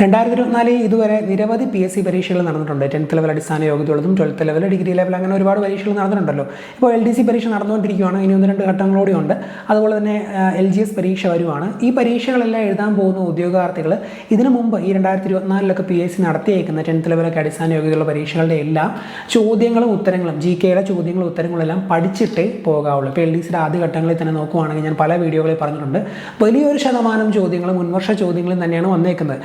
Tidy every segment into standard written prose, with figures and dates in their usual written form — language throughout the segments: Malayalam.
2024 ഇതുവരെ നിരവധി PSC പരീക്ഷകൾ നടന്നിട്ടുണ്ട്. 10th ലെവൽ അടിസ്ഥാന യോഗ്യതയുള്ളതും 12th ലെവൽ, ഡിഗ്രി ലെവൽ, അങ്ങനെ ഒരുപാട് പരീക്ഷകൾ നടന്നിട്ടുണ്ടല്ലോ. ഇപ്പോൾ LDC പരീക്ഷ നടന്നുകൊണ്ടിരിക്കുകയാണ്. ഇനി 1-2 ഘട്ടങ്ങളോടെ ഉണ്ട്. അതുപോലെ തന്നെ LGS പരീക്ഷ വരുവാണ്. ഈ പരീക്ഷകളെല്ലാം എഴുതാൻ പോകുന്ന ഉദ്യോഗാർത്ഥികൾ ഇതിനു മുമ്പ് ഈ 2024 PSC നടത്തിയേക്കുന്ന 10th ലെവലൊക്കെ അടിസ്ഥാന യോഗ്യതയുള്ള പരീക്ഷകളുടെ എല്ലാ ചോദ്യങ്ങളും ഉത്തരങ്ങളും GKയുടെ ചോദ്യങ്ങളും ഉത്തരങ്ങളും എല്ലാം പഠിച്ചിട്ടേ പോകാവുള്ളൂ. ഇപ്പോൾ LDCയുടെ ആദ്യ ഘട്ടങ്ങളിൽ തന്നെ നോക്കുവാണെങ്കിൽ ഞാൻ പല വീഡിയോകളിൽ പറഞ്ഞിട്ടുണ്ട്, വലിയൊരു ശതമാനം ചോദ്യങ്ങളും മുൻവർഷ ചോദ്യങ്ങളും തന്നെയാണ് വന്നേക്കുന്നത്.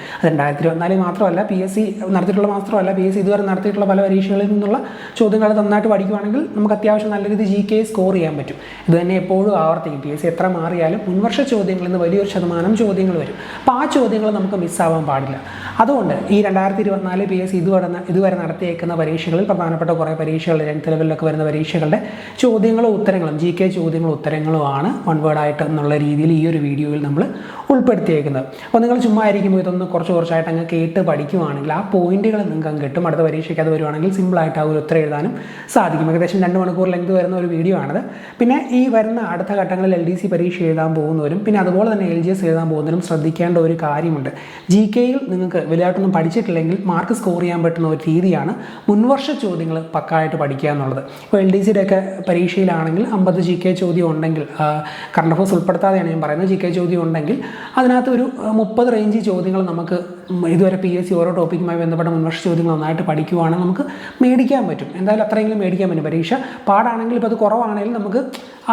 2024 മാത്രമല്ല, PSC നടത്തിയിട്ടുള്ള മാത്രമല്ല, PSC ഇതുവരെ നടത്തിയിട്ടുള്ള പല പരീക്ഷകളിൽ നിന്നുള്ള ചോദ്യങ്ങൾ നന്നായിട്ട് പഠിക്കുകയാണെങ്കിൽ നമുക്ക് അത്യാവശ്യം നല്ല രീതിയിൽ GK സ്കോർ ചെയ്യാൻ പറ്റും. ഇത് തന്നെ എപ്പോഴും ആവർത്തിക്കും. PSC എത്ര മാറിയാലും മുൻവർഷ ചോദ്യങ്ങളിൽ നിന്ന് വലിയൊരു ശതമാനം ചോദ്യങ്ങൾ വരും. അപ്പോൾ ആ ചോദ്യങ്ങൾ നമുക്ക് മിസ്സാവാൻ പാടില്ല. അതുകൊണ്ട് ഈ 2024 PSC ഇതുവരെ നടത്തിയേക്കുന്ന പരീക്ഷകളിൽ പ്രധാനപ്പെട്ട കുറേ പരീക്ഷകൾ 10th ലെവലിലൊക്കെ വരുന്ന പരീക്ഷകളുടെ ചോദ്യങ്ങളും ഉത്തരങ്ങളും GK ചോദ്യങ്ങളും ഉത്തരങ്ങളുമാണ് വൺ വേർഡ് ആയിട്ട് എന്നുള്ള രീതിയിൽ ഈ ഒരു വീഡിയോയിൽ നമ്മൾ ഉൾപ്പെടുത്തിയേക്കുന്നത്. അപ്പോൾ നിങ്ങൾ ചുമ്മാ ആയിരിക്കുമ്പോൾ ഇതൊന്ന് കുറച്ചായിട്ട് അങ്ങ് കേട്ട് പഠിക്കുവാണെങ്കിൽ ആ പോയിന്റുകൾ നിങ്ങൾക്ക് അങ്ങ് കിട്ടും. അടുത്ത പരീക്ഷയ്ക്ക് അത് വരുവാണെങ്കിൽ സിമ്പിളായിട്ട് ആ ഒരു ഉത്തരം എഴുതാനും സാധിക്കും. ഏകദേശം 2 മണിക്കൂർ ലെങ്ത് വരുന്ന ഒരു വീഡിയോ ആണിത്. പിന്നെ ഈ വരുന്ന അടുത്ത ഘട്ടങ്ങളിൽ LDC പരീക്ഷ എഴുതാൻ പോകുന്നവരും പിന്നെ അതുപോലെ തന്നെ LGS എഴുതാൻ പോകുന്നവരും ശ്രദ്ധിക്കേണ്ട ഒരു കാര്യമുണ്ട്. GKയിൽ നിങ്ങൾക്ക് വലുതായിട്ടൊന്നും പഠിച്ചിട്ടില്ലെങ്കിൽ മാർക്ക് സ്കോർ ചെയ്യാൻ പറ്റുന്ന ഒരു രീതിയാണ് മുൻവർഷ ചോദ്യങ്ങൾ പക്കായിട്ട് പഠിക്കുക എന്നുള്ളത്. ഇപ്പോൾ LDCയുടെ ഒക്കെ പരീക്ഷയിലാണെങ്കിൽ 50 GK ചോദ്യം ഉണ്ടെങ്കിൽ, കറണ്ട് അഫയേഴ്സ് ഉൾപ്പെടുത്താതെയാണ് ഞാൻ പറയുന്നത്, GK ചോദ്യം ഉണ്ടെങ്കിൽ അതിനകത്ത് ഒരു 30 റേഞ്ച് ചോദ്യങ്ങൾ നമുക്ക് ഇതുവരെ PSC ഓരോ ടോപ്പിക്കുമായി ബന്ധപ്പെട്ട മുൻവർഷ ചോദ്യങ്ങൾ നന്നായിട്ട് പഠിക്കുവാണെങ്കിൽ നമുക്ക് മേടിക്കാൻ പറ്റും. എന്തായാലും അത്രയെങ്കിലും മേടിക്കാൻ പറ്റും. പരീക്ഷ പാടാണെങ്കിൽ ഇപ്പോൾ അത് കുറവാണെങ്കിലും നമുക്ക്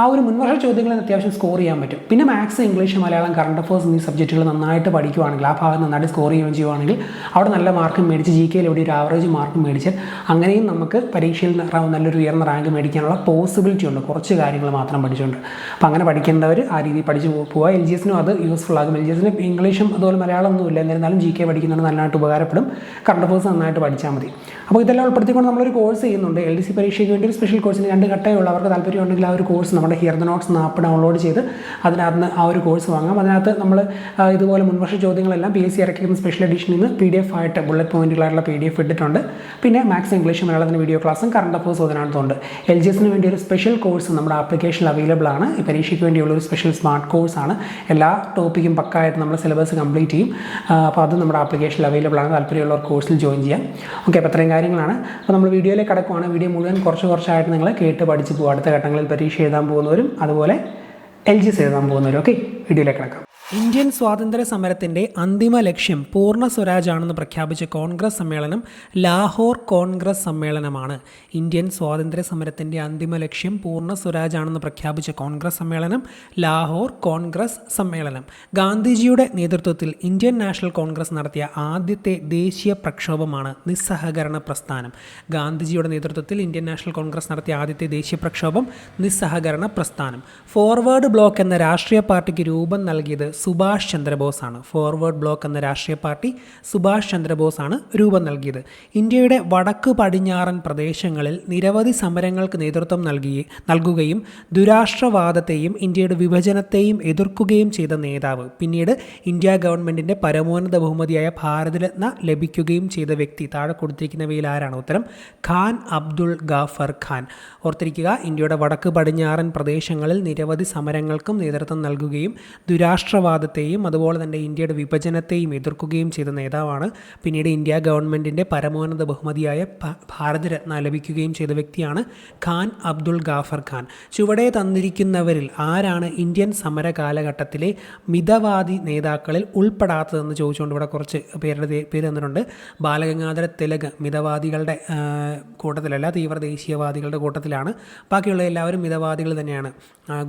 ആ ഒരു മുൻവർഷ ചോദ്യങ്ങളിൽ അത്യാവശ്യം സ്കോർ ചെയ്യാൻ പറ്റും. പിന്നെ maths, English, Malayalam, current affairs എന്നീ സബ്ജക്റ്റുകൾ നന്നായിട്ട് പഠിക്കുവാണെങ്കിൽ, ആ ഭാഗം നന്നായിട്ട് സ്കോർ ചെയ്യുകയാണെങ്കിൽ അവിടെ നല്ല മാർക്കും മേടിച്ച് GKയിൽ ഇവിടെ ഒരു ആവറേജ് മാർക്കും മേടിച്ചാൽ അങ്ങനെയും നമുക്ക് പരീക്ഷയിൽ നല്ലൊരു ഉയർന്ന റാങ്ക് മേടിക്കാനുള്ള പോസിബിലിറ്റി ഉണ്ട്, കുറച്ച് കാര്യങ്ങൾ മാത്രം പഠിച്ചുകൊണ്ട്. അപ്പോൾ അങ്ങനെ പഠിക്കേണ്ടവർ ആ രീതിയിൽ പഠിച്ച് പോവുക. LGSനും അത് യൂസ്ഫുൾ ആകും. LGSന് ഇംഗ്ലീഷും അതുപോലെ മലയാളം ഒന്നുമില്ല, എന്നിരുന്നാലും GK പഠിക്കുന്നതുകൊണ്ട് നന്നായിട്ട് ഉപകാരപ്പെടും. കറണ്ട് അഫയേഴ്സ് നന്നായിട്ട് പഠിച്ചാൽ മതി. അപ്പോൾ ഇതെല്ലാം ഉൾപ്പെടുത്തിക്കൊണ്ട് നമ്മളൊരു കോഴ്സ് ചെയ്യുന്നുണ്ട്. LDC പരീക്ഷയ്ക്ക് വേണ്ടി ഒരു സ്പെഷ്യൽ കോഴ്സിന് 2 ഘട്ടമേ ഉള്ളൂ. അവർക്ക് താല്പര്യമുണ്ടെങ്കിൽ ആ ഒരു കോഴ്സ് നമ്മുടെ here the notes app download ചെയ്ത് അതിനകത്ത് ആ ഒരു കോഴ്സ് വാങ്ങാം. അതിനകത്ത് നമ്മൾ ഇതുപോലെ മുൻവർഷ ചോദ്യങ്ങളെല്ലാം PSC ഇറക്കിക്കുന്ന സ്പെഷ്യൽ എഡിഷനിൽ നിന്ന് PDF ആയിട്ട് ബുള്ളറ്റ് പോയിന്റുകളായിട്ടുള്ള PDF ഇട്ടിട്ടുണ്ട്. പിന്നെ മാത്സ്, ഇംഗ്ലീഷ്, മലയാളത്തിന് വീഡിയോ ക്ലാസ്സും കറണ്ട് അഫയേഴ്സും അതിനകത്തുണ്ട്. LGSന് വേണ്ടി ഒരു സ്പെഷ്യൽ കോഴ്സ് നമ്മുടെ ആപ്ലിക്കേഷനിൽ അവൈലബിൾ ആണ്. ഈ പരീക്ഷയ്ക്ക് വേണ്ടിയുള്ള ഒരു സ്പെഷ്യൽ സ്മാർട്ട് കോഴ്സാണ്. എല്ലാ ടോപ്പിക്കും പക്കായിട്ട് നമ്മൾ സിലബസ് കംപ്ലീറ്റ് ചെയ്യും. അപ്പോൾ അത് നമ്മുടെ ആപ്ലിക്കേഷനിൽ അവൈലബിൾ ആണ്. താല്പര്യമുള്ളവർ കോഴ്സിൽ ജോയിൻ ചെയ്യാം. ഓക്കെ, അപ്പോൾ അത്രയും കാര്യങ്ങളാണ്. അപ്പോൾ നമ്മൾ വീഡിയോയിലേക്ക് കടക്കുവാണ്. വീഡിയോ മുഴുവൻ കുറച്ചായിട്ട് നിങ്ങൾ കേട്ട് പഠിച്ച് പോകും. അടുത്ത ഘട്ടങ്ങളിൽ പരീക്ഷ എഴുതാൻ പോകുന്നവരും അതുപോലെ LGS എഴുതാൻ പോകുന്നവരും. ഓക്കെ, വീഡിയോയിലേക്ക് കടക്കാം. ഇന്ത്യൻ സ്വാതന്ത്ര്യ സമരത്തിൻ്റെ അന്തിമ ലക്ഷ്യം പൂർണ്ണ സ്വരാജാണെന്ന് പ്രഖ്യാപിച്ച കോൺഗ്രസ് സമ്മേളനം ലാഹോർ കോൺഗ്രസ് സമ്മേളനമാണ്. ഇന്ത്യൻ സ്വാതന്ത്ര്യ സമരത്തിൻ്റെ അന്തിമ ലക്ഷ്യം പൂർണ്ണ സ്വരാജാണെന്ന് പ്രഖ്യാപിച്ച കോൺഗ്രസ് സമ്മേളനം ലാഹോർ കോൺഗ്രസ് സമ്മേളനം. ഗാന്ധിജിയുടെ നേതൃത്വത്തിൽ ഇന്ത്യൻ നാഷണൽ കോൺഗ്രസ് നടത്തിയ ആദ്യത്തെ ദേശീയ പ്രക്ഷോഭമാണ് നിസ്സഹകരണ പ്രസ്ഥാനം. ഗാന്ധിജിയുടെ നേതൃത്വത്തിൽ ഇന്ത്യൻ നാഷണൽ കോൺഗ്രസ് നടത്തിയ ആദ്യത്തെ ദേശീയ പ്രക്ഷോഭം നിസ്സഹകരണ പ്രസ്ഥാനം. ഫോർവേഡ് ബ്ലോക്ക് എന്ന രാഷ്ട്രീയ പാർട്ടിക്ക് രൂപം നൽകിയത് സുഭാഷ് ചന്ദ്രബോസാണ്. ഫോർവേഡ് ബ്ലോക്ക് എന്ന രാഷ്ട്രീയ പാർട്ടി സുഭാഷ് ചന്ദ്രബോസാണ് രൂപം നൽകിയത്. ഇന്ത്യയുടെ വടക്ക് പടിഞ്ഞാറൻ പ്രദേശങ്ങളിൽ നിരവധി സമരങ്ങൾക്ക് നേതൃത്വം നൽകുകയും ദുരാഷ്ട്രവാദത്തെയും ഇന്ത്യയുടെ വിഭജനത്തെയും എതിർക്കുകയും ചെയ്ത നേതാവ്. പിന്നീട് ഇന്ത്യ ഗവൺമെൻറ്റിൻ്റെ പരമോന്നത ബഹുമതിയായ ഭാരതരത്ന ലഭിക്കുകയും ചെയ്ത വ്യക്തി. താഴെ കൊടുത്തിരിക്കുന്നവയിൽ ആരാണ്? ഉത്തരം ഖാൻ അബ്ദുൾ ഗാഫർ ഖാൻ. ഓർത്തിരിക്കുക, ഇന്ത്യയുടെ വടക്ക് പടിഞ്ഞാറൻ പ്രദേശങ്ങളിൽ നിരവധി സമരങ്ങൾക്കും നേതൃത്വം നൽകുകയും ദുരാഷ്ട്രവാദത്തെയും അതുപോലെ തന്നെ ഇന്ത്യയുടെ വിഭജനത്തെയും എതിർക്കുകയും ചെയ്ത നേതാവാണ്. പിന്നീട് ഇന്ത്യ ഗവൺമെൻറ്റിൻ്റെ പരമോന്നത ബഹുമതിയായ ഭാരതരത്ന ലഭിക്കുകയും ചെയ്ത വ്യക്തിയാണ് ഖാൻ അബ്ദുൾ ഗാഫർ ഖാൻ. ചുവടെ തന്നിരിക്കുന്നവരിൽ ആരാണ് ഇന്ത്യൻ സമര കാലഘട്ടത്തിലെ മിതവാദി നേതാക്കളിൽ ഉൾപ്പെടാത്തതെന്ന് ചോദിച്ചുകൊണ്ട് ഇവിടെ കുറച്ച് പേര് തന്നിട്ടുണ്ട്. ബാലഗംഗാധര തിലക് മിതവാദികളുടെ കൂട്ടത്തിലല്ല, തീവ്ര ദേശീയവാദികളുടെ കൂട്ടത്തിലാണ്. ബാക്കിയുള്ള എല്ലാവരും മിതവാദികൾ തന്നെയാണ്,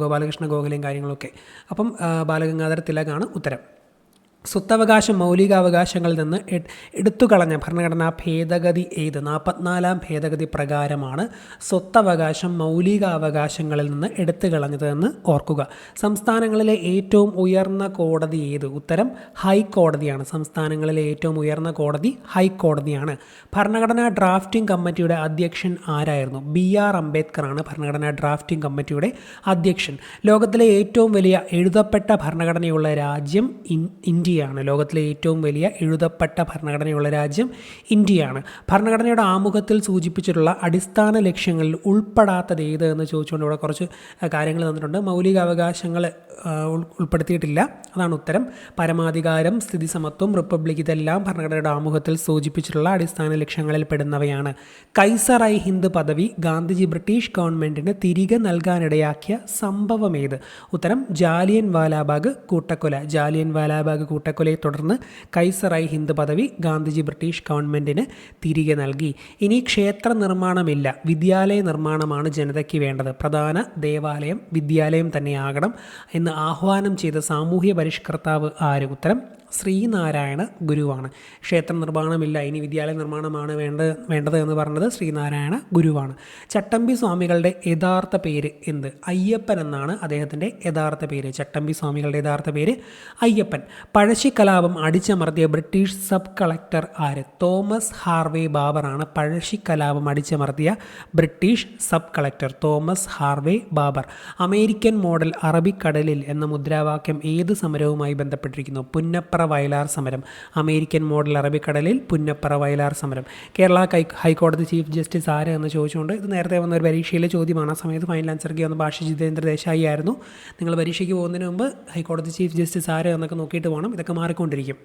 ഗോപാലകൃഷ്ണ ഗോഖലെയും കാര്യങ്ങളൊക്കെ. അപ്പം ബാലഗംഗാധര തിലകാണ് ഉത്തരം. സ്വത്തവകാശം മൗലികാവകാശങ്ങളിൽ നിന്ന് എടുത്തുകളഞ്ഞ ഭരണഘടനാ ഭേദഗതി ഏത്? 44-ാം ഭേദഗതി പ്രകാരമാണ് സ്വത്തവകാശം മൗലികാവകാശങ്ങളിൽ നിന്ന് എടുത്തുകളഞ്ഞതെന്ന് ഓർക്കുക. സംസ്ഥാനങ്ങളിലെ ഏറ്റവും ഉയർന്ന കോടതി ഏത്? ഉത്തരം ഹൈക്കോടതിയാണ്. സംസ്ഥാനങ്ങളിലെ ഏറ്റവും ഉയർന്ന കോടതി ഹൈക്കോടതിയാണ്. ഭരണഘടനാ ഡ്രാഫ്റ്റിംഗ് കമ്മിറ്റിയുടെ അധ്യക്ഷൻ ആരായിരുന്നു? BR അംബേദ്കറാണ് ഭരണഘടനാ ഡ്രാഫ്റ്റിംഗ് കമ്മിറ്റിയുടെ അധ്യക്ഷൻ. ലോകത്തിലെ ഏറ്റവും വലിയ എഴുതപ്പെട്ട ഭരണഘടനയുള്ള രാജ്യം ഇന്ത്യ ഇന്ത്യയാണ്. ലോകത്തിലെ ഏറ്റവും വലിയ എഴുതപ്പെട്ട ഭരണഘടനയുള്ള രാജ്യം ഇന്ത്യയാണ്. ഭരണഘടനയുടെ ആമുഖത്തിൽ സൂചിപ്പിച്ചിട്ടുള്ള അടിസ്ഥാന ലക്ഷ്യങ്ങളിൽ ഉൾപ്പെടാത്തത് ഏത് എന്ന് ചോദിച്ചുകൊണ്ട് ഇവിടെ കുറച്ച് കാര്യങ്ങൾ തന്നിട്ടുണ്ട്. മൗലികാവകാശങ്ങൾ ഉൾപ്പെടുത്തിയിട്ടില്ല. അതാണ് ഉത്തരം. പരമാധികാരം, സ്ഥിതി സമത്വം, റിപ്പബ്ലിക് ഇതെല്ലാം ഭരണഘടനയുടെ ആമുഖത്തിൽ സൂചിപ്പിച്ചിട്ടുള്ള അടിസ്ഥാന ലക്ഷ്യങ്ങളിൽ പെടുന്നവയാണ്. കൈസർ ഐ ഹിന്ദ് പദവി ഗാന്ധിജി ബ്രിട്ടീഷ് ഗവൺമെൻറ്റിന് തിരികെ നൽകാനിടയാക്കിയ സംഭവമേത്? ഉത്തരം ജാലിയൻ വാലാബാഗ് കൂട്ടക്കൊല. ജാലിയൻ വാലാബാഗ് കൂട്ടക്കൊലയെ തുടർന്ന് കൈസർ ഐ ഹിന്ദ് പദവി ഗാന്ധിജി ബ്രിട്ടീഷ് ഗവൺമെൻറ്റിന് തിരികെ നൽകി. ഇനി ക്ഷേത്ര നിർമ്മാണമില്ല, വിദ്യാലയ നിർമ്മാണമാണ് ജനതയ്ക്ക് വേണ്ടത്. പ്രധാന ദേവാലയം വിദ്യാലയം തന്നെയാകണം എന്ന് ആഹ്വാനം ചെയ്ത സാമൂഹ്യ പരിഷ്കർത്താവ് ആര്? ഉത്തരം ശ്രീനാരായണ ഗുരുവാണ്. ക്ഷേത്ര നിർമ്മാണമില്ല, ഇനി വിദ്യാലയ നിർമ്മാണമാണ് വേണ്ടത് എന്ന് പറഞ്ഞത് ശ്രീനാരായണ ഗുരുവാണ്. ചട്ടമ്പി സ്വാമികളുടെ യഥാർത്ഥ പേര് എന്ത്? അയ്യപ്പൻ എന്നാണ് അദ്ദേഹത്തിൻ്റെ യഥാർത്ഥ പേര്. ചട്ടമ്പി സ്വാമികളുടെ യഥാർത്ഥ പേര് അയ്യപ്പൻ. പഴശ്ശി കലാപം അടിച്ചമർത്തിയ ബ്രിട്ടീഷ് സബ് കളക്ടർ ആര്? തോമസ് ഹാർവേ ബാബറാണ് പഴശ്ശി കലാപം അടിച്ചമർത്തിയ British sub collector Thomas Harvey Baber. American model അറബിക്കടലിൽ എന്ന മുദ്രാവാക്യം ഏത് സമരവുമായി ബന്ധപ്പെട്ടിരിക്കുന്നു? പുന്നപ്ര വയലാർ സമരം. അമേരിക്കൻ മോഡൽ അറബിക്കടലിൽ പുന്നപ്ര വയലാർ സമരം. കേരള ഹൈക്കോടതി ചീഫ് ജസ്റ്റിസ് ആര് എന്ന് ചോദിച്ചുകൊണ്ട് ഇത് നേരത്തെ വന്ന ഒരു പരീക്ഷയിലെ ചോദ്യമാണ്. ആ സമയത്ത് ഫൈനൽ ആൻസർക്ക് വന്ന ഭാഷ ജിതേന്ദ്ര ദേശായി ആയിരുന്നു. നിങ്ങൾ പരീക്ഷയ്ക്ക് പോകുന്നതിന് മുമ്പ് ഹൈക്കോടതി ചീഫ് ജസ്റ്റിസ് ആര് എന്നൊക്കെ നോക്കിയിട്ട് പോകണം. ഇതൊക്കെ മാറിക്കൊണ്ടിരിക്കും.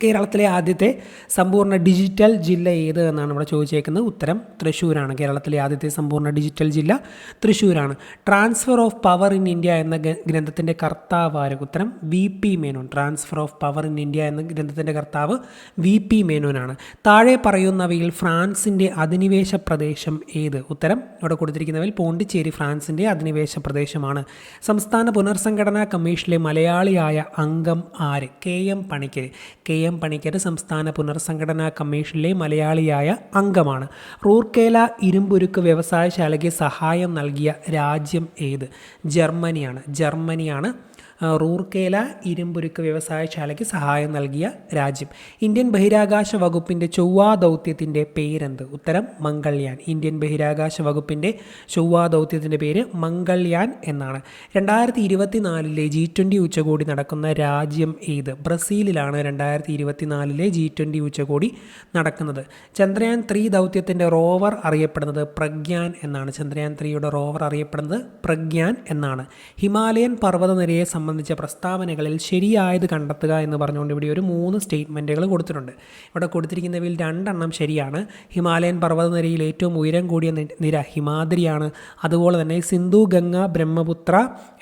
കേരളത്തിലെ ആദ്യത്തെ സമ്പൂർണ്ണ ഡിജിറ്റൽ ജില്ല ഏത് എന്നാണ് ഇവിടെ ചോദിച്ചേക്കുന്നത്. ഉത്തരം തൃശ്ശൂരാണ്. കേരളത്തിലെ ആദ്യത്തെ സമ്പൂർണ്ണ ഡിജിറ്റൽ ജില്ല തൃശ്ശൂരാണ്. Transfer of power in India എന്ന ഗ്രന്ഥത്തിൻ്റെ കർത്താവ് ആര്? ഉത്തരം VP Menon. Transfer of power in India എന്ന ഗ്രന്ഥത്തിൻ്റെ കർത്താവ് VP മേനോനാണ്. താഴെ പറയുന്നവയിൽ ഫ്രാൻസിൻ്റെ അധിനിവേശ പ്രദേശം ഏത്? ഉത്തരം ഇവിടെ കൊടുത്തിരിക്കുന്നവയിൽ പോണ്ടിച്ചേരി ഫ്രാൻസിൻ്റെ അധിനിവേശ പ്രദേശമാണ്. സംസ്ഥാന പുനർസംഘടനാ കമ്മീഷനിലെ മലയാളിയായ അംഗം ആര്? KM പണിക്കർ. KM പണിക്കർ സംസ്ഥാന പുനർസംഘടനാ കമ്മീഷനിലെ മലയാളിയായ അംഗമാണ്. റൂർക്കേല ഇരുമ്പുരുക്ക് വ്യവസായശാലയ്ക്ക് സഹായം നൽകിയ രാജ്യം ഏത്? ജർമ്മനിയാണ് റൂർക്കേല ഇരുമ്പുരുക്ക് വ്യവസായശാലയ്ക്ക് സഹായം നൽകിയ രാജ്യം. ഇന്ത്യൻ ബഹിരാകാശ വകുപ്പിൻ്റെ ചൊവ്വാ ദൗത്യത്തിൻ്റെ പേരെന്ത്? ഉത്തരം മംഗൾയാൻ. ഇന്ത്യൻ ബഹിരാകാശ വകുപ്പിൻ്റെ ചൊവ്വാ ദൗത്യത്തിൻ്റെ പേര് മംഗൾയാൻ എന്നാണ്. 2024 G20 ഉച്ചകോടി നടക്കുന്ന രാജ്യം ഏത്? ബ്രസീലിലാണ് 2024 G20 ഉച്ചകോടി നടക്കുന്നത്. ചന്ദ്രയാൻ 3 ദൗത്യത്തിൻ്റെ റോവർ അറിയപ്പെടുന്നത് പ്രഗ്യാൻ എന്നാണ്. ചന്ദ്രയാൻ 3യുടെ റോവർ അറിയപ്പെടുന്നത് പ്രഗ്യാൻ എന്നാണ്. ഹിമാലയൻ പർവ്വതനിരയെ സംബന്ധിച്ച പ്രസ്താവനകളിൽ ശരിയായത് കണ്ടെത്തുക എന്ന് പറഞ്ഞുകൊണ്ട് ഇവിടെ ഒരു 3 സ്റ്റേറ്റ്മെൻറ്റുകൾ കൊടുത്തിട്ടുണ്ട്. ഇവിടെ കൊടുത്തിരിക്കുന്നവയിൽ 2 ശരിയാണ്. ഹിമാലയൻ പർവ്വതനിരയിൽ ഏറ്റവും ഉയരം കൂടിയ നിര ഹിമാദ്രിയാണ്. അതുപോലെ തന്നെ സിന്ധു, ഗംഗ, ബ്രഹ്മപുത്ര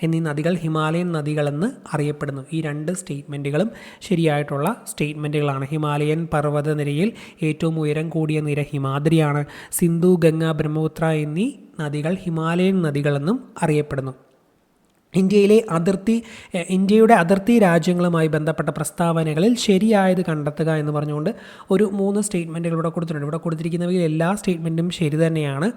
എന്നീ നദികൾ ഹിമാലയൻ നദികളെന്ന് അറിയപ്പെടുന്നു. ഈ 2 സ്റ്റേറ്റ്മെൻറ്റുകളും ശരിയായിട്ടുള്ള സ്റ്റേറ്റ്മെൻറ്റുകളാണ്. ഹിമാലയൻ പർവ്വതനിരയിൽ ഏറ്റവും ഉയരം കൂടിയ നിര ഹിമാദ്രിയാണ്. സിന്ധു, ഗംഗ, ബ്രഹ്മപുത്ര എന്നീ നദികൾ ഹിമാലയൻ നദികളെന്നും അറിയപ്പെടുന്നു. ഇന്ത്യയുടെ അതിർത്തി രാജ്യങ്ങളുമായി ബന്ധപ്പെട്ട പ്രസ്താവനകളിൽ ശരിയായത് കണ്ടെത്തുക എന്ന് പറഞ്ഞുകൊണ്ട് ഒരു 3 സ്റ്റേറ്റ്മെൻറ്റുകൾ ഇവിടെ കൊടുത്തിട്ടുണ്ട്. ഇവിടെ കൊടുത്തിരിക്കുന്നവയിൽ എല്ലാ സ്റ്റേറ്റ്മെൻറ്റും ശരി തന്നെയാണ്.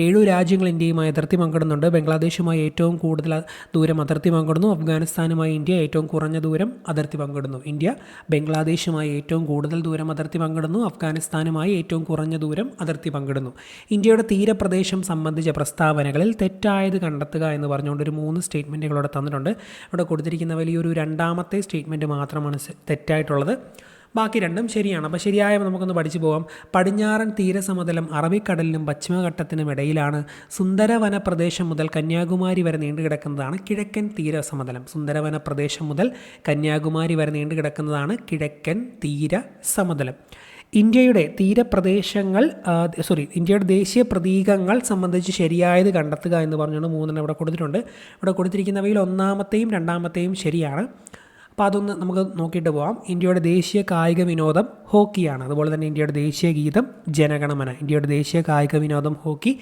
7 രാജ്യങ്ങൾ ഇന്ത്യയുമായി അതിർത്തി പങ്കിടുന്നുണ്ട്. ബംഗ്ലാദേശുമായി ഏറ്റവും കൂടുതൽ ദൂരം അതിർത്തി പങ്കിടുന്നു. അഫ്ഗാനിസ്ഥാനുമായി ഇന്ത്യ ഏറ്റവും കുറഞ്ഞ ദൂരം അതിർത്തി പങ്കിടുന്നു. ഇന്ത്യ ബംഗ്ലാദേശുമായി ഏറ്റവും കൂടുതൽ ദൂരം അതിർത്തി പങ്കിടുന്നു. അഫ്ഗാനിസ്ഥാനുമായി ഏറ്റവും കുറഞ്ഞ ദൂരം അതിർത്തി പങ്കിടുന്നു. ഇന്ത്യയുടെ തീരപ്രദേശം സംബന്ധിച്ച പ്രസ്താവനകളിൽ തെറ്റായത് കണ്ടെത്തുക എന്ന് പറഞ്ഞുകൊണ്ട് ഒരു 3 സ്റ്റേറ്റ്മെൻറ്റുകളോടെ തന്നിട്ടുണ്ട്. ഇവിടെ കൊടുത്തിരിക്കുന്ന വലിയൊരു 2ാമത്തെ സ്റ്റേറ്റ്മെൻറ്റ് മാത്രമാണ് തെറ്റായിട്ടുള്ളത്. ബാക്കി 2 ശരിയാണ്. അപ്പോൾ ശരിയായ നമുക്കൊന്ന് പഠിച്ചു പോകാം. പടിഞ്ഞാറൻ തീരസമതലം അറബിക്കടലിനും പശ്ചിമഘട്ടത്തിനും ഇടയിലാണ്. സുന്ദരവന പ്രദേശം മുതൽ കന്യാകുമാരി വരെ നീണ്ടുകിടക്കുന്നതാണ് കിഴക്കൻ തീരസമതലം. സുന്ദരവന പ്രദേശം മുതൽ കന്യാകുമാരി വരെ നീണ്ടുകിടക്കുന്നതാണ് കിഴക്കൻ തീരസമതലം. ഇന്ത്യയുടെ ഇന്ത്യയുടെ ദേശീയ പ്രതീകങ്ങൾ സംബന്ധിച്ച് ശരിയായത് കണ്ടെത്തുക എന്ന് പറഞ്ഞുകൊണ്ട് 3 ഇവിടെ കൊടുത്തിട്ടുണ്ട്. ഇവിടെ കൊടുത്തിരിക്കുന്നവയിൽ 1ാമത്തെയും 2ാമത്തെയും ശരിയാണ്. അപ്പോൾ അതൊന്ന് നമുക്ക് നോക്കിയിട്ട് പോകാം. ഇന്ത്യയുടെ ദേശീയ കായിക വിനോദം ഹോക്കിയാണ്. അതുപോലെ തന്നെ ഇന്ത്യയുടെ ദേശീയ ഗീതം ജനഗണമന. ഇന്ത്യയുടെ ദേശീയ കായിക വിനോദം ഹോക്കി,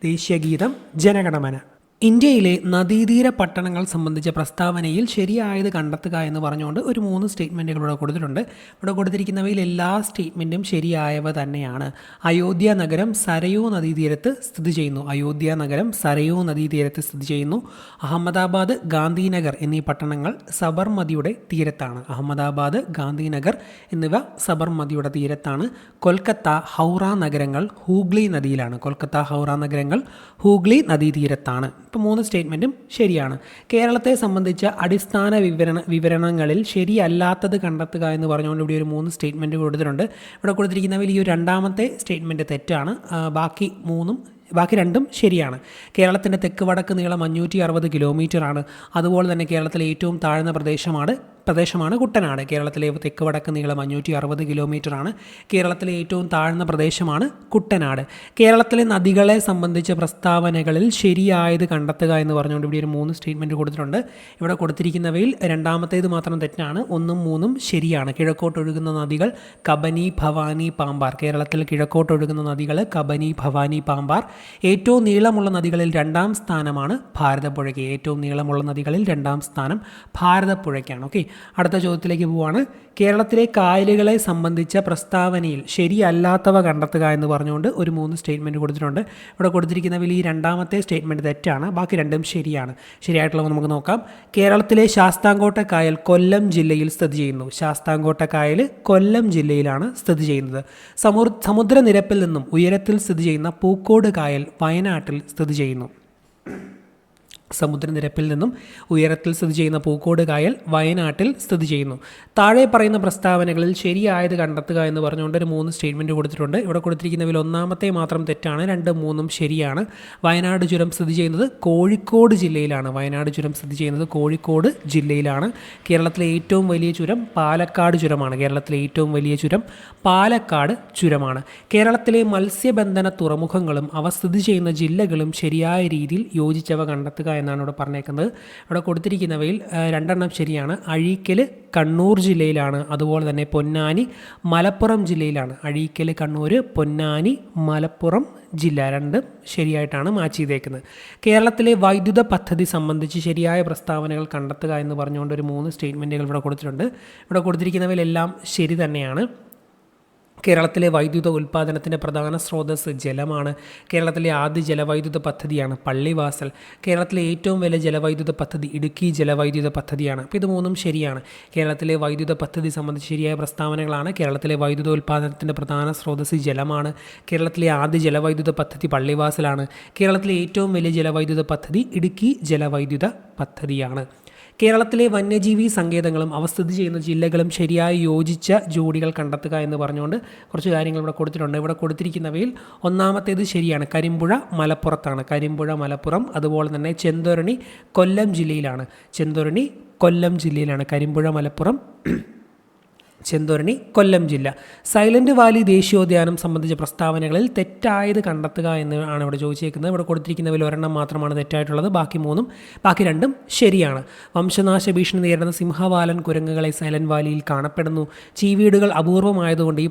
ദേശീയ ഗീതം ജനഗണമന. ഇന്ത്യയിലെ നദീതീര പട്ടണങ്ങൾ സംബന്ധിച്ച പ്രസ്താവനയിൽ ശരിയായത് കണ്ടെത്തുക എന്ന് പറഞ്ഞുകൊണ്ട് ഒരു 3 സ്റ്റേറ്റ്മെൻറ്റുകൾ ഇവിടെ കൊടുത്തിട്ടുണ്ട്. ഇവിടെ കൊടുത്തിരിക്കുന്നവയിൽ എല്ലാ സ്റ്റേറ്റ്മെൻറ്റും ശരിയായവ തന്നെയാണ്. അയോധ്യ നഗരം സരയൂ നദീതീരത്ത് സ്ഥിതി ചെയ്യുന്നു. അയോധ്യ നഗരം സരയൂ നദീതീരത്ത് സ്ഥിതി ചെയ്യുന്നു. അഹമ്മദാബാദ്, ഗാന്ധിനഗർ എന്നീ പട്ടണങ്ങൾ സബർമതിയുടെ തീരത്താണ്. അഹമ്മദാബാദ്, ഗാന്ധിനഗർ എന്നിവ സബർമതിയുടെ തീരത്താണ്. കൊൽക്കത്ത, ഹൗറ നഗരങ്ങൾ ഹൂഗ്ലി നദിയിലാണ്. കൊൽക്കത്ത, ഹൗറ നഗരങ്ങൾ ഹൂഗ്ലി നദീതീരത്താണ്. ഇപ്പോൾ 3 സ്റ്റേറ്റ്മെൻറ്റും ശരിയാണ്. കേരളത്തെ സംബന്ധിച്ച അടിസ്ഥാന വിവരണങ്ങളിൽ ശരിയല്ലാത്തത് കണ്ടെത്തുക എന്ന് പറഞ്ഞുകൊണ്ട് ഇവിടെ ഒരു 3 സ്റ്റേറ്റ്മെൻറ്റ് കൊടുത്തിട്ടുണ്ട്. ഇവിടെ കൊടുത്തിരിക്കുന്നവയിൽ ഈ ഒരു 2ാമത്തെ സ്റ്റേറ്റ്മെൻറ്റ് തെറ്റാണ്. ബാക്കി 3 ബാക്കി രണ്ടും ശരിയാണ്. കേരളത്തിൻ്റെ തെക്ക് വടക്ക് നീളം 560 കിലോമീറ്ററാണ്. അതുപോലെ തന്നെ കേരളത്തിലെ ഏറ്റവും താഴ്ന്ന പ്രദേശമാണ് കുട്ടനാട്. കേരളത്തിലെ തെക്ക് വടക്ക് നീളം 560 കിലോമീറ്ററാണ്. കേരളത്തിലെ ഏറ്റവും താഴ്ന്ന പ്രദേശമാണ് കുട്ടനാട്. കേരളത്തിലെ നദികളെ സംബന്ധിച്ച പ്രസ്താവനകളിൽ ശരിയായത് കണ്ടെത്തുക എന്ന് പറഞ്ഞുകൊണ്ട് ഇവിടെ ഒരു 3 സ്റ്റേറ്റ്മെൻറ്റ് കൊടുത്തിട്ടുണ്ട്. ഇവിടെ കൊടുത്തിരിക്കുന്നവയിൽ രണ്ടാമത്തേത് മാത്രം തെറ്റാണ്, 1ഉം 3ഉം ശരിയാണ്. കിഴക്കോട്ടൊഴുകുന്ന നദികൾ കബനി, ഭവാനി, പാമ്പാർ. കേരളത്തിൽ കിഴക്കോട്ടൊഴുകുന്ന നദികൾ കബനി, ഭവാനി, പാമ്പാർ. ഏറ്റവും നീളമുള്ള നദികളിൽ 2ാം സ്ഥാനമാണ് ഭാരതപ്പുഴയ്ക്ക്. ഏറ്റവും നീളമുള്ള നദികളിൽ 2ാം സ്ഥാനം ഭാരതപ്പുഴയ്ക്കാണ്. ഓക്കെ, അടുത്ത ചോദ്യത്തിലേക്ക് പോവുകയാണ്. കേരളത്തിലെ കായലുകളെ സംബന്ധിച്ച പ്രസ്താവനയിൽ ശരിയല്ലാത്തവ കണ്ടെത്തുക എന്ന് പറഞ്ഞുകൊണ്ട് ഒരു 3 സ്റ്റേറ്റ്മെൻറ്റ് കൊടുത്തിട്ടുണ്ട്. ഇവിടെ കൊടുത്തിരിക്കുന്നതിൽ ഈ രണ്ടാമത്തെ സ്റ്റേറ്റ്മെൻറ്റ് തെറ്റാണ്, ബാക്കി രണ്ടും ശരിയാണ്. ശരിയായിട്ടുള്ളത് നമുക്ക് നോക്കാം. കേരളത്തിലെ ശാസ്താംകോട്ട കായൽ കൊല്ലം ജില്ലയിൽ സ്ഥിതി ചെയ്യുന്നു. ശാസ്താംകോട്ട കായൽ കൊല്ലം ജില്ലയിലാണ് സ്ഥിതി ചെയ്യുന്നത്. സമുദ്രനിരപ്പിൽ നിന്നും ഉയരത്തിൽ സ്ഥിതി ചെയ്യുന്ന പൂക്കോട് കായൽ വയനാട്ടിൽ സ്ഥിതി ചെയ്യുന്നു. സമുദ്രനിരപ്പിൽ നിന്നും ഉയരത്തിൽ സ്ഥിതി ചെയ്യുന്ന പൂക്കോട് കായൽ വയനാട്ടിൽ സ്ഥിതി ചെയ്യുന്നു. താഴെ പറയുന്ന പ്രസ്താവനകളിൽ ശരിയായത് കണ്ടെത്തുക എന്ന് പറഞ്ഞുകൊണ്ട് ഒരു 3 സ്റ്റേറ്റ്മെൻറ്റ് കൊടുത്തിട്ടുണ്ട്. ഇവിടെ കൊടുത്തിരിക്കുന്നതിൽ ഒന്നാമത്തെ മാത്രം തെറ്റാണ്, 2ഉം 3ഉം ശരിയാണ്. വയനാട് ചുരം സ്ഥിതി ചെയ്യുന്നത് കോഴിക്കോട് ജില്ലയിലാണ്. വയനാട് ചുരം സ്ഥിതി ചെയ്യുന്നത് കോഴിക്കോട് ജില്ലയിലാണ്. കേരളത്തിലെ ഏറ്റവും വലിയ ചുരം പാലക്കാട് ചുരമാണ്. കേരളത്തിലെ ഏറ്റവും വലിയ ചുരം പാലക്കാട് ചുരമാണ്. കേരളത്തിലെ മത്സ്യബന്ധന തുറമുഖങ്ങളും അവ സ്ഥിതി ചെയ്യുന്ന ജില്ലകളും ശരിയായ രീതിയിൽ യോജിച്ചവ കണ്ടെത്തുക എന്നാണ് ഇവിടെ പറഞ്ഞേക്കുന്നത്. ഇവിടെ കൊടുത്തിരിക്കുന്നവയിൽ 2എണ്ണം ശരിയാണ്. അഴീക്കൽ കണ്ണൂർ ജില്ലയിലാണ്. അതുപോലെ തന്നെ പൊന്നാനി മലപ്പുറം ജില്ലയിലാണ്. അഴീക്കൽ, കണ്ണൂർ, പൊന്നാനി, മലപ്പുറം ജില്ല, 2 ശരിയായിട്ടാണ് മാച്ച് ചെയ്തേക്കുന്നത്. കേരളത്തിലെ വൈദ്യുത പദ്ധതി സംബന്ധിച്ച് ശരിയായ പ്രസ്താവനകൾ കണ്ടെത്തുക എന്ന് പറഞ്ഞുകൊണ്ട് ഒരു 3 സ്റ്റേറ്റ്മെൻറ്റുകൾ ഇവിടെ കൊടുത്തിട്ടുണ്ട്. ഇവിടെ കൊടുത്തിരിക്കുന്നവയിലെല്ലാം ശരി തന്നെയാണ്. കേരളത്തിലെ വൈദ്യുത ഉൽപ്പാദനത്തിൻ്റെ പ്രധാന സ്രോതസ്സ് ജലമാണ്. കേരളത്തിലെ ആദ്യ ജലവൈദ്യുത പദ്ധതിയാണ് പള്ളിവാസൽ. കേരളത്തിലെ ഏറ്റവും വലിയ ജലവൈദ്യുത പദ്ധതി ഇടുക്കി ജലവൈദ്യുത പദ്ധതിയാണ്. അപ്പോൾ ഇത് 3ഉം ശരിയാണ്. കേരളത്തിലെ വൈദ്യുത പദ്ധതി സംബന്ധിച്ച് ശരിയായ പ്രസ്താവനകളാണ്. കേരളത്തിലെ വൈദ്യുത ഉൽപ്പാദനത്തിൻ്റെ പ്രധാന സ്രോതസ്സ് ജലമാണ്. കേരളത്തിലെ ആദ്യ ജലവൈദ്യുത പദ്ധതി പള്ളിവാസലാണ്. കേരളത്തിലെ ഏറ്റവും വലിയ ജലവൈദ്യുത പദ്ധതി ഇടുക്കി ജലവൈദ്യുത പദ്ധതിയാണ്. കേരളത്തിലെ വന്യജീവി സങ്കേതങ്ങളും അവ സ്ഥിതി ചെയ്യുന്ന ജില്ലകളും ശരിയായി യോജിച്ച ജോഡികൾ കണ്ടെത്തുക എന്ന് പറഞ്ഞുകൊണ്ട് കുറച്ച് കാര്യങ്ങൾ ഇവിടെ കൊടുത്തിട്ടുണ്ട്. ഇവിടെ കൊടുത്തിരിക്കുന്നവയിൽ ഒന്നാമത്തേത് ശരിയാണ്. കരിമ്പുഴ മലപ്പുറത്താണ്. കരിമ്പുഴ മലപ്പുറം. അതുപോലെ തന്നെ ചെന്തൊരണി കൊല്ലം ജില്ലയിലാണ്. ചെന്തൊരണി കൊല്ലം ജില്ലയിലാണ്. കരിമ്പുഴ മലപ്പുറം, ചെന്തൊരണി കൊല്ലം ജില്ല. സൈലൻറ്റ് വാലി ദേശീയോദ്യാനം സംബന്ധിച്ച പ്രസ്താവനകളിൽ തെറ്റായത് കണ്ടെത്തുക എന്നാണ് ഇവിടെ ചോദിച്ചേക്കുന്നത്. ഇവിടെ കൊടുത്തിരിക്കുന്നതിൽ ഒരെണ്ണം മാത്രമാണ് തെറ്റായിട്ടുള്ളത്, ബാക്കി 2ഉം ശരിയാണ്. വംശനാശ ഭീഷണി നേരിടുന്ന സിംഹവാലൻ കുരങ്ങുകളെ സൈലൻറ്റ് വാലിയിൽ കാണപ്പെടുന്നു. ചീവീടുകൾ അപൂർവമായതുകൊണ്ട് ഈ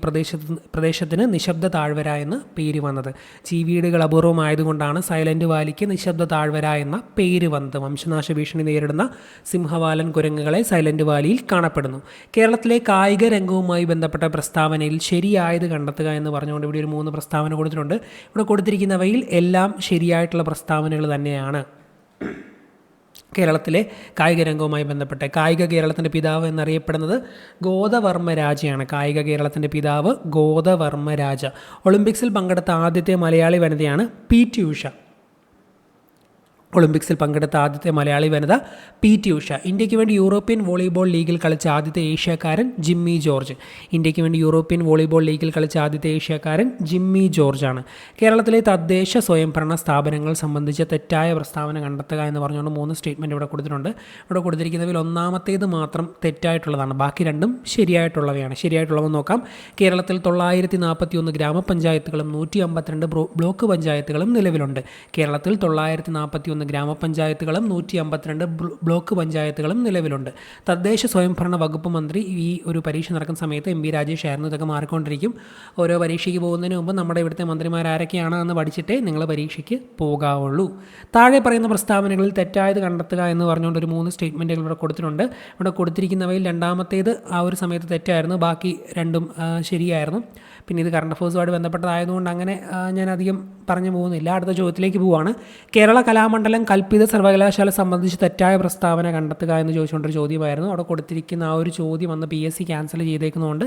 പ്രദേശത്തിന് നിശബ്ദ താഴ്വര എന്ന് പേര് വന്നത്. ചീവീടുകൾ അപൂർവമായതുകൊണ്ടാണ് സൈലൻറ്റ് വാലിക്ക് നിശബ്ദ താഴ്വര എന്ന പേര് വന്നത്. വംശനാശ ഭീഷണി നേരിടുന്ന സിംഹവാലൻ കുരങ്ങുകളെ സൈലൻറ്റ് വാലിയിൽ കാണപ്പെടുന്നു. കേരളത്തിലെ കായിക രംഗവുമായി ബന്ധപ്പെട്ട പ്രസ്താവനയിൽ ശരിയായത് കണ്ടെത്തുക എന്ന് പറഞ്ഞുകൊണ്ട് ഇവിടെ ഒരു 3 പ്രസ്താവന കൊടുത്തിട്ടുണ്ട്. ഇവിടെ കൊടുത്തിരിക്കുന്നവയിൽ എല്ലാം ശരിയായിട്ടുള്ള പ്രസ്താവനകൾ തന്നെയാണ്. കേരളത്തിലെ കായിക രംഗവുമായി ബന്ധപ്പെട്ട് കായിക കേരളത്തിൻ്റെ പിതാവ് എന്നറിയപ്പെടുന്നത് ഗോദവർമ്മ രാജയാണ്. കായിക കേരളത്തിൻ്റെ പിതാവ് ഗോദവർമ്മ രാജ. ഒളിമ്പിക്സിൽ പങ്കെടുത്ത ആദ്യത്തെ മലയാളി വനിതയാണ് പി.ടി. ഉഷ. ഒളിമ്പിക്സിൽ പങ്കെടുത്ത ആദ്യത്തെ മലയാളി വനിത പി.ടി. ഉഷ. ഇന്ത്യക്ക് വേണ്ടി യൂറോപ്യൻ വോളിബോൾ ലീഗിൽ കളിച്ച ആദ്യത്തെ ഏഷ്യക്കാരൻ ജിമ്മി ജോർജ്. ഇന്ത്യക്ക് വേണ്ടി യൂറോപ്യൻ വോളിബോൾ ലീഗിൽ കളിച്ച ആദ്യത്തെ ഏഷ്യക്കാരൻ ജിമ്മി ജോർജാണ്. കേരളത്തിലെ തദ്ദേശ സ്വയംഭരണ സ്ഥാപനങ്ങൾ സംബന്ധിച്ച തെറ്റായ പ്രസ്താവന കണ്ടെത്തുക എന്ന് പറഞ്ഞുകൊണ്ട് 3 സ്റ്റേറ്റ്മെൻറ്റ് ഇവിടെ കൊടുത്തിട്ടുണ്ട്. ഇവിടെ കൊടുത്തിരിക്കുന്നതിൽ ഒന്നാമത്തേത് മാത്രം തെറ്റായിട്ടുള്ളതാണ്, ബാക്കി 2ഉം ശരിയായിട്ടുള്ളവയാണ്. ശരിയായിട്ടുള്ളവ നോക്കാം. കേരളത്തിൽ 941 ഗ്രാമപഞ്ചായത്തുകളും 152 ബ്ലോക്ക് പഞ്ചായത്തുകളും നിലവിലുണ്ട്. കേരളത്തിൽ 941 ഗ്രാമപഞ്ചായത്തുകളും 152 ബ്ലോക്ക് പഞ്ചായത്തുകളും നിലവിലുണ്ട്. തദ്ദേശ സ്വയംഭരണ വകുപ്പ് മന്ത്രി ഈ ഒരു പരീക്ഷ നടക്കുന്ന സമയത്ത് എം.ബി. രാജേഷ് ആയിരുന്നു. ഇതൊക്കെ മാറിക്കൊണ്ടിരിക്കും. ഓരോ പരീക്ഷയ്ക്ക് പോകുന്നതിന് മുമ്പ് നമ്മുടെ ഇവിടുത്തെ മന്ത്രിമാരാരൊക്കെയാണ് എന്ന് പഠിച്ചിട്ടേ നിങ്ങൾ പരീക്ഷയ്ക്ക് പോകാവുള്ളൂ. താഴെ പറയുന്ന പ്രസ്താവനകളിൽ തെറ്റായത് കണ്ടെത്തുക എന്ന് പറഞ്ഞുകൊണ്ട് ഒരു 3 സ്റ്റേറ്റ്മെൻറ്റുകൾ ഇവിടെ കൊടുത്തിട്ടുണ്ട്. ഇവിടെ കൊടുത്തിരിക്കുന്നവയിൽ രണ്ടാമത്തേത് ആ ഒരു സമയത്ത് തെറ്റായിരുന്നു, ബാക്കി 2ഉം ശരിയായിരുന്നു. പിന്നെ ഇത് കറണ്ട് അഫേഴ്സുമായിട്ട് ബന്ധപ്പെട്ടതായതുകൊണ്ട് അങ്ങനെ ഞാൻ അധികം പറഞ്ഞു പോകുന്നില്ല. അടുത്ത ചോദ്യത്തിലേക്ക് പോവുകയാണ്. കേരള കലാമണ്ഡലം കൽപ്പിത സർവകലാശാല സംബന്ധിച്ച് തെറ്റായ പ്രസ്താവന കണ്ടെത്തുക എന്ന് ചോദിച്ചുകൊണ്ടൊരു ചോദ്യമായിരുന്നു. അവിടെ കൊടുത്തിരിക്കുന്ന ആ ഒരു ചോദ്യം വന്ന് PSC ക്യാൻസൽ ചെയ്തേക്കുന്നതുകൊണ്ട്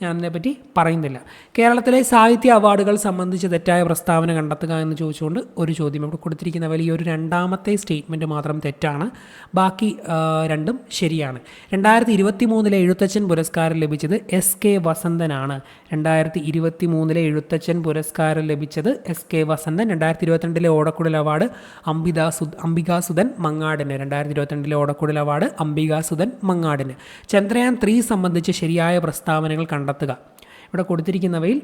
ഞാൻ അതിനെപ്പറ്റി പറയുന്നില്ല. കേരളത്തിലെ സാഹിത്യ അവാർഡുകൾ സംബന്ധിച്ച് തെറ്റായ പ്രസ്താവന കണ്ടെത്തുക എന്ന് ചോദിച്ചുകൊണ്ട് ഒരു ചോദ്യം ഇവിടെ കൊടുത്തിരിക്കുന്ന ഈ ഒരു രണ്ടാമത്തെ സ്റ്റേറ്റ്മെൻറ്റ് മാത്രം തെറ്റാണ്, ബാക്കി 2ഉം ശരിയാണ്. 2023 എഴുത്തച്ഛൻ പുരസ്കാരം ലഭിച്ചത് SK വസന്തനാണ്. 2023 എഴുത്തച്ഛൻ പുരസ്കാരം ലഭിച്ചത് SK കെ വസന്തൻ. 2022 ഓടക്കുഴൽ അവാർഡ് അംബികാസുധൻ മങ്ങാടിന്. 2022 ഓടക്കുഴൽ അവാർഡ് അംബികാസുധൻ മങ്ങാടിന്. ചന്ദ്രയാൻ 3 സംബന്ധിച്ച് ശരിയായ പ്രസ്താവനകൾ കണ്ടെത്തുക. ഇവിടെ കൊടുത്തിരിക്കുന്നവയിൽ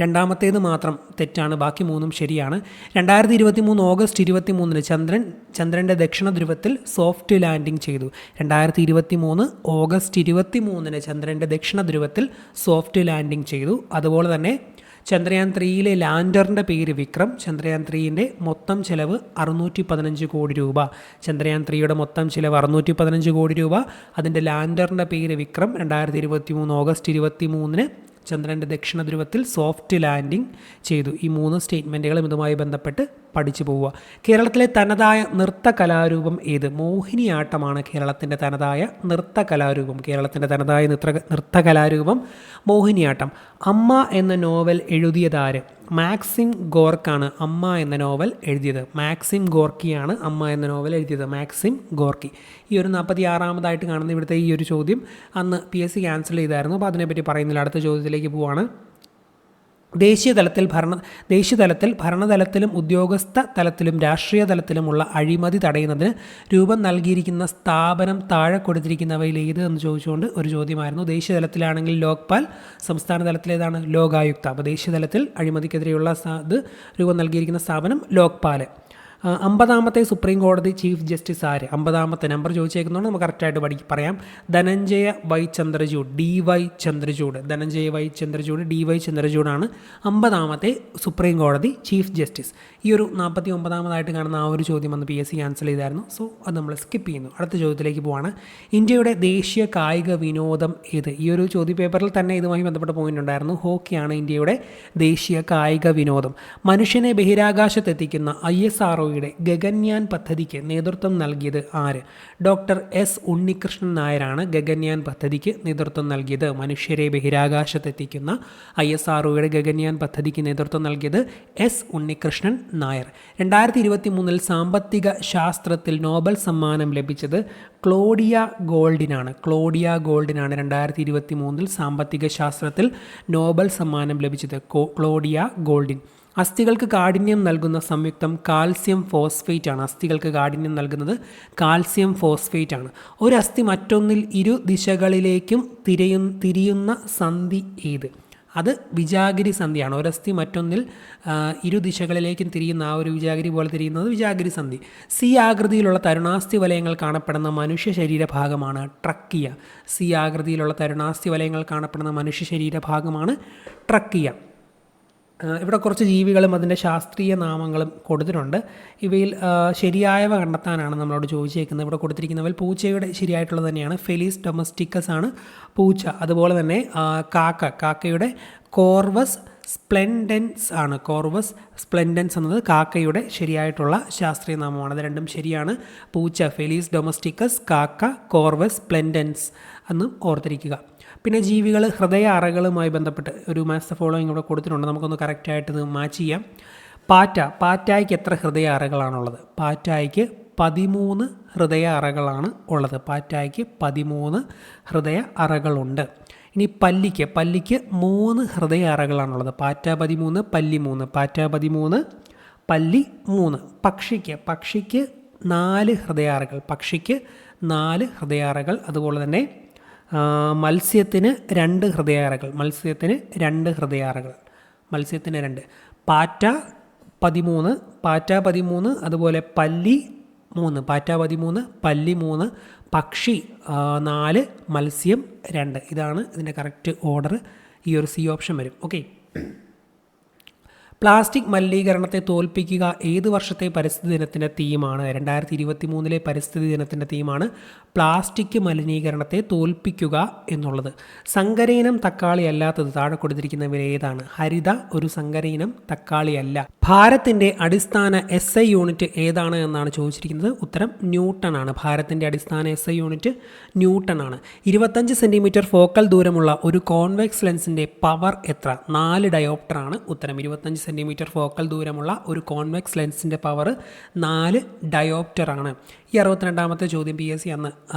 രണ്ടാമത്തേത് മാത്രം തെറ്റാണ്, ബാക്കി 3 ശരിയാണ്. 2023 ഓഗസ്റ്റ് 23 ചന്ദ്രൻ്റെ ദക്ഷിണ ധ്രുവത്തിൽ സോഫ്റ്റ് ലാൻഡിംഗ് ചെയ്തു. 2023 ഓഗസ്റ്റ് 23 ചന്ദ്രൻ്റെ ദക്ഷിണ ധ്രുവത്തിൽ സോഫ്റ്റ് ലാൻഡിംഗ് ചെയ്തു. അതുപോലെ തന്നെ ചന്ദ്രയാൻ 3 ലാൻഡറിൻ്റെ പേര് വിക്രം. ചന്ദ്രയാൻ 3 മൊത്തം ചിലവ് 615 കോടി രൂപ. ചന്ദ്രയാൻ 3 മൊത്തം ചിലവ് 615 കോടി രൂപ. അതിൻ്റെ ലാൻഡറിൻ്റെ പേര് വിക്രം. 2023 ഓഗസ്റ്റ് 23 ചന്ദ്രൻ്റെ ദക്ഷിണ ധ്രുവത്തിൽ സോഫ്റ്റ് ലാൻഡിംഗ് ചെയ്തു. ഈ 3 സ്റ്റേറ്റ്മെൻറ്റുകളും ഇതുമായി ബന്ധപ്പെട്ട് പഠിച്ചു പോവുക. കേരളത്തിലെ തനതായ നൃത്ത കലാരൂപം ഏത്? മോഹിനിയാട്ടമാണ് കേരളത്തിൻ്റെ തനതായ നൃത്ത കലാരൂപം. കേരളത്തിൻ്റെ തനതായ നൃത്ത കലാരൂപം മോഹിനിയാട്ടം. അമ്മ എന്ന നോവൽ എഴുതിയതാര്? മാക്സിം ഗോർക്കാണ് അമ്മ എന്ന നോവൽ എഴുതിയത്. മാക്സിം ഗോർക്കിയാണ് അമ്മ എന്ന നോവൽ എഴുതിയത്. Maxim Gorky. ഈ ഒരു 46ാമതായിട്ട് കാണുന്ന ഇവിടുത്തെ ഈ ഒരു ചോദ്യം അന്ന് PSC ക്യാൻസൽ ചെയ്തായിരുന്നു. അപ്പോൾ അതിനെപ്പറ്റി പറയുന്നില്ല. അടുത്ത ചോദ്യത്തിലേക്ക് പോവാണ്. ദേശീയ തലത്തിൽ ഭരണതലത്തിലും ഉദ്യോഗസ്ഥ തലത്തിലും രാഷ്ട്രീയ തലത്തിലുമുള്ള അഴിമതി തടയുന്നതിന് രൂപം നൽകിയിരിക്കുന്ന സ്ഥാപനം താഴെ കൊടുത്തിരിക്കുന്നവയിൽ ഏത് എന്ന് ചോദിച്ചുകൊണ്ട് ഒരു ചോദ്യമായിരുന്നു. ദേശീയ തലത്തിലാണെങ്കിൽ ലോക്പാൽ, സംസ്ഥാന തലത്തിലേതാണ് ലോകായുക്ത. അപ്പോൾ ദേശീയ തലത്തിൽ അഴിമതിക്കെതിരെയുള്ള രൂപം നൽകിയിരിക്കുന്ന സ്ഥാപനം ലോക്പാൽ. 50ാമത്തെ സുപ്രീം കോടതി ചീഫ് ജസ്റ്റിസ് ആര്? 50ാമത്തെ നമ്പർ ചോദിച്ചേക്കുന്നതുകൊണ്ട് നമുക്ക് കറക്റ്റായിട്ട് പറയാം. Dhananjaya Y Chandrachud, DY Chandrachud. Dhananjaya Y Chandrachud, DY ചന്ദ്രചൂഡാണ് 50ാമത്തെ സുപ്രീം കോടതി ചീഫ് ജസ്റ്റിസ്. ഈ ഒരു 49ാമതായിട്ട് കാണുന്ന ആ ഒരു ചോദ്യം വന്ന് PSC ക്യാൻസൽ ചെയ്തായിരുന്നു. സോ അത് നമ്മൾ സ്കിപ്പ് ചെയ്യുന്നു. അടുത്ത ചോദ്യത്തിലേക്ക് പോവാണ്. ഇന്ത്യയുടെ ദേശീയ കായിക വിനോദം ഏത്? ഈ ഒരു ചോദ്യപേപ്പറിൽ തന്നെ ഇതുമായി ബന്ധപ്പെട്ട പോയിന്റ് ഉണ്ടായിരുന്നു. ഹോക്കിയാണ് ഇന്ത്യയുടെ ദേശീയ കായിക വിനോദം. മനുഷ്യനെ ബഹിരാകാശത്തെത്തിക്കുന്ന ISRO ഗഗൻയാൻ പദ്ധതിക്ക് നേതൃത്വം നൽകിയത് ആര്? ഡോക്ടർ S ഉണ്ണികൃഷ്ണൻ നായരാണ് ഗഗൻയാൻ പദ്ധതിക്ക് നേതൃത്വം നൽകിയത്. മനുഷ്യരെ ബഹിരാകാശത്തെത്തിക്കുന്ന ISRO ഗഗൻയാൻ പദ്ധതിക്ക് നേതൃത്വം നൽകിയത് S ഉണ്ണികൃഷ്ണൻ നായർ. 2023 സാമ്പത്തിക ശാസ്ത്രത്തിൽ നോബൽ സമ്മാനം ലഭിച്ചത് ക്ലോഡിയ ഗോൾഡിനാണ്. 2023 സാമ്പത്തിക ശാസ്ത്രത്തിൽ നോബൽ സമ്മാനം ലഭിച്ചത് ക്ലോഡിയ ഗോൾഡിൻ. അസ്ഥികൾക്ക് കാഠിന്യം നൽകുന്ന സംയുക്തം കാൽസ്യം ഫോസ്ഫേറ്റ് ആണ്. അസ്ഥികൾക്ക് കാഠിന്യം നൽകുന്നത് കാൽസ്യം ഫോസ്ഫേറ്റ് ആണ്. ഒരു അസ്ഥി മറ്റൊന്നിൽ ഇരു ദിശകളിലേക്കും തിരിയുന്ന സന്ധി ഏത്? അത് വിജാഗിരി സന്ധിയാണ്. ഒരസ്ഥി മറ്റൊന്നിൽ ഇരു ദിശകളിലേക്കും തിരിയുന്ന ആ ഒരു വിജാഗിരി പോലെ തിരിയുന്നത് വിജാഗിരി സന്ധി. C ആകൃതിയിലുള്ള തരുണാസ്ഥി വലയങ്ങൾ കാണപ്പെടുന്ന മനുഷ്യ ശരീരഭാഗമാണ് ട്രക്കിയ. C ആകൃതിയിലുള്ള തരുണാസ്ഥി വലയങ്ങൾ കാണപ്പെടുന്ന മനുഷ്യ ശരീരഭാഗമാണ് ട്രക്കിയ. ഇവിടെ കുറച്ച് ജീവികളും അതിൻ്റെ ശാസ്ത്രീയ നാമങ്ങളും കൊടുത്തിട്ടുണ്ട്. ഇവയിൽ ശരിയായവ കണ്ടെത്താനാണ് നമ്മളോട് ചോദിച്ചേക്കുന്നത്. ഇവിടെ കൊടുത്തിരിക്കുന്നവയിൽ പൂച്ചയുടെ ശരിയായിട്ടുള്ളത് തന്നെയാണ്. ഫെലീസ് ഡൊമസ്റ്റിക്കസ് ആണ് പൂച്ച. അതുപോലെ തന്നെ കാക്കയുടെ കോർവസ് സ്പ്ലെൻഡൻസ് ആണ്. കോർവസ് സ്പ്ലെൻഡൻസ് എന്നത് കാക്കയുടെ ശരിയായിട്ടുള്ള ശാസ്ത്രീയ നാമമാണ്. അത് രണ്ടും ശരിയാണ്. പൂച്ച ഫെലീസ് ഡൊമസ്റ്റിക്കസ്, കാക്ക കോർവസ് സ്പ്ലെൻഡൻസ് എന്നും ഓർത്തിരിക്കുക. പിന്നെ ജീവികൾ ഹൃദയ അറകളുമായി ബന്ധപ്പെട്ട് ഒരു മാച്ച് ദ ഫോളോയിങ് ഇവിടെ കൊടുത്തിട്ടുണ്ട്. നമുക്കൊന്ന് കറക്റ്റായിട്ട് ഇത് മാച്ച് ചെയ്യാം. പാറ്റായ്ക്ക് എത്ര ഹൃദയ അറകളാണുള്ളത്? പാറ്റായ്ക്ക് 13 ഹൃദയ അറകളാണ് ഉള്ളത്. പാറ്റായ്ക്ക് 13 ഹൃദയ അറകളുണ്ട്. ഇനി പല്ലിക്ക് 3 ഹൃദയ അറകളാണുള്ളത്. പാറ്റ 13, പല്ലി 3. പാറ്റ 13, പല്ലി 3. പക്ഷിക്ക് 4 ഹൃദയ അറകൾ. 4 ഹൃദയ അറകൾ. അതുപോലെ തന്നെ മത്സ്യത്തിന് 2 ഹൃദയാറകൾ. മത്സ്യത്തിന് 2. പാറ്റ 13, അതുപോലെ പല്ലി 3. പാറ്റ 13, പല്ലി 3, പക്ഷി 4, മത്സ്യം 2. ഇതാണ് ഇതിൻ്റെ കറക്റ്റ് ഓർഡർ. ഈ ഒരു C ഓപ്ഷൻ വരും. ഓക്കെ. പ്ലാസ്റ്റിക് മലിനീകരണത്തെ തോൽപ്പിക്കുക ഏത് വർഷത്തെ പരിസ്ഥിതി ദിനത്തിൻ്റെ തീമാണ്? 2023 പരിസ്ഥിതി ദിനത്തിൻ്റെ തീമാണ് പ്ലാസ്റ്റിക് മലിനീകരണത്തെ തോൽപ്പിക്കുക എന്നുള്ളത്. സങ്കരയിനം തക്കാളി അല്ലാത്തത് താഴെ കൊടുത്തിരിക്കുന്നവർ ഏതാണ്? ഹരിത ഒരു സങ്കരയിനം തക്കാളി അല്ല. ഭാരത്തിൻ്റെ അടിസ്ഥാന SI യൂണിറ്റ് ഏതാണ് എന്നാണ് ചോദിച്ചിരിക്കുന്നത്. ഉത്തരം ന്യൂട്ടൺ ആണ്. ഭാരത്തിൻ്റെ അടിസ്ഥാന SI യൂണിറ്റ് ന്യൂട്ടൺ ആണ്. 25 സെൻറ്റിമീറ്റർ ഫോക്കൽ ദൂരമുള്ള ഒരു കോൺവെക്സ് ലെൻസിൻ്റെ പവർ എത്ര? 4 ഡയോപ്റ്റർ ആണ് ഉത്തരം. 25 സെൻറ്റിമീറ്റർ ഫോക്കൽ ദൂരമുള്ള ഒരു കോൺവെക്സ് ലെൻസിൻ്റെ പവർ 4 ഡയോപ്റ്റർ ആണ്. ഈ 62ാമത്തെ ചോദ്യം PSC അന്ന്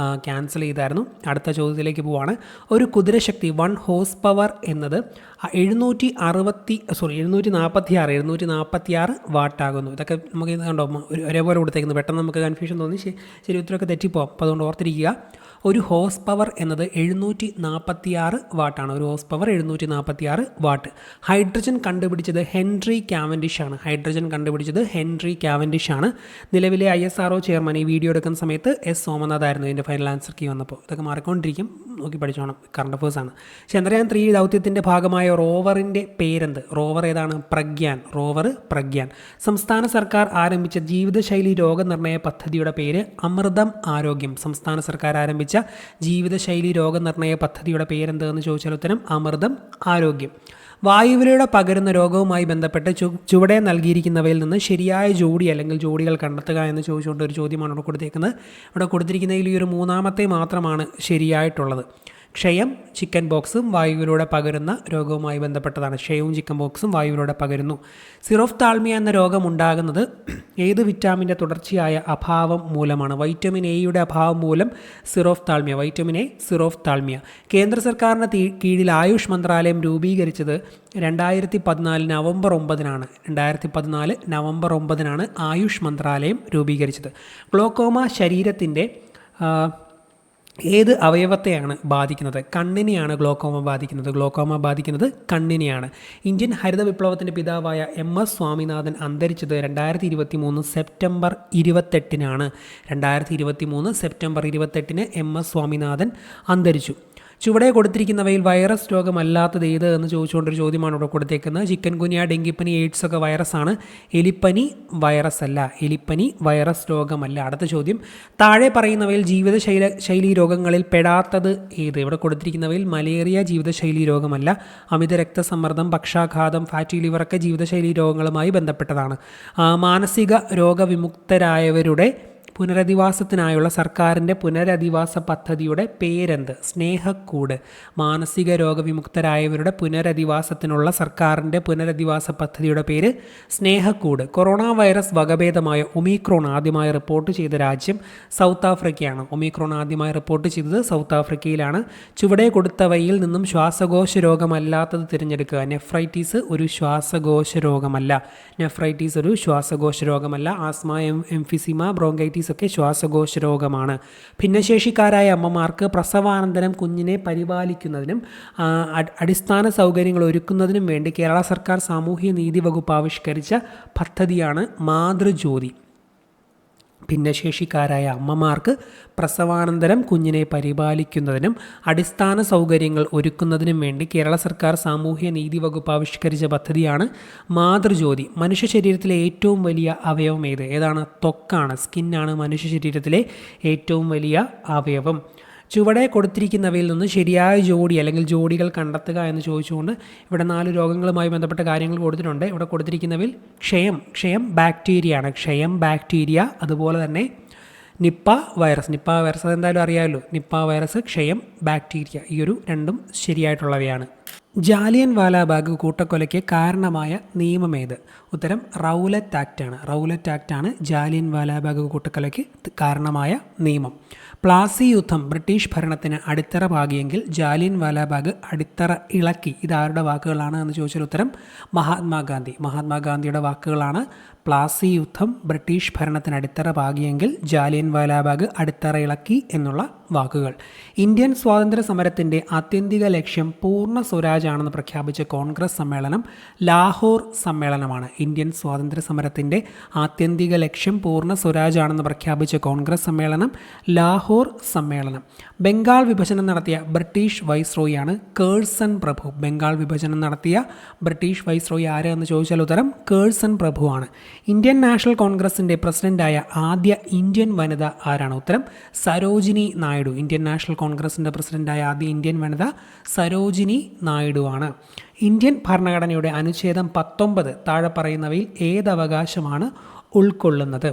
ക്യാൻസൽ ചെയ്തായിരുന്നു. അടുത്ത ചോദ്യത്തിലേക്ക് പോവാണ്. ഒരു കുതിരശക്തി 1 ഹോഴ്സ് പവർ എന്നത് 746 വാട്ടാകുന്നു. ഇതൊക്കെ നമുക്ക് ഇത് കണ്ടോ ഒരേപോലെ കൊടുത്തേക്കുന്നത്. പെട്ടെന്ന് നമുക്ക് കൺഫ്യൂഷൻ തോന്നി, ശരി ഉത്തരമൊക്കെ തെറ്റിപ്പോവാം. അപ്പോൾ അതുകൊണ്ട് ഓർത്തിരിക്കുക, ഒരു ഹോഴ്സ് പവർ എന്നത് 746 വാട്ടാണ്. ഒരു ഹോഴ്സ് പവർ 746 വാട്ട്. ഹൈഡ്രജൻ കണ്ടുപിടിച്ചത് ഹെൻറി കാവൻഡിഷ് ആണ്. നിലവിലെ ISRO ചെയർമാൻ. ഈ വീഡിയോ എടുക്കുന്ന സമയത്ത് S സോമനാഥ് ആയിരുന്നു ഇതിൻ്റെ ഫൈനൽ ആൻസർ കീ വന്നപ്പോൾ. ഇതൊക്കെ മാറിക്കൊണ്ടിരിക്കും, നോക്കി പഠിച്ചോണം, കറണ്ട് അഫേഴ്സ് ആണ്. ചന്ദ്രയാൻ 3 ദൗത്യത്തിൻ്റെ ഭാഗമായ റോവറിൻ്റെ പേരെന്ത്? റോവർ ഏതാണ്? പ്രഗ്യാൻ. സംസ്ഥാന സർക്കാർ ആരംഭിച്ച ജീവിതശൈലി രോഗനിർണയ പദ്ധതിയുടെ പേര് അമൃതം ആരോഗ്യം. സംസ്ഥാന സർക്കാർ ആരംഭിച്ച ജീവിതശൈലി രോഗനിർണയ പദ്ധതിയുടെ പേരെന്തെന്ന് ചോദിച്ചാൽ ഉത്തരം അമൃതം ആരോഗ്യം. വായുവിലൂടെ പകരുന്ന രോഗവുമായി ബന്ധപ്പെട്ട് ചുവടെ നൽകിയിരിക്കുന്നവയിൽ നിന്ന് ശരിയായ ജോഡി അല്ലെങ്കിൽ ജോഡികൾ കണ്ടെത്തുക എന്ന് ചോദിച്ചുകൊണ്ട് ഒരു ചോദ്യമാണ് ഇവിടെ കൊടുത്തിരിക്കുന്നത്. ഇവിടെ കൊടുത്തിരിക്കുന്നതിൽ ഈ ഒരു 3ാമത്തെ മാത്രമാണ് ശരിയായിട്ടുള്ളത്. ക്ഷയം, ചിക്കൻ ബോക്സും വായുവിലൂടെ പകരുന്ന രോഗവുമായി ബന്ധപ്പെട്ടതാണ്. ക്ഷയവും ചിക്കൻ ബോക്സും വായുവിലൂടെ പകരുന്നു. സിറോഫ്താൽമിയ എന്ന രോഗം ഉണ്ടാകുന്നത് ഏത് വിറ്റാമിൻ്റെ തുടർച്ചയായ അഭാവം മൂലമാണ്? വൈറ്റമിൻ എയുടെ അഭാവം മൂലം വൈറ്റമിൻ എ സിറോഫ്താൽമിയ. കേന്ദ്ര സർക്കാരിൻ്റെ കീഴിൽ ആയുഷ് മന്ത്രാലയം രൂപീകരിച്ചത് 2014 നവംബർ 9 ആയുഷ് മന്ത്രാലയം രൂപീകരിച്ചത്. ഗ്ലോക്കോമ ശരീരത്തിൻ്റെ ഏത് അവയവത്തെയാണ് ബാധിക്കുന്നത്? കണ്ണിനെയാണ് ഗ്ലോക്കോമ ബാധിക്കുന്നത്. കണ്ണിനെയാണ്. ഇന്ത്യൻ ഹരിത വിപ്ലവത്തിൻ്റെ പിതാവായ MS സ്വാമിനാഥൻ അന്തരിച്ചത് 2023 സെപ്റ്റംബർ 28-നാണ്. 2023 സെപ്റ്റംബർ 28-ന് MS സ്വാമിനാഥൻ അന്തരിച്ചു. ചുവടെ കൊടുത്തിരിക്കുന്നവയിൽ വൈറസ് രോഗമല്ലാത്തത് ഏത് എന്ന് ചോദിച്ചുകൊണ്ടൊരു ചോദ്യമാണ് ഇവിടെ കൊടുത്തേക്കുന്നത്. ചിക്കൻ ഗുനിയ, ഡെങ്കിപ്പനി, എയ്ഡ്സ് ഒക്കെ വൈറസാണ്. എലിപ്പനി വൈറസ് രോഗമല്ല. അടുത്ത ചോദ്യം, താഴെ പറയുന്നവയിൽ ജീവിതശൈലി രോഗങ്ങളിൽ പെടാത്തത് ഏത്? ഇവിടെ കൊടുത്തിരിക്കുന്നവയിൽ മലേറിയ ജീവിതശൈലി രോഗമല്ല. അമിത രക്തസമ്മർദ്ദം, പക്ഷാഘാതം, ഫാറ്റി ലിവറൊക്കെ ജീവിതശൈലി രോഗങ്ങളുമായി ബന്ധപ്പെട്ടതാണ്. മാനസിക രോഗവിമുക്തരായവരുടെ പുനരധിവാസത്തിനായുള്ള സർക്കാരിൻ്റെ പുനരധിവാസ പദ്ധതിയുടെ പേരെന്ത്? സ്നേഹക്കൂട്. മാനസിക രോഗവിമുക്തരായവരുടെ പുനരധിവാസത്തിനുള്ള സർക്കാരിൻ്റെ പുനരധിവാസ പദ്ധതിയുടെ പേര് സ്നേഹക്കൂട്. കൊറോണ വൈറസ് വകഭേദമായ ഒമിക്രോൺ ആദ്യമായി റിപ്പോർട്ട് ചെയ്ത രാജ്യം സൗത്ത് ആഫ്രിക്കയാണ്. ഒമിക്രോൺ ആദ്യമായി റിപ്പോർട്ട് ചെയ്തത് സൗത്ത് ആഫ്രിക്കയിലാണ്. ചുവടെ കൊടുത്തവയിൽ നിന്നും ശ്വാസകോശ രോഗമല്ലാത്തത് തിരഞ്ഞെടുക്കുക. നെഫ്രൈറ്റിസ് ഒരു ശ്വാസകോശ രോഗമല്ല. ആസ്മ, എംഫിസിമ, ബ്രോങ്കൈറ്റിസ് ഒക്കെ ശ്വാസകോശ രോഗമാണ്. ഭിന്നശേഷിക്കാരായ അമ്മമാർക്ക് പ്രസവാനന്തരം കുഞ്ഞിനെ പരിപാലിക്കുന്നതിനും അടിസ്ഥാന സൗകര്യങ്ങൾ ഒരുക്കുന്നതിനും വേണ്ടി കേരള സർക്കാർ സാമൂഹ്യ നീതി വകുപ്പ് ആവിഷ്കരിച്ച പദ്ധതിയാണ് മാതൃജ്യോതി. ഭിന്നശേഷിക്കാരായ അമ്മമാർക്ക് പ്രസവാനന്തരം കുഞ്ഞിനെ പരിപാലിക്കുന്നതിനും അടിസ്ഥാന സൗകര്യങ്ങൾ ഒരുക്കുന്നതിനും വേണ്ടി കേരള സർക്കാർ സാമൂഹ്യ നീതി വകുപ്പ് ആവിഷ്കരിച്ച പദ്ധതിയാണ് മാതൃജ്യോതി. മനുഷ്യ ശരീരത്തിലെ ഏറ്റവും വലിയ അവയവം ഏതാണ്? ത്വക്കാണ്, സ്കിന്നാണ് മനുഷ്യ ശരീരത്തിലെ ഏറ്റവും വലിയ അവയവം. ചുവടെ കൊടുത്തിരിക്കുന്നവയിൽ നിന്ന് ശരിയായ ജോഡി അല്ലെങ്കിൽ ജോഡികൾ കണ്ടെത്തുക എന്ന് ചോദിച്ചുകൊണ്ട് ഇവിടെ 4 രോഗങ്ങളുമായി ബന്ധപ്പെട്ട കാര്യങ്ങൾ കൊടുത്തിട്ടുണ്ട്. ഇവിടെ കൊടുത്തിരിക്കുന്നവയിൽ ക്ഷയം ബാക്ടീരിയ, അതുപോലെ തന്നെ നിപ്പ വൈറസ് അതെന്തായാലും അറിയാമല്ലോ. നിപ്പ വൈറസ്, ക്ഷയം, ബാക്ടീരിയ, ഈ ഒരു 2ഉം ശരിയായിട്ടുള്ളവയാണ്. ജാലിയൻ വാലാബാഗ് കൂട്ടക്കൊലയ്ക്ക് കാരണമായ നിയമം ഏത്? ഉത്തരം റൗലറ്റ് ആക്റ്റാണ് ജാലിയൻ വാലാബാഗ് കൂട്ടക്കൊലയ്ക്ക് കാരണമായ നിയമം. പ്ലാസി യുദ്ധം ബ്രിട്ടീഷ് ഭരണത്തിന് അടിത്തറ പാകിയെങ്കിൽ ജാലിയൻ വാലാബാഗ് അടിത്തറ ഇളക്കി. ഇതാരുടെ വാക്കുകളാണ് എന്ന് ചോദിച്ചാൽ ഉത്തരം മഹാത്മാഗാന്ധിയുടെ വാക്കുകളാണ്. പ്ലാസി യുദ്ധം ബ്രിട്ടീഷ് ഭരണത്തിന് അടിത്തറ പാകിയെങ്കിൽ ജാലിയൻ വാലാബാഗ് അടിത്തറ ഇളക്കി എന്നുള്ള വാക്കുകൾ. ഇന്ത്യൻ സ്വാതന്ത്ര്യ സമരത്തിൻ്റെ ആത്യന്തിക ലക്ഷ്യം പൂർണ്ണ സ്വരാജാണെന്ന് പ്രഖ്യാപിച്ച കോൺഗ്രസ് സമ്മേളനം ലാഹോർ സമ്മേളനമാണ്. ഇന്ത്യൻ സ്വാതന്ത്ര്യ സമരത്തിൻ്റെ ആത്യന്തിക ലക്ഷ്യം പൂർണ്ണ സ്വരാജാണെന്ന് പ്രഖ്യാപിച്ച കോൺഗ്രസ് സമ്മേളനം ലാഹോർ സമ്മേളനം. ബംഗാൾ വിഭജനം നടത്തിയ ബ്രിട്ടീഷ് വൈസ്രോയിയാണ് കേഴ്സൺ പ്രഭു. ബംഗാൾ വിഭജനം നടത്തിയ ബ്രിട്ടീഷ് വൈസ്രോയി ആര് എന്ന് ചോദിച്ചാൽ ഉത്തരം കേഴ്സൺ പ്രഭുവാണ്. ഇന്ത്യൻ നാഷണൽ കോൺഗ്രസിൻ്റെ പ്രസിഡന്റായ ആദ്യ ഇന്ത്യൻ വനിത ആരാണ്? ഉത്തരം സരോജിനി നായിഡു. ഇന്ത്യൻ നാഷണൽ കോൺഗ്രസിൻ്റെ പ്രസിഡന്റായ ആദ്യ ഇന്ത്യൻ വനിത സരോജിനി നായിഡു ആണ്. ഇന്ത്യൻ ഭരണഘടനയുടെ അനുച്ഛേദം 19 താഴെ പറയുന്നവയിൽ ഏതവകാശമാണ് ഉൾക്കൊള്ളുന്നത്?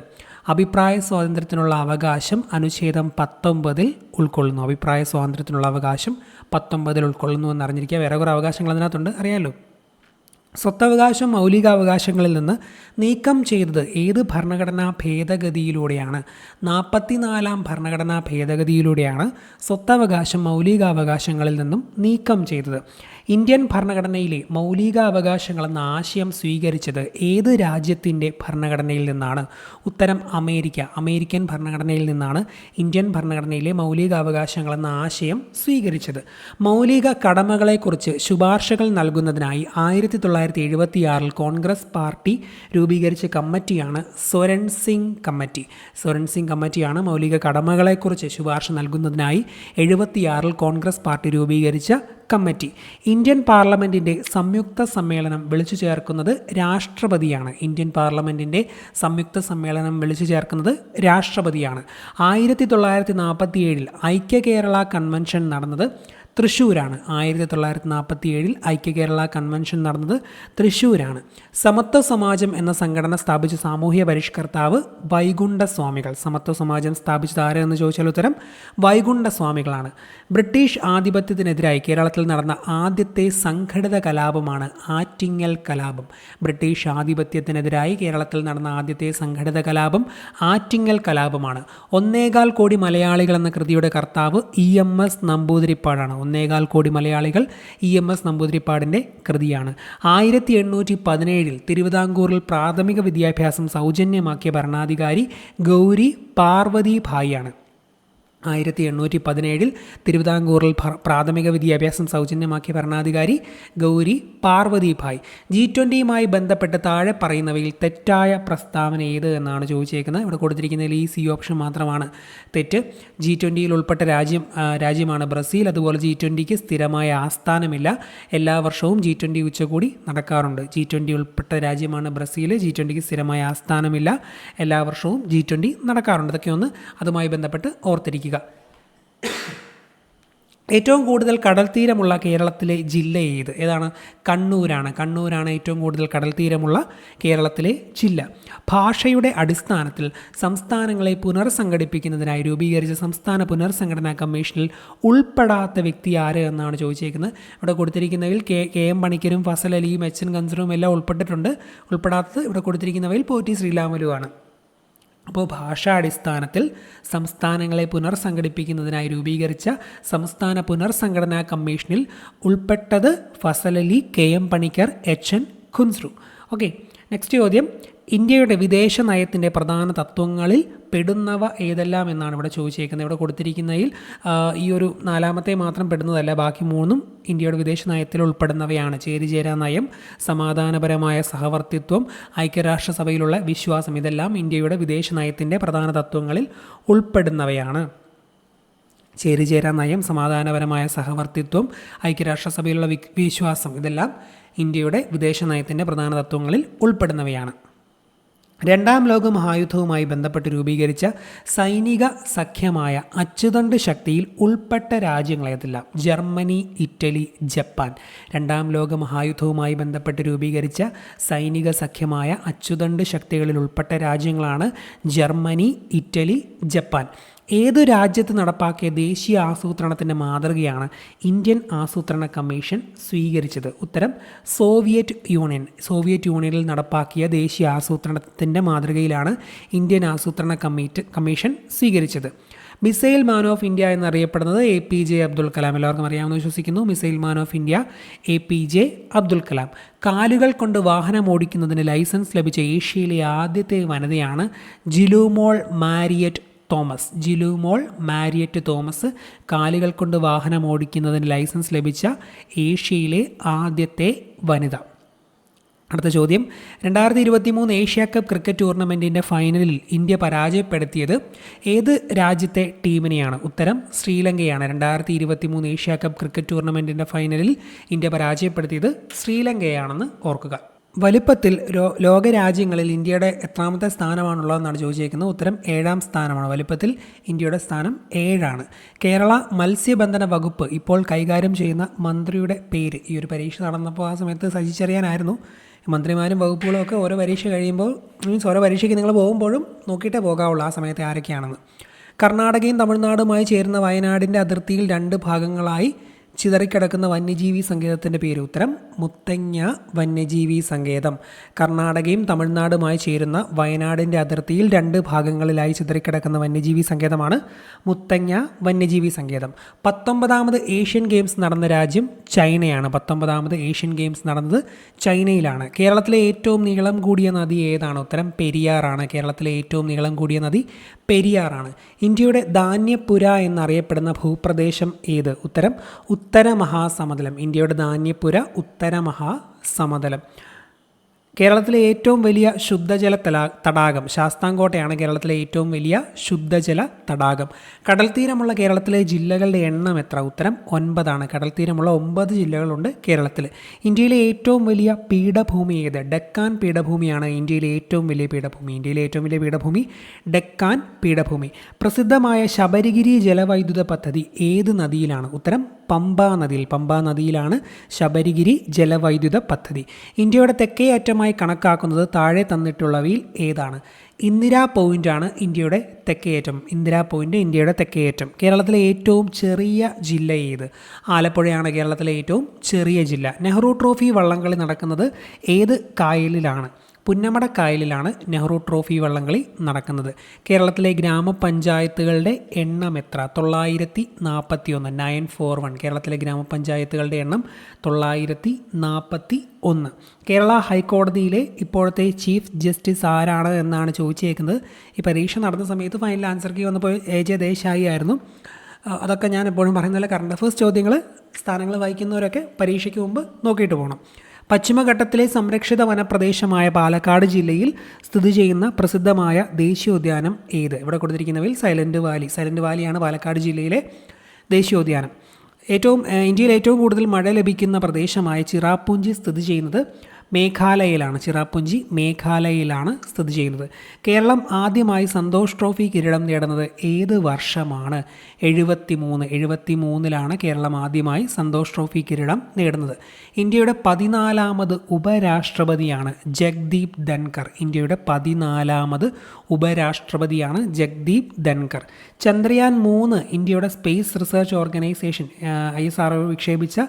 അഭിപ്രായ സ്വാതന്ത്ര്യത്തിനുള്ള അവകാശം അനുച്ഛേദം 19 ഉൾക്കൊള്ളുന്നു. അഭിപ്രായ സ്വാതന്ത്ര്യത്തിനുള്ള അവകാശം 19 ഉൾക്കൊള്ളുന്നു എന്നറിഞ്ഞിരിക്കുക. വേറെ കുറേ അവകാശങ്ങൾ അതിനകത്തുണ്ട്, അറിയാമല്ലോ. സ്വത്തവകാശം മൗലികാവകാശങ്ങളിൽ നിന്ന് നീക്കം ചെയ്തത് ഏത് ഭരണഘടനാ ഭേദഗതിയിലൂടെയാണ്? 44-ാം ഭരണഘടനാ ഭേദഗതിയിലൂടെയാണ് സ്വത്തവകാശം മൗലികാവകാശങ്ങളിൽ നിന്നും നീക്കം ചെയ്തത്. ഇന്ത്യൻ ഭരണഘടനയിലെ മൗലികാവകാശങ്ങൾ എന്ന ആശയം സ്വീകരിച്ചത് ഏത് രാജ്യത്തിൻ്റെ ഭരണഘടനയിൽ നിന്നാണ്? ഉത്തരം അമേരിക്കൻ ഭരണഘടനയിൽ നിന്നാണ് ഇന്ത്യൻ ഭരണഘടനയിലെ മൗലികാവകാശങ്ങൾ എന്ന ആശയം സ്വീകരിച്ചത്. മൗലിക കടമകളെക്കുറിച്ച് ശുപാർശകൾ നൽകുന്നതിനായി 1976 കോൺഗ്രസ് പാർട്ടി രൂപീകരിച്ച കമ്മിറ്റിയാണ് സ്വരൺ സിംഗ് കമ്മിറ്റി. സ്വരൺ സിംഗ് കമ്മിറ്റിയാണ് മൗലിക കടമകളെക്കുറിച്ച് ശുപാർശ നൽകുന്നതിനായി 1976 കോൺഗ്രസ് പാർട്ടി രൂപീകരിച്ച കമ്മിറ്റി. ഇന്ത്യൻ പാർലമെൻറ്റിൻ്റെ സംയുക്ത സമ്മേളനം വിളിച്ചു ചേർക്കുന്നത് രാഷ്ട്രപതിയാണ്. ഇന്ത്യൻ പാർലമെൻറ്റിൻ്റെ സംയുക്ത സമ്മേളനം വിളിച്ചു ചേർക്കുന്നത് രാഷ്ട്രപതിയാണ്. 1947 ഐക്യ കേരള കൺവെൻഷൻ നടന്നത് തൃശ്ശൂരാണ്. 1947 ഐക്യ കേരള കൺവെൻഷൻ നടന്നത് തൃശ്ശൂരാണ്. സമത്വ സമാജം എന്ന സംഘടന സ്ഥാപിച്ച സാമൂഹ്യ പരിഷ്കർത്താവ് വൈകുണ്ഠസ്വാമികൾ. സമത്വ സമാജം സ്ഥാപിച്ചത് ആരെന്ന് ചോദിച്ചാൽ ഉത്തരം വൈകുണ്ഠസ്വാമികളാണ്. ബ്രിട്ടീഷ് ആധിപത്യത്തിനെതിരായി കേരളത്തിൽ നടന്ന ആദ്യത്തെ സംഘടിത കലാപമാണ് ആറ്റിങ്ങൽ കലാപം. ബ്രിട്ടീഷ് ആധിപത്യത്തിനെതിരായി കേരളത്തിൽ നടന്ന ആദ്യത്തെ സംഘടിത കലാപം ആറ്റിങ്ങൽ കലാപമാണ്. 1.25 കോടി മലയാളികൾ എന്ന കൃതിയുടെ കർത്താവ് EMS നമ്പൂതിരിപ്പാടാണ്. 1.25 കോടി മലയാളികൾ EMS നമ്പൂതിരിപ്പാടിൻ്റെ കൃതിയാണ്. 1817 തിരുവിതാംകൂറിൽ പ്രാഥമിക വിദ്യാഭ്യാസം സൗജന്യമാക്കിയ ഭരണാധികാരി ഗൗരി പാർവതി ഭായിയാണ്. 1817 തിരുവിതാംകൂറിൽ പ്രാഥമിക വിദ്യാഭ്യാസം സൗജന്യമാക്കിയ ഭരണാധികാരി ഗൗരി പാർവതി ഭായ്. G20യുമായി ബന്ധപ്പെട്ട് താഴെ പറയുന്നവയിൽ തെറ്റായ പ്രസ്താവന ഏത് എന്നാണ് ചോദിച്ചേക്കുന്നത്. ഇവിടെ കൊടുത്തിരിക്കുന്നതിൽ ഈ C ഓപ്ഷൻ മാത്രമാണ് തെറ്റ്. G20യിൽ ഉൾപ്പെട്ട രാജ്യമാണ് ബ്രസീൽ. അതുപോലെ G20ക്ക് സ്ഥിരമായ ആസ്ഥാനമില്ല. എല്ലാ വർഷവും G20 ഉച്ചകോടി നടക്കാറുണ്ട്. G20 ഉൾപ്പെട്ട രാജ്യമാണ് ബ്രസീൽ. G20ക്ക് സ്ഥിരമായ ആസ്ഥാനമില്ല. എല്ലാ വർഷവും G20 നടക്കാറുണ്ട്. ഇതൊക്കെ ഒന്ന് അതുമായി ബന്ധപ്പെട്ട് ഓർത്തിരിക്കുക. ഏറ്റവും കൂടുതൽ കടൽ തീരമുള്ള കേരളത്തിലെ ജില്ല ഏതാണ്? കണ്ണൂരാണ് ഏറ്റവും കൂടുതൽ കടൽ തീരമുള്ള കേരളത്തിലെ ജില്ല. ഭാഷയുടെ അടിസ്ഥാനത്തിൽ സംസ്ഥാനങ്ങളെ പുനർസംഘടിപ്പിക്കുന്നതിനായി രൂപീകരിച്ച സംസ്ഥാന പുനർസംഘടനാ കമ്മീഷനിൽ ഉൾപ്പെടാത്ത വ്യക്തി ആര് എന്നാണ് ചോദിച്ചേക്കുന്നത്. ഇവിടെ കൊടുത്തിരിക്കുന്നവയിൽ KM പണിക്കരും ഫസൽ അലിയും HN കൻസറും എല്ലാം ഉൾപ്പെട്ടിട്ടുണ്ട്. ഉൾപ്പെടാത്തത് ഇവിടെ കൊടുത്തിരിക്കുന്നവയിൽ പോറ്റി ശ്രീരാമുലുവാണ്. അപ്പോൾ ഭാഷാടിസ്ഥാനത്തിൽ സംസ്ഥാനങ്ങളെ പുനർസംഘടിപ്പിക്കുന്നതിനായി രൂപീകരിച്ച സംസ്ഥാന പുനർസംഘടനാ കമ്മീഷനിൽ ഉൾപ്പെട്ടത് Fazal Ali, KM Panikkar, HN Kunzru. Okay, next ചോദ്യം. ഇന്ത്യയുടെ വിദേശ നയത്തിൻ്റെ പ്രധാന തത്വങ്ങളിൽ പെടുന്നവ ഏതെല്ലാം എന്നാണ് ഇവിടെ ചോദിച്ചേക്കുന്നത്. ഇവിടെ കൊടുത്തിരിക്കുന്നതിൽ ഈ ഒരു 4-മത്തെ മാത്രം പെടുന്നതല്ല, ബാക്കി 3 ഇന്ത്യയുടെ വിദേശ നയത്തിൽ ഉൾപ്പെടുന്നവയാണ്. ചേരിചേരാ നയം, സമാധാനപരമായ സഹവർത്തിത്വം, ഐക്യരാഷ്ട്രസഭയിലുള്ള വിശ്വാസം, ഇതെല്ലാം ഇന്ത്യയുടെ വിദേശ നയത്തിൻ്റെ പ്രധാന തത്വങ്ങളിൽ ഉൾപ്പെടുന്നവയാണ്. ചേരിചേരാ നയം, സമാധാനപരമായ സഹവർത്തിത്വം, ഐക്യരാഷ്ട്രസഭയിലുള്ള വിശ്വാസം, ഇതെല്ലാം ഇന്ത്യയുടെ വിദേശ നയത്തിൻ്റെ പ്രധാന തത്വങ്ങളിൽ ഉൾപ്പെടുന്നവയാണ്. രണ്ടാം ലോക മഹായുദ്ധവുമായി ബന്ധപ്പെട്ട് രൂപീകരിച്ച സൈനിക സഖ്യമായ അച്ചുതണ്ട് ശക്തിയിൽ ഉൾപ്പെട്ട രാജ്യങ്ങളേതെല്ലാം? Germany, Italy, Japan. രണ്ടാം ലോക മഹായുദ്ധവുമായി ബന്ധപ്പെട്ട് രൂപീകരിച്ച സൈനിക സഖ്യമായ അച്ചുതണ്ട് ശക്തികളിൽ ഉൾപ്പെട്ട രാജ്യങ്ങളാണ് ജർമ്മനി, ഇറ്റലി, ജപ്പാൻ. ഏതു രാജ്യത്ത് നടപ്പാക്കിയ ദേശീയ ആസൂത്രണത്തിൻ്റെ മാതൃകയാണ് ഇന്ത്യൻ ആസൂത്രണ കമ്മീഷൻ സ്വീകരിച്ചത്? ഉത്തരം സോവിയറ്റ് യൂണിയനിൽ നടപ്പാക്കിയ ദേശീയ ആസൂത്രണത്തിൻ്റെ മാതൃകയിലാണ് ഇന്ത്യൻ ആസൂത്രണ കമ്മീഷൻ സ്വീകരിച്ചത്. മിസൈൽ മാൻ ഓഫ് ഇന്ത്യ എന്നറിയപ്പെടുന്നത് APJ അബ്ദുൽ കലാം. എല്ലാവർക്കും അറിയാമെന്ന് വിശ്വസിക്കുന്നു. Missile man of India APJ Abdul Kalam. കാലുകൾ കൊണ്ട് വാഹനം ഓടിക്കുന്നതിന് ലൈസൻസ് ലഭിച്ച ഏഷ്യയിലെ ആദ്യത്തെ വനിതയാണ് ജിലുമോൾ മാരിയറ്റ് തോമസ്. കാലുകൾ കൊണ്ട് വാഹനം ഓടിക്കുന്നതിന് ലൈസൻസ് ലഭിച്ച ഏഷ്യയിലെ ആദ്യത്തെ വനിത. അടുത്ത ചോദ്യം. 2023 ഏഷ്യ കപ്പ് ക്രിക്കറ്റ് ടൂർണമെൻറ്റിൻ്റെ ഫൈനലിൽ ഇന്ത്യ പരാജയപ്പെടുത്തിയത് ഏത് രാജ്യത്തെ ടീമിനെയാണ്? ഉത്തരം ശ്രീലങ്കയാണ്. 2023 ഏഷ്യ കപ്പ് ക്രിക്കറ്റ് ടൂർണമെൻറ്റിൻ്റെ ഫൈനലിൽ ഇന്ത്യ പരാജയപ്പെടുത്തിയത് ശ്രീലങ്കയാണെന്ന് ഓർക്കുക. വലിപ്പത്തിൽ ലോകരാജ്യങ്ങളിൽ ഇന്ത്യയുടെ എത്രാമത്തെ സ്ഥാനമാണുള്ളതെന്നാണ് ചോദിച്ചിരിക്കുന്നത്. ഉത്തരം 7ാം സ്ഥാനമാണ്. വലിപ്പത്തിൽ ഇന്ത്യയുടെ സ്ഥാനം 7ആണ്. കേരള മത്സ്യബന്ധന വകുപ്പ് ഇപ്പോൾ കൈകാര്യം ചെയ്യുന്ന മന്ത്രിയുടെ പേര്. ഈ ഒരു പരീക്ഷ നടന്നപ്പോൾ ആ സമയത്ത് സജി ചെറിയാനായിരുന്നു. മന്ത്രിമാരും വകുപ്പുകളും ഒക്കെ ഓരോ പരീക്ഷ കഴിയുമ്പോൾ ഓരോ പരീക്ഷയ്ക്ക് നിങ്ങൾ പോകുമ്പോഴും നോക്കിയിട്ടേ പോകാവുള്ളൂ ആ സമയത്ത് ആരൊക്കെയാണെന്ന്. കർണാടകയും തമിഴ്നാടുമായി ചേരുന്ന വയനാടിൻ്റെ അതിർത്തിയിൽ 2 ഭാഗങ്ങളായി ചിതറിക്കിടക്കുന്ന വന്യജീവി സങ്കേതത്തിൻ്റെ പേര്. ഉത്തരം മുത്തങ്ങ വന്യജീവി സങ്കേതം. കർണാടകയും തമിഴ്നാടുമായി ചേരുന്ന വയനാടിൻ്റെ അതിർത്തിയിൽ 2 ഭാഗങ്ങളിലായി ചിതറിക്കിടക്കുന്ന വന്യജീവി സങ്കേതമാണ് മുത്തങ്ങ വന്യജീവി സങ്കേതം. 19ാമത് ഏഷ്യൻ ഗെയിംസ് നടന്ന രാജ്യം ചൈനയാണ്. 19ാമത് ഏഷ്യൻ ഗെയിംസ് നടന്നത് ചൈനയിലാണ്. കേരളത്തിലെ ഏറ്റവും നീളം കൂടിയ നദി ഏതാണ്? ഉത്തരം പെരിയാറാണ്. കേരളത്തിലെ ഏറ്റവും നീളം കൂടിയ നദി പെരിയാറാണ്. ഇന്ത്യയുടെ ധാന്യപ്പുര എന്നറിയപ്പെടുന്ന ഭൂപ്രദേശം ഏത്? ഉത്തരം ഉത്തര മഹാസമതലം. ഇന്ത്യയുടെ ധാന്യപ്പുര ഉത്തര മഹാസമതലം. കേരളത്തിലെ ഏറ്റവും വലിയ ശുദ്ധജല തടാകം ശാസ്താംകോട്ടയാണ്. കേരളത്തിലെ ഏറ്റവും വലിയ ശുദ്ധജല തടാകം. കടൽ തീരമുള്ള കേരളത്തിലെ ജില്ലകളുടെ എണ്ണം എത്ര? ഉത്തരം 9ആണ്. കടൽ തീരമുള്ള 9 ജില്ലകളുണ്ട് കേരളത്തിൽ. ഇന്ത്യയിലെ ഏറ്റവും വലിയ പീഠഭൂമി ഏത്? ഡെക്കാൻ പീഠഭൂമിയാണ് ഇന്ത്യയിലെ ഏറ്റവും വലിയ പീഠഭൂമി. ഇന്ത്യയിലെ ഏറ്റവും വലിയ പീഠഭൂമി ഡെക്കാൻ പീഠഭൂമി. പ്രസിദ്ധമായ ശബരിഗിരി ജലവൈദ്യുത പദ്ധതി ഏത് നദിയിലാണ്? ഉത്തരം പമ്പാ നദിയിൽ. പമ്പാ നദിയിലാണ് ശബരിഗിരി ജലവൈദ്യുത പദ്ധതി. ഇന്ത്യയുടെ തെക്കേ അറ്റമായി കണക്കാക്കുന്നത് താഴെ തന്നിട്ടുള്ളവയിൽ ഏതാണ്? ഇന്ദിരാ പോയിൻ്റാണ് ഇന്ത്യയുടെ തെക്കേയറ്റം. ഇന്ദിരാ പോയിൻ്റ് ഇന്ത്യയുടെ തെക്കേയറ്റം. കേരളത്തിലെ ഏറ്റവും ചെറിയ ജില്ല ഏത്? ആലപ്പുഴയാണ് കേരളത്തിലെ ഏറ്റവും ചെറിയ ജില്ല. നെഹ്റു ട്രോഫി വള്ളംകളി നടക്കുന്നത് ഏത് കായലിലാണ്? പുന്നമട കായലിലാണ് നെഹ്റു ട്രോഫി വള്ളംകളി നടക്കുന്നത്. കേരളത്തിലെ ഗ്രാമപഞ്ചായത്തുകളുടെ എണ്ണം എത്ര? 941. 941. കേരളത്തിലെ ഗ്രാമപഞ്ചായത്തുകളുടെ എണ്ണം 941. കേരള ഹൈക്കോടതിയിലെ ഇപ്പോഴത്തെ ചീഫ് ജസ്റ്റിസ് ആരാണ് എന്നാണ് ചോദിച്ചേക്കുന്നത്. ഈ പരീക്ഷ നടന്ന സമയത്ത് ഫൈനൽ ആൻസർ കീ വന്നപ്പോൾ AJ ദേശായി ആയിരുന്നു. അതൊക്കെ ഞാൻ എപ്പോഴും പറയുന്ന കറണ്ട് അഫയേഴ്സ് ചോദ്യങ്ങൾ സ്ഥാനങ്ങൾ വായിക്കുന്നവരൊക്കെ പരീക്ഷയ്ക്ക് മുമ്പ് നോക്കിയിട്ട് പോകണം. പശ്ചിമഘട്ടത്തിലെ സംരക്ഷിത വനപ്രദേശമായ പാലക്കാട് ജില്ലയിൽ സ്ഥിതി ചെയ്യുന്ന പ്രസിദ്ധമായ ദേശീയോദ്യാനം ഏത്? ഇവിടെ കൊടുത്തിരിക്കുന്നവയിൽ സൈലൻറ്റ് വാലിയാണ് പാലക്കാട് ജില്ലയിലെ ദേശീയോദ്യാനം. ഇന്ത്യയിൽ ഏറ്റവും കൂടുതൽ മഴ ലഭിക്കുന്ന പ്രദേശമായ ചിറാപ്പുഞ്ചി സ്ഥിതി ചെയ്യുന്നത് മേഘാലയയിലാണ്. ചിറാപ്പുഞ്ചി മേഘാലയയിലാണ് സ്ഥിതി ചെയ്യുന്നത്. കേരളം ആദ്യമായി സന്തോഷ് ട്രോഫി കിരീടം നേടുന്നത് ഏത് വർഷമാണ്? 73. കേരളം ആദ്യമായി സന്തോഷ് ട്രോഫി കിരീടം നേടുന്നത്. ഇന്ത്യയുടെ 14ാമത് ഉപരാഷ്ട്രപതിയാണ് ജഗ്ദീപ് ധൻകർ. ഇന്ത്യയുടെ 14ാമത് ഉപരാഷ്ട്രപതിയാണ് ജഗ്ദീപ് ധൻകർ. ചന്ദ്രയാൻ 3 ഇന്ത്യയുടെ സ്പേസ് റിസർച്ച് ഓർഗനൈസേഷൻ ISRO വിക്ഷേപിച്ച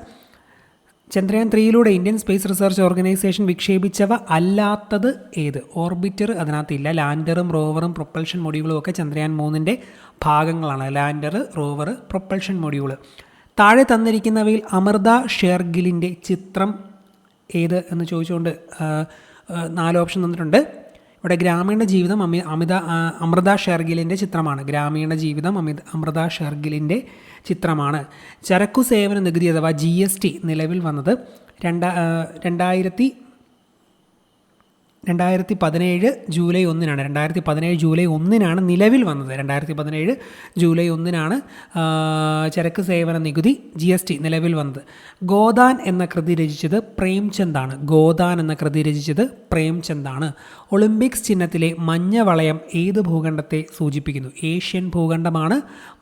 ചന്ദ്രയാൻ 3യിലൂടെ ഇന്ത്യൻ സ്പേസ് റിസർച്ച് ഓർഗനൈസേഷൻ വിക്ഷേപിച്ചവ അല്ലാത്തത് ഏത്? ഓർബിറ്റർ അതിനകത്തില്ല. ലാൻഡറും റോവറും പ്രൊപ്പൽഷൻ മൊഡ്യൂളും ഒക്കെ ചന്ദ്രയാൻ 3ൻ്റെ ഭാഗങ്ങളാണ്. Lander, rover, propulsion module. താഴെ തന്നിരിക്കുന്നവയിൽ അമൃത ഷെർഗിലിൻ്റെ ചിത്രം ഏത് എന്ന് ചോദിച്ചുകൊണ്ട് 4 ഓപ്ഷൻ തന്നിട്ടുണ്ട്. ഇവിടെ ഗ്രാമീണ ജീവിതം അമൃത ഷെർഗിലിൻ്റെ ചിത്രമാണ്. ഗ്രാമീണ ജീവിതം അമൃത ഷെർഗിലിൻ്റെ ചിത്രമാണ്. ചരക്കു സേവന നികുതി അഥവാ GST നിലവിൽ വന്നത് 2017 ജൂലൈ 1 2017 ജൂലൈ 1 നിലവിൽ വന്നത്. 2017 ജൂലൈ 1 ചരക്ക് സേവന നികുതി GST നിലവിൽ വന്നത്. ഗോദാൻ എന്ന കൃതി രചിച്ചത് പ്രേംചന്ദാണ്. ഒളിമ്പിക്സ് ചിഹ്നത്തിലെ മഞ്ഞ വളയം ഏത് ഭൂഖണ്ഡത്തെ സൂചിപ്പിക്കുന്നു? ഏഷ്യൻ ഭൂഖണ്ഡമാണ്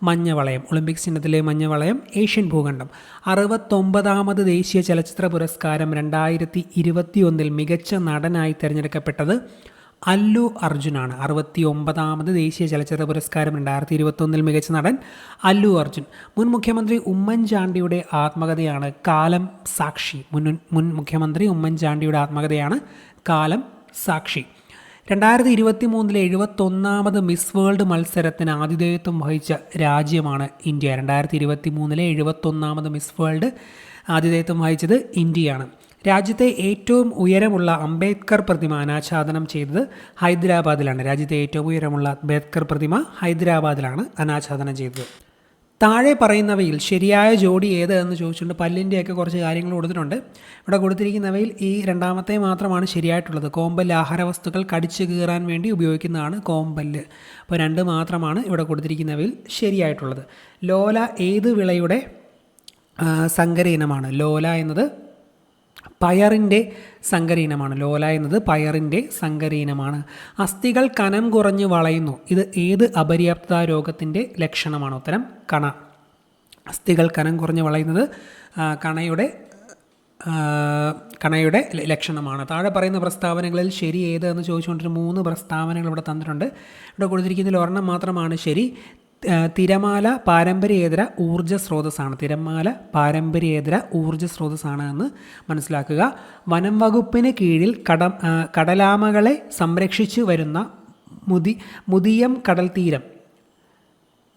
മഞ്ഞ വളയം. ഒളിമ്പിക്സ് ചിഹ്നത്തിലെ മഞ്ഞ വളയം ഏഷ്യൻ ഭൂഖണ്ഡം. 69ാമത് ദേശീയ ചലച്ചിത്ര പുരസ്കാരം 2021 മികച്ച നടനായി തിരഞ്ഞെടുക്കപ്പെട്ടത് അല്ലു അർജുനാണ്. 69ാമത് ദേശീയ ചലച്ചിത്ര പുരസ്കാരം 2021 മികച്ച നടൻ അല്ലു അർജുൻ. മുൻ മുഖ്യമന്ത്രി ഉമ്മൻചാണ്ടിയുടെ ആത്മകഥയാണ് കാലം സാക്ഷി. മുൻ മുഖ്യമന്ത്രി ഉമ്മൻചാണ്ടിയുടെ ആത്മകഥയാണ് കാലം സാക്ഷി. 2023 71ാമത് മിസ് വേൾഡ് മത്സരത്തിന് ആതിഥേയത്വം വഹിച്ച രാജ്യമാണ് ഇന്ത്യ. 2023 71ാമത് മിസ് വേൾഡ് ആതിഥേയത്വം വഹിച്ചത് ഇന്ത്യയാണ്. രാജ്യത്തെ ഏറ്റവും ഉയരമുള്ള അംബേദ്കർ പ്രതിമ അനാച്ഛാദനം ചെയ്തത് ഹൈദരാബാദിലാണ്. രാജ്യത്തെ ഏറ്റവും ഉയരമുള്ള അംബേദ്കർ പ്രതിമ ഹൈദരാബാദിലാണ് അനാച്ഛാദനം ചെയ്തത്. താഴെ പറയുന്നവയിൽ ശരിയായ ജോഡി ഏത് എന്ന് ചോദിച്ചുകൊണ്ട് പല്ലിൻ്റെയൊക്കെ കുറച്ച് കാര്യങ്ങൾ കൊടുത്തിട്ടുണ്ട്. ഇവിടെ കൊടുത്തിരിക്കുന്നവയിൽ ഈ രണ്ടാമത്തെ മാത്രമാണ് ശരിയായിട്ടുള്ളത്. കോമ്പല്ല് ആഹാരവസ്തുക്കൾ കടിച്ചു കീറാൻ വേണ്ടി ഉപയോഗിക്കുന്നതാണ് കോമ്പല്ല്. അപ്പോൾ 2 മാത്രമാണ് ഇവിടെ കൊടുത്തിരിക്കുന്നവയിൽ ശരിയായിട്ടുള്ളത്. ലോല ഏത് വിളയുടെ സങ്കര ഇനമാണ്? ലോല എന്നത് പയറിൻ്റെ സങ്കരയിനമാണ്. ലോല എന്നത് പയറിൻ്റെ സങ്കരയിനമാണ്. അസ്ഥികൾ കനം കുറഞ്ഞ് വളയുന്നു. ഇത് ഏത് അപര്യാപ്തത രോഗത്തിൻ്റെ ലക്ഷണമാണ്? ഉത്തരം കണ. അസ്ഥികൾ കനം കുറഞ്ഞ് വളയുന്നത് കണയുടെ ലക്ഷണമാണ്. താഴെ പറയുന്ന പ്രസ്താവനകളിൽ ശരി ഏത് എന്ന് ചോദിച്ചുകൊണ്ടൊരു 3 പ്രസ്താവനകൾ ഇവിടെ തന്നിട്ടുണ്ട്. ഇവിടെ കൊടുത്തിരിക്കുന്നതിൽ ഒരെണ്ണം മാത്രമാണ് ശരി. തിരമാല പാരമ്പര്യേതര ഊർജ്ജ സ്രോതസ്സാണ്. തിരമാല പാരമ്പര്യേതര ഊർജ്ജ സ്രോതസ്സാണ് എന്ന് മനസ്സിലാക്കുക. വനം വകുപ്പിന് കീഴിൽ കടലാമകളെ സംരക്ഷിച്ചു വരുന്ന മുതിയം കടൽ തീരം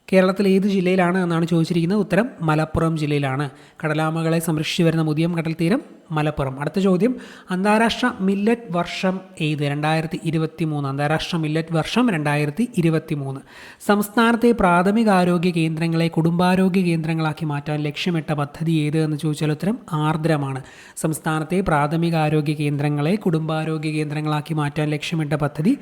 കേരളത്തിൽ ഏത് ജില്ലയിലാണ് എന്നാണ് ചോദിച്ചിരിക്കുന്നത്. ഉത്തരം മലപ്പുറം ജില്ലയിലാണ്. കടലാമകളെ സംരക്ഷിച്ചു വരുന്ന മുതിയം കടൽ തീരം മലപ്പുറം. അടുത്ത ചോദ്യം, അന്താരാഷ്ട്ര മില്ലറ്റ് വർഷം ഏത്? 2023. അന്താരാഷ്ട്ര മില്ലറ്റ് വർഷം 2023. സംസ്ഥാനത്തെ പ്രാഥമികാരോഗ്യ കേന്ദ്രങ്ങളെ കുടുംബാരോഗ്യ കേന്ദ്രങ്ങളാക്കി മാറ്റാൻ ലക്ഷ്യമിട്ട പദ്ധതി ഏത് എന്ന് ചോദിച്ചാൽ ഉത്തരം ആർദ്രമാണ്. സംസ്ഥാനത്തെ പ്രാഥമികാരോഗ്യ കേന്ദ്രങ്ങളെ കുടുംബാരോഗ്യ കേന്ദ്രങ്ങളാക്കി മാറ്റാൻ ലക്ഷ്യമിട്ട പദ്ധതി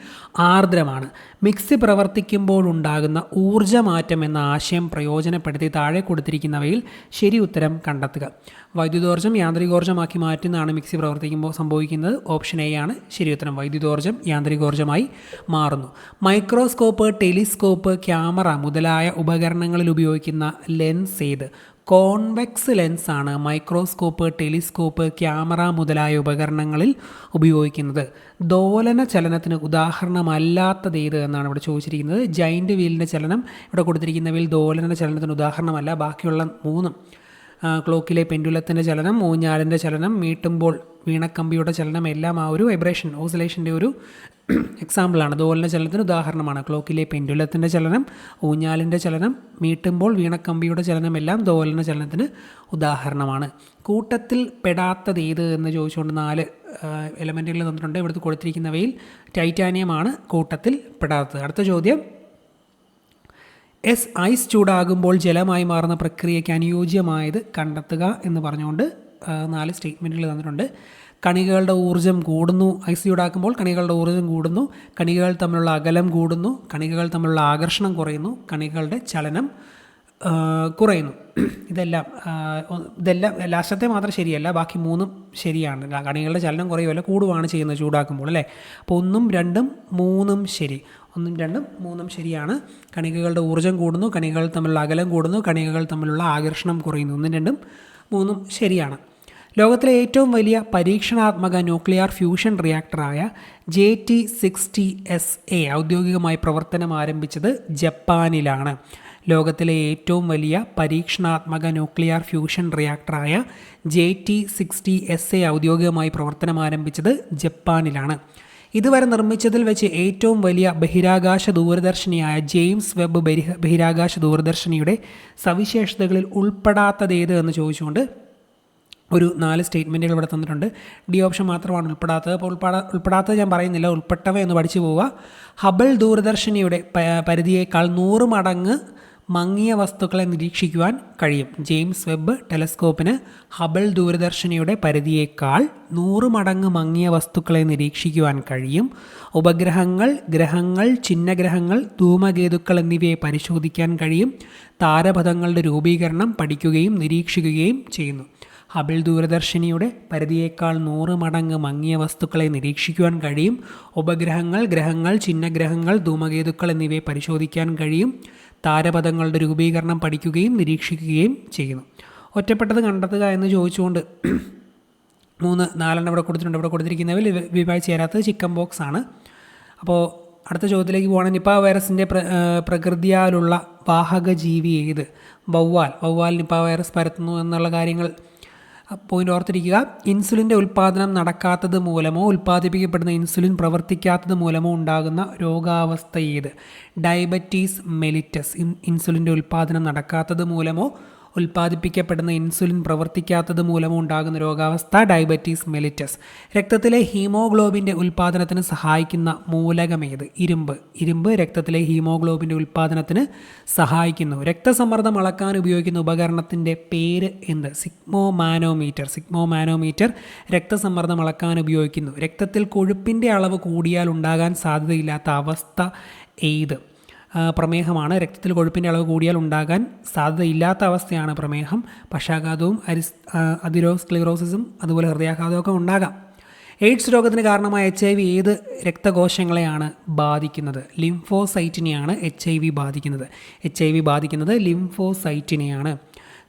ആർദ്രമാണ്. മിക്സി പ്രവർത്തിക്കുമ്പോഴുണ്ടാകുന്ന ഊർജ്ജമാറ്റം എന്ന ആശയം പ്രയോജനപ്പെടുത്തി താഴെ കൊടുത്തിരിക്കുന്നവയിൽ ശരി ഉത്തരം കണ്ടെത്തുക. വൈദ്യുതോർജ്ജം യാന്ത്രികോർജ്ജമാക്കി മാറ്റുന്നതാണ് മിക്സി പ്രവർത്തിക്കുമ്പോൾ സംഭവിക്കുന്നത്. ഓപ്ഷൻ എ ആണ് ശരി ഉത്തരം. വൈദ്യുതോർജ്ജം യാന്ത്രികോർജ്ജമായി മാറുന്നു. മൈക്രോസ്കോപ്പ്, ടെലിസ്കോപ്പ്, ക്യാമറ മുതലായ ഉപകരണങ്ങളിൽ ഉപയോഗിക്കുന്ന ലെൻസ് ഏത്? കോൺവെക്സ് ലെൻസാണ് മൈക്രോസ്കോപ്പ്, ടെലിസ്കോപ്പ്, ക്യാമറ മുതലായ ഉപകരണങ്ങളിൽ ഉപയോഗിക്കുന്നത്. ദോലന ചലനത്തിന് ഉദാഹരണമല്ലാത്തത് ഏത് എന്നാണ് ഇവിടെ ചോദിച്ചിരിക്കുന്നത്. ജൈൻറ്റ് വീലിൻ്റെ ചലനം ഇവിടെ കൊടുത്തിരിക്കുന്നവയിൽ ദോലന ചലനത്തിന് ഉദാഹരണമല്ല. ബാക്കിയുള്ള 3 ക്ലോക്കിലെ പെൻഡുലത്തിൻ്റെ ചലനം, ഊഞ്ഞാലിൻ്റെ ചലനം, മീട്ടുമ്പോൾ വീണക്കമ്പിയുടെ ചലനം എല്ലാം ആ ഒരു വൈബ്രേഷൻ ഓസിലേഷൻ്റെ ഒരു എക്സാമ്പിളാണ്. ദോലന ചലനത്തിന് ഉദാഹരണമാണ്. ക്ലോക്കിലെ പെൻഡുലത്തിൻ്റെ ചലനം, ഊഞ്ഞാലിൻ്റെ ചലനം, മീട്ടുമ്പോൾ വീണക്കമ്പിയുടെ ചലനം എല്ലാം ദോലന ചലനത്തിന് ഉദാഹരണമാണ്. കൂട്ടത്തിൽ പെടാത്തത് ഏത് എന്ന് ചോദിച്ചുകൊണ്ട് 4 എലമെൻറ്റുകൾ തന്നിട്ടുണ്ട്. ഇവിടുത്തെ കൊടുത്തിരിക്കുന്നവയിൽ ടൈറ്റാനിയമാണ് കൂട്ടത്തിൽ പെടാത്തത്. അടുത്ത ചോദ്യം, ഐസ് ചൂടാകുമ്പോൾ ജലമായി മാറുന്ന പ്രക്രിയയ്ക്ക് അനുയോജ്യമായത് കണ്ടെത്തുക എന്ന് പറഞ്ഞുകൊണ്ട് 4 സ്റ്റേറ്റ്മെൻറ്റുകൾ തന്നിട്ടുണ്ട്. കണികകളുടെ ഊർജ്ജം കൂടുന്നു. ഐസ് ചൂടാക്കുമ്പോൾ കണികകളുടെ ഊർജ്ജം കൂടുന്നു. കണികകൾ തമ്മിലുള്ള അകലം കൂടുന്നു. കണികകൾ തമ്മിലുള്ള ആകർഷണം കുറയുന്നു. കണികകളുടെ ചലനം കുറയുന്നു. ഇതെല്ലാം ലാസ്റ്റത്തെ മാത്രം ശരിയല്ല, ബാക്കി 3 ശരിയാണ്. കണികളുടെ ചലനം കുറയുമല്ല, കൂടുകയാണ് ചെയ്യുന്നത് ചൂടാക്കുമ്പോൾ അല്ലേ. അപ്പോൾ 1, 2, 3 ശരി. 1, 2, 3 ശരിയാണ്. കണികകളുടെ ഊർജ്ജം കൂടുന്നു. കണികകൾ തമ്മിലുള്ള അകലം കൂടുന്നു. കണികകൾ തമ്മിലുള്ള ആകർഷണം കുറയുന്നു. 1, 2, 3 ശരിയാണ്. ലോകത്തിലെ ഏറ്റവും വലിയ പരീക്ഷണാത്മക ന്യൂക്ലിയർ ഫ്യൂഷൻ റിയാക്ടറായ JT60SA ഔദ്യോഗികമായി പ്രവർത്തനം ആരംഭിച്ചത് ജപ്പാനിലാണ്. ലോകത്തിലെ ഏറ്റവും വലിയ പരീക്ഷണാത്മക ന്യൂക്ലിയർ ഫ്യൂഷൻ റിയാക്ടറായ JT60SA ഔദ്യോഗികമായി പ്രവർത്തനം ആരംഭിച്ചത് ജപ്പാനിലാണ്. ഇതുവരെ നിർമ്മിച്ചതിൽ വെച്ച് ഏറ്റവും വലിയ ബഹിരാകാശ ദൂരദർശിനിയായ ജെയിംസ് വെബ് ബഹിരാകാശ ദൂരദർശിനിയുടെ സവിശേഷതകളിൽ ഉൾപ്പെടാത്തത് ഏത് എന്ന് ചോദിച്ചുകൊണ്ട് ഒരു 4 സ്റ്റേറ്റ്മെൻറ്റുകൾ ഇവിടെ തന്നിട്ടുണ്ട്. ഡി ഓപ്ഷൻ മാത്രമാണ് ഉൾപ്പെടാത്തത്. അപ്പോൾ ഉൾപ്പെടാത്തത് ഞാൻ പറയുന്നില്ല, ഉൾപ്പെട്ടവ എന്ന് പഠിച്ചു പോവുക. ഹബിൾ ദൂരദർശിനിയുടെ പരിധിയേക്കാൾ 100 മടങ്ങ് മങ്ങിയ വസ്തുക്കളെ നിരീക്ഷിക്കുവാൻ കഴിയും. ജെയിംസ് വെബ് ടെലസ്കോപ്പിന് ഹബിൾ ദൂരദർശിനിയുടെ പരിധിയേക്കാൾ 100 മടങ്ങ് മങ്ങിയ വസ്തുക്കളെ നിരീക്ഷിക്കുവാൻ കഴിയും. ഉപഗ്രഹങ്ങൾ, ഗ്രഹങ്ങൾ, ചിഹ്നഗ്രഹങ്ങൾ, ധൂമകേതുക്കൾ എന്നിവയെ പരിശോധിക്കാൻ കഴിയും. താരപഥങ്ങളുടെ രൂപീകരണം പഠിക്കുകയും നിരീക്ഷിക്കുകയും ചെയ്യുന്നു. ഹബിൾ ദൂരദർശിനിയുടെ പരിധിയേക്കാൾ 100 മടങ്ങ് മങ്ങിയ വസ്തുക്കളെ നിരീക്ഷിക്കുവാൻ കഴിയും. ഉപഗ്രഹങ്ങൾ, ഗ്രഹങ്ങൾ, ചിഹ്നഗ്രഹങ്ങൾ, ധൂമകേതുക്കൾ എന്നിവയെ പരിശോധിക്കാൻ കഴിയും. താരപഥങ്ങളുടെ രൂപീകരണം പഠിക്കുകയും നിരീക്ഷിക്കുകയും ചെയ്യുന്നു. ഒറ്റപ്പെട്ടത് കണ്ടെത്തുക എന്ന് ചോദിച്ചുകൊണ്ട് 4 ഇവിടെ കൊടുത്തിട്ടുണ്ട്. ഇവിടെ കൊടുത്തിരിക്കുന്നവയിൽ വിവാഹ ചേരാത്തത് ചിക്കൻ ബോക്സ് ആണ്. അപ്പോൾ അടുത്ത ചോദ്യത്തിലേക്ക് പോകണം. നിപ്പ വൈറസിൻ്റെ പ്രകൃതിയാലുള്ള വാഹക ജീവി ഏത്? വവ്വാൽ നിപ്പ വൈറസ് പരത്തുന്നു എന്നുള്ള കാര്യങ്ങൾ പോയിന്റ് ഓർത്തിരിക്കുക. ഇൻസുലിൻ്റെ ഉൽപ്പാദനം നടക്കാത്തത് മൂലമോ ഉൽപ്പാദിപ്പിക്കപ്പെടുന്ന ഇൻസുലിൻ പ്രവർത്തിക്കാത്തത് മൂലമോ ഉണ്ടാകുന്ന രോഗാവസ്ഥ ഏത്? Diabetes mellitus. ഇൻസുലിൻ്റെ ഉൽപ്പാദനം നടക്കാത്തത് മൂലമോ ഉൽപ്പാദിപ്പിക്കപ്പെടുന്ന ഇൻസുലിൻ പ്രവർത്തിക്കാത്തത് മൂലമോ ഉണ്ടാകുന്ന രോഗാവസ്ഥ ഡയബറ്റീസ് മെലിറ്റസ്. രക്തത്തിലെ ഹീമോഗ്ലോബിൻ്റെ ഉൽപ്പാദനത്തിന് സഹായിക്കുന്ന മൂലകമേത്? ഇരുമ്പ് രക്തത്തിലെ ഹീമോഗ്ലോബിൻ്റെ ഉൽപ്പാദനത്തിന് സഹായിക്കുന്നു. രക്തസമ്മർദ്ദം അളക്കാൻ ഉപയോഗിക്കുന്ന ഉപകരണത്തിൻ്റെ പേര് എന്ത്? സിഗ്മോമാനോമീറ്റർ രക്തസമ്മർദ്ദം അളക്കാൻ ഉപയോഗിക്കുന്നു. രക്തത്തിൽ കൊഴുപ്പിൻ്റെ അളവ് കൂടിയാൽ ഉണ്ടാകാൻ സാധ്യതയില്ലാത്ത അവസ്ഥ ഏത്? പ്രമേഹമാണ്. രക്തത്തിൽ കൊഴുപ്പിൻ്റെ അളവ് കൂടിയാൽ ഉണ്ടാകാൻ സാധ്യതയില്ലാത്ത അവസ്ഥയാണ് പ്രമേഹം. പക്ഷാഘാതവും അതിരോസ്ക്ലിറോസിസും അതുപോലെ ഹൃദയാഘാതമൊക്കെ ഉണ്ടാകാം. എയ്ഡ്സ് രോഗത്തിന് കാരണമായ HIV ഏത് രക്തകോശങ്ങളെയാണ് ബാധിക്കുന്നത്? ലിംഫോസൈറ്റിനെയാണ് HIV ബാധിക്കുന്നത്. HIV ബാധിക്കുന്നത് ലിംഫോസൈറ്റിനെയാണ്.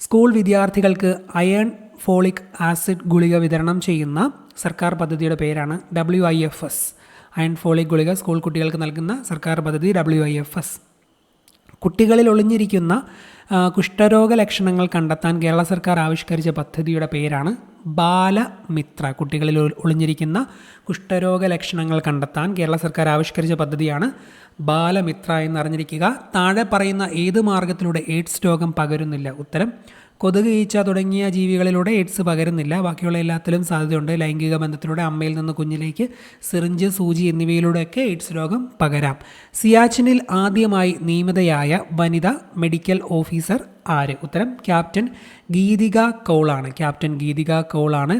സ്കൂൾ വിദ്യാർത്ഥികൾക്ക് അയൺ ഫോളിക് ആസിഡ് ഗുളിക വിതരണം ചെയ്യുന്ന സർക്കാർ പദ്ധതിയുടെ പേരാണ് WIFS. അയൺ ഫോളിക് ഗുളിക സ്കൂൾ കുട്ടികൾക്ക് നൽകുന്ന സർക്കാർ പദ്ധതി WIFS. കുട്ടികളിൽ ഒളിഞ്ഞിരിക്കുന്ന കുഷ്ഠരോഗ ലക്ഷണങ്ങൾ കണ്ടെത്താൻ കേരള സർക്കാർ ആവിഷ്കരിച്ച പദ്ധതിയുടെ പേരാണ് ബാലമിത്ര. കുട്ടികളിൽ ഒളിഞ്ഞിരിക്കുന്ന കുഷ്ഠരോഗ ലക്ഷണങ്ങൾ കണ്ടെത്താൻ കേരള സർക്കാർ ആവിഷ്കരിച്ച പദ്ധതിയാണ് ബാലമിത്ര എന്നറിഞ്ഞിരിക്കുക. താഴെ പറയുന്ന ഏത് മാർഗത്തിലൂടെ എയ്ഡ്സ് രോഗം പകരുന്നില്ല? ഉത്തരം കൊതുക്, ഈച്ച തുടങ്ങിയ ജീവികളിലൂടെ എയ്ഡ്സ് പകരുന്നില്ല. ബാക്കിയുള്ള എല്ലാത്തിലും സാധ്യതയുണ്ട്. ലൈംഗിക ബന്ധത്തിലൂടെ അമ്മയിൽ നിന്ന് കുഞ്ഞിലേക്ക് സിറിഞ്ച്, സൂചി എന്നിവയിലൂടെയൊക്കെ എയ്ഡ്സ് രോഗം പകരാം. സിയാച്ചിനിൽ ആദ്യമായി നിയമിതയായ വനിതാ മെഡിക്കൽ ഓഫീസർ ആര്? ഉത്തരം ക്യാപ്റ്റൻ ഗീതിക കൗളാണ്. ക്യാപ്റ്റൻ ഗീതിക കൗളാണ്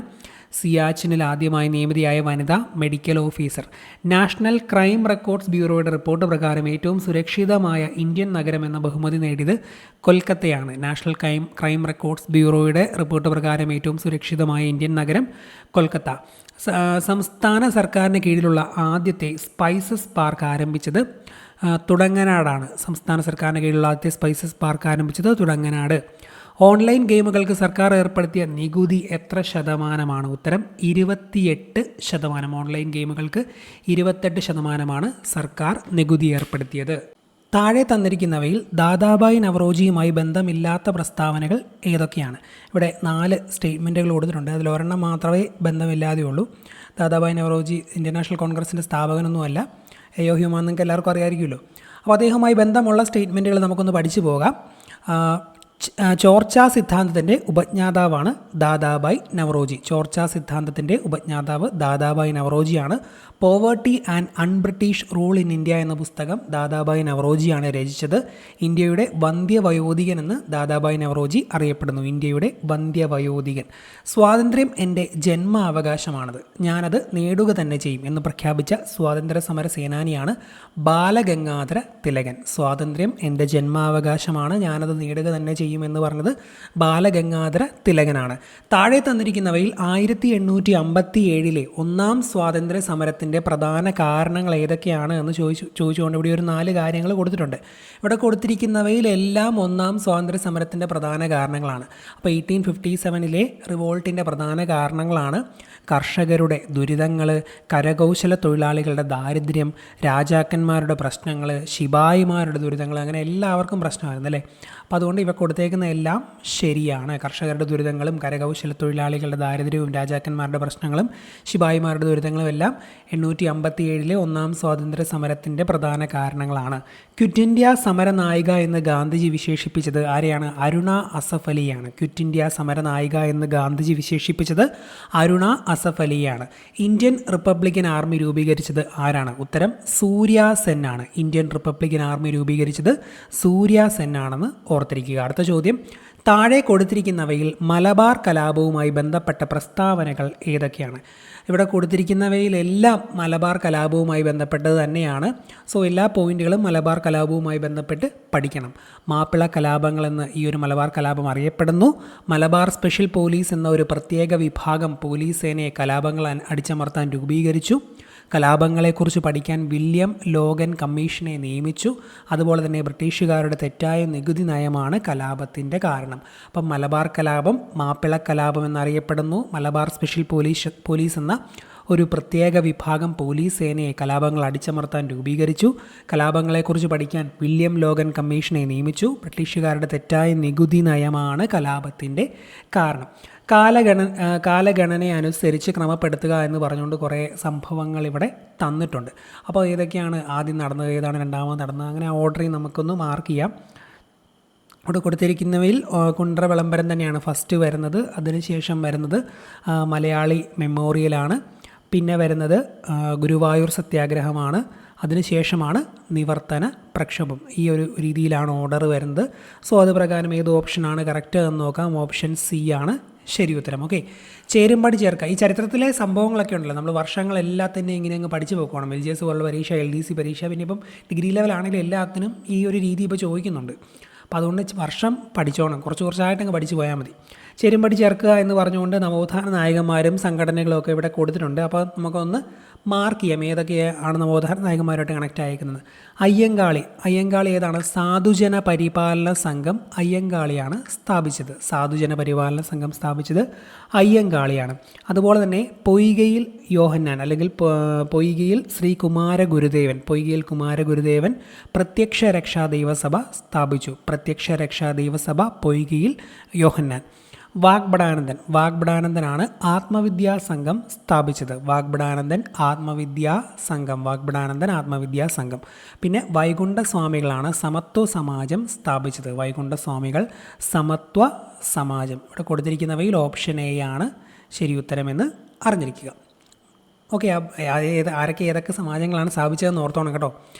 സിയാച്ചിനിൽ ആദ്യമായി നിയമിതയായ വനിതാ medical officer. National crime records ബ്യൂറോയുടെ റിപ്പോർട്ട് പ്രകാരം ഏറ്റവും സുരക്ഷിതമായ ഇന്ത്യൻ നഗരം എന്ന ബഹുമതി നേടിയത് കൊൽക്കത്തയാണ്. നാഷണൽ ക്രൈം റെക്കോർഡ്സ് ബ്യൂറോയുടെ റിപ്പോർട്ട് പ്രകാരം ഏറ്റവും സുരക്ഷിതമായ ഇന്ത്യൻ നഗരം കൊൽക്കത്ത. സംസ്ഥാന സർക്കാരിന് കീഴിലുള്ള ആദ്യത്തെ സ്പൈസസ് പാർക്ക് ആരംഭിച്ചത് തുടങ്ങനാടാണ്. സംസ്ഥാന സർക്കാരിന് കീഴിലുള്ള ആദ്യത്തെ സ്പൈസസ് പാർക്ക് ആരംഭിച്ചത് തുടങ്ങനാട്. ഓൺലൈൻ ഗെയിമുകൾക്ക് സർക്കാർ ഏർപ്പെടുത്തിയ നികുതി എത്ര ശതമാനമാണ്? ഉത്തരം 28%. ഓൺലൈൻ ഗെയിമുകൾക്ക് 28% സർക്കാർ നികുതി ഏർപ്പെടുത്തിയത്. താഴെ തന്നിരിക്കുന്നവയിൽ ദാദാബായ് നവറോജിയുമായി ബന്ധമില്ലാത്ത പ്രസ്താവനകൾ ഏതൊക്കെയാണ്? ഇവിടെ 4 സ്റ്റേറ്റ്മെൻറ്റുകൾ കൊടുത്തിട്ടുണ്ട്. അതിൽ ഒരെണ്ണം മാത്രമേ ബന്ധമില്ലാതെയുള്ളൂ. ദാദാബായ് നവറോജി ഇന്ത്യൻ നാഷണൽ കോൺഗ്രസിൻ്റെ സ്ഥാപകനൊന്നുമല്ല. എയോ ഹ്യൂമാൻ നിങ്ങൾക്ക് എല്ലാവർക്കും അറിയാമായിരിക്കുമല്ലോ. അപ്പോൾ അദ്ദേഹവുമായി ബന്ധമുള്ള സ്റ്റേറ്റ്മെൻറ്റുകൾ നമുക്കൊന്ന് പഠിച്ചു പോകാം. ചോർച്ചാ സിദ്ധാന്തത്തിൻ്റെ ഉപജ്ഞാതാവാണ് ദാദാബായ് നവറോജി. ചോർച്ചാ സിദ്ധാന്തത്തിൻ്റെ ഉപജ്ഞാതാവ് ദാദാബായ് നവറോജിയാണ്. Poverty and unBritish rule in India എന്ന പുസ്തകം ദാദാബായ് നവറോജിയാണ് രചിച്ചത്. ഇന്ത്യയുടെ വന്ധ്യവയോധികൻ എന്ന് ദാദാബായ് നവറോജി അറിയപ്പെടുന്നു. ഇന്ത്യയുടെ വന്ധ്യവയോധികൻ. സ്വാതന്ത്ര്യം എൻ്റെ ജന്മാവകാശമാണത്, ഞാനത് നേടുക തന്നെ ചെയ്യും എന്ന് പ്രഖ്യാപിച്ച സ്വാതന്ത്ര്യ സമര സേനാനിയാണ് ബാലഗംഗാധര തിലകൻ. സ്വാതന്ത്ര്യം എൻ്റെ ജന്മാവകാശമാണ്, ഞാനത് നേടുക തന്നെ ചെയ്യുമെന്ന് പറഞ്ഞത് ബാലഗംഗാധര തിലകനാണ്. താഴെ തന്നിരിക്കുന്നവയിൽ 1857 ഒന്നാം സ്വാതന്ത്ര്യ സമരത്തിൻ്റെ പ്രധാന കാരണങ്ങൾ ഏതൊക്കെയാണ് എന്ന് ചോദിച്ചുകൊണ്ട് ഇവിടെ ഒരു 4 കാര്യങ്ങൾ കൊടുത്തിട്ടുണ്ട്. ഇവിടെ കൊടുത്തിരിക്കുന്നവയിലെല്ലാം ഒന്നാം സ്വാതന്ത്ര്യ സമരത്തിൻ്റെ പ്രധാന കാരണങ്ങളാണ്. അപ്പോൾ 1857 റിവോൾട്ടിൻ്റെ പ്രധാന കാരണങ്ങളാണ് കർഷകരുടെ ദുരിതങ്ങൾ, കരകൗശല തൊഴിലാളികളുടെ ദാരിദ്ര്യം, രാജാക്കന്മാരുടെ പ്രശ്നങ്ങൾ, ശിപായിമാരുടെ ദുരിതങ്ങൾ, അങ്ങനെ എല്ലാവർക്കും പ്രശ്നമായിരുന്നു അല്ലേ. അപ്പോൾ അതുകൊണ്ട് ഇവ കൊടുത്തേക്കുന്ന എല്ലാം ശരിയാണ്. കർഷകരുടെ ദുരിതങ്ങളും കരകൗശല തൊഴിലാളികളുടെ ദാരിദ്ര്യവും രാജാക്കന്മാരുടെ പ്രശ്നങ്ങളും ശിപായിമാരുടെ ദുരിതങ്ങളും എല്ലാം 1857 ഒന്നാം സ്വാതന്ത്ര്യ സമരത്തിൻ്റെ പ്രധാന കാരണങ്ങളാണ്. ക്വിറ്റ് ഇന്ത്യ സമര നായിക എന്ന് ഗാന്ധിജി വിശേഷിപ്പിച്ചത് ആരെയാണ്? അരുണ അസഫ് അലിയാണ്. ക്വിറ്റ് ഇന്ത്യ സമര നായിക എന്ന് ഗാന്ധിജി വിശേഷിപ്പിച്ചത് അരുണ അസഫ് അലിയാണ്. ഇന്ത്യൻ റിപ്പബ്ലിക്കൻ ആർമി രൂപീകരിച്ചത് ആരാണ്? ഉത്തരം സൂര്യ സെൻ ആണ്. ഇന്ത്യൻ റിപ്പബ്ലിക്കൻ ആർമി രൂപീകരിച്ചത് സൂര്യ സെൻ ആണെന്ന് ഓർത്തിരിക്കുക. അടുത്ത ചോദ്യം, താഴെ കൊടുത്തിരിക്കുന്നവയിൽ മലബാർ കലാപവുമായി ബന്ധപ്പെട്ട പ്രസ്താവനകൾ ഏതൊക്കെയാണ്? ഇവിടെ കൊടുത്തിരിക്കുന്നവയിലെല്ലാം മലബാർ കലാപവുമായി ബന്ധപ്പെട്ടത് തന്നെയാണ്. സോ എല്ലാ പോയിന്റുകളും മലബാർ കലാപവുമായി ബന്ധപ്പെട്ട് പഠിക്കണം. മാപ്പിള കലാപങ്ങളെന്ന് ഈ ഒരു മലബാർ കലാപം അറിയപ്പെടുന്നു. മലബാർ സ്പെഷ്യൽ പോലീസ് എന്ന ഒരു പ്രത്യേക വിഭാഗം പോലീസ് സേനയെ കലാപങ്ങൾ അടിച്ചമർത്താൻ രൂപീകരിച്ചു. കലാപങ്ങളെക്കുറിച്ച് പഠിക്കാൻ വില്യം ലോഗൻ കമ്മീഷനെ നിയമിച്ചു. അതുപോലെ തന്നെ ബ്രിട്ടീഷുകാരുടെ തെറ്റായ നികുതി നയമാണ് കലാപത്തിൻ്റെ കാരണം. അപ്പം മലബാർ കലാപം മാപ്പിള കലാപം എന്നറിയപ്പെടുന്നു. മലബാർ സ്പെഷ്യൽ പോലീസ് എന്ന ഒരു പ്രത്യേക വിഭാഗം പോലീസ് സേനയെ കലാപങ്ങൾ അടിച്ചമർത്താൻ രൂപീകരിച്ചു. കലാപങ്ങളെക്കുറിച്ച് പഠിക്കാൻ വില്യം ലോഗൻ കമ്മീഷനെ നിയമിച്ചു. ബ്രിട്ടീഷുകാരുടെ തെറ്റായ നികുതി നയമാണ് കലാപത്തിൻ്റെ കാരണം. കാലഗണനയെ അനുസരിച്ച് ക്രമപ്പെടുത്തുക എന്ന് പറഞ്ഞുകൊണ്ട് കുറേ സംഭവങ്ങൾ ഇവിടെ തന്നിട്ടുണ്ട്. അപ്പോൾ ഏതൊക്കെയാണ് ആദ്യം നടന്നത്, ഏതാണ് രണ്ടാമത് നടന്നത്, അങ്ങനെ ആ ഓർഡറിൽ നമുക്കൊന്ന് മാർക്ക് ചെയ്യാം. ഇവിടെ കൊടുത്തിരിക്കുന്നവയിൽ കുണ്ട്ര വിളംബരം തന്നെയാണ് ഫസ്റ്റ് വരുന്നത്. അതിനുശേഷം വരുന്നത് മലയാളി മെമ്മോറിയലാണ്. പിന്നെ വരുന്നത് ഗുരുവായൂർ സത്യാഗ്രഹമാണ്. അതിനുശേഷമാണ് നിവർത്തന പ്രക്ഷോഭം. ഈ ഒരു രീതിയിലാണ് ഓർഡർ വരുന്നത്. സോ അത് പ്രകാരം ഏത് ഓപ്ഷനാണ് കറക്റ്റ് എന്ന് നോക്കാം. ഓപ്ഷൻ സി ആണ് ശരി ഉത്തരം. ഓക്കെ, ചേരുംപടി ചേർക്കുക. ഈ ചരിത്രത്തിലെ സംഭവങ്ങളൊക്കെ ഉണ്ടല്ലോ, നമ്മൾ വർഷങ്ങളെല്ലാം തന്നെ ഇങ്ങനെ അങ്ങ് പഠിച്ചു പോക്കണം. LGS പോലുള്ള പരീക്ഷ, LDC പരീക്ഷ, പിന്നെ ഇപ്പം ഡിഗ്രി ലെവലാണെങ്കിലും എല്ലാത്തിനും ഈ ഒരു രീതി ഇപ്പോൾ ചോദിക്കുന്നുണ്ട്. അപ്പോൾ അതുകൊണ്ട് വർഷം പഠിച്ചോണം, കുറച്ചായിട്ട് അങ്ങ് പഠിച്ചു പോയാൽ മതി. ചേരുംപടി ചേർക്കുക എന്ന് പറഞ്ഞുകൊണ്ട് നവോത്ഥാന നായകന്മാരും സംഘടനകളും ഒക്കെ ഇവിടെ കൊടുത്തിട്ടുണ്ട്. അപ്പോൾ നമുക്കൊന്ന് മാർക്ക് ചെയ്യാം ഏതൊക്കെയാണ് നവോത്ഥാന നായകന്മാരുമായിട്ട് കണക്റ്റ് ആയിരിക്കുന്നത്. അയ്യങ്കാളി ഏതാണ്? സാധുജന പരിപാലന സംഘം അയ്യങ്കാളിയാണ് സ്ഥാപിച്ചത്. സാധുജന പരിപാലന സംഘം സ്ഥാപിച്ചത് അയ്യങ്കാളിയാണ്. അതുപോലെ തന്നെ പൊയ്കയിൽ യോഹന്നാൻ അല്ലെങ്കിൽ പൊയ്കയിൽ ശ്രീ കുമാരഗുരുദേവൻ പ്രത്യക്ഷ രക്ഷാ ദൈവസഭ സ്ഥാപിച്ചു. പ്രത്യക്ഷ രക്ഷാ ദൈവസഭ പൊയ്കയിൽ യോഹന്നാൻ. വാഗ്ബടാനന്ദനാണ് ആത്മവിദ്യാ സംഘം സ്ഥാപിച്ചത്. വാഗ്ബടാനന്ദൻ ആത്മവിദ്യാ സംഘം. പിന്നെ വൈകുണ്ഠസ്വാമികളാണ് സമത്വ സമാജം സ്ഥാപിച്ചത്. വൈകുണ്ഠസ്വാമികൾ സമത്വ സമാജം. ഇവിടെ കൊടുത്തിരിക്കുന്നവയിൽ ഓപ്ഷൻ എ ആണ് ശരി ഉത്തരമെന്ന് അറിഞ്ഞിരിക്കുക. ഓക്കെ, ആരൊക്കെ ഏതൊക്കെ സമാജങ്ങളാണ് സ്ഥാപിച്ചതെന്ന് ഓർത്തോണം കേട്ടോ.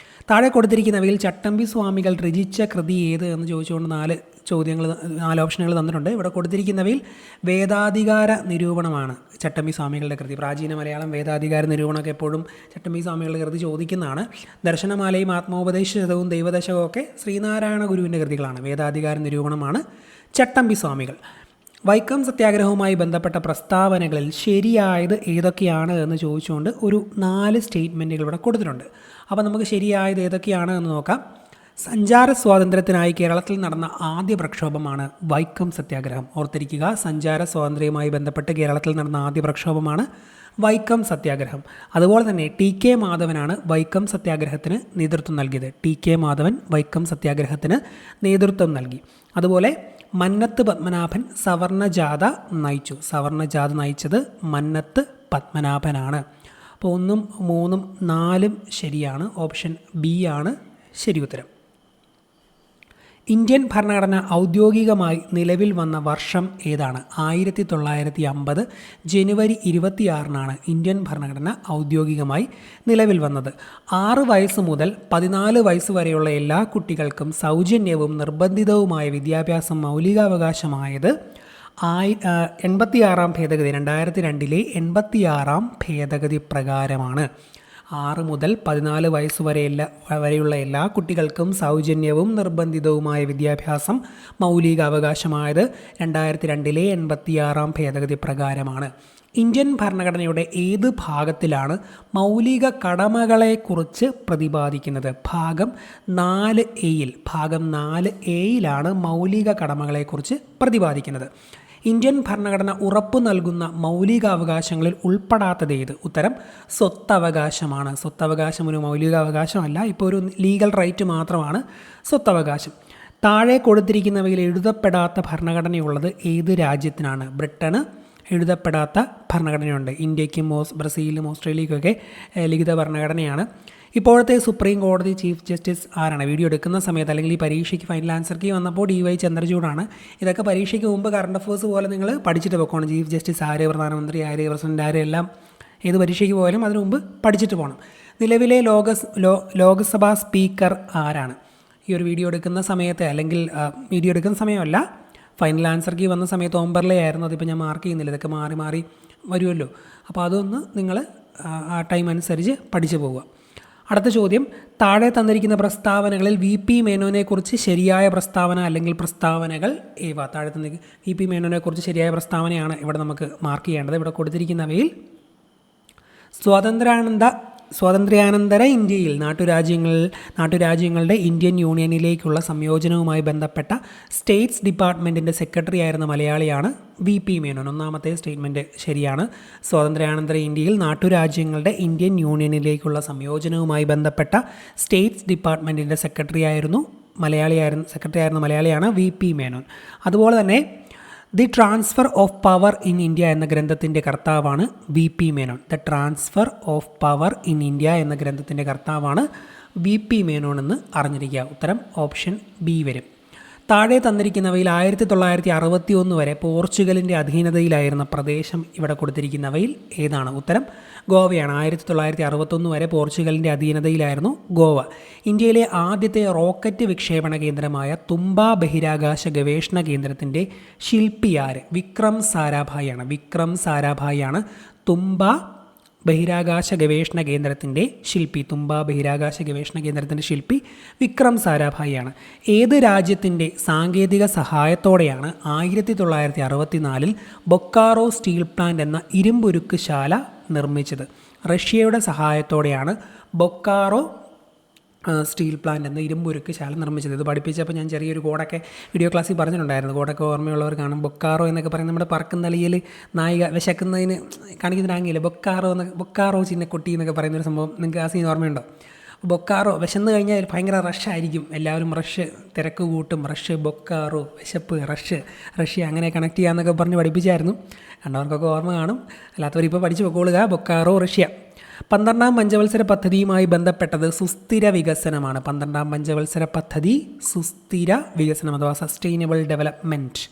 താഴെ കൊടുത്തിരിക്കുന്നവയിൽ ചട്ടമ്പി സ്വാമികൾ രചിച്ച കൃതി ഏത് എന്ന് ചോദിച്ചുകൊണ്ട് 4 ഓപ്ഷനുകൾ തന്നിട്ടുണ്ട്. ഇവിടെ കൊടുത്തിരിക്കുന്നവയിൽ വേദാധികാര നിരൂപണമാണ് ചട്ടമ്പി സ്വാമികളുടെ കൃതി. പ്രാചീന മലയാളം വേദാധികാര നിരൂപണമൊക്കെ എപ്പോഴും ചട്ടമ്പി സ്വാമികളുടെ കൃതി ചോദിക്കുന്നതാണ്. ദർശനമാലയും ആത്മോപദേശവും ദൈവദശകവും ഒക്കെ ശ്രീനാരായണ ഗുരുവിൻ്റെ കൃതികളാണ്. വേദാധികാര നിരൂപണമാണ് ചട്ടമ്പി സ്വാമികൾ. വൈക്കം സത്യാഗ്രഹവുമായി ബന്ധപ്പെട്ട പ്രസ്താവനകളിൽ ശരിയായത് ഏതൊക്കെയാണ് എന്ന് ചോദിച്ചുകൊണ്ട് ഒരു 4 സ്റ്റേറ്റ്മെൻറ്റുകൾ ഇവിടെ കൊടുത്തിട്ടുണ്ട്. അപ്പോൾ നമുക്ക് ശരിയായത് ഏതൊക്കെയാണ് എന്ന് നോക്കാം. സഞ്ചാര സ്വാതന്ത്ര്യത്തിനായി കേരളത്തിൽ നടന്ന ആദ്യ പ്രക്ഷോഭമാണ് വൈക്കം സത്യാഗ്രഹം. ഓർത്തിരിക്കുക, സഞ്ചാര സ്വാതന്ത്ര്യവുമായി ബന്ധപ്പെട്ട് കേരളത്തിൽ നടന്ന ആദ്യ പ്രക്ഷോഭമാണ് വൈക്കം സത്യാഗ്രഹം. അതുപോലെ തന്നെ TK മാധവനാണ് വൈക്കം സത്യാഗ്രഹത്തിന് നേതൃത്വം നൽകിയത്. TK മാധവൻ വൈക്കം സത്യാഗ്രഹത്തിന് നേതൃത്വം നൽകി. അതുപോലെ മന്നത്ത് പത്മനാഭൻ സവർണജാഥ നയിച്ചു. സവർണജാഥ നയിച്ചത് മന്നത്ത് പത്മനാഭനാണ്. അപ്പോൾ 1, 3, 4 ശരിയാണ്. ഓപ്ഷൻ ബി ആണ് ശരി ഉത്തരം. ഇന്ത്യൻ ഭരണഘടന ഔദ്യോഗികമായി നിലവിൽ വന്ന വർഷം ഏതാണ്? 1950 ജനുവരി 26 ഇന്ത്യൻ ഭരണഘടന ഔദ്യോഗികമായി നിലവിൽ വന്നത്. 6 വയസ്സ് മുതൽ 14 വയസ്സ് വരെയുള്ള എല്ലാ കുട്ടികൾക്കും സൗജന്യവും നിർബന്ധിതവുമായ വിദ്യാഭ്യാസം മൗലികാവകാശമായത് 86 ഭേദഗതി 2002 86 ഭേദഗതി പ്രകാരമാണ്. 6 മുതൽ 14 വയസ്സ് വരെയുള്ള എല്ലാ കുട്ടികൾക്കും സൗജന്യവും നിർബന്ധിതവുമായ വിദ്യാഭ്യാസം മൗലിക അവകാശമായത് 2002 86 ഭേദഗതി പ്രകാരമാണ്. ഇന്ത്യൻ ഭരണഘടനയുടെ ഏത് ഭാഗത്തിലാണ് മൗലിക കടമകളെക്കുറിച്ച് പ്രതിപാദിക്കുന്നത്? ഭാഗം 4A മൗലിക കടമകളെക്കുറിച്ച് പ്രതിപാദിക്കുന്നത്. ഇന്ത്യൻ ഭരണഘടന ഉറപ്പു നൽകുന്ന മൗലികാവകാശങ്ങളിൽ ഉൾപ്പെടാത്തത് ഏത്? ഉത്തരം സ്വത്തവകാശമാണ്. സ്വത്തവകാശം ഒരു മൗലികാവകാശമല്ല, ഇപ്പോൾ ഒരു ലീഗൽ റൈറ്റ് മാത്രമാണ് സ്വത്തവകാശം. താഴെ കൊടുത്തിരിക്കുന്നവയിൽ എഴുതപ്പെടാത്ത ഭരണഘടനയുള്ളത് ഏത് രാജ്യത്തിനാണ്? ബ്രിട്ടന് എഴുതപ്പെടാത്ത ഭരണഘടനയുണ്ട്. ഇന്ത്യക്കും ബ്രസീലിനും ഓസ്ട്രേലിയക്കൊക്കെ ലിഖിത ഭരണഘടനയാണ്. ഇപ്പോഴത്തെ സുപ്രീം കോടതി ചീഫ് ജസ്റ്റിസ് ആരാണ്? വീഡിയോ എടുക്കുന്ന സമയത്ത് അല്ലെങ്കിൽ ഈ പരീക്ഷയ്ക്ക് ഫൈനൽ ആൻസർ കീ വന്നപ്പോൾ DY ചന്ദ്രചൂഡാണ്. ഇതൊക്കെ പരീക്ഷയ്ക്ക് മുമ്പ് കറണ്ട് അഫേഴ്സ് പോലെ നിങ്ങൾ പഠിച്ചിട്ട് പോകണം. ചീഫ് ജസ്റ്റിസ് ആര്, പ്രധാനമന്ത്രി ആര്, പ്രസിഡന്റ് ആര്, എല്ലാം ഏത് പരീക്ഷയ്ക്ക് പോയാലും അതിന് മുമ്പ് പഠിച്ചിട്ട് പോകണം. നിലവിലെ ലോക്സഭാ സ്പീക്കർ ആരാണ്? ഈ ഒരു വീഡിയോ എടുക്കുന്ന സമയത്ത് അല്ലെങ്കിൽ വീഡിയോ എടുക്കുന്ന സമയമല്ല, ഫൈനൽ ആൻസർ കീ വന്ന സമയത്ത് ഓം ബിർള ആയിരുന്നു. അതിപ്പോൾ ഞാൻ മാർക്ക് ചെയ്യുന്നില്ല, ഇതൊക്കെ മാറി മാറി വരുമല്ലോ. അപ്പോൾ അതൊന്ന് നിങ്ങൾ ആ ടൈം അനുസരിച്ച് പഠിച്ചു പോവുക. അടുത്ത ചോദ്യം, താഴെ തന്നിരിക്കുന്ന പ്രസ്താവനകളിൽ VP മേനോനെക്കുറിച്ച് ശരിയായ പ്രസ്താവന അല്ലെങ്കിൽ പ്രസ്താവനകൾ ഏവ? താഴെ തന്നിരിക്കുന്ന VP മേനോനെക്കുറിച്ച് ശരിയായ പ്രസ്താവനയാണ് ഇവിടെ നമുക്ക് മാർക്ക് ചെയ്യേണ്ടത്. ഇവിടെ കൊടുത്തിരിക്കുന്നവയിൽ സ്വാതന്ത്ര്യാനന്തര ഇന്ത്യയിൽ നാട്ടുരാജ്യങ്ങളുടെ ഇന്ത്യൻ യൂണിയനിലേക്കുള്ള സംയോജനവുമായി ബന്ധപ്പെട്ട സ്റ്റേറ്റ്സ് ഡിപ്പാർട്ട്മെൻറ്റിൻ്റെ സെക്രട്ടറി ആയിരുന്ന മലയാളിയാണ് VP മേനോൻ. ഒന്നാമത്തെ സ്റ്റേറ്റ്മെൻറ്റ് ശരിയാണ്. സ്വാതന്ത്ര്യാനന്തര ഇന്ത്യയിൽ നാട്ടുരാജ്യങ്ങളുടെ ഇന്ത്യൻ യൂണിയനിലേക്കുള്ള സംയോജനവുമായി ബന്ധപ്പെട്ട സ്റ്റേറ്റ്സ് ഡിപ്പാർട്ട്മെൻറ്റിൻ്റെ സെക്രട്ടറി ആയിരുന്ന മലയാളിയാണ് VP മേനോൻ. അതുപോലെ തന്നെ the transfer of power in India എന്ന ഗ്രന്ഥത്തിൻ്റെ കർത്താവാണ് VP Menon. The transfer of power in India എന്ന ഗ്രന്ഥത്തിൻ്റെ കർത്താവാണ് VP മേനോൻ എന്ന് അറിഞ്ഞിരിക്കുക. ഉത്തരം ഓപ്ഷൻ ബി വരും. താഴെ തന്നിരിക്കുന്നവയിൽ 1961 വരെ പോർച്ചുഗലിൻ്റെ അധീനതയിലായിരുന്ന പ്രദേശം ഇവിടെ കൊടുത്തിരിക്കുന്നവയിൽ ഏതാണ്? ഉത്തരം ഗോവയാണ്. 1961 വരെ പോർച്ചുഗലിൻ്റെ അധീനതയിലായിരുന്നു ഗോവ. ഇന്ത്യയിലെ ആദ്യത്തെ റോക്കറ്റ് വിക്ഷേപണ കേന്ദ്രമായ തുമ്പ ബഹിരാകാശ ഗവേഷണ കേന്ദ്രത്തിൻ്റെ ശില്പി ആര്? വിക്രം സാരാഭായിയാണ്. വിക്രം സാരാഭായിയാണ് തുമ്പ ബഹിരാകാശ ഗവേഷണ കേന്ദ്രത്തിൻ്റെ ശില്പി. തുമ്പ ബഹിരാകാശ ഗവേഷണ കേന്ദ്രത്തിൻ്റെ ശില്പി വിക്രം സാരാഭായിയാണ്. ഏത് രാജ്യത്തിൻ്റെ സാങ്കേതിക സഹായത്തോടെയാണ് 1964 ബൊക്കാറോ സ്റ്റീൽ പ്ലാന്റ് എന്ന ഇരുമ്പുരുക്ക് ശാല നിർമ്മിച്ചത്? റഷ്യയുടെ സഹായത്തോടെയാണ് ബൊക്കാറോ സ്റ്റീൽ പ്ലാന്റ് എന്ന ഇരുമ്പുരുക്ക് ശാല നിർമ്മിച്ചത്. ഇത് പഠിപ്പിച്ചപ്പോൾ ഞാൻ ചെറിയൊരു കോഡൊക്കെ വീഡിയോ ക്ലാസ്സിൽ പറഞ്ഞിട്ടുണ്ടായിരുന്നു. കോഡൊക്കെ ഓർമ്മയുള്ളവർ കാണും. ബൊക്കാറോ എന്നൊക്കെ പറയുന്നത് നമ്മുടെ പറക്കുന്നലിയിൽ നായിക വിശക്കുന്നതിന് കാണിക്കുന്ന ആംഗില്ല. ബൊക്കാറോ ചിന്നക്കുട്ടി എന്നൊക്കെ പറയുന്നൊരു സംഭവം നിങ്ങൾക്ക് ആ സീൻ ഓർമ്മയുണ്ടോ? ബൊക്കാറോ വിശന്ന് കഴിഞ്ഞാൽ ഭയങ്കര റഷായിരിക്കും. എല്ലാവരും റഷ്, തിരക്ക് കൂട്ടും. റഷ്, ബൊക്കാറോ, വിശപ്പ്, റഷ്യ അങ്ങനെ കണക്ട് ചെയ്യാമെന്നൊക്കെ പറഞ്ഞ് പഠിപ്പിച്ചായിരുന്നു. കണ്ടവർക്കൊക്കെ ഓർമ്മ കാണും. അല്ലാത്തവർ ഇപ്പോൾ പഠിച്ചു പൊക്കോളുക. ബൊക്കാറോ, റഷ്യ. 12ാം പഞ്ചവത്സര പദ്ധതിയുമായി ബന്ധപ്പെട്ടത് സുസ്ഥിര വികസനമാണ്. 12ാം പഞ്ചവത്സര പദ്ധതി സുസ്ഥിര വികസനം അഥവാ സസ്റ്റൈനബിൾ ഡെവലപ്മെൻറ്റ്.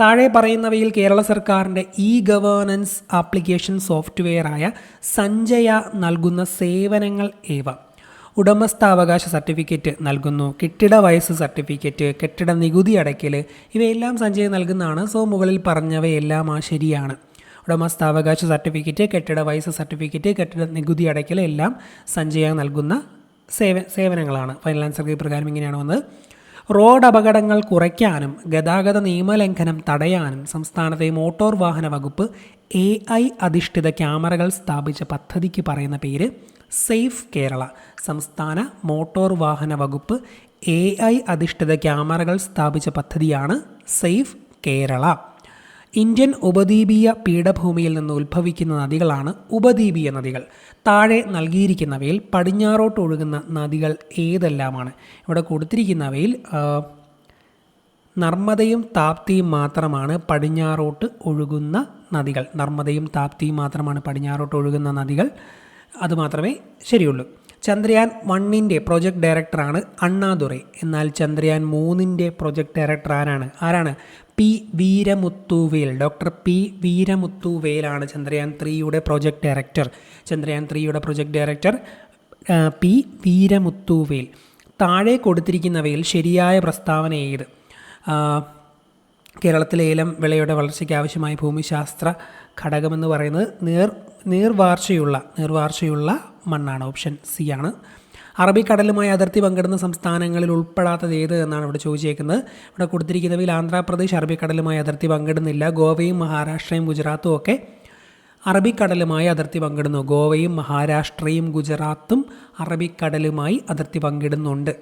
താഴെ പറയുന്നവയിൽ കേരള സർക്കാരിൻ്റെ ഗവേണൻസ് ആപ്ലിക്കേഷൻ സോഫ്റ്റ്വെയറായ സഞ്ജയ നൽകുന്ന സേവനങ്ങൾ ഏവ? ഉടമസ്ഥാവകാശ സർട്ടിഫിക്കറ്റ് നൽകുന്നു, കെട്ടിട വയസ്സ് സർട്ടിഫിക്കറ്റ്, കെട്ടിട നികുതി അടയ്ക്കൽ, ഇവയെല്ലാം സഞ്ജയ് നൽകുന്നതാണ്. സോ മുകളിൽ പറഞ്ഞവയെല്ലാം ശരിയാണ്. ഉടമസ്ഥാവകാശ സർട്ടിഫിക്കറ്റ്, കെട്ടിട വയസ്സ് സർട്ടിഫിക്കറ്റ്, കെട്ടിട നികുതി അടയ്ക്കൽ എല്ലാം സഞ്ജയ നൽകുന്ന സേവനങ്ങളാണ്. ഫൈനൽ ആൻസർ ഈ പ്രകാരം ഇങ്ങനെയാണ് വന്നത്. റോഡ് അപകടങ്ങൾ കുറയ്ക്കാനും ഗതാഗത നിയമലംഘനം തടയാനും സംസ്ഥാനത്തെ മോട്ടോർ വാഹന വകുപ്പ് AI അധിഷ്ഠിത ക്യാമറകൾ സ്ഥാപിച്ച പദ്ധതിക്ക് പറയുന്ന പേര് സേഫ് കേരള. സംസ്ഥാന മോട്ടോർ വാഹന വകുപ്പ് AI അധിഷ്ഠിത ക്യാമറകൾ സ്ഥാപിച്ച പദ്ധതിയാണ് സേഫ് കേരള. ഇന്ത്യൻ ഉപദ്വീപീയ പീഠഭൂമിയിൽ നിന്ന് ഉത്ഭവിക്കുന്ന നദികളാണ് ഉപദ്വീപീയ നദികൾ. താഴെ നൽകിയിരിക്കുന്നവയിൽ പടിഞ്ഞാറോട്ട് ഒഴുകുന്ന നദികൾ ഏതെല്ലാമാണ്? ഇവിടെ കൊടുത്തിരിക്കുന്നവയിൽ നർമ്മദയും താപ്തിയും മാത്രമാണ് പടിഞ്ഞാറോട്ട് ഒഴുകുന്ന നദികൾ. നർമ്മദയും താപ്തിയും മാത്രമാണ് പടിഞ്ഞാറോട്ട് ഒഴുകുന്ന നദികൾ. അതുമാത്രമേ ശരിയുള്ളൂ. ചന്ദ്രയാൻ 1ൻ്റെ പ്രൊജക്ട് ഡയറക്ടറാണ് അണ്ണാദുറൈ. എന്നാൽ ചന്ദ്രയാൻ 3ൻ്റെ പ്രൊജക്ട് ഡയറക്ടർ ആരാണ്? പി വീരമുത്തുവേൽ. ഡോക്ടർ പി വീരമുത്തുവേലാണ് ചന്ദ്രയാൻ 3യുടെ പ്രൊജക്ട് ഡയറക്ടർ. ചന്ദ്രയാൻ 3യുടെ പ്രൊജക്ട് ഡയറക്ടർ പി വീരമുത്തുവേൽ. താഴെ കൊടുത്തിരിക്കുന്നവയിൽ ശരിയായ പ്രസ്താവന ഏത്? കേരളത്തിലെ ഏലം വിളയുടെ വളർച്ചയ്ക്ക് ആവശ്യമായ ഭൂമിശാസ്ത്ര ഘടകമെന്ന് പറയുന്നത് നീർവാർച്ചയുള്ള മണ്ണാണ്. ഓപ്ഷൻ സി ആണ്. അറബിക്കടലുമായി അതിർത്തി പങ്കിടുന്ന സംസ്ഥാനങ്ങളിൽ ഉൾപ്പെടാത്തത് ഏത് എന്നാണ് ഇവിടെ ചോദിച്ചേക്കുന്നത്. ഇവിടെ കൊടുത്തിരിക്കുന്നവയിൽ ആന്ധ്രാപ്രദേശ് അറബിക്കടലുമായി അതിർത്തി പങ്കിടുന്നില്ല. ഗോവയും മഹാരാഷ്ട്രയും ഗുജറാത്തും ഒക്കെ അറബിക്കടലുമായി അതിർത്തി പങ്കിടുന്നു. ഗോവയും മഹാരാഷ്ട്രയും ഗുജറാത്തും അറബിക്കടലുമായി അതിർത്തി പങ്കിടുന്നുണ്ട്.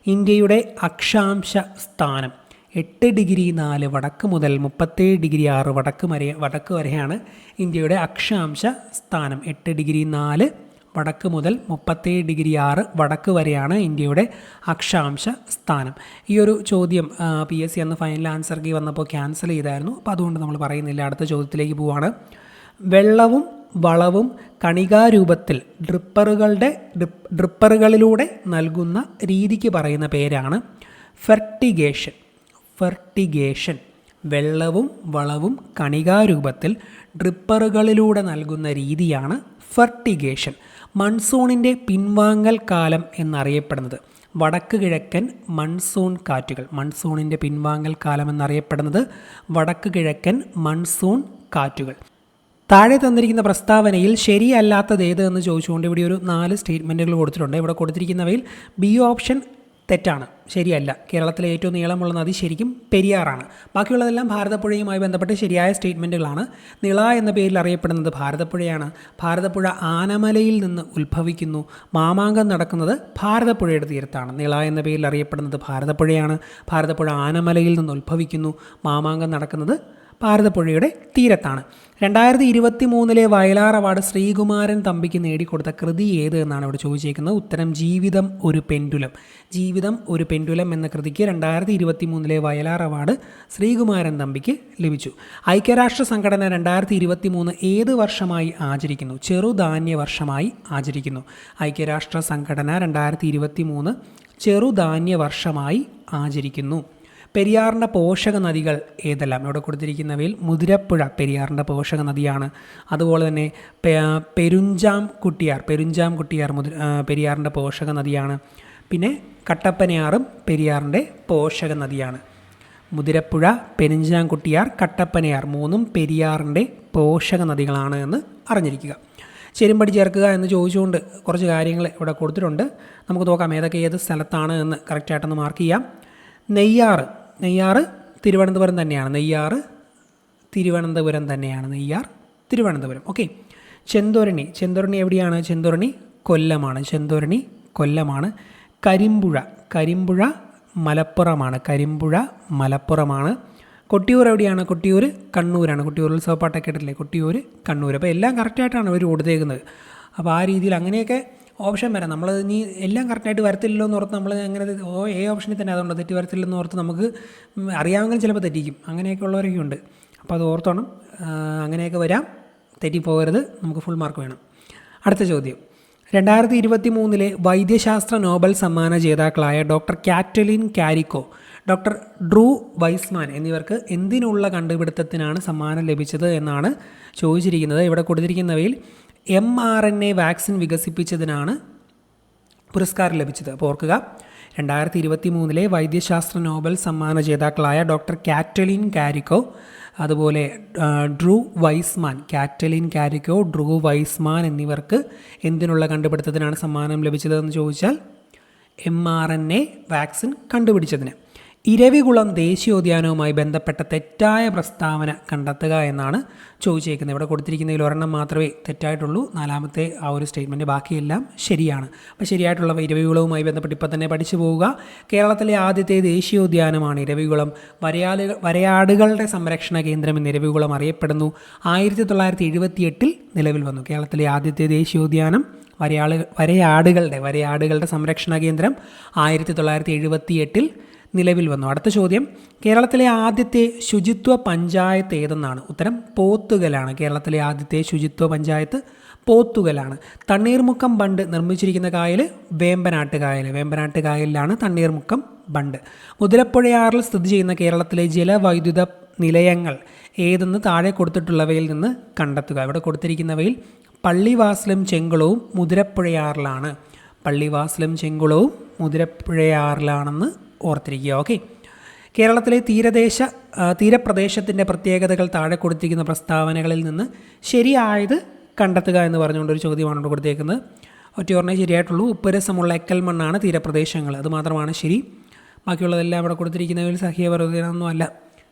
ഇന്ത്യയുടെ അക്ഷാംശ സ്ഥാനം 8°4 വടക്ക് മുതൽ 37°6 വടക്ക് വരെയാണ് ഇന്ത്യയുടെ അക്ഷാംശ സ്ഥാനം. 8°4 വടക്ക് മുതൽ 37°6 വടക്ക് വരെയാണ് ഇന്ത്യയുടെ അക്ഷാംശ സ്ഥാനം. ഈ ഒരു ചോദ്യം PSC അന്ന് ഫൈനൽ ആൻസർ കീ വന്നപ്പോൾ ക്യാൻസൽ ചെയ്തായിരുന്നു. അപ്പോൾ അതുകൊണ്ട് നമ്മൾ പറയുന്നില്ല. അടുത്ത ചോദ്യത്തിലേക്ക് പോവാണ്. വെള്ളവും വളവും കണികാരൂപത്തിൽ ഡ്രിപ്പറുകളിലൂടെ നൽകുന്ന രീതിക്ക് പറയുന്ന പേരാണ് ഫെർട്ടിഗേഷൻ. വെള്ളവും വളവും കണികാരൂപത്തിൽ ഡ്രിപ്പറുകളിലൂടെ നൽകുന്ന രീതിയാണ് ഫെർട്ടിഗേഷൻ. മൺസൂണിൻ്റെ പിൻവാങ്ങൽ കാലം എന്നറിയപ്പെടുന്നത് വടക്ക് കിഴക്കൻ മൺസൂൺ കാറ്റുകൾ. മൺസൂണിൻ്റെ പിൻവാങ്ങൽ കാലം എന്നറിയപ്പെടുന്നത് വടക്ക് കിഴക്കൻ മൺസൂൺ കാറ്റുകൾ. താഴെ തന്നിരിക്കുന്ന പ്രസ്താവനയിൽ ശരിയല്ലാത്തത് ഏത് എന്ന് ചോദിച്ചുകൊണ്ട് ഇവിടെ ഒരു 4 സ്റ്റേറ്റ്മെൻറ്റുകൾ കൊടുത്തിട്ടുണ്ട്. ഇവിടെ കൊടുത്തിരിക്കുന്നവയിൽ ബി ഓപ്ഷൻ തെറ്റാണ്, ശരിയല്ല. കേരളത്തിലെ ഏറ്റവും നീളമുള്ള നദി ശരിക്കും പെരിയാറാണ്. ബാക്കിയുള്ളതെല്ലാം ഭാരതപ്പുഴയുമായി ബന്ധപ്പെട്ട് ശരിയായ സ്റ്റേറ്റ്മെൻറ്റുകളാണ്. നിള എന്ന പേരിൽ അറിയപ്പെടുന്നത് ഭാരതപ്പുഴയാണ്. ഭാരതപ്പുഴ ആനമലയിൽ നിന്ന് ഉത്ഭവിക്കുന്നു. മാമാങ്കം നടക്കുന്നത് ഭാരതപ്പുഴയുടെ തീരത്താണ്. നിള എന്ന പേരിൽ അറിയപ്പെടുന്നത് ഭാരതപ്പുഴയാണ്. ഭാരതപ്പുഴ ആനമലയിൽ നിന്ന് ഉത്ഭവിക്കുന്നു. മാമാങ്കം നടക്കുന്നത് ഭാരതപ്പുഴയുടെ തീരത്താണ്. 2023 വയലാർ അവാർഡ് ശ്രീകുമാരൻ തമ്പിക്ക് നേടിക്കൊടുത്ത കൃതി ഏത് എന്നാണ് ഇവിടെ ചോദിച്ചേക്കുന്നത്. ഉത്തരം ജീവിതം ഒരു പെൻഡുലം. ജീവിതം ഒരു പെൻഡുലം എന്ന കൃതിക്ക് 2023 വയലാർ അവാർഡ് ശ്രീകുമാരൻ തമ്പിക്ക് ലഭിച്ചു. ഐക്യരാഷ്ട്ര സംഘടന 2023 ഏത് വർഷമായി ആചരിക്കുന്നു? ചെറുധാന്യ വർഷമായി ആചരിക്കുന്നു. ഐക്യരാഷ്ട്ര സംഘടന 2023 ചെറുധാന്യ വർഷമായി ആചരിക്കുന്നു. പെരിയാറിൻ്റെ പോഷക നദികൾ ഏതെല്ലാം? ഇവിടെ കൊടുത്തിരിക്കുന്നവയിൽ മുതിരപ്പുഴ പെരിയാറിൻ്റെ പോഷക നദിയാണ്. അതുപോലെ തന്നെ പെരുഞ്ചാം കുട്ടിയാർ പെരിയാറിൻ്റെ പോഷക നദിയാണ്. പിന്നെ കട്ടപ്പനയാറും പെരിയാറിൻ്റെ പോഷക നദിയാണ്. മുതിരപ്പുഴ, പെരുഞ്ചാംകുട്ടിയാർ, കട്ടപ്പനയാർ മൂന്നും പെരിയാറിൻ്റെ പോഷക നദികളാണ് എന്ന് അറിഞ്ഞിരിക്കുക. ചേരുംപടി ചേർക്കുക എന്ന് ചോദിച്ചുകൊണ്ട് കുറച്ച് കാര്യങ്ങൾ ഇവിടെ കൊടുത്തിട്ടുണ്ട്. നമുക്ക് നോക്കാം ഏതൊക്കെ ഏത് സ്ഥലത്താണ് എന്ന് കറക്റ്റായിട്ടൊന്ന് മാർക്ക് ചെയ്യാം. നെയ്യാർ തിരുവനന്തപുരം തന്നെയാണ്. നെയ്യാർ തിരുവനന്തപുരം. ഓക്കെ. ചെന്തൊരണി എവിടെയാണ്? ചെന്തൊരണി കൊല്ലമാണ്. കരിമ്പുഴ മലപ്പുറമാണ്. കൊട്ടിയൂർ എവിടെയാണ്? കൊട്ടിയൂർ കണ്ണൂരാണ്. കൊട്ടിയൂർ ഉത്സവപ്പാട്ടൊക്കെ കേട്ടിട്ടില്ലേ? കൊട്ടിയൂർ കണ്ണൂർ. അപ്പോൾ എല്ലാം കറക്റ്റായിട്ടാണ് അവർ കൊടുത്തേക്കുന്നത്. അപ്പോൾ ആ രീതിയിൽ അങ്ങനെയൊക്കെ ഓപ്ഷൻ വരാം. നമ്മൾ ഇനി എല്ലാം കറക്റ്റായിട്ട് വരത്തില്ലല്ലോ എന്ന് ഓർത്ത് നമ്മൾ അങ്ങനെ ഓപ്ഷനിൽ തന്നെ അതുകൊണ്ട് തെറ്റി വരത്തില്ലെന്ന് ഓർത്ത് നമുക്ക് അറിയാമെങ്കിലും ചിലപ്പോൾ തെറ്റിക്കും. അങ്ങനെയൊക്കെ ഉള്ളവരൊക്കെ ഉണ്ട്. അപ്പോൾ അത് ഓർത്തോണം. അങ്ങനെയൊക്കെ വരാം, തെറ്റിപ്പോകരുത്. നമുക്ക് ഫുൾ മാർക്ക് വേണം. അടുത്ത ചോദ്യം. 2023 വൈദ്യശാസ്ത്ര നോബൽ സമ്മാന ജേതാക്കളായ doctor Katalin കാരിക്കോ, doctor Drew Wiseman എന്നിവർക്ക് എന്തിനുള്ള കണ്ടുപിടുത്തത്തിനാണ് സമ്മാനം ലഭിച്ചത് എന്നാണ് ചോദിച്ചിരിക്കുന്നത്. ഇവിടെ കൊടുത്തിരിക്കുന്നവയിൽ mRNA വാക്സിൻ വികസിപ്പിച്ചതിനാണ് പുരസ്കാരം ലഭിച്ചത്. അപ്പോൾ ഓർക്കുക, 2023 വൈദ്യശാസ്ത്ര നോബൽ സമ്മാന ജേതാക്കളായ ഡോക്ടർ കാറ്റലിൻ കാരിക്കോ, അതുപോലെ ഡ്രൂ വൈസ്മാൻ എന്നിവർക്ക് എന്തിനുള്ള കണ്ടുപിടുത്തത്തിനാണ് സമ്മാനം ലഭിച്ചതെന്ന് ചോദിച്ചാൽ mRNA വാക്സിൻ കണ്ടുപിടിച്ചതിന്. ഇരവികുളം ദേശീയോദ്യാനവുമായി ബന്ധപ്പെട്ട തെറ്റായ പ്രസ്താവന കണ്ടെത്തുക എന്നാണ് ചോദിച്ചേക്കുന്നത്. ഇവിടെ കൊടുത്തിരിക്കുന്നതിൽ ഒരെണ്ണം മാത്രമേ തെറ്റായിട്ടുള്ളൂ. 4ാമത്തെ ആ ഒരു സ്റ്റേറ്റ്മെൻറ്റ്, ബാക്കിയെല്ലാം ശരിയാണ്. അപ്പോൾ ശരിയായിട്ടുള്ള ഇരവികുളവുമായി ബന്ധപ്പെട്ട് ഇപ്പോൾ തന്നെ പഠിച്ചു പോവുക. കേരളത്തിലെ ആദ്യത്തെ ദേശീയോദ്യാനമാണ് ഇരവികുളം. വരയാടുകളുടെ സംരക്ഷണ കേന്ദ്രം എന്ന് ഇരവികുളം അറിയപ്പെടുന്നു. 1978 നിലവിൽ വന്നു. കേരളത്തിലെ ആദ്യത്തെ ദേശീയോദ്യാനം വരയാടുകളുടെ സംരക്ഷണ കേന്ദ്രം 1978 നിലവിൽ വന്നു. അടുത്ത ചോദ്യം. കേരളത്തിലെ ആദ്യത്തെ ശുചിത്വ പഞ്ചായത്ത് ഏതെന്നാണ്? ഉത്തരം പോത്തുകലാണ്. കേരളത്തിലെ ആദ്യത്തെ ശുചിത്വ പഞ്ചായത്ത് പോത്തുകലാണ്. തണ്ണീർമുക്കം ബണ്ട് നിർമ്മിച്ചിരിക്കുന്ന കായൽ വേമ്പനാട്ട് കായലിലാണ് തണ്ണീർമുക്കം ബണ്ട്. മുതിരപ്പുഴയാറിൽ സ്ഥിതി ചെയ്യുന്ന കേരളത്തിലെ ജലവൈദ്യുത നിലയങ്ങൾ ഏതെന്ന് താഴെ കൊടുത്തിട്ടുള്ളവയിൽ നിന്ന് കണ്ടെത്തുക. ഇവിടെ കൊടുത്തിരിക്കുന്നവയിൽ പള്ളിവാസലും ചെങ്കുളവും മുതിരപ്പുഴയാറിലാണെന്ന് ഓർത്തിരിക്കുക. ഓക്കെ. കേരളത്തിലെ തീരപ്രദേശത്തിൻ്റെ പ്രത്യേകതകൾ താഴെ കൊടുത്തിരിക്കുന്ന പ്രസ്താവനകളിൽ നിന്ന് ശരിയായത് കണ്ടെത്തുക എന്ന് പറഞ്ഞുകൊണ്ടൊരു ചോദ്യമാണ് കൊടുത്തേക്കുന്നത്. ഒറ്റയോർണ്ണേ ശരിയായിട്ടുള്ളൂ. ഉപ്പുരസമുള്ള എക്കൽ മണ്ണാണ് തീരപ്രദേശങ്ങൾ, അതുമാത്രമാണ് ശരി. ബാക്കിയുള്ളതെല്ലാം ഇവിടെ കൊടുത്തിരിക്കുന്നതിൽ സഹ്യപർവ്വതമൊന്നും അല്ല,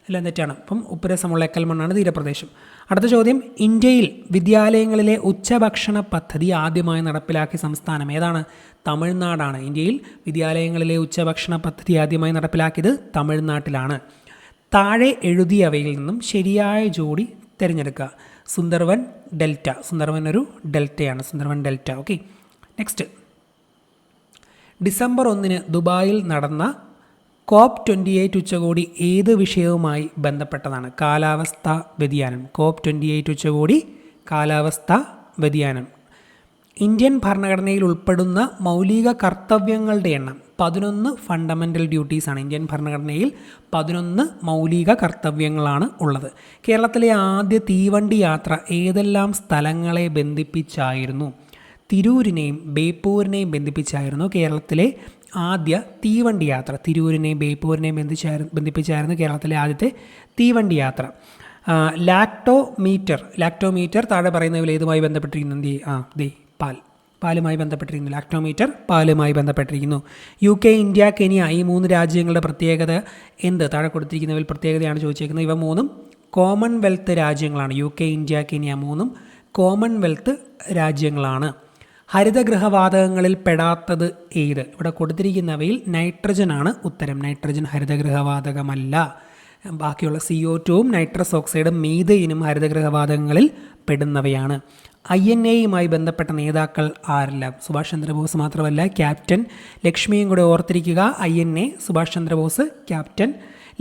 എല്ലാം തെറ്റാണ്. അപ്പം ഉപ്പുരസമുള്ള എക്കൽ മണ്ണാണ് തീരപ്രദേശം. അടുത്ത ചോദ്യം. ഇന്ത്യയിൽ വിദ്യാലയങ്ങളിലെ ഉച്ചഭക്ഷണ പദ്ധതി ആദ്യമായി നടപ്പിലാക്കിയ സംസ്ഥാനം ഏതാണ്? തമിഴ്നാടാണ്. ഇന്ത്യയിൽ വിദ്യാലയങ്ങളിലെ ഉച്ചഭക്ഷണ പദ്ധതി ആദ്യമായി നടപ്പിലാക്കിയത് തമിഴ്നാട്ടിലാണ്. താഴെ എഴുതിയവയിൽ നിന്നും ശരിയായ ജോഡി തിരഞ്ഞെടുക്കുക. സുന്ദർവൻ ഒരു ഡെൽറ്റയാണ്. സുന്ദർവൻ ഡെൽറ്റ. ഓക്കെ. നെക്സ്റ്റ്. ഡിസംബർ 1 ദുബായിൽ നടന്ന COP28 ഉച്ചകോടി ഏത് വിഷയവുമായി ബന്ധപ്പെട്ടതാണ്? കാലാവസ്ഥാ വ്യതിയാനം. COP28 ഉച്ചകോടി കാലാവസ്ഥാ വ്യതിയാനം. ഇന്ത്യൻ ഭരണഘടനയിൽ ഉൾപ്പെടുന്ന മൗലിക കർത്തവ്യങ്ങളുടെ എണ്ണം 11 ഫണ്ടമെൻ്റൽ ഡ്യൂട്ടീസാണ്. ഇന്ത്യൻ ഭരണഘടനയിൽ 11 മൗലിക കർത്തവ്യങ്ങളാണ് ഉള്ളത്. കേരളത്തിലെ ആദ്യ തീവണ്ടി യാത്ര ഏതെല്ലാം സ്ഥലങ്ങളെ ബന്ധിപ്പിച്ചായിരുന്നു? തിരൂരിനെയും ബേപ്പൂരിനെയും ബന്ധിപ്പിച്ചായിരുന്നു കേരളത്തിലെ ആദ്യ തീവണ്ടി യാത്ര. തിരൂരിനെയും ബേപ്പൂരിനെയും ബന്ധിപ്പിച്ചായിരുന്നു കേരളത്തിലെ ആദ്യത്തെ തീവണ്ടി യാത്ര. ലാക്ടോമീറ്റർ താഴെ പറയുന്നതിൽ ഏതുമായി ബന്ധപ്പെട്ടിരിക്കുന്നു? പാലുമായി ബന്ധപ്പെട്ടിരിക്കുന്നു. ലാക്ടോമീറ്റർ പാലുമായി ബന്ധപ്പെട്ടിരിക്കുന്നു. UK, ഇന്ത്യ, കെനിയ ഈ 3 രാജ്യങ്ങളുടെ പ്രത്യേകത എന്ത്? താഴെ കൊടുത്തിരിക്കുന്നതിൽ പ്രത്യേകതയാണ് ചോദിച്ചേക്കുന്നത്. ഇവ 3 കോമൺവെൽത്ത് രാജ്യങ്ങളാണ്. UK, ഇന്ത്യ, കെനിയ 3 കോമൺവെൽത്ത് രാജ്യങ്ങളാണ്. ഹരിതഗൃഹവാതകങ്ങളിൽ പെടാത്തത് ഏത്? ഇവിടെ കൊടുത്തിരിക്കുന്നവയിൽ നൈട്രജനാണ് ഉത്തരം. നൈട്രജൻ ഹരിതഗൃഹവാതകമല്ല. ബാക്കിയുള്ള CO2-ഉം നൈട്രസ് ഓക്സൈഡും മീഥെയ്നും ഹരിതഗൃഹവാതകങ്ങളിൽ പെടുന്നവയാണ്. INA-യുമായി ബന്ധപ്പെട്ട നേതാക്കൾ ആരെല്ലാം? സുഭാഷ് ചന്ദ്രബോസ് മാത്രമല്ല, ക്യാപ്റ്റൻ ലക്ഷ്മിയും കൂടെ ഓർത്തിരിക്കുക. INA Subhash Chandrabose, captain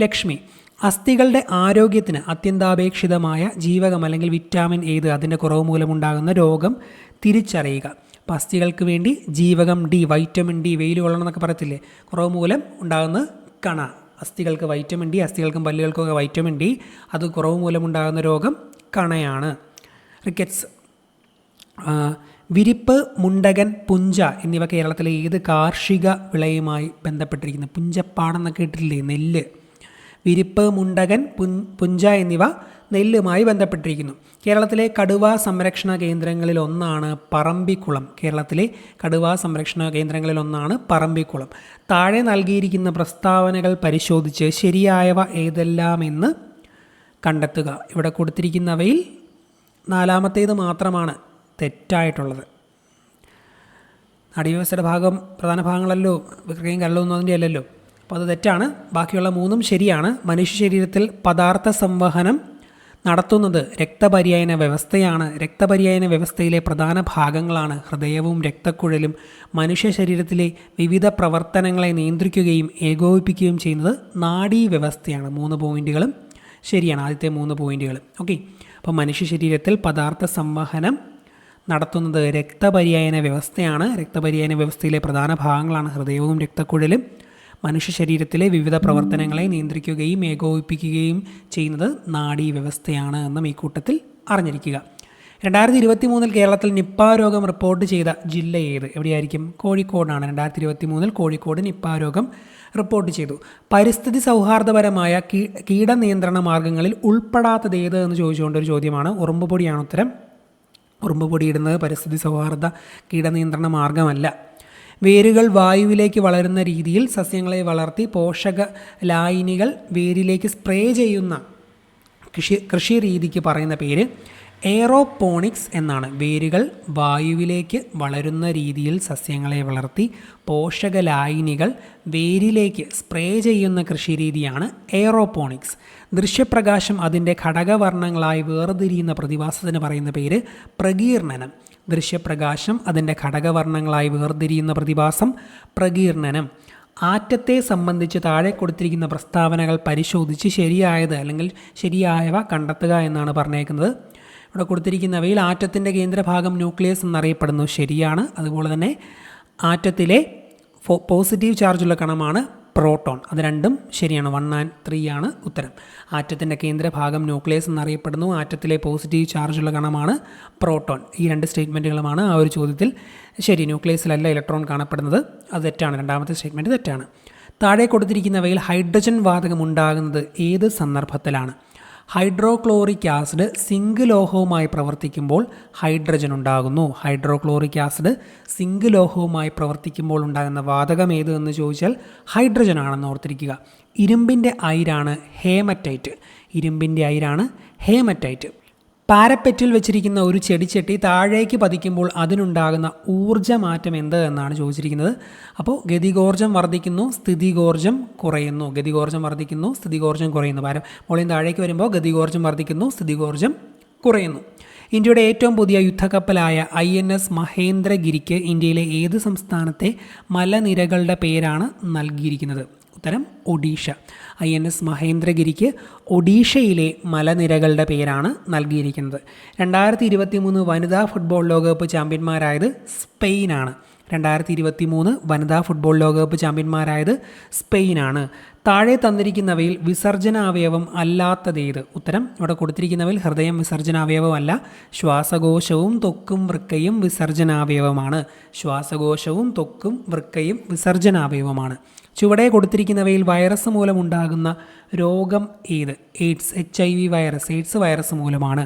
Lakshmi. അസ്ഥികളുടെ ആരോഗ്യത്തിന് അത്യന്താപേക്ഷിതമായ ജീവകം അല്ലെങ്കിൽ വിറ്റാമിൻ ഏത്? അതിൻ്റെ കുറവ് മൂലമുണ്ടാകുന്ന രോഗം തിരിച്ചറിയുക. അപ്പോൾ അസ്ഥികൾക്ക് വേണ്ടി ജീവകം D, വൈറ്റമിൻ D, വെയിൽ കൊള്ളണം എന്നൊക്കെ പറയത്തില്ലേ? കുറവ് മൂലം ഉണ്ടാകുന്ന അസ്ഥികൾക്ക് വൈറ്റമിൻ ഡി, അസ്ഥികൾക്കും പല്ലുകൾക്കൊക്കെ വൈറ്റമിൻ ഡി, അത് കുറവ് മൂലമുണ്ടാകുന്ന രോഗം കണയാണ്. റിക്കറ്റ്സ്. വിരിപ്പ്, മുണ്ടകൻ, പുഞ്ച എന്നിവ കേരളത്തിലെ ഏത് കാർഷിക വിളയുമായി ബന്ധപ്പെട്ടിരിക്കുന്നു? പുഞ്ചപ്പാടെന്നൊക്കെ ഇട്ടിട്ടില്ലേ? നെല്ല്. വിരിപ്പ്, മുണ്ടകൻ, പുഞ്ച എന്നിവ നെല്ലുമായി ബന്ധപ്പെട്ടിരിക്കുന്നു. കേരളത്തിലെ കടുവാ സംരക്ഷണ കേന്ദ്രങ്ങളിൽ ഒന്നാണ് പറമ്പിക്കുളം. കേരളത്തിലെ കടുവാ സംരക്ഷണ കേന്ദ്രങ്ങളിൽ ഒന്നാണ് പറമ്പിക്കുളം. താഴെ നൽകിയിരിക്കുന്ന പ്രസ്താവനകൾ പരിശോധിച്ച് ശരിയായവ ഏതെല്ലാമെന്ന് കണ്ടെത്തുക. ഇവിടെ കൊടുത്തിരിക്കുന്നവയിൽ 4-ാമത്തേത് മാത്രമാണ് തെറ്റായിട്ടുള്ളത്. നാഡീവ്യവസ്ഥയുടെ പ്രധാന ഭാഗങ്ങളല്ലോ വിക്രിയയും കരളൊന്നും അതിൻ്റെ അല്ലല്ലോ, അപ്പോൾ അത് തെറ്റാണ്. ബാക്കിയുള്ള 3ഉം ശരിയാണ്. മനുഷ്യ ശരീരത്തിൽ പദാർത്ഥ സംവഹനം നടത്തുന്നത് രക്തപര്യന വ്യവസ്ഥയാണ്. രക്തപര്യന വ്യവസ്ഥയിലെ പ്രധാന ഭാഗങ്ങളാണ് ഹൃദയവും രക്തക്കുഴലും. മനുഷ്യ ശരീരത്തിലെ വിവിധ പ്രവർത്തനങ്ങളെ നിയന്ത്രിക്കുകയും ഏകോപിപ്പിക്കുകയും ചെയ്യുന്നത് നാഡീവ്യവസ്ഥയാണ്. 3 പോയിന്റുകളും ശരിയാണ്, ആദ്യത്തെ 3 പോയിന്റുകൾ. ഓക്കെ, അപ്പോൾ മനുഷ്യ ശരീരത്തിൽ പദാർത്ഥ സംവഹനം നടത്തുന്നത് രക്തപര്യന വ്യവസ്ഥയാണ്. രക്തപര്യന വ്യവസ്ഥയിലെ പ്രധാന ഭാഗങ്ങളാണ് ഹൃദയവും രക്തക്കുഴലും. മനുഷ്യ ശരീരത്തിലെ വിവിധ പ്രവർത്തനങ്ങളെ നിയന്ത്രിക്കുകയും ഏകോപിപ്പിക്കുകയും ചെയ്യുന്നത് നാഡീവ്യവസ്ഥയാണ് എന്നും ഈ കൂട്ടത്തിൽ അറിഞ്ഞിരിക്കുക. 2023 കേരളത്തിൽ നിപ്പ രോഗം റിപ്പോർട്ട് ചെയ്ത ജില്ല ഏത്? എവിടെയായിരിക്കും? കോഴിക്കോടാണ്. 2023 കോഴിക്കോട് നിപ്പ രോഗം റിപ്പോർട്ട് ചെയ്തു. പരിസ്ഥിതി സൗഹാർദ്ദപരമായ കീടനിയന്ത്രണ മാർഗ്ഗങ്ങളിൽ ഉൾപ്പെടാത്തത് ഏത് എന്ന് ചോദിച്ചുകൊണ്ടൊരു ചോദ്യമാണ്. ഉറുമ്പ് പൊടിയാണ് ഉത്തരം. ഉറുമ്പ് പൊടിയിടുന്നത് പരിസ്ഥിതി സൗഹാർദ്ദ കീടനിയന്ത്രണ മാർഗ്ഗമല്ല. വേരുകൾ വായുവിലേക്ക് വളരുന്ന രീതിയിൽ സസ്യങ്ങളെ വളർത്തി പോഷക ലായനികൾ വേരിലേക്ക് സ്പ്രേ ചെയ്യുന്ന കൃഷി രീതിക്ക് പറയുന്ന പേര് എയറോപോണിക്സ് എന്നാണ്. വേരുകൾ വായുവിലേക്ക് വളരുന്ന രീതിയിൽ സസ്യങ്ങളെ വളർത്തി പോഷക ലായനികൾ വേരിലേക്ക് സ്പ്രേ ചെയ്യുന്ന കൃഷിരീതിയാണ് എയറോപോണിക്സ്. ദൃശ്യപ്രകാശം അതിൻ്റെ ഘടകവർണ്ണങ്ങളായി വേർതിരിയുന്ന പ്രതിഭാസത്തിന് പറയുന്ന പേര് പ്രകീർണനം. ദൃശ്യപ്രകാശം അതിൻ്റെ ഘടകവർണ്ണങ്ങളായി വേർതിരിയുന്ന പ്രതിഭാസം പ്രകീർണനം. ആറ്റത്തെ സംബന്ധിച്ച് താഴെ കൊടുത്തിരിക്കുന്ന പ്രസ്താവനകൾ പരിശോധിച്ച് ശരിയായത് അല്ലെങ്കിൽ ശരിയായവ കണ്ടെത്തുക എന്നാണ് പറഞ്ഞേക്കുന്നത്. ഇവിടെ കൊടുത്തിരിക്കുന്നവയിൽ ആറ്റത്തിൻ്റെ കേന്ദ്രഭാഗം ന്യൂക്ലിയസ് എന്നറിയപ്പെടുന്നു, ശരിയാണ്. അതുപോലെ തന്നെ ആറ്റത്തിലെ പോസിറ്റീവ് ചാർജുള്ള കണമാണ് പ്രോട്ടോൺ, അത് രണ്ടും ശരിയാണ്. 1 and 3 ആണ് ഉത്തരം. ആറ്റത്തിൻ്റെ കേന്ദ്രഭാഗം ന്യൂക്ലിയസ് എന്നറിയപ്പെടുന്നു, ആറ്റത്തിലെ പോസിറ്റീവ് ചാർജുള്ള കണമാണ് പ്രോട്ടോൺ. ഈ 2 സ്റ്റേറ്റ്മെൻറ്റുകളുമാണ് ആ ഒരു ചോദ്യത്തിൽ ശരി. ന്യൂക്ലിയസിലല്ല ഇലക്ട്രോൺ കാണപ്പെടുന്നത്, അത് തെറ്റാണ്. 2ാമത്തെ സ്റ്റേറ്റ്മെൻറ്റ് തെറ്റാണ്. താഴെ കൊടുത്തിരിക്കുന്നവയിൽ ഹൈഡ്രജൻ വാതകം ഉണ്ടാകുന്നത് ഏത് സന്ദർഭത്തിലാണ്? ഹൈഡ്രോക്ലോറിക് ആസിഡ് സിങ്ക് ലോഹവുമായി പ്രവർത്തിക്കുമ്പോൾ ഹൈഡ്രജൻ ഉണ്ടാകുന്നു. ഹൈഡ്രോക്ലോറിക് ആസിഡ് സിങ്ക് ലോഹവുമായി പ്രവർത്തിക്കുമ്പോൾ ഉണ്ടാകുന്ന വാതകം ഏത് എന്ന് ചോദിച്ചാൽ ഹൈഡ്രജൻ ആണെന്ന് ഓർത്തിരിക്കുക. ഇരുമ്പിൻ്റെ അയിരാണ് ഹേമറ്റൈറ്റ്. ഇരുമ്പിൻ്റെ അയിരാണ് ഹേമറ്റൈറ്റ്. പാരപ്പെറ്റിൽ വെച്ചിരിക്കുന്ന ഒരു ചെടിച്ചട്ടി താഴേക്ക് പതിക്കുമ്പോൾ അതിനുണ്ടാകുന്ന ഊർജ്ജമാറ്റം എന്ത് എന്നാണ് ചോദിച്ചിരിക്കുന്നത്. അപ്പോൾ ഗതികോർജ്ജം വർദ്ധിക്കുന്നു, സ്ഥിതികോർജ്ജം കുറയുന്നു. ഗതികോർജ്ജം വർദ്ധിക്കുന്നു, സ്ഥിതികോർജ്ജം കുറയുന്നു. മോളിൽ താഴേക്ക് വരുമ്പോൾ ഗതികോർജ്ജം വർദ്ധിക്കുന്നു, സ്ഥിതികോർജ്ജം കുറയുന്നു. ഇന്ത്യയുടെ ഏറ്റവും പുതിയ യുദ്ധക്കപ്പലായ INS മഹേന്ദ്രഗിരിക്ക് ഇന്ത്യയിലെ ഏത് സംസ്ഥാനത്തെ മലനിരകളുടെ പേരാണ് നൽകിയിരിക്കുന്നത്? ഉത്തരം ഒഡീഷ. INS മഹേന്ദ്രഗിരിക്ക് ഒഡീഷയിലെ മലനിരകളുടെ പേരാണ് നൽകിയിരിക്കുന്നത്. 2023 വനിതാ ഫുട്ബോൾ ലോകകപ്പ് ചാമ്പ്യന്മാരായത് സ്പെയിനാണ്. 2023 വനിതാ ഫുട്ബോൾ ലോകകപ്പ് ചാമ്പ്യന്മാരായത് സ്പെയിനാണ്. താഴെ തന്നിരിക്കുന്നവയിൽ വിസർജനാവയവം അല്ലാത്തതേത്? ഉത്തരം ഇവിടെ കൊടുത്തിരിക്കുന്നവയിൽ ഹൃദയം വിസർജനാവയവമല്ല. ശ്വാസകോശവും ത്വക്കും വൃക്കയും വിസർജനാവയവമാണ്. ശ്വാസകോശവും ത്വക്കും വൃക്കയും വിസർജനാവയവമാണ്. ചുവടെ കൊടുത്തിരിക്കുന്നവയിൽ വൈറസ് മൂലമുണ്ടാകുന്ന രോഗം ഏത്? AIDS. HIV virus. AIDS virus മൂലമാണ്.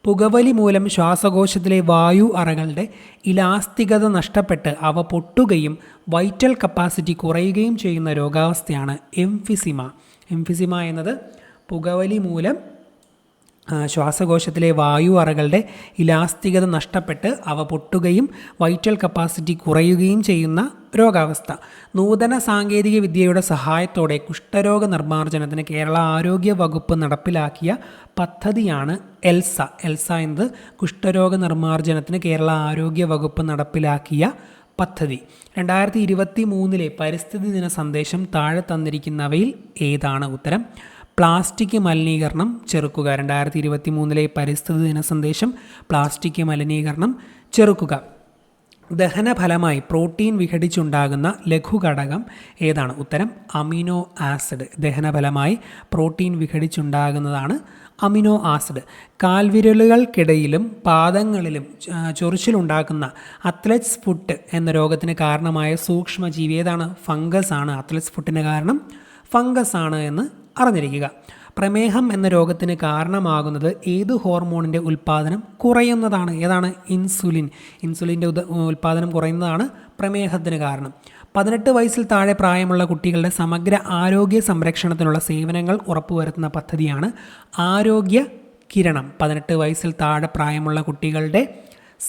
പുകവലി മൂലം ശ്വാസകോശത്തിലെ വായു അറകളുടെ ഇലാസ്തികത നഷ്ടപ്പെട്ട് അവ പൊട്ടുകയും വൈറ്റൽ കപ്പാസിറ്റി കുറയുകയും ചെയ്യുന്ന രോഗാവസ്ഥയാണ് എംഫിസിമ. എംഫിസിമ എന്നത് പുകവലി മൂലം ശ്വാസകോശത്തിലെ വായു അറകളുടെ ഇലാസ്തികത നഷ്ടപ്പെട്ട് അവ പൊട്ടുകയും വൈറ്റൽ കപ്പാസിറ്റി കുറയുകയും ചെയ്യുന്ന രോഗാവസ്ഥ. നൂതന സാങ്കേതിക വിദ്യയുടെ സഹായത്തോടെ കുഷ്ഠരോഗ നിർമ്മാർജ്ജനത്തിന് കേരള ആരോഗ്യ വകുപ്പ് നടപ്പിലാക്കിയ പദ്ധതിയാണ് എൽസ. എൽസ എന്നത് കുഷ്ഠരോഗ നിർമ്മാർജ്ജനത്തിന് കേരള ആരോഗ്യ വകുപ്പ് നടപ്പിലാക്കിയ പദ്ധതി. 2023 പരിസ്ഥിതി ദിന സന്ദേശം താഴെ തന്നിരിക്കുന്നവയിൽ ഏതാണ്? ഉത്തരം പ്ലാസ്റ്റിക് മലിനീകരണം ചെറുക്കുക. 2023 പരിസ്ഥിതി ദിന സന്ദേശം പ്ലാസ്റ്റിക് മലിനീകരണം ചെറുക്കുക. ദഹനഫലമായി പ്രോട്ടീൻ വിഘടിച്ചുണ്ടാകുന്ന ലഘുഘടകം ഏതാണ്? ഉത്തരം അമിനോ ആസിഡ്. ദഹനഫലമായി പ്രോട്ടീൻ വിഘടിച്ചുണ്ടാകുന്നതാണ് അമിനോ ആസിഡ്. കാൽവിരലുകൾക്കിടയിലും പാദങ്ങളിലും ചൊറിച്ചിലുണ്ടാക്കുന്ന അത്ലറ്റ്സ് ഫുട്ട് എന്ന രോഗത്തിന് കാരണമായ സൂക്ഷ്മജീവി ഏതാണ്? ഫംഗസ് ആണ്. അത്ലറ്റ്സ് ഫുട്ടിന് കാരണം ഫംഗസ് ആണ് എന്ന് അറിഞ്ഞിരിക്കുക. പ്രമേഹം എന്ന രോഗത്തിന് കാരണമാകുന്നത് ഏത് ഹോർമോണിൻ്റെ ഉൽപ്പാദനം കുറയുന്നതാണ്? ഏതാണ്? ഇൻസുലിൻ. ഇൻസുലിൻ്റെ ഉൽപ്പാദനം കുറയുന്നതാണ് പ്രമേഹത്തിന് കാരണം. 18 വയസ്സിൽ താഴെ പ്രായമുള്ള കുട്ടികളുടെ സമഗ്ര ആരോഗ്യ സംരക്ഷണത്തിനുള്ള സേവനങ്ങൾ ഉറപ്പുവരുത്തുന്ന പദ്ധതിയാണ് ആരോഗ്യ കിരണം. 18 വയസ്സിൽ താഴെ പ്രായമുള്ള കുട്ടികളുടെ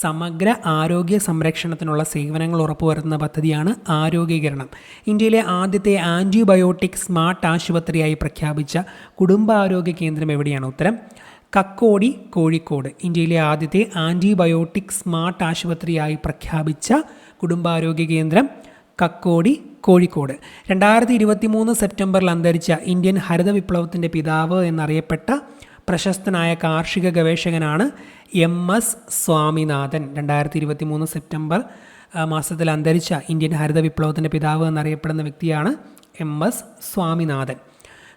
സമഗ്ര ആരോഗ്യ സംരക്ഷണത്തിനുള്ള സേവനങ്ങൾ ഉറപ്പുവരുത്തുന്ന പദ്ധതിയാണ് ആരോഗ്യകിരണം. ഇന്ത്യയിലെ ആദ്യത്തെ ആൻറ്റിബയോട്ടിക് സ്മാർട്ട് ആശുപത്രിയായി പ്രഖ്യാപിച്ച കുടുംബാരോഗ്യ കേന്ദ്രം എവിടെയാണ്? ഉത്തരം കക്കോടി, കോഴിക്കോട്. ഇന്ത്യയിലെ ആദ്യത്തെ ആൻറ്റിബയോട്ടിക് സ്മാർട്ട് ആശുപത്രിയായി പ്രഖ്യാപിച്ച കുടുംബാരോഗ്യ കേന്ദ്രം കക്കോടി, കോഴിക്കോട്. 2023 സെപ്റ്റംബറിൽ അന്തരിച്ച ഇന്ത്യൻ ഹരിത വിപ്ലവത്തിൻ്റെ പിതാവ് എന്നറിയപ്പെട്ട പ്രശസ്തനായ കാർഷിക ഗവേഷകനാണ് MS സ്വാമിനാഥൻ. 2023 സെപ്റ്റംബർ മാസത്തിൽ അന്തരിച്ച ഇന്ത്യൻ ഹരിത വിപ്ലവത്തിൻ്റെ പിതാവ് എന്നറിയപ്പെടുന്ന വ്യക്തിയാണ് MS സ്വാമിനാഥൻ.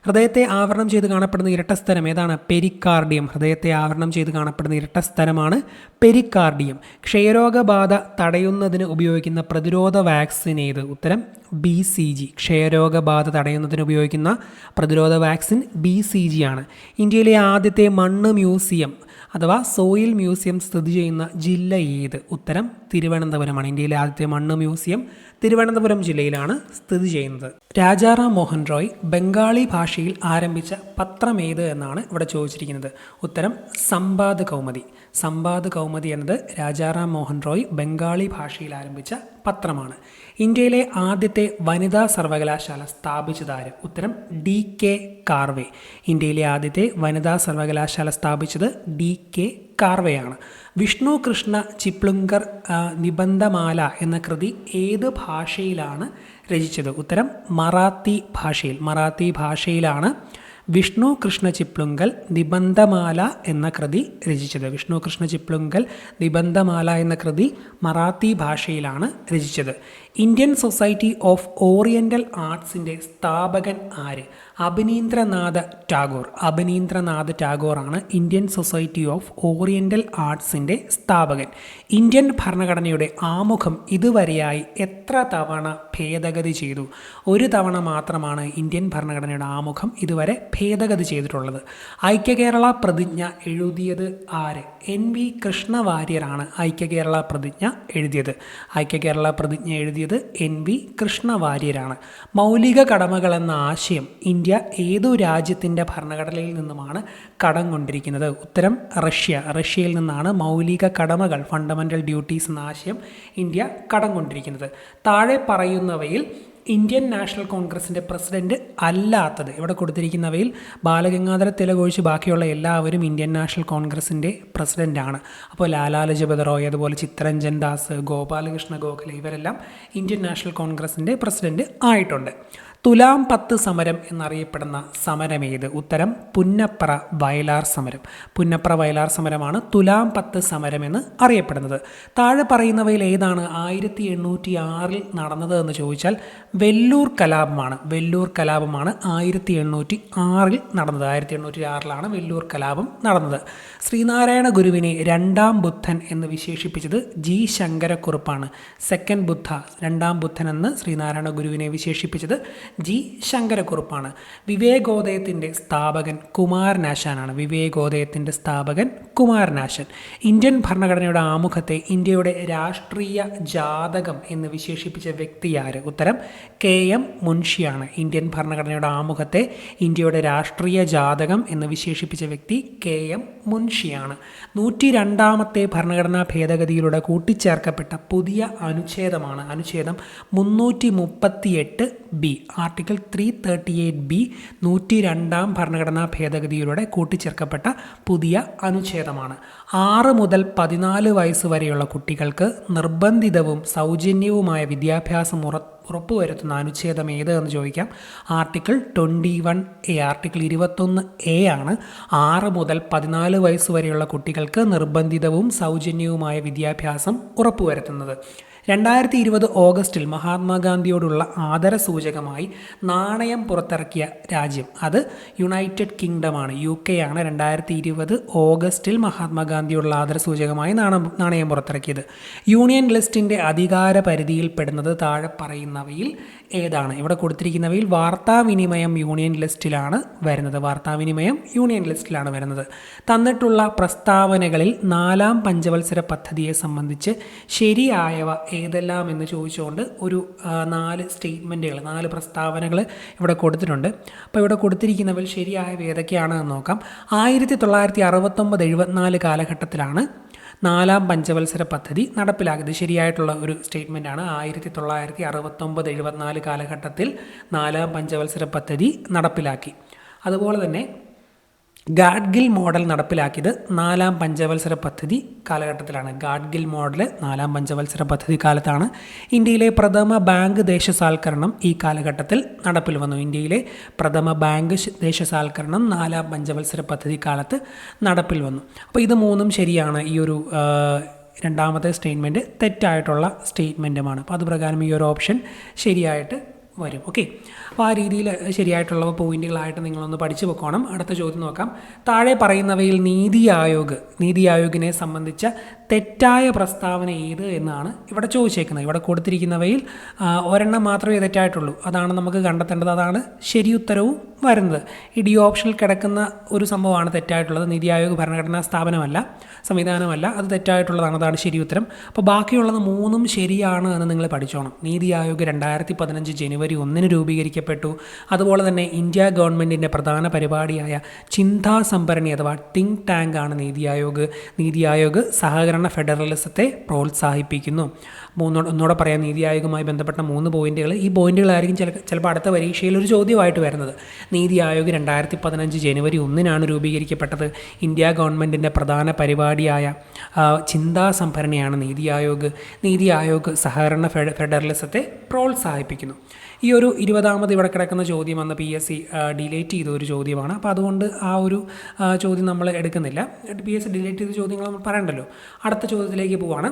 ഹൃദയത്തെ ആവരണം ചെയ്ത് കാണപ്പെടുന്ന ഇരട്ടസ്ഥലം ഏതാണ്? പെരിക്കാർഡിയം. ഹൃദയത്തെ ആവരണം ചെയ്ത് കാണപ്പെടുന്ന ഇരട്ടസ്ഥലമാണ് പെരിക്കാർഡിയം. ക്ഷയരോഗബാധ തടയുന്നതിന് ഉപയോഗിക്കുന്ന പ്രതിരോധ വാക്സിൻ ഏത്? ഉത്തരം BCG. ക്ഷയരോഗബാധ തടയുന്നതിന് ഉപയോഗിക്കുന്ന പ്രതിരോധ വാക്സിൻ BCG ആണ്. ഇന്ത്യയിലെ ആദ്യത്തെ മണ്ണ് മ്യൂസിയം അഥവാ സോയിൽ മ്യൂസിയം സ്ഥിതി ചെയ്യുന്ന ജില്ല ഏത്? ഉത്തരം തിരുവനന്തപുരമാണ്. ഇന്ത്യയിലെ ആദ്യത്തെ മണ്ണ് മ്യൂസിയം തിരുവനന്തപുരം ജില്ലയിലാണ് സ്ഥിതി ചെയ്യുന്നത്. രാജാറാം മോഹൻ റോയ് ബംഗാളി ഭാഷയിൽ ആരംഭിച്ച പത്രം ഏത് എന്നാണ് ഇവിടെ ചോദിച്ചിരിക്കുന്നത്. ഉത്തരം സമ്പാദ് കൗമുദി. സമ്പാദ് കൗമുദി എന്നത് രാജാറാം മോഹൻ റോയ് ബംഗാളി ഭാഷയിൽ ആരംഭിച്ച പത്രമാണ്. ഇന്ത്യയിലെ ആദ്യത്തെ വനിതാ സർവകലാശാല സ്ഥാപിച്ചതാര്? ഉത്തരം DK കാർവേ. ഇന്ത്യയിലെ ആദ്യത്തെ വനിതാ സർവകലാശാല സ്ഥാപിച്ചത് DK കാർവെയാണ്. വിഷ്ണു കൃഷ്ണ ചിപ്ലുങ്കർ നിബന്ധമാല എന്ന കൃതി ഏത് ഭാഷയിലാണ് രചിച്ചത്? ഉത്തരം മറാത്തി ഭാഷയിൽ. മറാത്തി ഭാഷയിലാണ് വിഷ്ണു കൃഷ്ണ ചിപ്ലുങ്കൽ നിബന്ധമാല എന്ന കൃതി രചിച്ചത്. വിഷ്ണു കൃഷ്ണ ചിപ്ലുങ്കൽ നിബന്ധമാല എന്ന കൃതി മറാത്തി ഭാഷയിലാണ് രചിച്ചത്. ഇന്ത്യൻ സൊസൈറ്റി ഓഫ് ഓറിയൻ്റൽ ആർട്സിൻ്റെ സ്ഥാപകൻ ആര്? അഭിനീന്ദ്രനാഥ് ടാഗോർ. അഭിനീന്ദ്രനാഥ് ടാഗോറാണ് ഇന്ത്യൻ സൊസൈറ്റി ഓഫ് ഓറിയൻ്റൽ ആർട്സിൻ്റെ സ്ഥാപകൻ. ഇന്ത്യൻ ഭരണഘടനയുടെ ആമുഖം ഇതുവരെയായി എത്ര തവണ ഭേദഗതി ചെയ്തു? ഒരു തവണ മാത്രമാണ് ഇന്ത്യൻ ഭരണഘടനയുടെ ആമുഖം ഇതുവരെ ഭേദഗതി ചെയ്തിട്ടുള്ളത്. ഐക്യകേരള പ്രതിജ്ഞ എഴുതിയത് ആര്? NV കൃഷ്ണവാര്യരാണ് ഐക്യകേരള പ്രതിജ്ഞ എഴുതിയത്. ഐക്യകേരള പ്രതിജ്ഞ എഴുതിയത് NV കൃഷ്ണവാര്യരാണ്. മൗലിക കടമകൾ എന്ന ആശയം ഇന്ത്യ ഏതു രാജ്യത്തിൻ്റെ ഭരണഘടനയിൽ നിന്നുമാണ് കടം കൊണ്ടിരിക്കുന്നത്? ഉത്തരം റഷ്യ. റഷ്യയിൽ നിന്നാണ് മൗലിക കടമകൾ ഫണ്ടമെൻ്റൽ ഡ്യൂട്ടീസ് എന്ന ആശയം ഇന്ത്യ കടം കൊണ്ടിരിക്കുന്നത്. താഴെ പറയുന്നവയിൽ ഇന്ത്യൻ നാഷണൽ കോൺഗ്രസിൻ്റെ പ്രസിഡന്റ് അല്ലാത്തത്? ഇവിടെ കൊടുത്തിരിക്കുന്നവയിൽ ബാലഗംഗാധര തിലക് ഒഴിച്ച് ബാക്കിയുള്ള എല്ലാവരും ഇന്ത്യൻ നാഷണൽ കോൺഗ്രസിൻ്റെ പ്രസിഡൻ്റാണ്. അപ്പോൾ ലാലാ ലജപത് റോയ്, അതുപോലെ ചിത്തരഞ്ജൻ ദാസ്, ഗോപാലകൃഷ്ണ ഗോഖലെ ഇവരെല്ലാം ഇന്ത്യൻ നാഷണൽ കോൺഗ്രസിൻ്റെ പ്രസിഡന്റ് ആയിട്ടുണ്ട്. തുലാം 10 സമരം എന്നറിയപ്പെടുന്ന സമരമേത്? ഉത്തരം പുന്നപ്ര വയലാർ സമരം. പുന്നപ്ര വയലാർ സമരമാണ് തുലാം 10 സമരം എന്ന് അറിയപ്പെടുന്നത്. താഴെ പറയുന്നവയിൽ ഏതാണ് 1806 നടന്നത് എന്ന് ചോദിച്ചാൽ വെല്ലൂർ കലാപമാണ്. വെല്ലൂർ കലാപമാണ് 1806 നടന്നത്. 1806 വെല്ലൂർ കലാപം നടന്നത്. ശ്രീനാരായണ ഗുരുവിനെ രണ്ടാം ബുദ്ധൻ എന്ന് വിശേഷിപ്പിച്ചത് G ശങ്കരക്കുറുപ്പാണ്. സെക്കൻഡ് ബുദ്ധ, രണ്ടാം ബുദ്ധൻ എന്ന് ശ്രീനാരായണ ഗുരുവിനെ വിശേഷിപ്പിച്ചത് G ശങ്കരക്കുറുപ്പാണ്. വിവേകോദയത്തിൻ്റെ സ്ഥാപകൻ കുമാരനാശാനാണ്. വിവേകോദയത്തിൻ്റെ സ്ഥാപകൻ കുമാരനാശൻ. ഇന്ത്യൻ ഭരണഘടനയുടെ ആമുഖത്തെ ഇന്ത്യയുടെ രാഷ്ട്രീയ ജാതകം എന്ന് വിശേഷിപ്പിച്ച വ്യക്തിയാര്? ഉത്തരം KM മുൻഷിയാണ്. ഇന്ത്യൻ ഭരണഘടനയുടെ ആമുഖത്തെ ഇന്ത്യയുടെ രാഷ്ട്രീയ ജാതകം എന്ന് വിശേഷിപ്പിച്ച വ്യക്തി KM മുൻഷിയാണ്. 102ാമത്തെ ഭരണഘടനാ ഭേദഗതിയിലൂടെ കൂട്ടിച്ചേർക്കപ്പെട്ട പുതിയ അനുച്ഛേദമാണ് അനുച്ഛേദം 338B. ആർട്ടിക്കിൾ 338B 102ാം ഭരണഘടനാ ഭേദഗതിയിലൂടെ കൂട്ടിച്ചേർക്കപ്പെട്ട പുതിയ അനുച്ഛേദമാണ്. 6 മുതൽ 14 വയസ്സ് വരെയുള്ള കുട്ടികൾക്ക് നിർബന്ധിതവും സൗജന്യവുമായ വിദ്യാഭ്യാസം ഉറപ്പുവരുത്തുന്ന അനുച്ഛേദം ഏത് എന്ന് ചോദിക്കാം. ആർട്ടിക്കിൾ 21A, ആർട്ടിക്കിൾ 21A ആണ് 6 മുതൽ 14 വയസ്സ് വരെയുള്ള കുട്ടികൾക്ക് നിർബന്ധിതവും സൗജന്യവുമായ വിദ്യാഭ്യാസം ഉറപ്പുവരുത്തുന്നത്. 2020 ഓഗസ്റ്റിൽ മഹാത്മാഗാന്ധിയോടുള്ള ആദരസൂചകമായി നാണയം പുറത്തിറക്കിയ രാജ്യം അത് യുണൈറ്റഡ് കിങ്ഡമാണ്, UK ആണ്. 2020 ഓഗസ്റ്റിൽ മഹാത്മാഗാന്ധിയോടുള്ള ആദരസൂചകമായി നാണയം പുറത്തിറക്കിയത്. യൂണിയൻ ലിസ്റ്റിൻ്റെ അധികാര പരിധിയിൽപ്പെടുന്നത് താഴെ പറയുന്നവയിൽ ഏതാണ്? ഇവിടെ കൊടുത്തിരിക്കുന്നവയിൽ വാർത്താവിനിമയം യൂണിയൻ ലിസ്റ്റിലാണ് വരുന്നത്. വാർത്താവിനിമയം യൂണിയൻ ലിസ്റ്റിലാണ് വരുന്നത്. തന്നിട്ടുള്ള പ്രസ്താവനകളിൽ 4ാം പഞ്ചവത്സര പദ്ധതിയെ സംബന്ധിച്ച് ശരിയായവ ഏതെല്ലാം എന്ന് ചോദിച്ചുകൊണ്ട് ഒരു 4 സ്റ്റേറ്റ്മെൻറ്റുകൾ, 4 പ്രസ്താവനകൾ ഇവിടെ കൊടുത്തിട്ടുണ്ട്. അപ്പോൾ ഇവിടെ കൊടുത്തിരിക്കുന്നവയിൽ ശരിയായവ ഏതൊക്കെയാണെന്ന് നോക്കാം. 1969-74 കാലഘട്ടത്തിലാണ് 4ാം പഞ്ചവത്സര പദ്ധതി നടപ്പിലാക്കിയത്. ശരിയായിട്ടുള്ള ഒരു സ്റ്റേറ്റ്മെൻറ്റാണ്. 1969-74 കാലഘട്ടത്തിൽ 4ാം പഞ്ചവത്സര പദ്ധതി നടപ്പിലാക്കി. അതുപോലെ തന്നെ ഗാഡ്ഗിൽ മോഡൽ നടപ്പിലാക്കിയത് 4ാം പഞ്ചവത്സര പദ്ധതി കാലഘട്ടത്തിലാണ്. ഗാഡ്ഗിൽ മോഡൽ 4ാം പഞ്ചവത്സര പദ്ധതി കാലത്താണ്. ഇന്ത്യയിലെ പ്രഥമ ബാങ്ക് ദേശസാൽക്കരണം ഈ കാലഘട്ടത്തിൽ നടപ്പിൽ വന്നു. ഇന്ത്യയിലെ പ്രഥമ ബാങ്ക് ദേശസാൽക്കരണം 4ാം പഞ്ചവത്സര പദ്ധതി കാലത്ത് നടപ്പിൽ വന്നു. അപ്പോൾ ഇത് 3ഉം ശരിയാണ്. ഈ ഒരു രണ്ടാമത്തെ സ്റ്റേറ്റ്മെൻറ്റ് തെറ്റായിട്ടുള്ള സ്റ്റേറ്റ്മെൻറ്റുമാണ്. അപ്പോൾ അതുപ്രകാരം ഈ ഒരു ഓപ്ഷൻ ശരിയായിട്ട് വരും. ഓക്കെ, അപ്പോൾ ആ രീതിയിൽ ശരിയായിട്ടുള്ള പോയിന്റുകളായിട്ട് നിങ്ങളൊന്ന് പഠിച്ചു വെക്കണം. അടുത്ത ചോദ്യം നോക്കാം. താഴെ പറയുന്നവയിൽ നീതി ആയോഗിനെ സംബന്ധിച്ച തെറ്റായ പ്രസ്താവന ഏത് എന്നാണ് ഇവിടെ ചോദിച്ചേക്കുന്നത്. ഇവിടെ കൊടുത്തിരിക്കുന്നവയിൽ ഒരെണ്ണം മാത്രമേ തെറ്റായിട്ടുള്ളൂ. അതാണ് നമുക്ക് കണ്ടെത്തേണ്ടത്. അതാണ് ശരി ഉത്തരവും വരുന്നത്. ഈ ഡി ഓപ്ഷനിൽ കിടക്കുന്ന ഒരു സംഭവമാണ് തെറ്റായിട്ടുള്ളത്. നീതി ആയോഗ് ഭരണഘടനാ സ്ഥാപനമല്ല, സംവിധാനമല്ല. അത് തെറ്റായിട്ടുള്ളതാണ്. അതാണ് ശരി ഉത്തരം. അപ്പോൾ ബാക്കിയുള്ളത് 3ഉം ശരിയാണ് എന്ന് നിങ്ങൾ പഠിച്ചോണം. നീതി ആയോഗ് 2015 ജനുവരി 1 രൂപീകരിക്കപ്പെട്ടു. അതുപോലെ തന്നെ ഇന്ത്യ ഗവൺമെൻറ്റിൻ്റെ പ്രധാന പരിപാടിയായ ചിന്താ സംഭരണി അഥവാ തിങ്ക് ടാങ്ക് ആണ് നീതി ആയോഗ്. നീതി ആയോഗ് സഹകരണ ഫെഡറലിസത്തെ പ്രോത്സാഹിപ്പിക്കുന്നു. ഒന്നുകൂടെ പറയാം, നീതി ആയോഗുമായി ബന്ധപ്പെട്ട 3 പോയിന്റുകൾ. ഈ പോയിന്റുകളായിരിക്കും ചിലപ്പോൾ അടുത്ത പരീക്ഷയിൽ ഒരു ചോദ്യമായിട്ട് വരുന്നത്. നീതി ആയോഗ് 2015 ജനുവരി 1 രൂപീകരിക്കപ്പെട്ടത്. ഇന്ത്യ ഗവൺമെൻറ്റിൻ്റെ പ്രധാന പരിപാടിയായ ചിന്താ സംഭരണിയാണ് നീതി ആയോഗ്. നീതി ആയോഗ് സഹകരണ ഫെഡറലിസത്തെ പ്രോത്സാഹിപ്പിക്കുന്നു. ഈ ഒരു 20ാമത് ഇവിടെ കിടക്കുന്ന ചോദ്യം വന്ന് PSC ഡിലേറ്റ് ചെയ്ത ഒരു ചോദ്യമാണ്. അപ്പോൾ അതുകൊണ്ട് ആ ഒരു ചോദ്യം നമ്മൾ എടുക്കുന്നില്ല. PSC ഡിലേറ്റ് ചെയ്ത ചോദ്യങ്ങൾ നമ്മൾ പറയണ്ടല്ലോ. അടുത്ത ചോദ്യത്തിലേക്ക് പോവാണ്.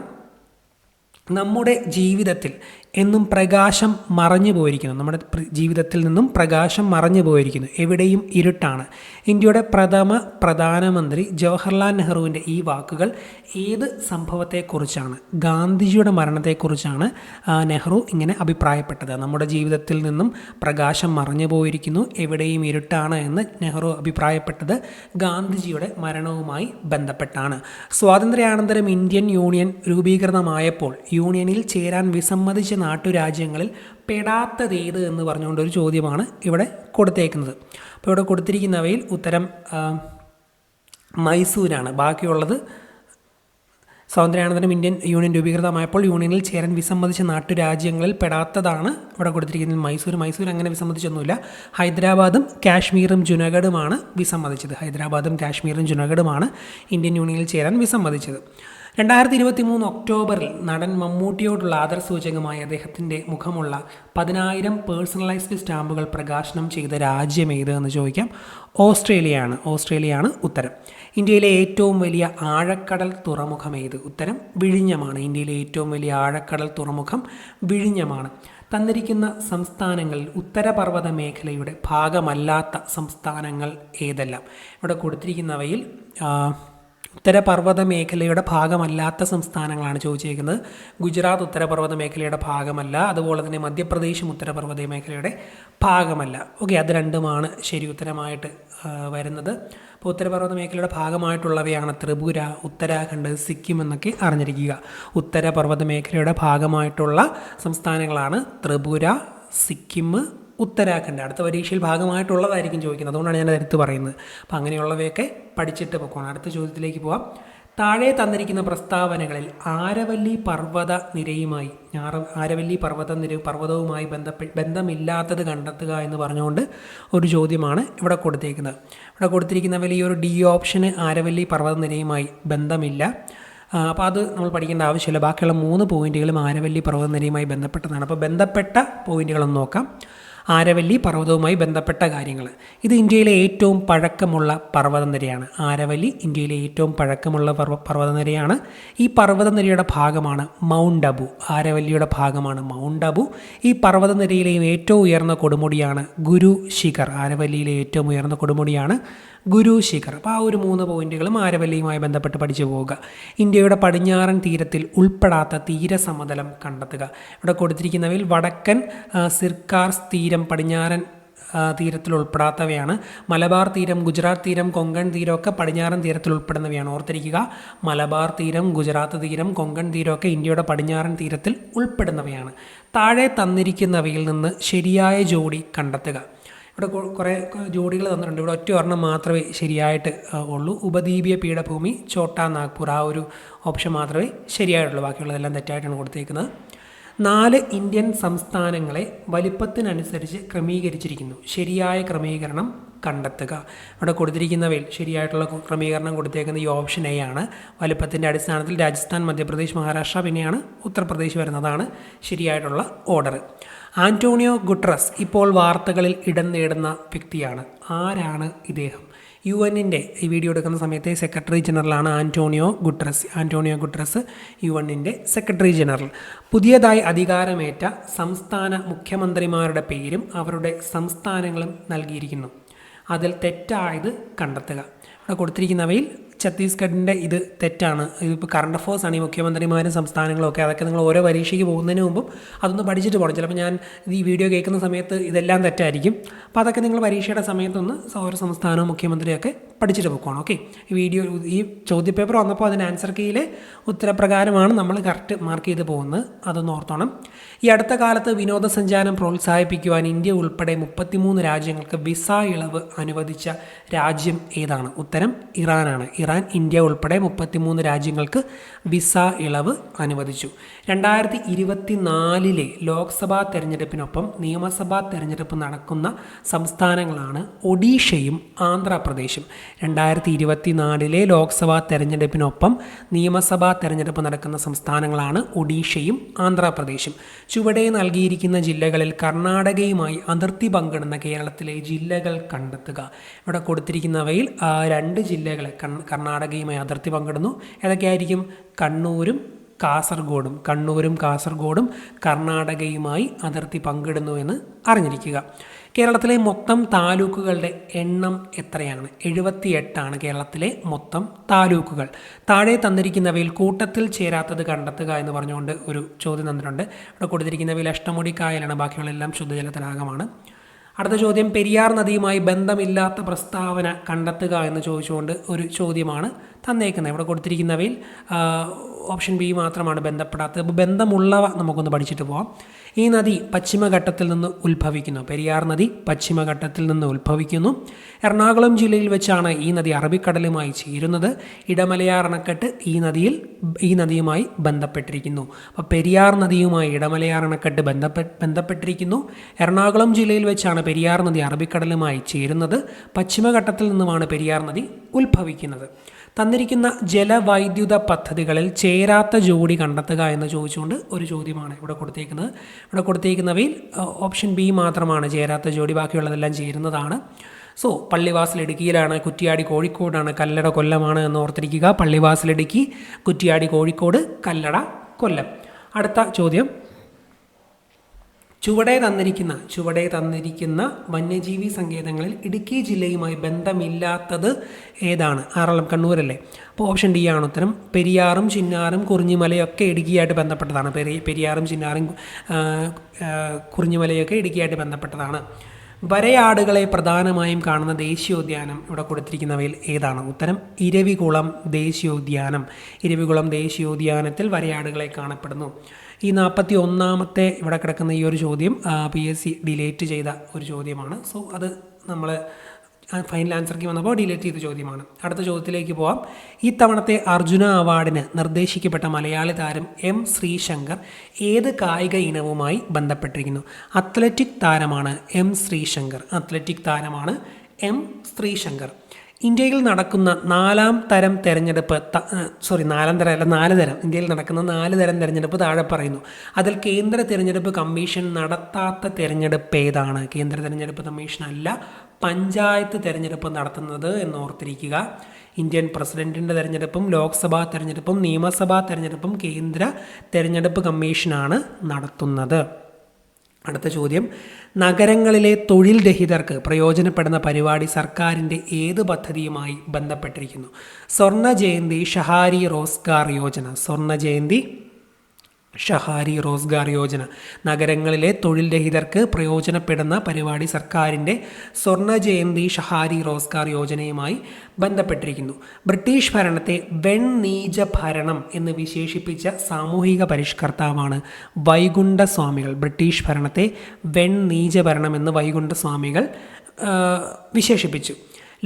നമ്മുടെ ജീവിതത്തിൽ എന്നും പ്രകാശം മറഞ്ഞു പോയിരിക്കുന്നു. നമ്മുടെ ജീവിതത്തിൽ നിന്നും പ്രകാശം മറഞ്ഞു പോയിരിക്കുന്നു. എവിടെയും ഇരുട്ടാണ്. ഇന്ത്യയുടെ പ്രഥമ പ്രധാനമന്ത്രി ജവഹർലാൽ നെഹ്റുവിൻ്റെ ഈ വാക്കുകൾ ഏത് സംഭവത്തെക്കുറിച്ചാണ്? ഗാന്ധിജിയുടെ മരണത്തെക്കുറിച്ചാണ് നെഹ്റു ഇങ്ങനെ അഭിപ്രായപ്പെട്ടത്. നമ്മുടെ ജീവിതത്തിൽ നിന്നും പ്രകാശം മറഞ്ഞു പോയിരിക്കുന്നു, എവിടെയും ഇരുട്ടാണ് എന്ന് നെഹ്റു അഭിപ്രായപ്പെട്ടത് ഗാന്ധിജിയുടെ മരണവുമായി ബന്ധപ്പെട്ടാണ്. സ്വാതന്ത്ര്യാനന്തരം ഇന്ത്യൻ യൂണിയൻ രൂപീകൃതമായപ്പോൾ യൂണിയനിൽ ചേരാൻ വിസമ്മതിച്ച നാട്ടുരാജ്യങ്ങളിൽ പെടാത്തതേത് എന്ന് പറഞ്ഞുകൊണ്ടൊരു ചോദ്യമാണ് ഇവിടെ കൊടുത്തേക്കുന്നത്. അപ്പോൾ ഇവിടെ കൊടുത്തിരിക്കുന്നവയിൽ ഉത്തരം മൈസൂരാണ്. ബാക്കിയുള്ളത് സ്വാതന്ത്ര്യാനന്തരം ഇന്ത്യൻ യൂണിയൻ രൂപീകൃതമായപ്പോൾ യൂണിയനിൽ ചേരാൻ വിസമ്മതിച്ച നാട്ടുരാജ്യങ്ങളിൽ പെടാത്തതാണ് ഇവിടെ കൊടുത്തിരിക്കുന്നത് മൈസൂർ അങ്ങനെ വിസമ്മതിച്ചൊന്നുമില്ല. ഹൈദരാബാദും കാശ്മീറും ജുനഗഡുമാണ് വിസമ്മതിച്ചത്. ഹൈദരാബാദും കാശ്മീറും ജുനഗഡുമാണ് ഇന്ത്യൻ യൂണിയനിൽ ചേരാൻ വിസമ്മതിച്ചത്. 2023 ഒക്ടോബറിൽ നടൻ മമ്മൂട്ടിയോടുള്ള ആദരസൂചകമായി അദ്ദേഹത്തിൻ്റെ മുഖമുള്ള 10,000 പേഴ്സണലൈസ്ഡ് സ്റ്റാമ്പുകൾ പ്രകാശനം ചെയ്ത രാജ്യം ഏത് എന്ന് ചോദിക്കാം. ഓസ്ട്രേലിയയാണ് ഉത്തരം. ഇന്ത്യയിലെ ഏറ്റവും വലിയ ആഴക്കടൽ തുറമുഖം ഏത്? ഉത്തരം വിഴിഞ്ഞമാണ്. ഇന്ത്യയിലെ ഏറ്റവും വലിയ ആഴക്കടൽ തുറമുഖം വിഴിഞ്ഞമാണ്. തന്നിരിക്കുന്ന സംസ്ഥാനങ്ങളിൽ ഉത്തരപർവ്വത മേഖലയുടെ ഭാഗമല്ലാത്ത സംസ്ഥാനങ്ങൾ ഏതെല്ലാം? ഇവിടെ കൊടുത്തിരിക്കുന്നവയിൽ ഉത്തരപർവ്വത മേഖലയുടെ ഭാഗമല്ലാത്ത സംസ്ഥാനങ്ങളാണ് ചോദിച്ചിരിക്കുന്നത്. ഗുജറാത്ത് ഉത്തരപർവ്വത മേഖലയുടെ ഭാഗമല്ല. അതുപോലെ തന്നെ മധ്യപ്രദേശും ഉത്തരപർവ്വത മേഖലയുടെ ഭാഗമല്ല. ഓക്കെ, അത് രണ്ടുമാണ് ശരി ഉത്തരമായിട്ട് വരുന്നത്. അപ്പോൾ ഉത്തരപർവ്വത മേഖലയുടെ ഭാഗമായിട്ടുള്ളവയാണ് ത്രിപുര, ഉത്തരാഖണ്ഡ്, സിക്കിം എന്നൊക്കെ അറിഞ്ഞിരിക്കുക. ഉത്തരപർവ്വത മേഖലയുടെ ഭാഗമായിട്ടുള്ള സംസ്ഥാനങ്ങളാണ് ത്രിപുര, സിക്കിം, ഉത്തരാഖണ്ഡ്. അടുത്ത പരീക്ഷയിൽ ഭാഗമായിട്ടുള്ളതായിരിക്കും ചോദിക്കുന്നത്. അതുകൊണ്ടാണ് ഞാൻ എടുത്ത് പറയുന്നത്. അപ്പോൾ അങ്ങനെയുള്ളവയൊക്കെ പഠിച്ചിട്ട് പോകണം. അടുത്ത ചോദ്യത്തിലേക്ക് പോവാം. താഴെ തന്നിരിക്കുന്ന പ്രസ്താവനകളിൽ ആരവല്ലി പർവ്വത നിരയുമായി പർവ്വതവുമായി ബന്ധമില്ലാത്തത് കണ്ടെത്തുക എന്ന് പറഞ്ഞുകൊണ്ട് ഒരു ചോദ്യമാണ് ഇവിടെ കൊടുത്തേക്കുന്നത്. ഇവിടെ കൊടുത്തിരിക്കുന്ന വലിയൊരു ഡി ഓപ്ഷന് ആരവല്ലി പർവ്വത നിരയുമായി ബന്ധമില്ല. അപ്പോൾ അത് നമ്മൾ പഠിക്കേണ്ട ആവശ്യമില്ല. ബാക്കിയുള്ള 3 പോയിന്റുകളും ആരവല്ലി പർവ്വത നിരയുമായി ബന്ധപ്പെട്ടതാണ്. അപ്പോൾ ബന്ധപ്പെട്ട പോയിന്റുകളൊന്ന് നോക്കാം. ആരവല്ലി പർവ്വതവുമായി ബന്ധപ്പെട്ട കാര്യങ്ങൾ. ഇത് ഇന്ത്യയിലെ ഏറ്റവും പഴക്കമുള്ള പർവ്വതനിരയാണ്. ആരവല്ലി ഇന്ത്യയിലെ ഏറ്റവും പഴക്കമുള്ള പർവ്വതനിരയാണ്. ഈ പർവ്വതനിരയുടെ ഭാഗമാണ് മൗണ്ട് അബു. ആരവല്ലിയുടെ ഭാഗമാണ് മൗണ്ട് അബു. ഈ പർവ്വതനിരയിലെയും ഏറ്റവും ഉയർന്ന കൊടുമുടിയാണ് ഗുരു ശിഖർ. ആരവല്ലിയിലെ ഏറ്റവും ഉയർന്ന കൊടുമുടിയാണ് ഗുരു ശിഖർ. അപ്പോൾ ആ ഒരു 3 പോയിന്റുകളും ആരവല്ലിയുമായി ബന്ധപ്പെട്ട് പഠിച്ചു പോവുക. ഇന്ത്യയുടെ പടിഞ്ഞാറൻ തീരത്തിൽ ഉൾപ്പെടാത്ത തീരസമതലം കണ്ടെത്തുക. ഇവിടെ കൊടുത്തിരിക്കുന്നവയിൽ വടക്കൻ സിർക്കാർസ് തീരം പടിഞ്ഞാറൻ തീരത്തിൽ ഉൾപ്പെടാത്തവയാണ്. മലബാർ തീരം, ഗുജറാത്ത് തീരം, കൊങ്കൺ തീരമൊക്കെ പടിഞ്ഞാറൻ തീരത്തിൽ ഉൾപ്പെടുന്നവയാണ്. ഓർത്തിരിക്കുക, മലബാർ തീരം, ഗുജറാത്ത് തീരം, കൊങ്കൺ തീരമൊക്കെ ഇന്ത്യയുടെ പടിഞ്ഞാറൻ തീരത്തിൽ ഉൾപ്പെടുന്നവയാണ്. താഴെ തന്നിരിക്കുന്നവയിൽ നിന്ന് ശരിയായ ജോഡി കണ്ടെത്തുക. ഇവിടെ കുറേ ജോഡികൾ തന്നിട്ടുണ്ട്. ഇവിടെ ഒറ്റ ഒരെണ്ണം മാത്രമേ ശരിയായിട്ട് ഉള്ളൂ. ഉപദ്വീപീയ പീഠഭൂമി, ഛോട്ടാ നാഗ്പൂർ, ആ ഒരു ഓപ്ഷൻ മാത്രമേ ശരിയായിട്ടുള്ളൂ. ബാക്കിയുള്ളതെല്ലാം തെറ്റായിട്ടാണ് കൊടുത്തേക്കുന്നത്. 4 ഇന്ത്യൻ സംസ്ഥാനങ്ങളെ വലിപ്പത്തിനനുസരിച്ച് ക്രമീകരിച്ചിരിക്കുന്നു. ശരിയായ ക്രമീകരണം കണ്ടെത്തുക. ഇവിടെ കൊടുത്തിരിക്കുന്നവയിൽ ശരിയായിട്ടുള്ള ക്രമീകരണം കൊടുത്തേക്കുന്നത് ഈ ഓപ്ഷൻ എ ആണ്. വലിപ്പത്തിൻ്റെ അടിസ്ഥാനത്തിൽ രാജസ്ഥാൻ, മധ്യപ്രദേശ്, മഹാരാഷ്ട്ര, പിന്നെയാണ് ഉത്തർപ്രദേശ് വരുന്നതാണ് ശരിയായിട്ടുള്ള ഓർഡർ. ആന്റോണിയോ ഗുട്ടറസ് ഇപ്പോൾ വാർത്തകളിൽ ഇടം നേടുന്ന വ്യക്തിയാണ്. ആരാണ് ഇദ്ദേഹം? UN-ൻ്റെ ഈ വീഡിയോ എടുക്കുന്ന സമയത്തെ സെക്രട്ടറി ജനറലാണ് ആന്റോണിയോ ഗുട്ടറസ് UN-ൻ്റെ സെക്രട്ടറി ജനറൽ. പുതിയതായി അധികാരമേറ്റ സംസ്ഥാന മുഖ്യമന്ത്രിമാരുടെ പേരും അവരുടെ സംസ്ഥാനങ്ങളും നൽകിയിരിക്കുന്നു. അതിൽ തെറ്റായത് കണ്ടെത്തുക. ഇവിടെ കൊടുത്തിരിക്കുന്നവയിൽ ഛത്തീസ്ഗഡിൻ്റെ ഇത് തെറ്റാണ്. ഇതിപ്പോൾ കറണ്ട് അഫേഴ്സ് ആണ്. ഈ മുഖ്യമന്ത്രിമാരും സംസ്ഥാനങ്ങളും ഒക്കെ, അതൊക്കെ നിങ്ങൾ ഓരോ പരീക്ഷയ്ക്ക് പോകുന്നതിന് മുമ്പും അതൊന്ന് പഠിച്ചിട്ട് പോകണം. ചിലപ്പോൾ ഞാൻ ഈ വീഡിയോ കേൾക്കുന്ന സമയത്ത് ഇതെല്ലാം തെറ്റായിരിക്കും. അപ്പോൾ അതൊക്കെ നിങ്ങൾ പരീക്ഷയുടെ സമയത്തൊന്ന് ഓരോ സംസ്ഥാനവും മുഖ്യമന്ത്രിയൊക്കെ പഠിച്ചിട്ട് പോക്കണം. ഓക്കെ, ഈ ചോദ്യപേപ്പർ വന്നപ്പോൾ അതിൻ്റെ ആൻസർ കീയിലെ ഉത്തരപ്രകാരമാണ് നമ്മൾ കറക്റ്റ് മാർക്ക് ചെയ്ത് പോകുന്നത്. അതൊന്ന് ഓർത്തോണം. ഈ അടുത്ത കാലത്ത് വിനോദസഞ്ചാരം പ്രോത്സാഹിപ്പിക്കുവാൻ ഇന്ത്യ ഉൾപ്പെടെ 33 രാജ്യങ്ങൾക്ക് വിസ ഇളവ് അനുവദിച്ച രാജ്യം ഏതാണ്? ഉത്തരം ഇറാനാണ്. ഇറാൻ ഇന്ത്യ ഉൾപ്പെടെ 33 രാജ്യങ്ങൾക്ക് വിസ ഇളവ് അനുവദിച്ചു. 2024 ലോക്സഭാ തെരഞ്ഞെടുപ്പിനൊപ്പം നിയമസഭാ തെരഞ്ഞെടുപ്പ് നടക്കുന്ന സംസ്ഥാനങ്ങളാണ് ഒഡീഷയും ആന്ധ്രാപ്രദേശും. 2024 ലോക്സഭാ തെരഞ്ഞെടുപ്പിനൊപ്പം നിയമസഭാ തെരഞ്ഞെടുപ്പ് നടക്കുന്ന സംസ്ഥാനങ്ങളാണ് ഒഡീഷയും ആന്ധ്രാപ്രദേശും. ചുവടെ നൽകിയിരിക്കുന്ന ജില്ലകളിൽ കർണാടകയുമായി അതിർത്തി പങ്കിടുന്ന കേരളത്തിലെ ജില്ലകൾ കണ്ടെത്തുക. ഇവിടെ കൊടുത്തിരിക്കുന്നവയിൽ 2 ജില്ലകൾ കർണാടകയുമായി അതിർത്തി പങ്കിടുന്നു. ഏതൊക്കെയായിരിക്കും? കണ്ണൂരും കാസർഗോഡും കർണാടകയുമായി അതിർത്തി പങ്കിടുന്നു എന്ന് അറിഞ്ഞിരിക്കുക. കേരളത്തിലെ മൊത്തം താലൂക്കുകളുടെ എണ്ണം എത്രയാണ്? 78 കേരളത്തിലെ മൊത്തം താലൂക്കുകൾ. താഴെ തന്നിരിക്കുന്നവയിൽ കൂട്ടത്തിൽ ചേരാത്തത് കണ്ടെത്തുക എന്ന് പറഞ്ഞുകൊണ്ട് ഒരു ചോദ്യം തന്നിട്ടുണ്ട്. ഇവിടെ കൊടുത്തിരിക്കുന്നവയിൽ അഷ്ടമുടി കായലാണ്. ബാക്കിയുള്ളതെല്ലാം ശുദ്ധജല തടാകമാണ്. അടുത്ത ചോദ്യം, പെരിയാർ നദിയുമായി ബന്ധമില്ലാത്ത പ്രസ്താവന കണ്ടെത്തുക എന്ന് ചോദിച്ചുകൊണ്ട് ഒരു ചോദ്യമാണ് തന്നേക്കുന്നത്. ഇവിടെ കൊടുത്തിരിക്കുന്നവയിൽ ഓപ്ഷൻ ബി മാത്രമാണ് ബന്ധപ്പെടാത്തത്. അപ്പോൾ ബന്ധമുള്ളവ നമുക്കൊന്ന് പഠിച്ചിട്ട് പോവാം. ഈ നദി പശ്ചിമഘട്ടത്തിൽ നിന്ന് ഉത്ഭവിക്കുന്നു. പെരിയാർ നദി പശ്ചിമഘട്ടത്തിൽ നിന്ന് ഉത്ഭവിക്കുന്നു. എറണാകുളം ജില്ലയിൽ വെച്ചാണ് ഈ നദി അറബിക്കടലുമായി ചേരുന്നത്. ഇടമലയാർ അണക്കെട്ട് ഈ നദിയുമായി ബന്ധപ്പെട്ടിരിക്കുന്നു. അപ്പോൾ പെരിയാർ നദിയുമായി ഇടമലയാർ അണക്കെട്ട് ബന്ധപ്പെട്ടിരിക്കുന്നു. എറണാകുളം ജില്ലയിൽ വെച്ചാണ് പെരിയാർ നദി അറബിക്കടലുമായി ചേരുന്നത്. പശ്ചിമഘട്ടത്തിൽ നിന്നുമാണ് പെരിയാർ നദി ഉത്ഭവിക്കുന്നത്. തന്നിരിക്കുന്ന ജലവൈദ്യുത പദ്ധതികളിൽ ചേരാത്ത ജോഡി കണ്ടെത്തുക എന്ന് ചോദിച്ചുകൊണ്ട് ഒരു ചോദ്യമാണ് ഇവിടെ കൊടുത്തേക്കുന്നത്. ഇവിടെ കൊടുത്തേക്കുന്നവയിൽ ഓപ്ഷൻ ബി മാത്രമാണ് ചേരാത്ത ജോഡി. ബാക്കിയുള്ളതെല്ലാം ചേരുന്നതാണ്. സോ പള്ളിവാസൽ ഇടുക്കിയിലാണ്, കുറ്റിയാടി കോഴിക്കോടാണ്, കല്ലട കൊല്ലമാണ് എന്ന് ഓർത്തിരിക്കുക. പള്ളിവാസൽ ഇടുക്കി, കുറ്റിയാടി കോഴിക്കോട്, കല്ലട കൊല്ലം. അടുത്ത ചോദ്യം, ചുവടെ തന്നിരിക്കുന്ന വന്യജീവി സങ്കേതങ്ങളിൽ ഇടുക്കി ജില്ലയുമായി ബന്ധമില്ലാത്തത് ഏതാണ്? ആറളം കണ്ണൂരല്ലേ? അപ്പോൾ ഓപ്ഷൻ ഡി ആണ് ഉത്തരം. പെരിയാറും ചിന്നാറും കുറിഞ്ഞിമലയൊക്കെ ഇടുക്കിയായിട്ട് ബന്ധപ്പെട്ടതാണ്. പെരിയാറും ചിന്നാറും കുറിഞ്ഞിമലയൊക്കെ ഇടുക്കിയായിട്ട് ബന്ധപ്പെട്ടതാണ്. വരയാടുകളെ പ്രധാനമായും കാണുന്ന ദേശീയോദ്യാനം ഇവിടെ കൊടുത്തിരിക്കുന്നവയിൽ ഏതാണ്? ഉത്തരം ഇരവികുളം ദേശീയോദ്യാനം. ഇരവികുളം ദേശീയോദ്യാനത്തിൽ വരയാടുകളെ കാണപ്പെടുന്നു. ഈ 41ാമത്തെ ഇവിടെ കിടക്കുന്ന ഈ ഒരു ചോദ്യം PSC ഡിലേറ്റ് ചെയ്ത ഒരു ചോദ്യമാണ്. സോ അത് നമ്മൾ ഫൈനൽ ആൻസർക്ക് വന്നപ്പോൾ ഡിലീറ്റ് ചെയ്ത ചോദ്യമാണ്. അടുത്ത ചോദ്യത്തിലേക്ക് പോവാം. ഈ തവണത്തെ അർജുന അവാർഡിന് നിർദ്ദേശിക്കപ്പെട്ട മലയാളി താരം എം ശ്രീശങ്കർ ഏത് കായിക ഇനവുമായി ബന്ധപ്പെട്ടിരിക്കുന്നു? അത്ലറ്റിക് താരമാണ് എം ശ്രീശങ്കർ. അത്ലറ്റിക് താരമാണ് എം ശ്രീശങ്കർ. ഇന്ത്യയിൽ നടക്കുന്ന നാല് തരം ഇന്ത്യയിൽ നടക്കുന്ന 4 തരം തെരഞ്ഞെടുപ്പ് താഴെ പറയുന്നു. അതിൽ കേന്ദ്ര തെരഞ്ഞെടുപ്പ് കമ്മീഷൻ നടത്താത്ത തെരഞ്ഞെടുപ്പ് ഏതാണ്? കേന്ദ്ര തെരഞ്ഞെടുപ്പ് കമ്മീഷൻ അല്ല, പഞ്ചായത്ത് തെരഞ്ഞെടുപ്പ് നടത്തുന്നത് എന്നോർത്തിരിക്കുക. ഇന്ത്യൻ പ്രസിഡന്റിൻ്റെ തെരഞ്ഞെടുപ്പും ലോക്സഭാ തെരഞ്ഞെടുപ്പും നിയമസഭാ തെരഞ്ഞെടുപ്പും കേന്ദ്ര തെരഞ്ഞെടുപ്പ് കമ്മീഷനാണ് നടത്തുന്നത്. അടുത്ത ചോദ്യം, നഗരങ്ങളിലെ തൊഴിൽ രഹിതർക്ക് പ്രയോജനപ്പെടുന്ന പരിപാടി സർക്കാരിൻ്റെ ഏത് പദ്ധതിയുമായി ബന്ധപ്പെട്ടിരിക്കുന്നു? സ്വർണ്ണ ജയന്തി ഷഹാരി റോസ്ഗാർ യോജന. സ്വർണ്ണ ജയന്തി ഷഹാരി റോസ്ഗാർ യോജന. നഗരങ്ങളിലെ തൊഴിൽ രഹിതർക്ക് പ്രയോജനപ്പെടുന്ന പരിപാടി സർക്കാരിൻ്റെ സ്വർണ്ണ ജയന്തി ഷഹാരി റോസ്ഗാർ യോജനയുമായി ബന്ധപ്പെട്ടിരിക്കുന്നു. ബ്രിട്ടീഷ് ഭരണത്തെ വെണ്ണീജ ഭരണം എന്ന് വിശേഷിപ്പിച്ച സാമൂഹിക പരിഷ്കർത്താവാണ് വൈകുണ്ഠസ്വാമികൾ. ബ്രിട്ടീഷ് ഭരണത്തെ വെണ്ണീജ ഭരണം എന്ന് വൈകുണ്ഠസ്വാമികൾ വിശേഷിപ്പിച്ചു.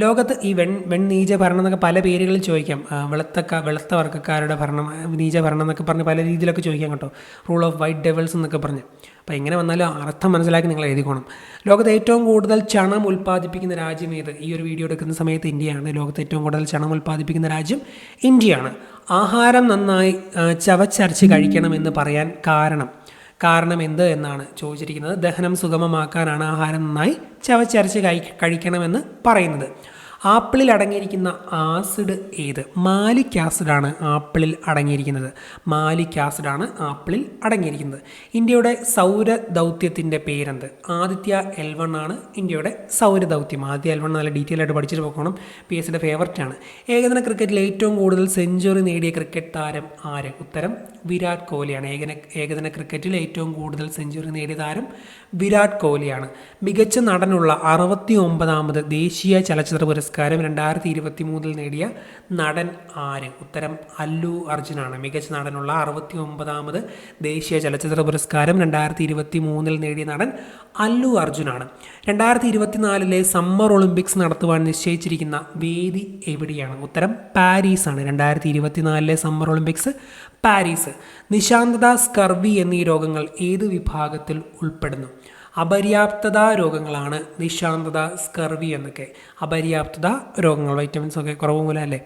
ലോകത്ത് ഈ വെണ്ണീജ ഭരണം എന്നൊക്കെ പല പേരുകളിൽ ചോദിക്കാം. വെളുത്ത വർഗ്ഗക്കാരുടെ ഭരണം, നീച ഭരണം എന്നൊക്കെ പറഞ്ഞ് പല രീതിയിലൊക്കെ ചോദിക്കാം കേട്ടോ. റൂൾ ഓഫ് വൈറ്റ് ഡെവൽസ് എന്നൊക്കെ പറഞ്ഞ്. അപ്പോൾ എങ്ങനെ വന്നാലും അർത്ഥം മനസ്സിലാക്കി നിങ്ങൾ എഴുതിക്കോണം. ലോകത്ത് ഏറ്റവും കൂടുതൽ ചണം ഉൽപ്പാദിപ്പിക്കുന്ന രാജ്യം ഏത്? ഈ ഒരു വീഡിയോ എടുക്കുന്ന സമയത്ത് ഇന്ത്യയാണ്. ലോകത്ത് ഏറ്റവും കൂടുതൽ ചണം ഉൽപ്പാദിപ്പിക്കുന്ന രാജ്യം ഇന്ത്യയാണ്. ആഹാരം നന്നായി ചവച്ചരച്ച് കഴിക്കണമെന്ന് പറയാൻ കാരണം എന്ത് എന്നാണ് ചോദിച്ചിരിക്കുന്നത്. ദഹനം സുഗമമാക്കാനാണ് ആഹാരം നന്നായി ചവച്ചരച്ച് കഴിക്കണമെന്ന് പറയുന്നത്. ആപ്പിളിൽ അടങ്ങിയിരിക്കുന്ന ആസിഡ് ഏത്? മാലിക് ആസിഡാണ് ആപ്പിളിൽ അടങ്ങിയിരിക്കുന്നത്. മാലിക് ആസിഡാണ് ആപ്പിളിൽ അടങ്ങിയിരിക്കുന്നത്. ഇന്ത്യയുടെ സൗരദൗത്യത്തിൻ്റെ പേരെന്ത്? ആദിത്യ L1 ആണ് ഇന്ത്യയുടെ സൗരദൗത്യം. ആദിത്യ L1 നല്ല ഡീറ്റെയിൽ ആയിട്ട് പഠിച്ചിട്ട് പോകണം. PSCയുടെ ഫേവററ്റാണ്. ഏകദിന ക്രിക്കറ്റിൽ ഏറ്റവും കൂടുതൽ സെഞ്ചുറി നേടിയ ക്രിക്കറ്റ് താരം ആര്? ഉത്തരം വിരാട് കോഹ്ലിയാണ്. ഏകദിന ക്രിക്കറ്റിൽ ഏറ്റവും കൂടുതൽ സെഞ്ചുറി നേടിയ താരം വിരാട് കോഹ്ലിയാണ്. മികച്ച നടനുള്ള 69ാമത് ദേശീയ ചലച്ചിത്ര പുരസ്കാരം 2023 നേടിയ നടൻ ആര്? ഉത്തരം അല്ലു അർജുനാണ്. മികച്ച നടനുള്ള 69ാമത് ദേശീയ ചലച്ചിത്ര പുരസ്കാരം 2023 നേടിയ നടൻ അല്ലു അർജുനാണ്. 2024 സമ്മർ ഒളിമ്പിക്സ് നടത്തുവാൻ നിശ്ചയിച്ചിരിക്കുന്ന വേദി എവിടെയാണ്? ഉത്തരം പാരീസ് ആണ്. 2024 സമ്മർ ഒളിമ്പിക്സ് പാരീസ്. നിശാന്തത, സ്കർവി എന്നീ രോഗങ്ങൾ ഏത് വിഭാഗത്തിൽ ഉൾപ്പെടുന്നു? അപര്യാപ്തത രോഗങ്ങളാണ് നിശാന്തത, സ്കർവി എന്നൊക്കെ. അപര്യാപ്തത രോഗങ്ങൾ, വൈറ്റമിൻസ് ഒക്കെ കുറവ് മൂലം അല്ലേ.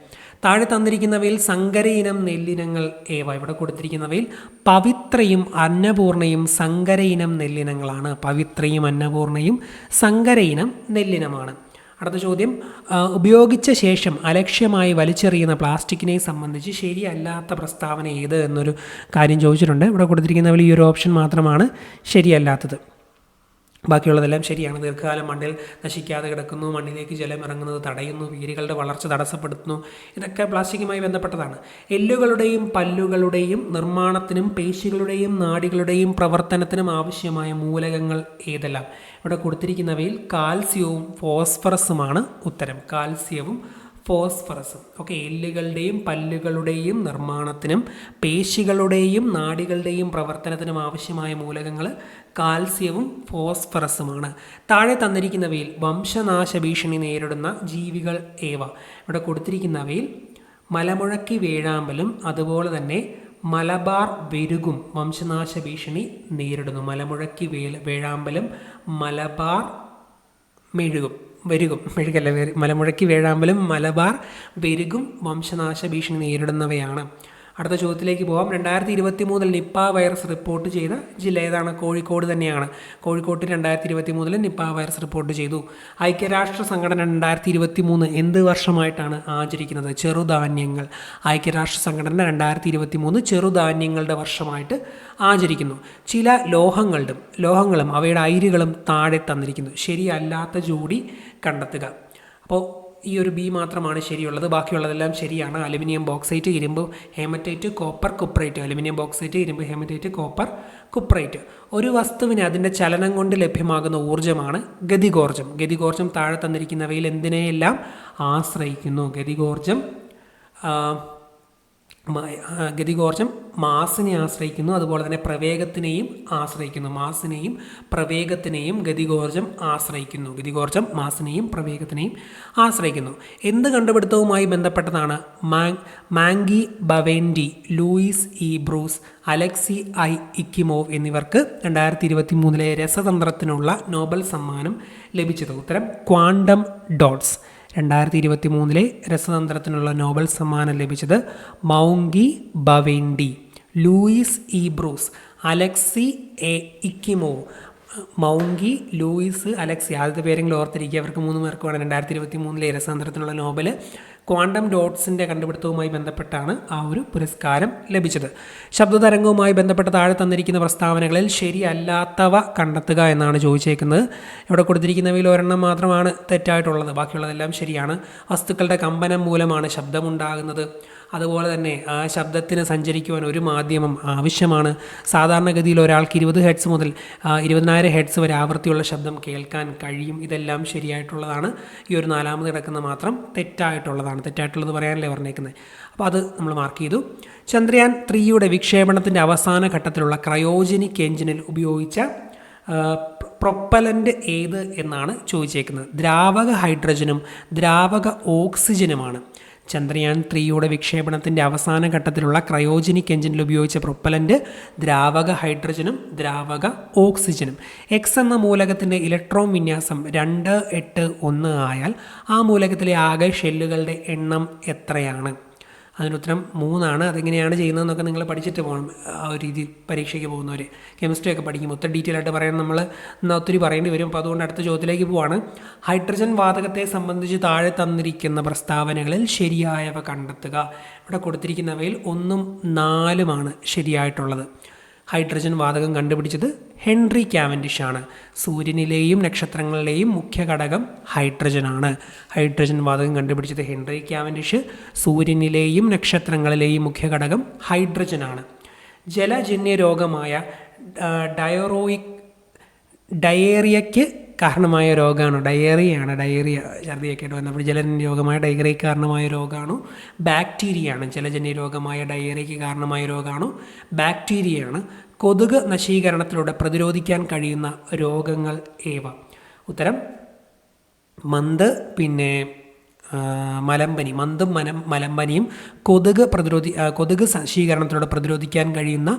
താഴെ തന്നിരിക്കുന്നവയിൽ സങ്കര ഇനം നെല്ലിനങ്ങൾ ഏവ? ഇവിടെ കൊടുത്തിരിക്കുന്നവയിൽ പവിത്രയും അന്നപൂർണയും സങ്കര ഇനം നെല്ലിനങ്ങളാണ്. പവിത്രയും അന്നപൂർണയും സങ്കര ഇനം നെല്ലിനമാണ്. അടുത്ത ചോദ്യം, ഉപയോഗിച്ച ശേഷം അലക്ഷ്യമായി വലിച്ചെറിയുന്ന പ്ലാസ്റ്റിക്കിനെ സംബന്ധിച്ച് ശരിയല്ലാത്ത പ്രസ്താവന ഏത് എന്നൊരു കാര്യം ചോദിച്ചിട്ടുണ്ട്. ഇവിടെ കൊടുത്തിരിക്കുന്നവയിൽ ഈ ഒരു ഓപ്ഷൻ മാത്രമാണ് ശരിയല്ലാത്തത്. ബാക്കിയുള്ളതെല്ലാം ശരിയാണ്. ദീർഘകാലം മണ്ണിൽ നശിക്കാതെ കിടക്കുന്നു, മണ്ണിലേക്ക് ജലം ഇറങ്ങുന്നത് തടയുന്നു, വേരുകളുടെ വളർച്ച തടസ്സപ്പെടുത്തുന്നു. ഇതൊക്കെ പ്ലാസ്റ്റിക്കുമായി ബന്ധപ്പെട്ടതാണ്. എല്ലുകളുടെയും പല്ലുകളുടെയും നിർമ്മാണത്തിനും പേശികളുടെയും നാഡികളുടെയും പ്രവർത്തനത്തിനും ആവശ്യമായ മൂലകങ്ങൾ ഏതെല്ലാം? ഇവിടെ കൊടുത്തിരിക്കുന്നവയിൽ കാൽസ്യവും ഫോസ്ഫറസുമാണ് ഉത്തരം. കാൽസ്യവും ഫോസ്ഫറസും. ഓക്കെ, എല്ലുകളുടെയും പല്ലുകളുടെയും നിർമ്മാണത്തിനും പേശികളുടെയും നാഡികളുടെയും പ്രവർത്തനത്തിനും ആവശ്യമായ മൂലകങ്ങൾ കാൽസ്യവും ഫോസ്ഫറസുമാണ്. താഴെ തന്നിരിക്കുന്നവയിൽ വംശനാശ ഭീഷണി നേരിടുന്ന ജീവികൾ ഏവ? ഇവിടെ കൊടുത്തിരിക്കുന്നവയിൽ മലമുഴക്കി വേഴാമ്പലും അതുപോലെ തന്നെ മലബാർ വെരുകും വംശനാശ ഭീഷണി നേരിടുന്നു. മലമുഴക്കി വേഴാമ്പലും മലബാർ മലമുഴക്കി വേഴാമ്പലും മലബാർ വെരുകും വംശനാശ ഭീഷണി നേരിടുന്നവയാണ്. അടുത്ത ചോദ്യത്തിലേക്ക് പോകാം. 2023 നിപ്പ വൈറസ് റിപ്പോർട്ട് ചെയ്ത ജില്ല ഏതാണ്? കോഴിക്കോട് തന്നെയാണ്. കോഴിക്കോട്ട് 2023 നിപ്പ വൈറസ് റിപ്പോർട്ട് ചെയ്തു. ഐക്യരാഷ്ട്ര സംഘടന 2023 എന്ത് വർഷമായിട്ടാണ് ആചരിക്കുന്നത്? ചെറുധാന്യങ്ങൾ. ഐക്യരാഷ്ട്ര സംഘടന 2023 ചെറുധാന്യങ്ങളുടെ വർഷമായിട്ട് ആചരിക്കുന്നു. ചില ലോഹങ്ങളും അവയുടെ അയിരുകളും താഴെ തന്നിരിക്കുന്നു. ശരിയല്ലാത്ത ജോഡി കണ്ടെത്തുക. അപ്പോൾ ഈ ഒരു ബി മാത്രമാണ് ശരിയുള്ളത്. ബാക്കിയുള്ളതെല്ലാം ശരിയാണ്. അലുമിനിയം ബോക്സൈറ്റ്, ഇരുമ്പ് hematite, copper cuprite. Aluminium bauxite, ഇരുമ്പ് ഹേമറ്റൈറ്റ്, കോപ്പർ കുപ്രൈറ്റ്. ഒരു വസ്തുവിന് അതിൻ്റെ ചലനം കൊണ്ട് ലഭ്യമാകുന്ന ഊർജ്ജമാണ് ഗതികോർജ്ജം. ഗതികോർജ്ജം താഴെ തന്നിരിക്കുന്നവയിൽ എന്തിനെയെല്ലാം ആശ്രയിക്കുന്നു? ഗതികോർജ്ജം ഗതികോർജം മാസിനെ ആശ്രയിക്കുന്നു, അതുപോലെ തന്നെ പ്രവേഗത്തിനെയും ആശ്രയിക്കുന്നു. മാസിനെയും പ്രവേഗത്തിനെയും ഗതികോർജം ആശ്രയിക്കുന്നു. ഗതികോർജം മാസിനെയും പ്രവേഗത്തിനെയും ആശ്രയിക്കുന്നു. എന്ത് കണ്ടുപിടുത്തവുമായി ബന്ധപ്പെട്ടതാണ്? Moungi Bawendi, Louis E Brus, Alexei I Ekimov എന്നിവർക്ക് 2023 രസതന്ത്രത്തിനുള്ള നോബൽ സമ്മാനം ലഭിച്ചത്? ഉത്തരം ക്വാണ്ടം ഡോട്ട്സ്. 2023 രസതന്ത്രത്തിനുള്ള നോബൽ സമ്മാനം ലഭിച്ചത് Moungi Bawendi, Louis E Brus, Alexei A Ekimov. Moungi, Louis, Alexei, ആദ്യത്തെ പേരെങ്കിലും ഓർത്തിരിക്കുക. അവർക്ക് 3 പേർക്കുമാണ് 2023 രസതന്ത്രത്തിനുള്ള നോബൽ. ക്വാണ്ടം ഡോട്ട്സിൻ്റെ കണ്ടുപിടുത്തവുമായി ബന്ധപ്പെട്ടാണ് ആ ഒരു പുരസ്കാരം ലഭിച്ചത്. ശബ്ദതരംഗവുമായി ബന്ധപ്പെട്ട് താഴെ തന്നിരിക്കുന്ന പ്രസ്താവനകളിൽ ശരിയല്ലാത്തവ കണ്ടെത്തുക എന്നാണ് ചോദിച്ചേക്കുന്നത്. ഇവിടെ കൊടുത്തിരിക്കുന്നവയിൽ ഒരെണ്ണം മാത്രമാണ് തെറ്റായിട്ടുള്ളത്, ബാക്കിയുള്ളതെല്ലാം ശരിയാണ്. വസ്തുക്കളുടെ കമ്പനം മൂലമാണ് ശബ്ദമുണ്ടാകുന്നത്. അതുപോലെ തന്നെ ആ ശബ്ദത്തിന് സഞ്ചരിക്കുവാൻ ഒരു മാധ്യമം ആവശ്യമാണ്. സാധാരണഗതിയിൽ ഒരാൾക്ക് 20 ഹെർട്സ് മുതൽ 20,000 ഹെർട്സ് വരെ ആവൃത്തിയുള്ള ശബ്ദം കേൾക്കാൻ കഴിയും. ഇതെല്ലാം ശരിയായിട്ടുള്ളതാണ്. ഈ ഒരു 4ാമത് കിടക്കുന്ന മാത്രം തെറ്റായിട്ടുള്ളതാണ്. തെറ്റായിട്ടുള്ളത് പറയാനല്ലേ പറഞ്ഞേക്കുന്നത്. അപ്പോൾ അത് നമ്മൾ മാർക്ക് ചെയ്തു. ചന്ദ്രയാൻ 3യുടെ വിക്ഷേപണത്തിൻ്റെ അവസാന ഘട്ടത്തിലുള്ള ക്രയോജനിക് എഞ്ചിനിൽ ഉപയോഗിച്ച പ്രൊപ്പലൻ്റ് ഏത് എന്നാണ് ചോദിച്ചേക്കുന്നത്? ദ്രാവക ഹൈഡ്രജനും ദ്രാവക ഓക്സിജനുമാണ്. ചന്ദ്രയാൻ 3യുടെ വിക്ഷേപണത്തിൻ്റെ അവസാന ഘട്ടത്തിലുള്ള ക്രയോജനിക് എഞ്ചിനിൽ ഉപയോഗിച്ച പ്രൊപ്പലൻ്റ് ദ്രാവക ഹൈഡ്രജനും ദ്രാവക ഓക്സിജനും. എക്സ് എന്ന മൂലകത്തിൻ്റെ ഇലക്ട്രോൺ വിന്യാസം 281 ആയാൽ ആ മൂലകത്തിലെ ആകെ ഷെല്ലുകളുടെ എണ്ണം എത്രയാണ്? അതിനുത്തരം 3ആണ്. അതെങ്ങനെയാണ് ചെയ്യുന്നതെന്നൊക്കെ നിങ്ങൾ പഠിച്ചിട്ട് പോകണം. ആ ഒരു രീതിയിൽ പരീക്ഷയ്ക്ക് പോകുന്നവർ കെമിസ്ട്രി ഒക്കെ പഠിക്കും. ഒത്തിരി ഡീറ്റെയിൽ ആയിട്ട് പറയാൻ നമ്മൾ ഒത്തിരി പറയേണ്ടി വരും. അപ്പോൾ അതുകൊണ്ട് അടുത്ത ചോദ്യത്തിലേക്ക് പോവാണ്. ഹൈഡ്രജൻ വാതകത്തെ സംബന്ധിച്ച് താഴെ തന്നിരിക്കുന്ന പ്രസ്താവനകളിൽ ശരിയായവ കണ്ടെത്തുക. ഇവിടെ കൊടുത്തിരിക്കുന്നവയിൽ 1ഉം 4ഉമാണ് ശരിയായിട്ടുള്ളത്. ഹൈഡ്രജൻ വാതകം കണ്ടുപിടിച്ചത് ഹെൻറി കാവൻഡിഷ് ആണ്. സൂര്യനിലെയും നക്ഷത്രങ്ങളിലെയും മുഖ്യ ഘടകം ഹൈഡ്രജനാണ്. ഹൈഡ്രജൻ വാതകം കണ്ടുപിടിച്ചത് ഹെൻറി കാവൻഡിഷ്. സൂര്യനിലെയും നക്ഷത്രങ്ങളിലെയും മുഖ്യ ഘടകം ഹൈഡ്രജനാണ്. ജലജന്യ രോഗമായ ഡയേറിയയ്ക്ക് കാരണമായ രോഗമാണോ? ഡയേറിയ ഛർദിയൊക്കെ ആയിട്ട് വന്നപ്പോൾ ജലജന്യ രോഗമായ ഡയേറിയയ്ക്ക് കാരണമായ രോഗമാണോ? ബാക്ടീരിയയാണ്. ജലജന്യ രോഗമായ ഡയേറിയയ്ക്ക് കാരണമായ രോഗമാണോ? ബാക്ടീരിയയാണ്. കൊതുക് നശീകരണത്തിലൂടെ പ്രതിരോധിക്കാൻ കഴിയുന്ന രോഗങ്ങൾ ഏവ? ഉത്തരം മന്ത്, പിന്നെ മലമ്പനി. മന്തും മലമ്പനിയും കൊതുക് നശീകരണത്തിലൂടെ പ്രതിരോധിക്കാൻ കഴിയുന്ന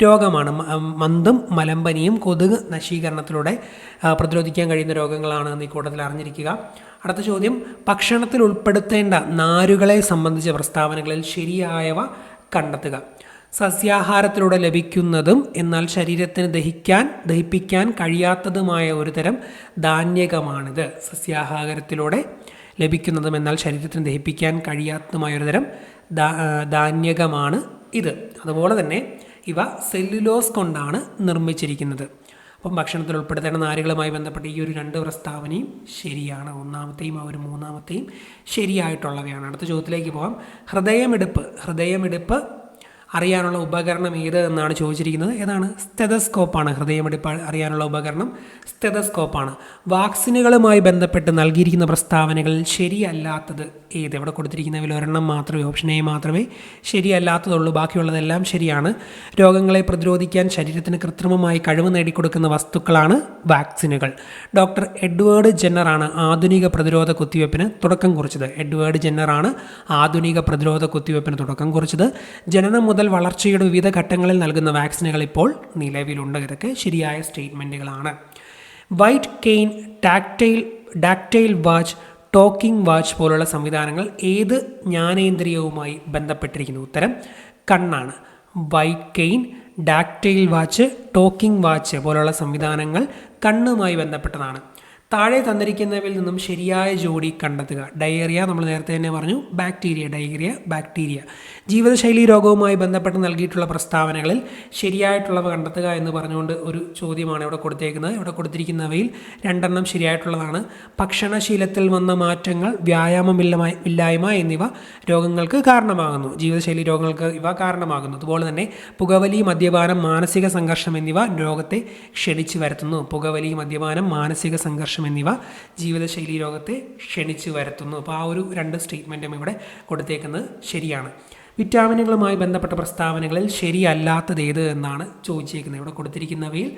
രോഗമാണ്. മന്തും മലമ്പനിയും കൊതുക് നശീകരണത്തിലൂടെ പ്രതിരോധിക്കാൻ കഴിയുന്ന രോഗങ്ങളാണ് എന്ന് ഈ കൂട്ടത്തിൽ അറിഞ്ഞിരിക്കുക. അടുത്ത ചോദ്യം, ഭക്ഷണത്തിൽ ഉൾപ്പെടുത്തേണ്ട നാരുകളെ സംബന്ധിച്ച പ്രസ്താവനകളിൽ ശരിയായവ കണ്ടെത്തുക. സസ്യാഹാരത്തിലൂടെ ലഭിക്കുന്നതും എന്നാൽ ശരീരത്തിന് ദഹിപ്പിക്കാൻ കഴിയാത്തതുമായ ഒരു തരം ധാന്യകമാണിത്. സസ്യാഹാരത്തിലൂടെ ലഭിക്കുന്നതും എന്നാൽ ശരീരത്തിന് ദഹിപ്പിക്കാൻ കഴിയാത്തതുമായ ഒരു തരം ധാന്യകമാണ് ഇത്. അതുപോലെ തന്നെ ഇവ സെല്ലുലോസ് കൊണ്ടാണ് നിർമ്മിച്ചിരിക്കുന്നത്. അപ്പം ഭക്ഷണത്തിൽ ഉൾപ്പെടുത്തേണ്ട നാരുകളുമായി ബന്ധപ്പെട്ട് ഈ ഒരു 2 പ്രസ്താവനയും ശരിയാണ്. 1ാമത്തെയും ആ ഒരു 3ാമത്തെയും ശരിയായിട്ടുള്ളവയാണ്. അടുത്ത ചോദ്യത്തിലേക്ക് പോകാം. ഹൃദയമിടിപ്പ് അറിയാനുള്ള ഉപകരണം ഏത് എന്നാണ് ചോദിച്ചിരിക്കുന്നത്. ഏതാണ്? സ്റ്റെതസ്കോപ്പാണ്. ഹൃദയമിടിപ്പ് അറിയാനുള്ള ഉപകരണം സ്റ്റെതസ്കോപ്പാണ്. വാക്സിനുകളുമായി ബന്ധപ്പെട്ട് നൽകിയിരിക്കുന്ന പ്രസ്താവനകളിൽ ശരിയല്ലാത്തത് ഏത്? ഇവിടെ കൊടുത്തിരിക്കുന്നതിൽ ഒരെണ്ണം മാത്രമേ, ഓപ്ഷൻ എ മാത്രമേ ശരിയല്ലാത്തതുള്ളൂ. ബാക്കിയുള്ളതെല്ലാം ശരിയാണ്. രോഗങ്ങളെ പ്രതിരോധിക്കാൻ ശരീരത്തിന് കൃത്രിമമായി കഴിവ് നേടിക്കൊടുക്കുന്ന വസ്തുക്കളാണ് വാക്സിനുകൾ. ഡോക്ടർ എഡ്വേർഡ് ജെന്നറാണ് ആധുനിക പ്രതിരോധ കുത്തിവയ്പ്പിന് തുടക്കം കുറിച്ചത്. ജനനം മുതൽ വളർച്ചയുടെ വിവിധ ഘട്ടങ്ങളിൽ നൽകുന്ന വാക്സിനുകൾ ഇപ്പോൾ നിലവിലുണ്ട്. ഇതൊക്കെ ശരിയായ സ്റ്റേറ്റ്മെൻറ്റുകളാണ്. White cane, tactile watch, talking watch പോലുള്ള സംവിധാനങ്ങൾ ഏത് ജ്ഞാനേന്ദ്രിയവുമായി ബന്ധപ്പെട്ടിരിക്കുന്നു? ഉത്തരം കണ്ണാണ്. White cane, tactile watch, talking watch പോലുള്ള സംവിധാനങ്ങൾ കണ്ണുമായി ബന്ധപ്പെട്ടതാണ്. താഴെ തന്നിരിക്കുന്നവയിൽ നിന്നും ശരിയായ ജോഡി കണ്ടെത്തുക. ഡയേറിയ നമ്മൾ നേരത്തെ തന്നെ പറഞ്ഞു. ബാക്ടീരിയ. ജീവിതശൈലി രോഗവുമായി ബന്ധപ്പെട്ട് നൽകിയിട്ടുള്ള പ്രസ്താവനകളിൽ ശരിയായിട്ടുള്ളവ കണ്ടെത്തുക എന്ന് പറഞ്ഞുകൊണ്ട് ഒരു ചോദ്യമാണ് ഇവിടെ കൊടുത്തേക്കുന്നത്. ഇവിടെ കൊടുത്തിരിക്കുന്നവയിൽ 2 ശരിയായിട്ടുള്ളതാണ്. ഭക്ഷണശീലത്തിൽ വന്ന മാറ്റങ്ങൾ, വ്യായാമമില്ലായ്മ എന്നിവ രോഗങ്ങൾക്ക് കാരണമാകുന്നു. ജീവിതശൈലി രോഗങ്ങൾക്ക് ഇവ കാരണമാകുന്നു. അതുപോലെ തന്നെ പുകവലി, മദ്യപാനം, മാനസിക സംഘർഷം എന്നിവ രോഗത്തെ ക്ഷണിച്ചു വരുത്തുന്നു. പുകവലി, മദ്യപാനം, മാനസിക സംഘർഷം എന്നിവ ജീവിതശൈലി രോഗത്തെ ക്ഷണിച്ചു വരുത്തുന്നു. അപ്പോൾ ആ ഒരു 2 സ്റ്റേറ്റ്മെൻറ്റും ഇവിടെ കൊടുത്തേക്കുന്നത് ശരിയാണ്. വിറ്റാമിനുകളുമായി ബന്ധപ്പെട്ട പ്രസ്താവനകളിൽ ശരിയല്ലാത്തത് ഏത് എന്നാണ് ചോദിച്ചിരിക്കുന്നത്. ഇവിടെ കൊടുത്തിരിക്കുന്നവയിൽ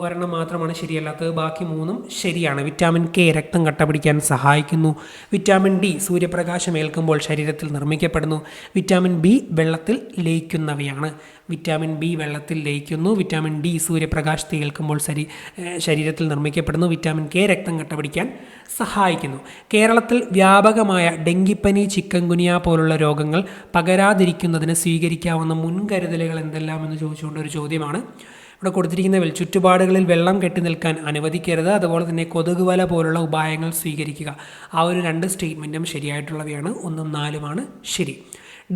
ഒരെണ്ണം മാത്രമാണ് ശരിയല്ലാത്തത്, ബാക്കി 3ഉം ശരിയാണ്. വിറ്റാമിൻ കെ രക്തം കട്ട പിടിക്കാൻ സഹായിക്കുന്നു. വിറ്റാമിൻ ഡി സൂര്യപ്രകാശം ഏൽക്കുമ്പോൾ ശരീരത്തിൽ നിർമ്മിക്കപ്പെടുന്നു. വിറ്റാമിൻ ബി വെള്ളത്തിൽ ലയിക്കുന്നവയാണ്. വിറ്റാമിൻ ബി വെള്ളത്തിൽ ലയിക്കുന്നു. വിറ്റാമിൻ ഡി സൂര്യപ്രകാശത്തെ ഏൽക്കുമ്പോൾ ശരീരത്തിൽ നിർമ്മിക്കപ്പെടുന്നു. വിറ്റാമിൻ കെ രക്തം കട്ട പിടിക്കാൻ സഹായിക്കുന്നു. കേരളത്തിൽ വ്യാപകമായ ഡെങ്കിപ്പനി, ചിക്കൻ ഗുനിയ പോലുള്ള രോഗങ്ങൾ പകരാതിരിക്കുന്നതിന് സ്വീകരിക്കാവുന്ന മുൻകരുതലുകൾ എന്തെല്ലാം എന്ന് ചോദിച്ചുകൊണ്ട് ഒരു ചോദ്യമാണ് ഇവിടെ കൊടുത്തിരിക്കുന്നവയിൽ. ചുറ്റുപാടുകളിൽ വെള്ളം കെട്ടി നിൽക്കാൻ അനുവദിക്കരുത്, അതുപോലെ തന്നെ കൊതുക് വല പോലുള്ള ഉപായങ്ങൾ സ്വീകരിക്കുക. ആ ഒരു 2 സ്റ്റേറ്റ്മെൻറ്റും ശരിയായിട്ടുള്ളവയാണ്. 1ഉം 4ഉമാണ് ശരി.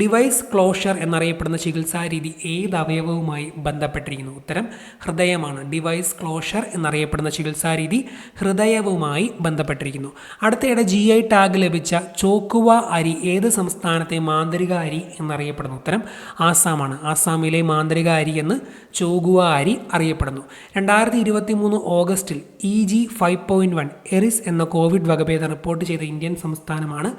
ഡിവൈസ് ക്ലോഷർ എന്നറിയപ്പെടുന്ന ചികിത്സാ രീതി ഏത് അവയവവുമായി ബന്ധപ്പെട്ടിരിക്കുന്നു? ഉത്തരം ഹൃദയമാണ്. ഡിവൈസ് ക്ലോഷർ എന്നറിയപ്പെടുന്ന ചികിത്സാ രീതി ഹൃദയവുമായി ബന്ധപ്പെട്ടിരിക്കുന്നു. അടുത്തയിടെ GI ടാഗ് ലഭിച്ച ചോക്കുവ അരി ഏത് സംസ്ഥാനത്തെ മാന്ത്രിക അരി എന്നറിയപ്പെടുന്നു? ഉത്തരം ആസാമാണ്. ആസാമിലെ മാന്ത്രിക അരി എന്ന് ചോകുവ അരി അറിയപ്പെടുന്നു. 2023 ഓഗസ്റ്റിൽ EG 5.1 എറിസ് എന്ന കോവിഡ് വകഭേദം റിപ്പോർട്ട് ചെയ്ത ഇന്ത്യൻ സംസ്ഥാനമാണ്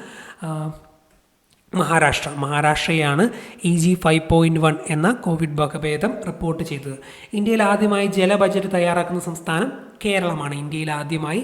മഹാരാഷ്ട്രയാണ് EG 5.1 എന്ന കോവിഡ് വകഭേദം റിപ്പോർട്ട് ചെയ്തത്. ഇന്ത്യയിൽ ആദ്യമായി ജല ബജറ്റ് തയ്യാറാക്കുന്ന സംസ്ഥാനം കേരളമാണ്. ഇന്ത്യയിൽ ആദ്യമായി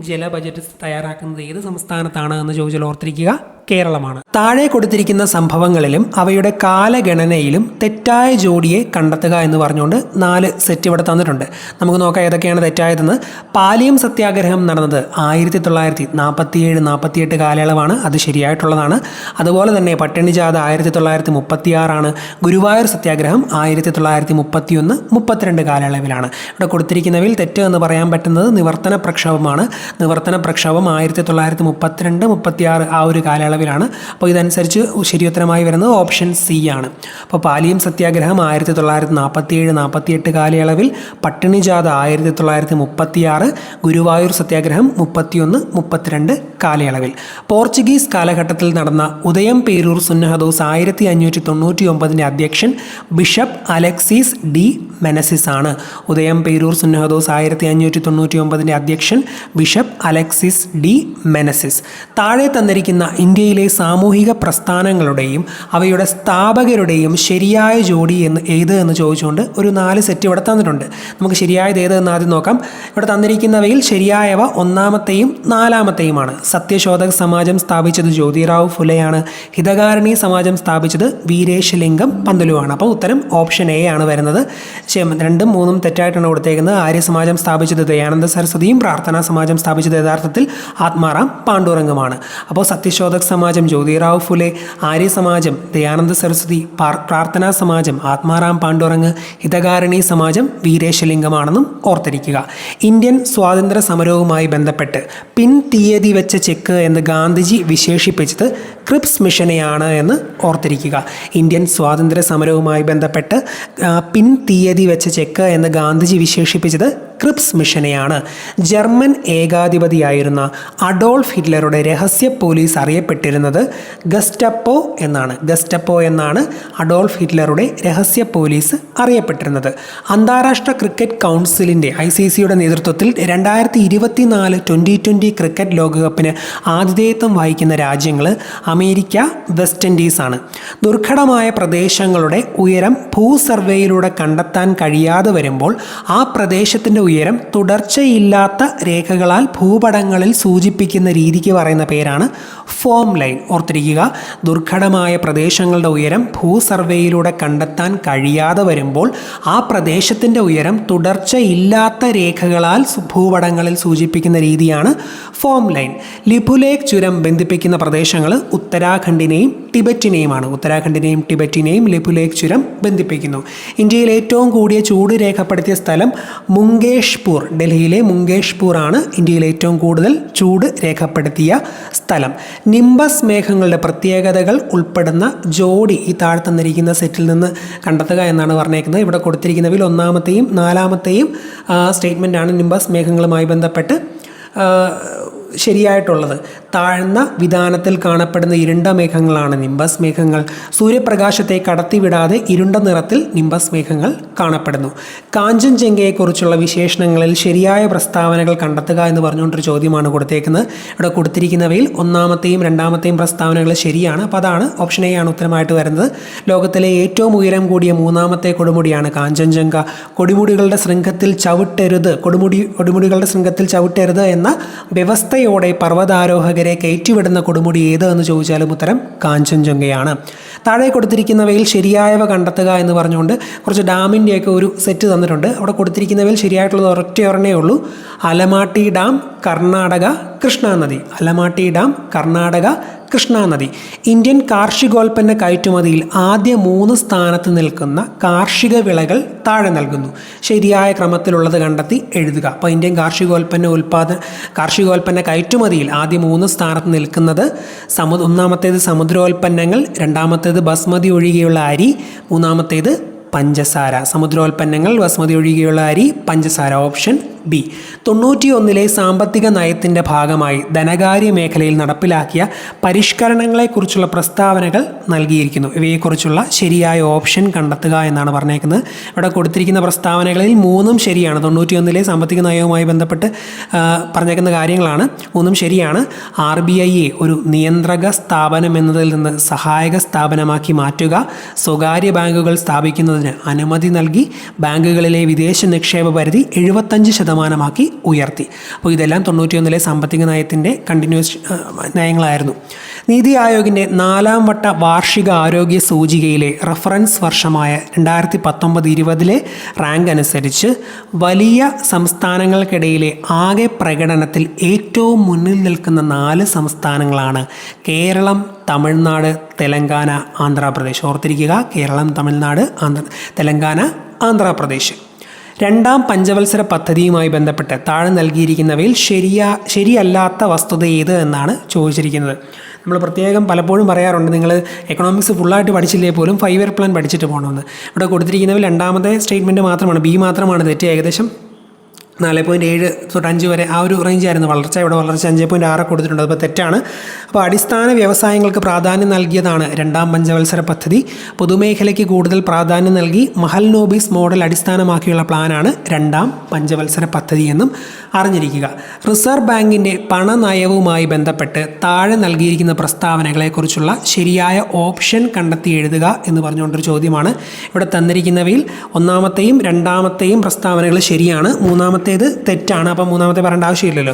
ജല ബജറ്റ് തയ്യാറാക്കുന്നത് ഏത് സംസ്ഥാനത്താണ് എന്ന് ചോദിച്ചാൽ ഓർത്തിരിക്കുക, കേരളമാണ്. താഴെ കൊടുത്തിരിക്കുന്ന സംഭവങ്ങളിലും അവയുടെ കാലഗണനയിലും തെറ്റായ ജോഡിയെ കണ്ടെത്തുക എന്ന് പറഞ്ഞുകൊണ്ട് 4 സെറ്റ് ഇവിടെ തന്നിട്ടുണ്ട്. നമുക്ക് നോക്കാം ഏതൊക്കെയാണ് തെറ്റായതെന്ന്. പാലിയം സത്യാഗ്രഹം നടന്നത് 1947-48 കാലയളവാണ്, അത് ശരിയായിട്ടുള്ളതാണ്. അതുപോലെ തന്നെ പട്ടിണിജാഥ 1936 ഗുരുവായൂർ സത്യാഗ്രഹം 1931-32 കാലയളവിലാണ്. ഇവിടെ കൊടുത്തിരിക്കുന്നവയിൽ തെറ്റ് എന്ന് പറയാൻ പറ്റുന്നത് നിവർത്തന പ്രക്ഷോഭമാണ്. നിവർത്തന പ്രക്ഷോഭം 1932-36 ആ ഒരു കാലയളവിലാണ്. അപ്പോൾ ഇതനുസരിച്ച് ശരിയുത്തരമായി വരുന്നത് ഓപ്ഷൻ സി ആണ്. അപ്പോൾ പാലിയം സത്യാഗ്രഹം 1947-48 കാലയളവിൽ, പട്ടിണിജാഥ 1936, ഗുരുവായൂർ സത്യാഗ്രഹം 31-32 കാലയളവിൽ. പോർച്ചുഗീസ് കാലഘട്ടത്തിൽ നടന്ന ഉദയം പേരൂർ സുന്നഹദോസ് 1599 അധ്യക്ഷൻ ബിഷപ്പ് അലക്സിസ് ഡി മെനസിസ് ആണ്. ഉദയം പേരൂർ സുന്നഹദോസ് 1599 അധ്യക്ഷൻ ബിഷപ്പ് അലക്സിസ് ഡി മെനസിസ്. താഴെ തന്നിരിക്കുന്ന ഇന്ത്യയിലെ സാമൂഹിക പ്രസ്ഥാനങ്ങളുടെയും അവയുടെ സ്ഥാപകരുടെയും ശരിയായ ജോഡി ഏത് എന്ന് ചോദിച്ചുകൊണ്ട് ഒരു 4 സെറ്റ് ഇവിടെ തന്നിട്ടുണ്ട്. നമുക്ക് ശരിയായത് ഏത് എന്ന് ആദ്യം നോക്കാം. ഇവിടെ തന്നിരിക്കുന്നവയിൽ ശരിയായവ 1ാമത്തെയും 4ാമത്തെയുമാണ്. സത്യശോധക് സമാജം സ്ഥാപിച്ചത് ജ്യോതിറാവു ഫുലെയാണ്. ഹിതകാരിണി സമാജം സ്ഥാപിച്ചത് വീരേശലിംഗം പന്തലുവാണ്. അപ്പോൾ ഉത്തരം ഓപ്ഷൻ എ ആണ് വരുന്നത്. 2ഉം 3ഉം തെറ്റായിട്ടാണ് കൊടുത്തേക്കുന്നത്. ആര്യ സമാജം സ്ഥാപിച്ചത് ദയാനന്ദ സരസ്വതിയും പ്രാർത്ഥനാ സമാജം സ്ഥാപിച്ചത് യഥാർത്ഥത്തിൽ ആത്മാറാം പാണ്ഡുരംഗമാണ്. അപ്പോൾ സത്യശോധക് സമാജം ജ്യോതിറാവു ഫുലെ, ആര്യ സമാജം ദയാനന്ദ സരസ്വതി, പ്രാർത്ഥനാ സമാജം ആത്മാറാം പാണ്ഡുരംഗ്, ഹിതകാരിണി സമാജം വീരേശലിംഗമാണെന്നും ഓർത്തിരിക്കുക. ഇന്ത്യൻ സ്വാതന്ത്ര്യ സമരവുമായി ബന്ധപ്പെട്ട് പിൻ തീയതി വെച്ച ചെക്ക് എന്ന് ഗാന്ധിജി വിശേഷിപ്പിച്ചത് ക്രിപ്സ് മിഷനെയാണ് എന്ന് ഓർത്തിരിക്കുക. ഇന്ത്യൻ സ്വാതന്ത്ര്യ സമരവുമായി ബന്ധപ്പെട്ട് പിൻ തീയതി വെച്ച ചെക്ക് എന്ന് ഗാന്ധിജി വിശേഷിപ്പിച്ചത് ക്രിപ്സ് മിഷനെയാണ്. ജർമ്മൻ ഏകാധിപതിയായിരുന്ന അഡോൾഫ് ഹിറ്റ്ലറുടെ രഹസ്യ പോലീസ് അറിയപ്പെട്ടിരുന്നത് ഗസ്റ്റപ്പോ എന്നാണ് അഡോൾഫ് ഹിറ്റ്ലറുടെ രഹസ്യ പോലീസ് അറിയപ്പെട്ടിരുന്നത്. അന്താരാഷ്ട്ര ക്രിക്കറ്റ് കൗൺസിലിൻ്റെ ICCയുടെ നേതൃത്വത്തിൽ 2024 T20 ക്രിക്കറ്റ് ലോകകപ്പിന് ആതിഥേയത്വം വഹിക്കുന്ന രാജ്യങ്ങൾ അമേരിക്ക, വെസ്റ്റ് ഇൻഡീസ് ആണ്. ദുർഘടമായ പ്രദേശങ്ങളുടെ ഉയരം ഭൂസർവേയിലൂടെ കണ്ടെത്താൻ കഴിയാതെ വരുമ്പോൾ ആ പ്രദേശത്തിൻ്റെ ഉയരം തുടർച്ചയില്ലാത്ത രേഖകളാൽ ഭൂപടങ്ങളിൽ സൂചിപ്പിക്കുന്ന രീതിക്ക് പറയുന്ന പേരാണ് ഫോം ലൈൻ. ഓർത്തിരിക്കുക, ദുർഘടമായ പ്രദേശങ്ങളുടെ ഉയരം ഭൂസർവേയിലൂടെ കണ്ടെത്താൻ കഴിയാതെ വരുമ്പോൾ ആ പ്രദേശത്തിൻ്റെ ഉയരം തുടർച്ചയില്ലാത്ത രേഖകളാൽ ഭൂപടങ്ങളിൽ സൂചിപ്പിക്കുന്ന രീതിയാണ് ഫോം ലൈൻ. ലിപുലേഖ് ചുരം ബന്ധിപ്പിക്കുന്ന പ്രദേശങ്ങൾ ഉത്തരാഖണ്ഡിനെയും ടിബറ്റിനെയും ലിപുലേഖ് ചുരം ബന്ധിപ്പിക്കുന്നു. ഇന്ത്യയിൽ ഏറ്റവും കൂടിയ ചൂട് രേഖപ്പെടുത്തിയ സ്ഥലം മുങ്കേഷ്പൂർ, ഡൽഹിയിലെ മുങ്കേഷ്പൂർ ആണ് ഇന്ത്യയിൽ ഏറ്റവും കൂടുതൽ ചൂട് രേഖപ്പെടുത്തിയ സ്ഥലം. നിംബസ് മേഘങ്ങളുടെ പ്രത്യേകതകൾ ഉൾപ്പെടുന്ന ജോഡി ഈ താഴെ തന്നിരിക്കുന്ന സെറ്റിൽ നിന്ന് കണ്ടെത്തുക എന്നാണ് പറഞ്ഞേക്കുന്നത്. ഇവിടെ കൊടുത്തിരിക്കുന്നവയിൽ 1ാമത്തെയും 4ാമത്തെയും സ്റ്റേറ്റ്മെൻറ്റാണ് നിംബസ് മേഘങ്ങളുമായി ബന്ധപ്പെട്ട് ശരിയായിട്ടുള്ളത്. താഴ്ന്ന വിതാനത്തിൽ കാണപ്പെടുന്ന ഇരുണ്ട മേഘങ്ങളാണ് നിംബസ് മേഘങ്ങൾ. സൂര്യപ്രകാശത്തെ കടത്തിവിടാതെ ഇരുണ്ട നിറത്തിൽ നിംബസ് മേഘങ്ങൾ കാണപ്പെടുന്നു. കാഞ്ചൻജംഗയെക്കുറിച്ചുള്ള വിശേഷണങ്ങളിൽ ശരിയായ പ്രസ്താവനകൾ കണ്ടെത്തുക എന്ന് പറഞ്ഞുകൊണ്ടൊരു ചോദ്യമാണ് കൊടുത്തേക്കുന്നത്. ഇവിടെ കൊടുത്തിരിക്കുന്നവയിൽ ഒന്നാമത്തെയും രണ്ടാമത്തെയും പ്രസ്താവനകൾ ശരിയാണ്. അപ്പോൾ അതാണ് ഓപ്ഷൻ എ ആണ് ഉത്തരമായിട്ട് വരുന്നത്. ലോകത്തിലെ ഏറ്റവും ഉയരം കൂടിയ മൂന്നാമത്തെ കൊടുമുടിയാണ് കാഞ്ചൻജംഗ. കൊടുമുടികളുടെ ശൃംഖത്തിൽ ചവിട്ടരുത് എന്ന വ്യവസ്ഥയോടെ പർവ്വതാരോഹകരെ കയറ്റിവിടുന്ന കൊടുമുടി ഏത് എന്ന് ചോദിച്ചാലും ഉത്തരം കാഞ്ചൻജംഗയാണ്. താഴെ കൊടുത്തിരിക്കുന്നവയിൽ ശരിയായവ കണ്ടെത്തുക എന്ന് പറഞ്ഞുകൊണ്ട് കുറച്ച് ഡാമിൻ്റെയൊക്കെ ഒരു സെറ്റ് തന്നിട്ടുണ്ട്. അവിടെ കൊടുത്തിരിക്കുന്നവയിൽ ശരിയായിട്ടുള്ളത് ഒരൊറ്റയൊരെണ്ണേ ഉള്ളൂ. അലമാട്ടി ഡാം, കർണാടക, കൃഷ്ണാനദി. അലമാട്ടി ഡാം, കർണാടക, കൃഷ്ണാനദി. ഇന്ത്യൻ കാർഷികോൽപ്പന്ന കയറ്റുമതിയിൽ ആദ്യ 3 സ്ഥാനത്ത് നിൽക്കുന്ന കാർഷിക വിളകൾ താഴെ നൽകുന്നു. ശരിയായ ക്രമത്തിലുള്ളത് കണ്ടെത്തി എഴുതുക. അപ്പോൾ ഇന്ത്യൻ കാർഷികോൽപ്പന്ന കയറ്റുമതിയിൽ ആദ്യ 3 സ്ഥാനത്ത് നിൽക്കുന്നത് ഒന്നാമത്തേത് സമുദ്രോൽപ്പന്നങ്ങൾ, രണ്ടാമത്തേത് ബസ്മതി ഒഴികെയുള്ള അരി, മൂന്നാമത്തേത് പഞ്ചസാര. സമുദ്രോൽപ്പന്നങ്ങൾ, ബസ്മതി ഒഴികെയുള്ള അരി, പഞ്ചസാര. Option B. 91 സാമ്പത്തിക നയത്തിൻ്റെ ഭാഗമായി ധനകാര്യ മേഖലയിൽ നടപ്പിലാക്കിയ പരിഷ്കരണങ്ങളെക്കുറിച്ചുള്ള പ്രസ്താവനകൾ നൽകിയിരിക്കുന്നു. ഇവയെക്കുറിച്ചുള്ള ശരിയായ ഓപ്ഷൻ കണ്ടെത്തുക എന്നാണ് പറഞ്ഞേക്കുന്നത്. ഇവിടെ കൊടുത്തിരിക്കുന്ന പ്രസ്താവനകളിൽ 3 ശരിയാണ്. 91 സാമ്പത്തിക നയവുമായി ബന്ധപ്പെട്ട് പറഞ്ഞേക്കുന്ന കാര്യങ്ങളാണ്. 3 ശരിയാണ്. RBIയെ ഒരു നിയന്ത്രക സ്ഥാപനം എന്നതിൽ നിന്ന് സഹായക സ്ഥാപനമാക്കി മാറ്റുക, സ്വകാര്യ ബാങ്കുകൾ സ്ഥാപിക്കുന്നതിന് അനുമതി നൽകി, ബാങ്കുകളിലെ വിദേശ നിക്ഷേപ പരിധി 75% ഉയർത്തി. അപ്പോൾ ഇതെല്ലാം 91 സാമ്പത്തിക നയത്തിൻ്റെ കണ്ടിന്യൂസ് നയങ്ങളായിരുന്നു. നീതി ആയോഗിൻ്റെ 4ാം വട്ട വാർഷിക ആരോഗ്യ സൂചികയിലെ റഫറൻസ് വർഷമായ 2019-20 റാങ്ക് അനുസരിച്ച് വലിയ സംസ്ഥാനങ്ങൾക്കിടയിലെ ആകെ പ്രകടനത്തിൽ ഏറ്റവും മുന്നിൽ നിൽക്കുന്ന 4 സംസ്ഥാനങ്ങളാണ് കേരളം, തമിഴ്നാട്, തെലങ്കാന, ആന്ധ്രാപ്രദേശ്. ഓർത്തിരിക്കുക, കേരളം, തമിഴ്നാട്, തെലങ്കാന, ആന്ധ്രാപ്രദേശ്. 2ാം പഞ്ചവത്സര പദ്ധതിയുമായി ബന്ധപ്പെട്ട് താഴെ നൽകിയിരിക്കുന്നവയിൽ ശരിയല്ലാത്ത വസ്തുത ഏത് എന്നാണ് ചോദിച്ചിരിക്കുന്നത്. നമ്മൾ പ്രത്യേകം പലപ്പോഴും പറയാറുണ്ട്, നിങ്ങൾ എക്കണോമിക്സ് ഫുള്ളായിട്ട് പഠിച്ചില്ലേ പോലും 5 ഇയർ പ്ലാൻ പഠിച്ചിട്ട് പോകണമെന്ന്. ഇവിടെ കൊടുത്തിരിക്കുന്നതിൽ 2ാമത്തെ സ്റ്റേറ്റ്മെൻറ്റ് മാത്രമാണ്, ബി മാത്രമാണ് തെറ്റ്. ഏകദേശം 4.7 തൊട്ട് 5 വരെ ആ ഒരു റേഞ്ചായിരുന്നു വളർച്ച. ഇവിടെ വളർച്ച 5.6 കൊടുത്തിട്ടുണ്ട്. അപ്പോൾ തെറ്റാണ്. അപ്പോൾ അടിസ്ഥാന വ്യവസായങ്ങൾക്ക് പ്രാധാന്യം നൽകിയതാണ് 2ാം പഞ്ചവത്സര പദ്ധതി. പൊതുമേഖലയ്ക്ക് കൂടുതൽ പ്രാധാന്യം നൽകി മഹൽനോബിസ് മോഡൽ അടിസ്ഥാനമാക്കിയുള്ള പ്ലാനാണ് 2ാം പഞ്ചവത്സര പദ്ധതി എന്നും അറിഞ്ഞിരിക്കുക. റിസർവ് ബാങ്കിൻ്റെ പണനയവുമായി ബന്ധപ്പെട്ട് താഴെ നൽകിയിരിക്കുന്ന പ്രസ്താവനകളെക്കുറിച്ചുള്ള ശരിയായ ഓപ്ഷൻ കണ്ടെത്തി എഴുതുക എന്ന് പറഞ്ഞുകൊണ്ടൊരു ചോദ്യമാണ്. ഇവിടെ തന്നിരിക്കുന്നവയിൽ 1ാമത്തെയും 2ാമത്തെയും പ്രസ്താവനകൾ ശരിയാണ്, 3ാമത്തേത് തെറ്റാണ്. അപ്പം 3ാമത്തെ പറയേണ്ട ആവശ്യമില്ലല്ലോ.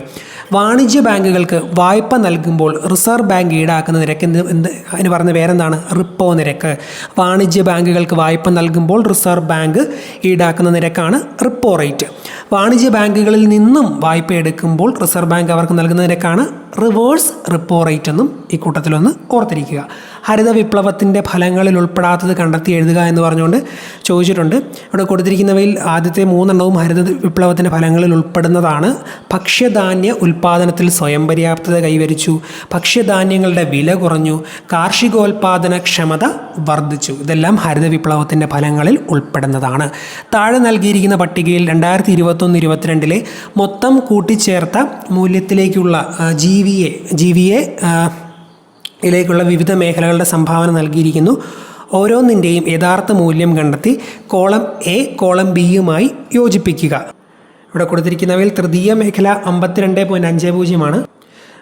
വാണിജ്യ ബാങ്കുകൾക്ക് വായ്പ നൽകുമ്പോൾ റിസർവ് ബാങ്ക് ഈടാക്കുന്ന നിരക്ക് അതിന് പറഞ്ഞ പേരെന്താണ്? റിപ്പോ നിരക്ക്. വാണിജ്യ ബാങ്കുകൾക്ക് വായ്പ നൽകുമ്പോൾ റിസർവ് ബാങ്ക് ഈടാക്കുന്ന നിരക്കാണ് റിപ്പോ റേറ്റ്. വാണിജ്യ ബാങ്കുകളിൽ നിന്നും വായ്പ എടുക്കുമ്പോൾ റിസർവ് ബാങ്ക് അവർക്ക് നൽകുന്ന നിരക്കാണ് റിവേഴ്സ് റിപ്പോ റേറ്റ് എന്നും ഈ കൂട്ടത്തിലൊന്ന് ഓർത്തിരിക്കുക. ഹരിത വിപ്ലവത്തിൻ്റെ ഫലങ്ങളിൽ ഉൾപ്പെടാത്തത് കണ്ടെത്തി എഴുതുക എന്ന് പറഞ്ഞുകൊണ്ട് ചോദിച്ചിട്ടുണ്ട്. ഇവിടെ കൊടുത്തിരിക്കുന്നവയിൽ ആദ്യത്തെ 3 ഹരിത വിപ്ലവത്തിൻ്റെ ഫലങ്ങളിൽ ഉൾപ്പെടുന്നതാണ്. ഭക്ഷ്യധാന്യ ഉൽപ്പാദനത്തിൽ സ്വയം പര്യാപ്തത കൈവരിച്ചു, ഭക്ഷ്യധാന്യങ്ങളുടെ വില കുറഞ്ഞു, കാർഷികോൽപാദന ക്ഷമത വർദ്ധിച്ചു. ഇതെല്ലാം ഹരിത വിപ്ലവത്തിൻ്റെ ഫലങ്ങളിൽ ഉൾപ്പെടുന്നതാണ്. താഴെ നൽകിയിരിക്കുന്ന പട്ടികയിൽ 2021-22 മൊത്തം കൂട്ടിച്ചേർത്ത മൂല്യത്തിലേക്കുള്ള GVA യിലേക്കുള്ള വിവിധ മേഖലകളുടെ സംഭാവന നൽകിയിരിക്കുന്നു. ഓരോന്നിൻ്റെയും യഥാർത്ഥ മൂല്യം കണ്ടെത്തി കോളം എ കോളം ബിയുമായി യോജിപ്പിക്കുക. ഇവിടെ കൊടുത്തിരിക്കുന്നവയിൽ തൃതീയ മേഖല 52.50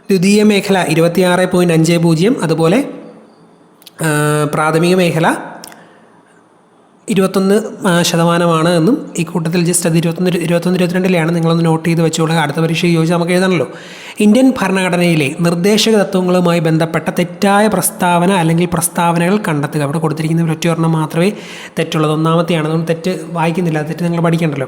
ദ്വിതീയ മേഖല 26.50, അതുപോലെ പ്രാഥമിക മേഖല 21% എന്നും ഈ കൂട്ടത്തിൽ ജസ്റ്റ് അത് 21-22 നിങ്ങളൊന്ന് നോട്ട് ചെയ്ത് വെച്ചോളുക. അടുത്ത പരീക്ഷയ്ക്ക് ചോദിച്ചാൽ നമുക്ക് എഴുതാനല്ലോ. ഇന്ത്യൻ ഭരണഘടനയിലെ നിർദ്ദേശക തത്വങ്ങളുമായി ബന്ധപ്പെട്ട തെറ്റായ പ്രസ്താവന അല്ലെങ്കിൽ പ്രസ്താവനകൾ കണ്ടെത്തുക. ഇവിടെ കൊടുത്തിരിക്കുന്ന ഒറ്റയൊരെണ്ണം മാത്രമേ തെറ്റുള്ളത്, 1ാമത്തെയാണ്. അതുകൊണ്ട് തെറ്റ് വായിക്കുന്നില്ല, തെറ്റ് നിങ്ങൾ പഠിക്കണ്ടല്ലോ.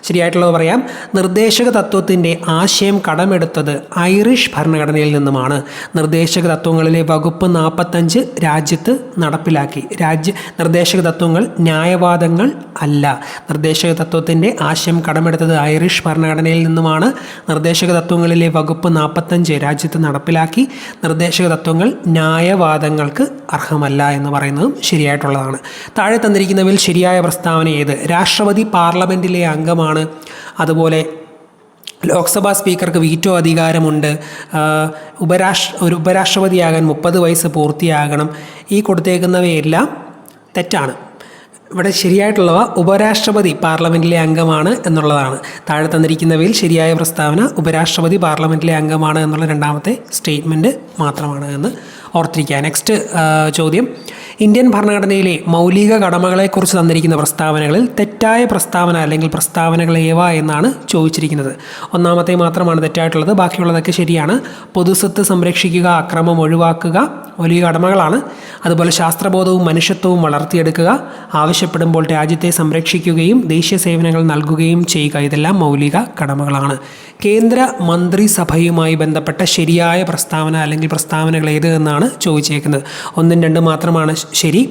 ശരിയായിട്ടുള്ളത് പറയാം. നിർദ്ദേശക തത്വത്തിൻ്റെ ആശയം കടമെടുത്തത് ഐറിഷ് ഭരണഘടനയിൽ നിന്നുമാണ്. നിർദ്ദേശക തത്വങ്ങളിലെ വകുപ്പ് 45 രാജ്യത്ത് നടപ്പിലാക്കി. നിർദ്ദേശക തത്വങ്ങൾ ന്യായവാദങ്ങൾ അല്ല. നിർദ്ദേശക തത്വത്തിൻ്റെ ആശയം കടമെടുത്തത് ഐറിഷ് ഭരണഘടനയിൽ നിന്നുമാണ്. നിർദ്ദേശക തത്വങ്ങളിലെ വകുപ്പ് 45 രാജ്യത്ത് നടപ്പിലാക്കി. നിർദ്ദേശക തത്വങ്ങൾ ന്യായവാദങ്ങൾക്ക് അർഹമല്ല എന്ന് പറയുന്നതും ശരിയായിട്ടുള്ളതാണ്. താഴെ തന്നിരിക്കുന്നവയിൽ ശരിയായ പ്രസ്താവന ഏത്? രാഷ്ട്രപതി പാർലമെൻറ്റിലെ അംഗമാണ്, അതുപോലെ ലോക്സഭാ സ്പീക്കർക്ക് വീറ്റോ അധികാരമുണ്ട്. ഒരു ഉപരാഷ്ട്രപതിയാകാൻ 30 വയസ്സ് പൂർത്തിയാകണം. ഈ കൊടുത്തേക്കുന്നവയെല്ലാം തെറ്റാണ്. ഇവിടെ ശരിയായിട്ടുള്ളവ ഉപരാഷ്ട്രപതി പാർലമെൻറ്റിലെ അംഗമാണ് എന്നുള്ളതാണ്. താഴെ തന്നിരിക്കുന്നവയിൽ ശരിയായ പ്രസ്താവന ഉപരാഷ്ട്രപതി പാർലമെൻറ്റിലെ അംഗമാണ് എന്നുള്ള രണ്ടാമത്തെ സ്റ്റേറ്റ്മെൻറ്റ് മാത്രമാണ് എന്ന് ഓർത്തിരിക്കുക. നെക്സ്റ്റ് ചോദ്യം, ഇന്ത്യൻ ഭരണഘടനയിലെ മൗലിക കടമകളെക്കുറിച്ച് തന്നിരിക്കുന്ന പ്രസ്താവനകളിൽ തെറ്റായ പ്രസ്താവന അല്ലെങ്കിൽ പ്രസ്താവനകൾ ഏവ എന്നാണ് ചോദിച്ചിരിക്കുന്നത്. ഒന്നാമത്തെ മാത്രമാണ് തെറ്റായിട്ടുള്ളത്, ബാക്കിയുള്ളതൊക്കെ ശരിയാണ്. പൊതുസ്വത്ത് സംരക്ഷിക്കുക, അക്രമം ഒഴിവാക്കുക മൗലിക കടമകളാണ്. അതുപോലെ ശാസ്ത്രബോധവും മനുഷ്യത്വവും വളർത്തിയെടുക്കുക, ആവശ്യപ്പെടുമ്പോൾ രാജ്യത്തെ സംരക്ഷിക്കുകയും ദേശീയ സേവനങ്ങൾ നൽകുകയും ചെയ്യുക, ഇതെല്ലാം മൗലിക കടമകളാണ്. കേന്ദ്ര മന്ത്രിസഭയുമായി ബന്ധപ്പെട്ട ശരിയായ പ്രസ്താവന അല്ലെങ്കിൽ പ്രസ്താവനകൾ ഏത് എന്നാണ് ചോദിച്ചേക്കുന്നത്. 1, 2 മാത്രമാണ് ശരി.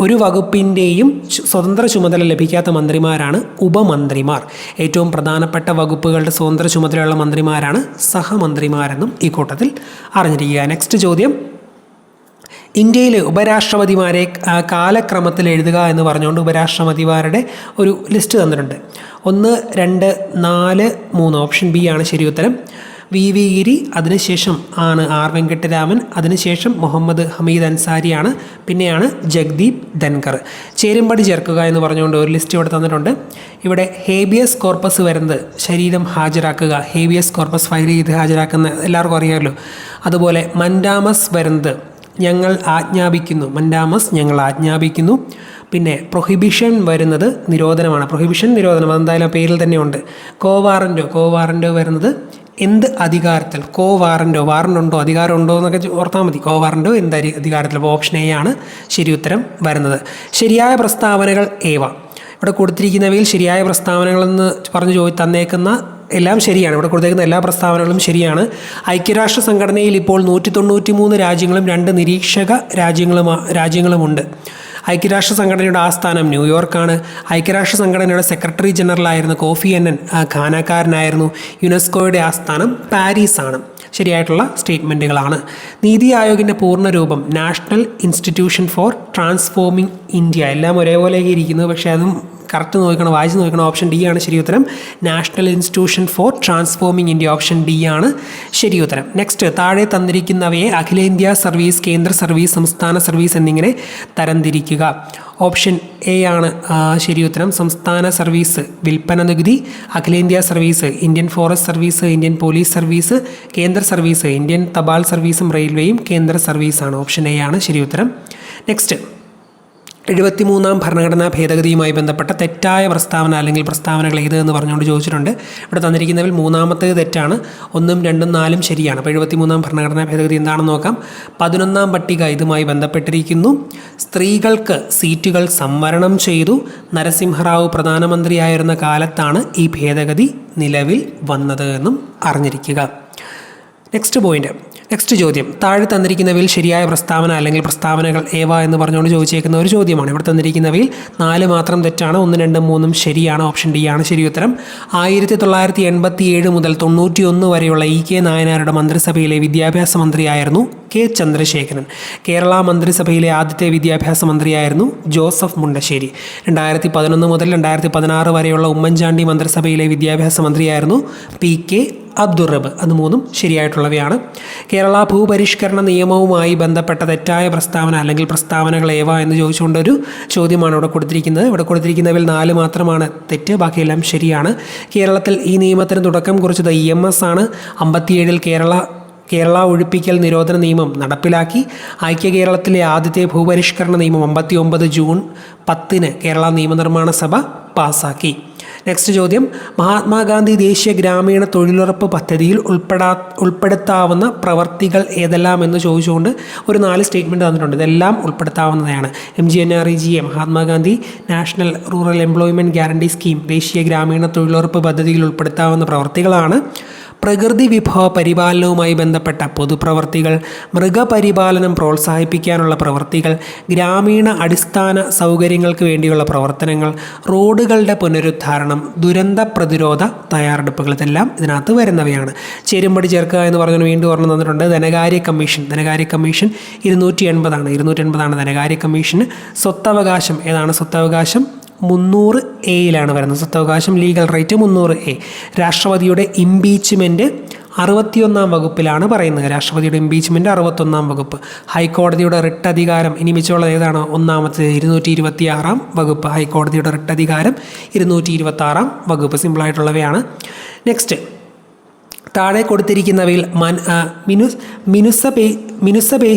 ഒരു വകുപ്പിൻ്റെയും സ്വതന്ത്ര ചുമതല ലഭിക്കാത്ത മന്ത്രിമാരാണ് ഉപമന്ത്രിമാർ. ഏറ്റവും പ്രധാനപ്പെട്ട വകുപ്പുകളുടെ സ്വതന്ത്ര ചുമതലയുള്ള മന്ത്രിമാരാണ് സഹമന്ത്രിമാരെന്നും ഈ കൂട്ടത്തിൽ അറിഞ്ഞിരിക്കുക. നെക്സ്റ്റ് ചോദ്യം, ഇന്ത്യയിലെ ഉപരാഷ്ട്രപതിമാരെ കാലക്രമത്തിൽ എഴുതുക എന്ന് പറഞ്ഞുകൊണ്ട് ഉപരാഷ്ട്രപതിമാരുടെ ഒരു ലിസ്റ്റ് തന്നിട്ടുണ്ട്. 1, 2, 4, 3 ഓപ്ഷൻ ബി ആണ് ശരി ഉത്തരം. വി ഗിരി, അതിനുശേഷം ആണ് ആർ വെങ്കട്ടരാമൻ, അതിനുശേഷം മുഹമ്മദ് ഹമീദ് അൻസാരിയാണ്, പിന്നെയാണ് ജഗ്ദീപ് ധൻകർ. ചേരുംപടി ചേർക്കുക എന്ന് പറഞ്ഞുകൊണ്ട് ഒരു ലിസ്റ്റ് ഇവിടെ തന്നിട്ടുണ്ട്. ഇവിടെ ഹേബിയസ് കോർപ്പസ് വരുന്നത് ശരീരം ഹാജരാക്കുക, ഹേബിയസ് കോർപ്പസ് ഫയൽ ചെയ്ത് ഹാജരാക്കുന്ന എല്ലാവർക്കും അറിയാമല്ലോ. അതുപോലെ മൻഡാമസ് വരുന്നത് ഞങ്ങൾ ആജ്ഞാപിക്കുന്നു, മൻഡാമസ് ഞങ്ങൾ ആജ്ഞാപിക്കുന്നു. പിന്നെ പ്രൊഹിബിഷൻ വരുന്നത് നിരോധനമാണ്, പ്രൊഹിബിഷൻ നിരോധനം, അതെന്തായാലും പേരിൽ തന്നെയുണ്ട്. കോവാറൻറ്റോ വരുന്നത് എന്ത് അധികാരത്തിൽ, വാറൻറ്റോ ഉണ്ടോ അധികാരമുണ്ടോ എന്നൊക്കെ ഓർത്താൽ മതി. വാറൻറ്റോ എന്ത് അധികാരത്തിൽ. അപ്പോൾ ഓപ്ഷൻ എ ആണ് ശരി ഉത്തരം വരുന്നത്. ശരിയായ പ്രസ്താവനകൾ ഏവ. ഇവിടെ കൊടുത്തിരിക്കുന്നവയിൽ ശരിയായ പ്രസ്താവനകളെന്ന് പറഞ്ഞ് തന്നേക്കുന്ന എല്ലാം ശരിയാണ്. ഇവിടെ കൊടുത്തേക്കുന്ന എല്ലാ പ്രസ്താവനകളും ശരിയാണ്. ഐക്യരാഷ്ട്ര സംഘടനയിൽ ഇപ്പോൾ 193 രാജ്യങ്ങളും 2 നിരീക്ഷക രാജ്യങ്ങളുമുണ്ട്. ഐക്യരാഷ്ട്ര സംഘടനയുടെ ആസ്ഥാനം ന്യൂയോർക്കാണ്. ഐക്യരാഷ്ട്ര സംഘടനയുടെ സെക്രട്ടറി ജനറൽ ആയിരുന്ന കോഫി അന്നൻ ഘാനക്കാരനായിരുന്നു. യുനെസ്കോയുടെ ആസ്ഥാനം പാരീസാണ്. ശരിയായിട്ടുള്ള സ്റ്റേറ്റ്മെൻറ്റുകളാണ്. നീതി ആയോഗിൻ്റെ പൂർണ്ണരൂപം national institution for transforming India. എല്ലാം ഒരേപോലെ ഇരിക്കുന്നു, പക്ഷേ അതും കറക്റ്റ് നോക്കണം, വായിച്ച് നോക്കണം. ഓപ്ഷൻ ഡി ആണ് ശരി ഉത്തരം. National institution for transforming India, option D ആണ് ശരി ഉത്തരം. നെക്സ്റ്റ്, താഴെ തന്നിരിക്കുന്നവയെ അഖിലേന്ത്യാ സർവീസ്, കേന്ദ്ര സർവീസ്, സംസ്ഥാന സർവീസ് എന്നിങ്ങനെ തരംതിരിക്കുക. ഓപ്ഷൻ എ ആണ് ശരി ഉത്തരം. സംസ്ഥാന സർവീസ് വിൽപ്പന നികുതി, അഖിലേന്ത്യാ service Indian forest service, Indian police service, കേന്ദ്ര സർവീസ് ഇന്ത്യൻ തപാൽ സർവീസും റെയിൽവേയും കേന്ദ്ര സർവീസാണ്. ഓപ്ഷൻ എ ആണ് ശരി ഉത്തരം. നെക്സ്റ്റ്, 73ാം ഭരണഘടനാ ഭേദഗതിയുമായി ബന്ധപ്പെട്ട തെറ്റായ പ്രസ്താവന അല്ലെങ്കിൽ പ്രസ്താവനകൾ ഏത് എന്ന് പറഞ്ഞുകൊണ്ട് ചോദിച്ചിട്ടുണ്ട്. ഇവിടെ തന്നിരിക്കുന്നതിൽ മൂന്നാമത്തേത് തെറ്റാണ്. 1, 2, 4 ശരിയാണ്. അപ്പോൾ 73ാം ഭരണഘടനാ ഭേദഗതി എന്താണെന്ന് നോക്കാം. 11ാം പട്ടിക ഇതുമായി ബന്ധപ്പെട്ടിരിക്കുന്നു. സ്ത്രീകൾക്ക് സീറ്റുകൾ സംവരണം ചെയ്തു. നരസിംഹറാവു പ്രധാനമന്ത്രിയായിരുന്ന കാലത്താണ് ഈ ഭേദഗതി നിലവിൽ വന്നത് എന്നും അറിഞ്ഞിരിക്കുക. നെക്സ്റ്റ് ചോദ്യം, താഴെ തന്നിരിക്കുന്നവയിൽ ശരിയായ പ്രസ്താവന അല്ലെങ്കിൽ പ്രസ്താവനകൾ ഏവ എന്ന് പറഞ്ഞുകൊണ്ട് ചോദിച്ചേക്കുന്ന ഒരു ചോദ്യമാണ്. ഇവിടെ തന്നിരിക്കുന്നവയിൽ 4 മാത്രം തെറ്റാണ്, 1, 2, 3 ശരിയാണ്. ഓപ്ഷൻ ഡി ആണ് ശരി ഉത്തരം. 1987 മുതൽ 91 വരെയുള്ള ഇ കെ നായനാരുടെ മന്ത്രിസഭയിലെ വിദ്യാഭ്യാസ മന്ത്രിയായിരുന്നു കെ ചന്ദ്രശേഖരൻ. കേരള മന്ത്രിസഭയിലെ ആദ്യത്തെ വിദ്യാഭ്യാസ മന്ത്രിയായിരുന്നു ജോസഫ് മുണ്ടശ്ശേരി. 2011 മുതൽ 2016 വരെയുള്ള ഉമ്മൻചാണ്ടി മന്ത്രിസഭയിലെ വിദ്യാഭ്യാസ മന്ത്രിയായിരുന്നു PK അബ്ദുൾ റബ്ബ്. അത് 3 ശരിയായിട്ടുള്ളവയാണ്. കേരള ഭൂപരിഷ്കരണ നിയമവുമായി ബന്ധപ്പെട്ട തെറ്റായ പ്രസ്താവന അല്ലെങ്കിൽ പ്രസ്താവനകൾ ഏവ എന്ന് ചോദിച്ചുകൊണ്ടൊരു ചോദ്യമാണ് ഇവിടെ കൊടുത്തിരിക്കുന്നത്. ഇവിടെ കൊടുത്തിരിക്കുന്നതിൽ 4 മാത്രമാണ് തെറ്റ്, ബാക്കിയെല്ലാം ശരിയാണ്. കേരളത്തിൽ ഈ നിയമത്തിന് തുടക്കം കുറിച്ചത് EMS ആണ്. 57-ൽ കേരള ഒഴിപ്പിക്കൽ നിരോധന നിയമം നടപ്പിലാക്കി. ഐക്യ കേരളത്തിലെ ആദ്യത്തെ ഭൂപരിഷ്കരണ നിയമം 59 ജൂൺ 10-ന് കേരള നിയമനിർമ്മാണ സഭ പാസാക്കി. നെക്സ്റ്റ് ചോദ്യം, മഹാത്മാഗാന്ധി ദേശീയ ഗ്രാമീണ തൊഴിലുറപ്പ് പദ്ധതിയിൽ ഉൾപ്പെടുത്താവുന്ന പ്രവർത്തികൾ ഏതെല്ലാം എന്ന് ചോദിച്ചുകൊണ്ട് ഒരു 4 സ്റ്റേറ്റ്മെൻറ്റ് തന്നിട്ടുണ്ട്. ഇതെല്ലാം ഉൾപ്പെടുത്താവുന്നതാണ്. MGNREGA Mahatma Gandhi national rural employment guarantee scheme ദേശീയ ഗ്രാമീണ തൊഴിലുറപ്പ് പദ്ധതിയിൽ ഉൾപ്പെടുത്താവുന്ന പ്രവർത്തികളാണ്. പ്രകൃതി വിഭവ പരിപാലനവുമായി ബന്ധപ്പെട്ട പൊതുപ്രവർത്തികൾ, മൃഗപരിപാലനം പ്രോത്സാഹിപ്പിക്കാനുള്ള പ്രവർത്തികൾ, ഗ്രാമീണ അടിസ്ഥാന സൗകര്യങ്ങൾക്ക് വേണ്ടിയുള്ള പ്രവർത്തനങ്ങൾ, റോഡുകളുടെ പുനരുദ്ധാരണം, ദുരന്ത പ്രതിരോധ തയ്യാറെടുപ്പുകൾ, ഇതെല്ലാം ഇതിനകത്ത് വരുന്നവയാണ്. ചേരുംപടി ചേർക്കുക എന്ന് പറഞ്ഞാൽ വീണ്ടും ഓർമ്മ തന്നിട്ടുണ്ട്. ധനകാര്യ കമ്മീഷൻ 280 ആണ്. 280 ധനകാര്യ കമ്മീഷന്. സ്വത്തവകാശം ഏതാണ്? സ്വത്തവകാശം 300A വരുന്നത്. സ്വത്തവകാശം ലീഗൽ റൈറ്റ് 300A. രാഷ്ട്രപതിയുടെ ഇംപീച്ച്മെൻറ്റ് 61-ാം വകുപ്പിലാണ് പറയുന്നത്. രാഷ്ട്രപതിയുടെ ഇംപീച്ച്മെൻറ്റ് 61-ാം വകുപ്പ്. ഹൈക്കോടതിയുടെ റിട്ട് അധികാരം ഇനി മിച്ചമുള്ളത് ഏതാണ്? ഒന്നാമത്തെ 226-ാം വകുപ്പ്. ഹൈക്കോടതിയുടെ റിട്ട് അധികാരം 226-ാം വകുപ്പ്. സിമ്പിളായിട്ടുള്ളവയാണ്. നെക്സ്റ്റ്, താഴെ കൊടുത്തിരിക്കുന്നവയിൽ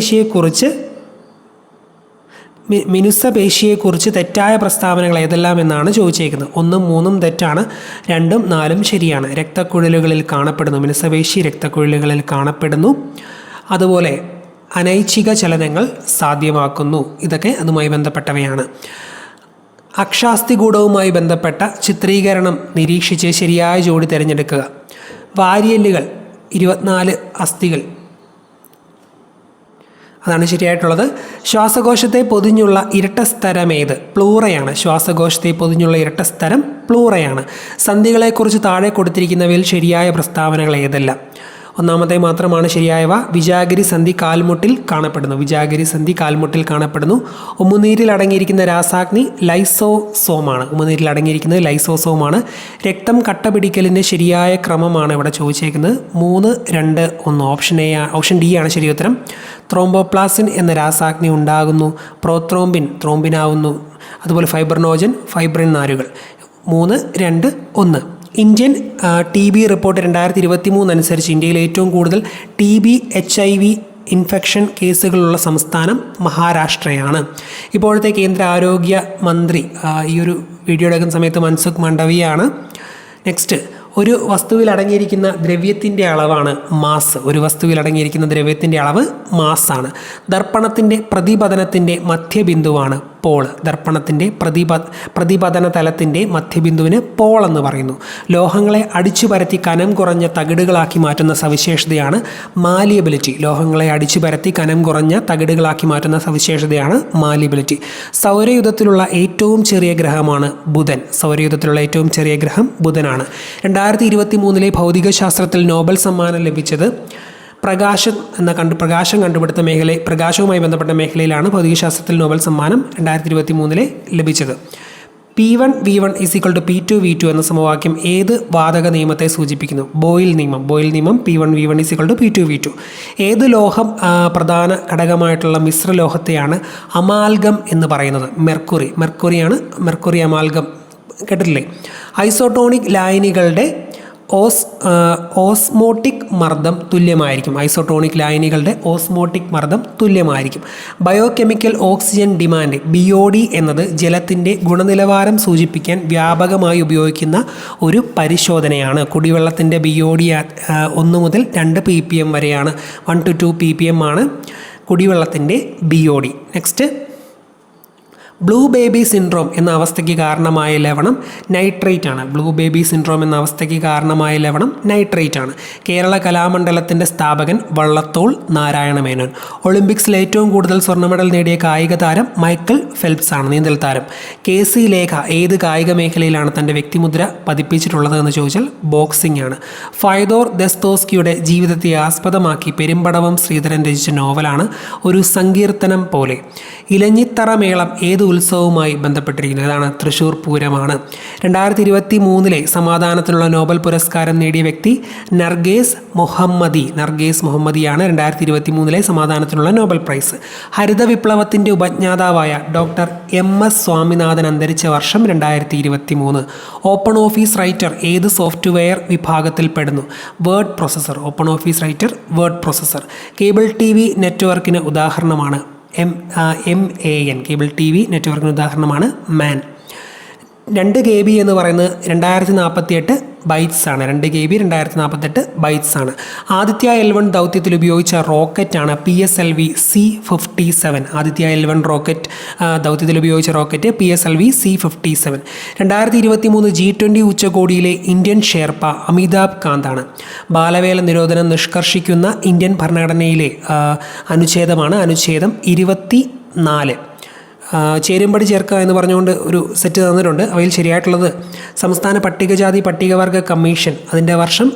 മിനുസപേശിയെക്കുറിച്ച് തെറ്റായ പ്രസ്താവനകൾ ഏതെല്ലാം എന്നാണ് ചോദിച്ചേക്കുന്നത്. 1, 3 തെറ്റാണ്, 2, 4 ശരിയാണ്. രക്തക്കുഴലുകളിൽ കാണപ്പെടുന്നു. മിനുസപേശി രക്തക്കുഴലുകളിൽ കാണപ്പെടുന്നു. അതുപോലെ അനൈച്ഛിക ചലനങ്ങൾ സാധ്യമാക്കുന്നു. ഇതൊക്കെ അതുമായി ബന്ധപ്പെട്ടവയാണ്. അക്ഷാസ്ഥികൂടവുമായി ബന്ധപ്പെട്ട ചിത്രീകരണം നിരീക്ഷിച്ച് ശരിയായ ജോഡി തിരഞ്ഞെടുക്കുക. വാരിയല്ലുകൾ 24 അസ്ഥികൾ, അതാണ് ശരിയായിട്ടുള്ളത്. ശ്വാസകോശത്തെ പൊതിഞ്ഞുള്ള ഇരട്ട സ്ഥലമേത്? പ്ലൂറയാണ്. ശ്വാസകോശത്തെ പൊതിഞ്ഞുള്ള ഇരട്ട സ്ഥലം പ്ലൂറയാണ്. സന്ധികളെക്കുറിച്ച് താഴെ കൊടുത്തിരിക്കുന്നവയിൽ ശരിയായ പ്രസ്താവനകൾ ഏതെല്ലാം? ഒന്നാമത്തെ മാത്രമാണ് ശരിയായവ. വിജാഗിരി സന്ധി കാൽമുട്ടിൽ കാണപ്പെടുന്നു. വിജാഗിരി സന്ധി കാൽമുട്ടിൽ കാണപ്പെടുന്നു. ഉമിനീരിൽ അടങ്ങിയിരിക്കുന്ന രാസാഗ്നി ലൈസോസോമാണ്. ഉമിനീരിൽ അടങ്ങിയിരിക്കുന്നത് ലൈസോസോമാണ്. രക്തം കട്ടപിടിക്കലിൻ്റെ ശരിയായ ക്രമമാണ് ഇവിടെ ചോദിച്ചേക്കുന്നത്. 3, 2, 1. ഓപ്ഷൻ ഡി ആണ് ശരി ഉത്തരം. ത്രോംബോപ്ലാസിൻ എന്ന രാസാഗ്നി ഉണ്ടാകുന്നു. ത്രോംബിനാവുന്നു. അതുപോലെ ഫൈബ്രിനോജൻ, ഫൈബ്രിൻ നാരുകൾ. 3, 2, 1. ഇന്ത്യൻ TB റിപ്പോർട്ട് 2023 അനുസരിച്ച് ഇന്ത്യയിൽ ഏറ്റവും കൂടുതൽ TB HIV ഇൻഫെക്ഷൻ കേസുകളുള്ള സംസ്ഥാനം മഹാരാഷ്ട്രയാണ്. ഇപ്പോഴത്തെ കേന്ദ്ര ആരോഗ്യ മന്ത്രി ഈ ഒരു വീഡിയോ എടുക്കുന്ന സമയത്ത് മൻസുഖ് മാണ്ഡവ്യയാണ്. നെക്സ്റ്റ്, ഒരു വസ്തുവിൽ അടങ്ങിയിരിക്കുന്ന ദ്രവ്യത്തിൻ്റെ അളവാണ് മാസ്. ഒരു വസ്തുവിൽ അടങ്ങിയിരിക്കുന്ന ദ്രവ്യത്തിൻ്റെ അളവ് മാസാണ്. ദർപ്പണത്തിൻ്റെ പ്രതിപതനത്തിൻ്റെ മധ്യബിന്ദുവാണ് പോൾ. ദർപ്പണത്തിൻ്റെ പ്രതിപതന തലത്തിൻ്റെ മധ്യബിന്ദുവിന് പോൾ എന്ന് പറയുന്നു. ലോഹങ്ങളെ അടിച്ചു പരത്തി കനം കുറഞ്ഞ തകിടുകളാക്കി മാറ്റുന്ന സവിശേഷതയാണ് മാലിയബിലിറ്റി. ലോഹങ്ങളെ അടിച്ചു പരത്തി കനം കുറഞ്ഞ തകിടുകളാക്കി മാറ്റുന്ന സവിശേഷതയാണ് മാലിയബിലിറ്റി. സൗരയൂഥത്തിലുള്ള ഏറ്റവും ചെറിയ ഗ്രഹമാണ് ബുധൻ. സൗരയൂഥത്തിലുള്ള ഏറ്റവും ചെറിയ ഗ്രഹം ബുധനാണ്. 2023 ഭൗതികശാസ്ത്രത്തിൽ നോബൽ സമ്മാനം ലഭിച്ചത് പ്രകാശം കണ്ടുപിടുത്ത പ്രകാശവുമായി ബന്ധപ്പെട്ട മേഖലയിലാണ് ഭൗതികശാസ്ത്രത്തിൽ നോബൽ സമ്മാനം 2023 ലഭിച്ചത്. P1 V1 = P2 V2 എന്ന സമവാക്യം ഏത് വാതക നിയമത്തെ സൂചിപ്പിക്കുന്നു? ബോയിൽ നിയമം. P1 V1 = P2 V2. ഏത് ലോഹം പ്രധാന ഘടകമായിട്ടുള്ള മിശ്രലോഹത്തെയാണ് അമാൽഗം എന്ന് പറയുന്നത്? മെർക്കുറി അമാൽഗം കേട്ടിട്ടില്ലേ? ഐസോട്ടോണിക് ലായനികളുടെ ഓസ്മോട്ടിക് മർദ്ദം തുല്യമായിരിക്കും. ബയോകെമിക്കൽ ഓക്സിജൻ ഡിമാൻഡ് BOD എന്നത് ജലത്തിൻ്റെ ഗുണനിലവാരം സൂചിപ്പിക്കാൻ വ്യാപകമായി ഉപയോഗിക്കുന്ന ഒരു പരിശോധനയാണ്. കുടിവെള്ളത്തിൻ്റെ BOD 1 മുതൽ 2 ppm വരെയാണ്. 1 to 2 ppm ആണ് കുടിവെള്ളത്തിൻ്റെ BOD. Next, blue baby syndrome എന്ന അവസ്ഥയ്ക്ക് കാരണമായ ലവണം നൈട്രേറ്റ് ആണ്. കേരള കലാമണ്ഡലത്തിൻ്റെ സ്ഥാപകൻ വള്ളത്തോൾ നാരായണ മേനോൻ. ഒളിമ്പിക്സിൽ ഏറ്റവും കൂടുതൽ സ്വർണ്ണ മെഡൽ നേടിയ കായിക താരം മൈക്കിൾ ഫെൽപ്സ് ആണ്, നീന്തൽ താരം. KC ലേഖ ഏത് കായിക മേഖലയിലാണ് തൻ്റെ വ്യക്തിമുദ്ര പതിപ്പിച്ചിട്ടുള്ളത് എന്ന് ചോദിച്ചാൽ ബോക്സിംഗ് ആണ്. ഫയദോർ ദസ്തോസ്കിയുടെ ജീവിതത്തെ ആസ്പദമാക്കി പെരുമ്പടവം ശ്രീധരൻ രചിച്ച നോവലാണ് ഒരു സങ്കീർത്തനം പോലെ. ഇലഞ്ഞിത്തറ മേളം ഏത് ഉത്സവവുമായി ബന്ധപ്പെട്ടിരിക്കുന്നത്? ഇതാണ് തൃശ്ശൂർ പൂരമാണ്. 2023 സമാധാനത്തിനുള്ള നോബൽ പുരസ്കാരം നേടിയ വ്യക്തി നർഗേസ് മുഹമ്മദിയാണ് 2023 സമാധാനത്തിനുള്ള നോബൽ പ്രൈസ്. ഹരിത വിപ്ലവത്തിൻ്റെ ഉപജ്ഞാതാവായ ഡോക്ടർ MS സ്വാമിനാഥൻ അന്തരിച്ച വർഷം 2023. ഓപ്പൺ ഓഫീസ് റൈറ്റർ ഏത് സോഫ്റ്റ്വെയർ വിഭാഗത്തിൽപ്പെടുന്നു? Word processor. കേബിൾ TV നെറ്റ്വർക്കിന് ഉദാഹരണമാണ് MAN. കേബിൾ TV നെറ്റ്വർക്കിന് ഉദാഹരണമാണ് മാൻ. 2 KB എന്ന് പറയുന്നത് 2048 ബൈറ്റ്സ് ആണ്. 2 KB 2048 ബൈറ്റ്സ് ആണ്. ആദിത്യ L1 ദൗത്യത്തിൽ ഉപയോഗിച്ച റോക്കറ്റാണ് PSLV C-57. ആദിത്യ L1 ദൗത്യത്തിൽ ഉപയോഗിച്ച റോക്കറ്റ് PSLV C-57. 2023 G20 ഉച്ചകോടിയിലെ ഇന്ത്യൻ ഷെർപ്പ അമിതാഭ് കാന്താണ്. ബാലവേല നിരോധനം നിഷ്കർഷിക്കുന്ന ഇന്ത്യൻ ഭരണഘടനയിലെ അനുച്ഛേദമാണ് അനുച്ഛേദം 24. ചേരുംപടി ചേർക്കുക എന്ന് പറഞ്ഞുകൊണ്ട് ഒരു സെറ്റ് തന്നിട്ടുണ്ട്. അവയിൽ ശരിയായിട്ടുള്ളത് സംസ്ഥാന പട്ടികജാതി പട്ടികവർഗ കമ്മീഷൻ, അതിൻ്റെ വർഷം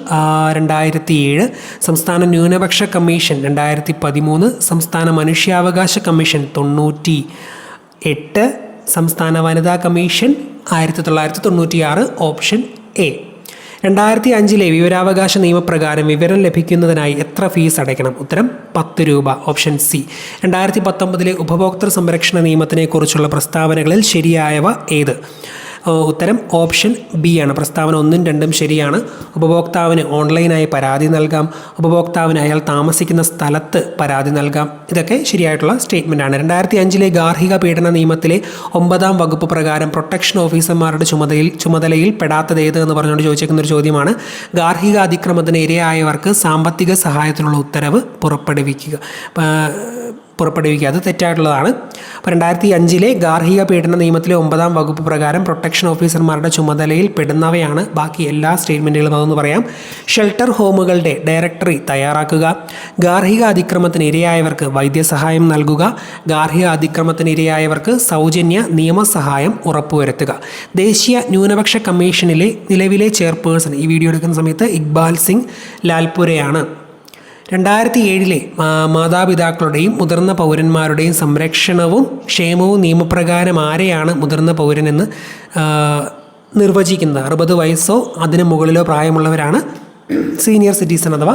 2007. സംസ്ഥാന ന്യൂനപക്ഷ കമ്മീഷൻ 2013. സംസ്ഥാന മനുഷ്യാവകാശ കമ്മീഷൻ 98. സംസ്ഥാന വനിതാ കമ്മീഷൻ 1996 ഓപ്ഷൻ എ. 2005 വിവരാവകാശ നിയമപ്രകാരം വിവരം ലഭിക്കുന്നതിനായി എത്ര ഫീസ് അടയ്ക്കണം? ഉത്തരം 10 രൂപ ഓപ്ഷൻ സി. 2019 ഉപഭോക്തൃ സംരക്ഷണ നിയമത്തിനെക്കുറിച്ചുള്ള പ്രസ്താവനകളിൽ ശരിയായവ ഏത്? ഉത്തരം ഓപ്ഷൻ ബി ആണ്. പ്രസ്താവന 1ഉം 2ഉം ശരിയാണ്. ഉപഭോക്താവിന് ഓൺലൈനായി പരാതി നൽകാം, ഉപഭോക്താവിന് അയാൾ താമസിക്കുന്ന സ്ഥലത്ത് പരാതി നൽകാം. ഇതൊക്കെ ശരിയായിട്ടുള്ള സ്റ്റേറ്റ്മെൻറ്റാണ്. 2005 ഗാർഹിക പീഡന നിയമത്തിലെ 9ാം വകുപ്പ് പ്രകാരം പ്രൊട്ടക്ഷൻ ഓഫീസർമാരുടെ ചുമതലയിൽ പെടാത്തത് ഏത് എന്ന് പറഞ്ഞുകൊണ്ട് ചോദിച്ചേക്കുന്ന ഒരു ചോദ്യമാണ്. ഗാർഹിക അതിക്രമത്തിന് ഇരയായവർക്ക് സാമ്പത്തിക സഹായത്തിനുള്ള ഉത്തരവ് പുറപ്പെടുവിക്കുക. അത് തെറ്റായിട്ടുള്ളതാണ്. അപ്പോൾ 2005 ഗാർഹിക പീഡന നിയമത്തിലെ 9ാം വകുപ്പ് പ്രകാരം പ്രൊട്ടക്ഷൻ ഓഫീസർമാരുടെ ചുമതലയിൽ പെടുന്നവയാണ് ബാക്കി എല്ലാ സ്റ്റേറ്റ്മെൻറ്റുകളും. അതെന്ന് പറയാം. ഷെൽട്ടർ ഹോമുകളുടെ ഡയറക്ടറി തയ്യാറാക്കുക, ഗാർഹിക അതിക്രമത്തിന് ഇരയായവർക്ക് വൈദ്യസഹായം നൽകുക, ഗാർഹിക അതിക്രമത്തിന് ഇരയായവർക്ക് സൗജന്യ നിയമസഹായം ഉറപ്പുവരുത്തുക. ദേശീയ ന്യൂനപക്ഷ കമ്മീഷനിലെ നിലവിലെ ചെയർപേഴ്സൺ ഈ വീഡിയോ എടുക്കുന്ന സമയത്ത് ഇക്ബാൽ സിംഗ് ലാൽപുരയാണ്. 2007 മാതാപിതാക്കളുടെയും മുതിർന്ന പൗരന്മാരുടെയും സംരക്ഷണവും ക്ഷേമവും നിയമപ്രകാരം ആരെയാണ് മുതിർന്ന പൗരനെന്ന് നിർവചിക്കുന്നത്? 60 വയസ്സോ അതിന് മുകളിലോ പ്രായമുള്ളവരാണ് സീനിയർ സിറ്റിസൺ അഥവാ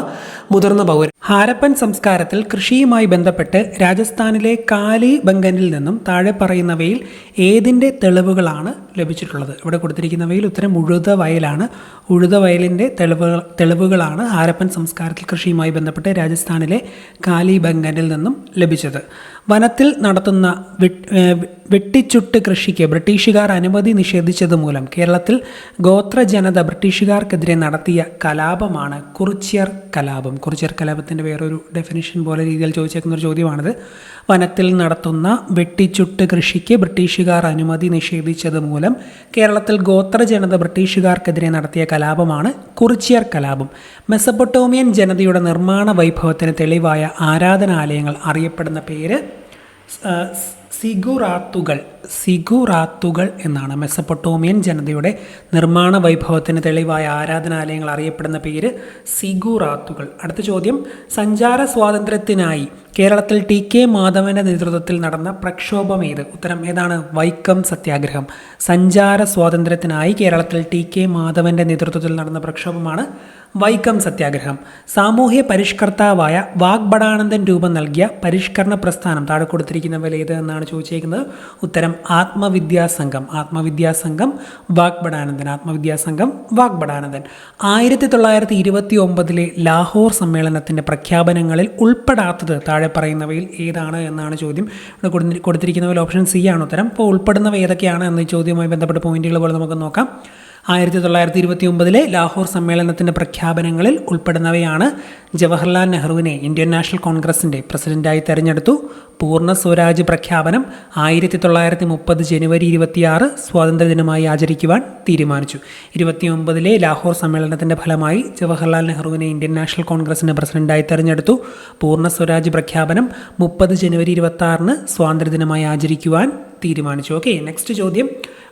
മുതിർന്ന പൗരൻ. ഹാരപ്പൻ സംസ്കാരത്തിൽ കൃഷിയുമായി ബന്ധപ്പെട്ട് രാജസ്ഥാനിലെ കാലി ബംഗനിൽ നിന്നും താഴെ പറയുന്നവയിൽ ഏതിൻ്റെ തെളിവുകളാണ് ലഭിച്ചിട്ടുള്ളത്? ഇവിടെ കൊടുത്തിരിക്കുന്നവയിൽ ഉത്തരം ഉഴുത വയലാണ്. ഉഴുത വയലിൻ്റെ തെളിവുകളാണ് ഹാരപ്പൻ സംസ്കാരത്തിൽ കൃഷിയുമായി ബന്ധപ്പെട്ട് രാജസ്ഥാനിലെ കാലി ബംഗനിൽ നിന്നും ലഭിച്ചത്. വനത്തിൽ നടത്തുന്ന വെട്ടിച്ചുട്ട് കൃഷിക്ക് ബ്രിട്ടീഷുകാർ അനുമതി നിഷേധിച്ചത് മൂലം കേരളത്തിൽ ഗോത്ര ജനത ബ്രിട്ടീഷുകാർക്കെതിരെ നടത്തിയ കലാപമാണ് കുറിച്യർ കലാപം. കുറിച്യർ കലാപത്തിൻ്റെ വേറൊരു ഡെഫിനിഷൻ പോലെ രീതിയിൽ ചോദിച്ചേക്കുന്ന ഒരു ചോദ്യമാണിത്. വനത്തിൽ നടത്തുന്ന വെട്ടിച്ചുട്ട് കൃഷിക്ക് ബ്രിട്ടീഷുകാർ അനുമതി നിഷേധിച്ചത് മൂലം കേരളത്തിൽ ഗോത്ര ജനത ബ്രിട്ടീഷുകാർക്കെതിരെ നടത്തിയ കലാപമാണ് കുറിച്യർ കലാപം. മെസപ്പൊട്ടോമിയൻ ജനതയുടെ നിർമ്മാണ വൈഭവത്തിന് തെളിവായ ആരാധനാലയങ്ങൾ അറിയപ്പെടുന്ന പേര് സിഗുറാത്തുകൾ എന്നാണ്. മെസപ്പൊട്ടോമിയൻ ജനതയുടെ നിർമ്മാണ വൈഭവത്തിന് തെളിവായ ആരാധനാലയങ്ങൾ അറിയപ്പെടുന്ന പേര് സിഗുറാത്തുകൾ. അടുത്ത ചോദ്യം, സഞ്ചാര സ്വാതന്ത്ര്യത്തിനായി കേരളത്തിൽ ടി.കെ. മാധവൻ്റെ നേതൃത്വത്തിൽ നടന്ന പ്രക്ഷോഭം ഏത്? ഉത്തരം ഏതാണ്? വൈക്കം സത്യാഗ്രഹം. സഞ്ചാര സ്വാതന്ത്ര്യത്തിനായി കേരളത്തിൽ ടി.കെ. മാധവൻ്റെ നേതൃത്വത്തിൽ നടന്ന പ്രക്ഷോഭമാണ് വൈക്കം സത്യാഗ്രഹം. സാമൂഹ്യ പരിഷ്കർത്താവായ വാഗ്ബടാനന്ദൻ രൂപം നൽകിയ പരിഷ്കരണ പ്രസ്ഥാനം താഴെ കൊടുത്തിരിക്കുന്നവയിൽ ഏത് എന്നാണ് ചോദിച്ചേക്കുന്നത്? ഉത്തരം ആത്മവിദ്യാസംഘം. വാഗ്ബടാനന്ദൻ. 1929 ലാഹോർ സമ്മേളനത്തിൻ്റെ പ്രഖ്യാപനങ്ങളിൽ ഉൾപ്പെടാത്തത് താഴെ പറയുന്നവയിൽ ഏതാണ് എന്നാണ് ചോദ്യം. ഇവിടെ കൊടുത്തിരിക്കുന്നവയിൽ ഓപ്ഷൻ സി ആണ് ഉത്തരം. അപ്പോൾ ഉൾപ്പെടുന്നവ ഏതൊക്കെയാണ് എന്ന ഈ ചോദ്യവുമായി ബന്ധപ്പെട്ട പോയിന്റുകൾ പോലെ നമുക്ക് നോക്കാം. 1929 ലാഹോർ സമ്മേളനത്തിൻ്റെ പ്രഖ്യാപനങ്ങളിൽ ഉൾപ്പെടുന്നവയാണ്: ജവഹർലാൽ നെഹ്റുവിനെ ഇന്ത്യൻ നാഷണൽ കോൺഗ്രസിൻ്റെ പ്രസിഡന്റായി തെരഞ്ഞെടുത്തു. പൂർണ്ണ സ്വരാജ് പ്രഖ്യാപനം 1930 ജനുവരി 26 സ്വാതന്ത്ര്യദിനമായി ആചരിക്കുവാൻ തീരുമാനിച്ചു. 29 ലാഹോർ സമ്മേളനത്തിൻ്റെ ഫലമായി ജവഹർലാൽ നെഹ്റുവിനെ ഇന്ത്യൻ നാഷണൽ കോൺഗ്രസിൻ്റെ പ്രസിഡന്റായി തെരഞ്ഞെടുത്തു. പൂർണ്ണ സ്വരാജ് പ്രഖ്യാപനം 30 ജനുവരി 26 സ്വാതന്ത്ര്യദിനമായി ആചരിക്കുവാൻ തീരുമാനിച്ചു. ഓക്കെ, നെക്സ്റ്റ് ചോദ്യം,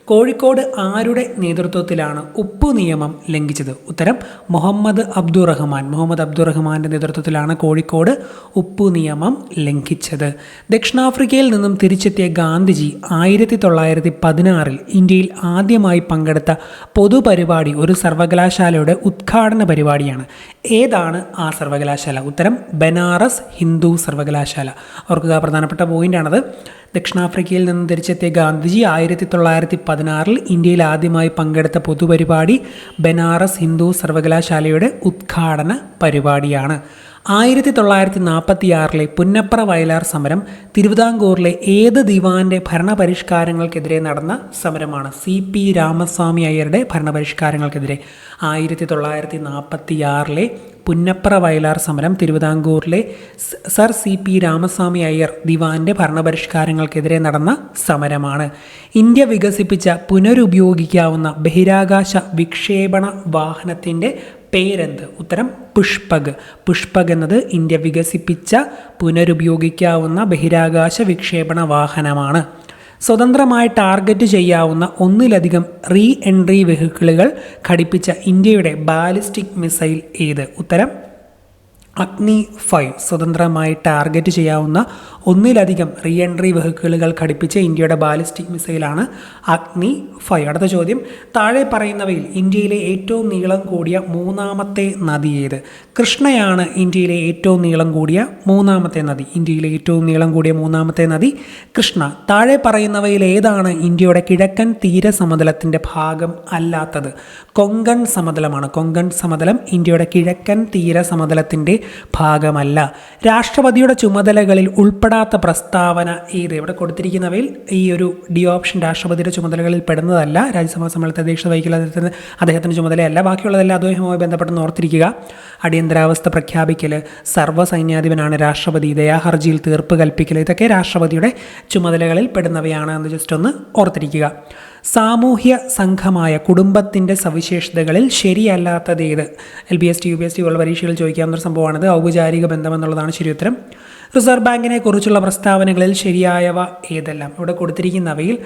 കോഴിക്കോട് ആരുടെ നേതൃത്വത്തിലാണ് ഉപ്പ് നിയമം ലംഘിച്ചത്? ഉത്തരം മുഹമ്മദ് അബ്ദുറഹ്മാൻ്റെ നേതൃത്വത്തിലാണ് കോഴിക്കോട് ഉപ്പ് നിയമം ലംഘിച്ചത്. ദക്ഷിണാഫ്രിക്കയിൽ നിന്നും തിരിച്ചെത്തിയ ഗാന്ധിജി 1916 ഇന്ത്യയിൽ ആദ്യമായി പങ്കെടുത്ത പൊതുപരിപാടി ഒരു സർവകലാശാലയുടെ ഉദ്ഘാടന പരിപാടിയാണ്. ഏതാണ് ആ സർവകലാശാല? ഉത്തരം ബനാറസ് ഹിന്ദു സർവകലാശാല. ഓർക്കുക, പ്രധാനപ്പെട്ട പോയിൻ്റാണത്. ദക്ഷിണാഫ്രിക്കയിൽ നിന്ന് തിരിച്ചെത്തിയ ഗാന്ധിജി 1916 ഇന്ത്യയിൽ ആദ്യമായി പങ്കെടുത്ത പൊതുപരിപാടി ബനാറസ് ഹിന്ദു സർവകലാശാലയുടെ ഉദ്ഘാടന പരിപാടിയാണ്. 1946 പുന്നപ്ര വയലാർ സമരം തിരുവിതാംകൂറിലെ ഏത് ദിവാൻ്റെ ഭരണപരിഷ്കാരങ്ങൾക്കെതിരെ നടന്ന സമരമാണ്? CP രാമസ്വാമി അയ്യരുടെ ഭരണപരിഷ്കാരങ്ങൾക്കെതിരെ. 1946 പുന്നപ്ര വയലാർ സമരം തിരുവിതാംകൂറിലെ സർ CP രാമസ്വാമി അയ്യർ ദിവാൻ്റെ ഭരണപരിഷ്കാരങ്ങൾക്കെതിരെ നടന്ന സമരമാണ്. ഇന്ത്യ വികസിപ്പിച്ച പുനരുപയോഗിക്കാവുന്ന ബഹിരാകാശ വിക്ഷേപണ വാഹനത്തിൻ്റെ പേരെന്ത്? ഉത്തരം പുഷ്പക് എന്നത് ഇന്ത്യ വികസിപ്പിച്ച പുനരുപയോഗിക്കാവുന്ന ബഹിരാകാശ വിക്ഷേപണ വാഹനമാണ്. സ്വതന്ത്രമായി ടാർഗറ്റ് ചെയ്യാവുന്ന ഒന്നിലധികം റീ എൻട്രി വെഹിക്കിളുകൾ ഘടിപ്പിച്ച ഇന്ത്യയുടെ ബാലിസ്റ്റിക് മിസൈൽ ഏത്? ഉത്തരം അഗ്നി 5. സ്വതന്ത്രമായി ടാർഗറ്റ് ചെയ്യാവുന്ന ഒന്നിലധികം റീ എൻട്രി വെഹിക്കിളുകൾ ഘടിപ്പിച്ച ഇന്ത്യയുടെ ബാലിസ്റ്റിക് മിസൈലാണ് അഗ്നി 5. അടുത്ത ചോദ്യം, താഴെ പറയുന്നവയിൽ ഇന്ത്യയിലെ ഏറ്റവും നീളം കൂടിയ മൂന്നാമത്തെ നദി ഏത്? കൃഷ്ണയാണ് ഇന്ത്യയിലെ ഏറ്റവും നീളം കൂടിയ മൂന്നാമത്തെ നദി. ഇന്ത്യയിലെ ഏറ്റവും നീളം കൂടിയ മൂന്നാമത്തെ നദി കൃഷ്ണ. താഴെ പറയുന്നവയിൽ ഏതാണ് ഇന്ത്യയുടെ കിഴക്കൻ തീരസമതലത്തിൻ്റെ ഭാഗം അല്ലാത്തത്? കൊങ്കൺ സമതലമാണ്. കൊങ്കൺ സമതലം ഇന്ത്യയുടെ കിഴക്കൻ തീരസമതലത്തിൻ്റെ ഭാഗമല്ല. രാഷ്ട്രപതിയുടെ ചുമതലകളിൽ ഉൾപ്പെടാത്ത പ്രസ്താവന ഏത്? ഇവിടെ കൊടുത്തിരിക്കുന്നവയിൽ ഈ ഒരു ഡി ഓപ്ഷൻ രാഷ്ട്രപതിയുടെ ചുമതലകളിൽ പെടുന്നതല്ല. രാജ്യസഭാ സമ്മേളനത്തെ അധ്യക്ഷത വഹിക്കൽ അദ്ദേഹത്തിൻ്റെ ചുമതലയല്ല. ബാക്കിയുള്ളതെല്ലാം അദ്ദേഹവുമായി ബന്ധപ്പെട്ട് ഓർത്തിരിക്കുക. അടിയന്തരാവസ്ഥ പ്രഖ്യാപിക്കൽ, സർവ്വസൈന്യാധിപനാണ് രാഷ്ട്രപതി, ദയാഹർജിയിൽ തീർപ്പ് കൽപ്പിക്കൽ, ഇതൊക്കെ രാഷ്ട്രപതിയുടെ ചുമതലകളിൽ പെടുന്നവയാണ് എന്ന് ജസ്റ്റ് ഒന്ന് ഓർത്തിരിക്കുക. സാമൂഹ്യ സംഘമായ കുടുംബത്തിൻ്റെ സവിശേഷതകളിൽ ശരിയല്ലാത്തത് ഏത്? LBST UPST പോലുള്ള പരീക്ഷകളിൽ ചോദിക്കാവുന്ന സംഭവമാണിത്. ഔപചാരിക ബന്ധമെന്നുള്ളതാണ് ശരിയുത്തരം. റിസർവ് ബാങ്കിനെ കുറിച്ചുള്ള പ്രസ്താവനകളിൽ ശരിയായവ ഏതെല്ലാം? ഇവിടെ കൊടുത്തിരിക്കുന്നവയിൽ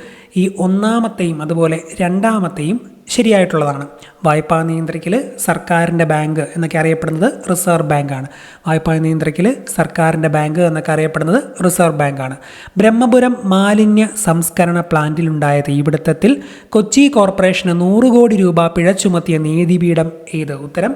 ഈ ഒന്നാമത്തെയും അതുപോലെ രണ്ടാമത്തെയും ശരിയായിട്ടുള്ളതാണ്. വായ്പാ നിയന്ത്രിക്കൽ സർക്കാരിൻ്റെ ബാങ്ക് എന്നൊക്കെ അറിയപ്പെടുന്നത് റിസർവ് ബാങ്കാണ്. വായ്പാ നിയന്ത്രിക്കൽ സർക്കാരിൻ്റെ ബാങ്ക് എന്നൊക്കെ അറിയപ്പെടുന്നത് റിസർവ് ബാങ്കാണ്. ബ്രഹ്മപുരം മാലിന്യ സംസ്കരണ പ്ലാന്റിലുണ്ടായ തീപിടുത്തത്തിൽ കൊച്ചി കോർപ്പറേഷന് 100 കോടി രൂപ പിഴ ചുമത്തിയ നീതിപീഠം ഏത്? ഉത്തരം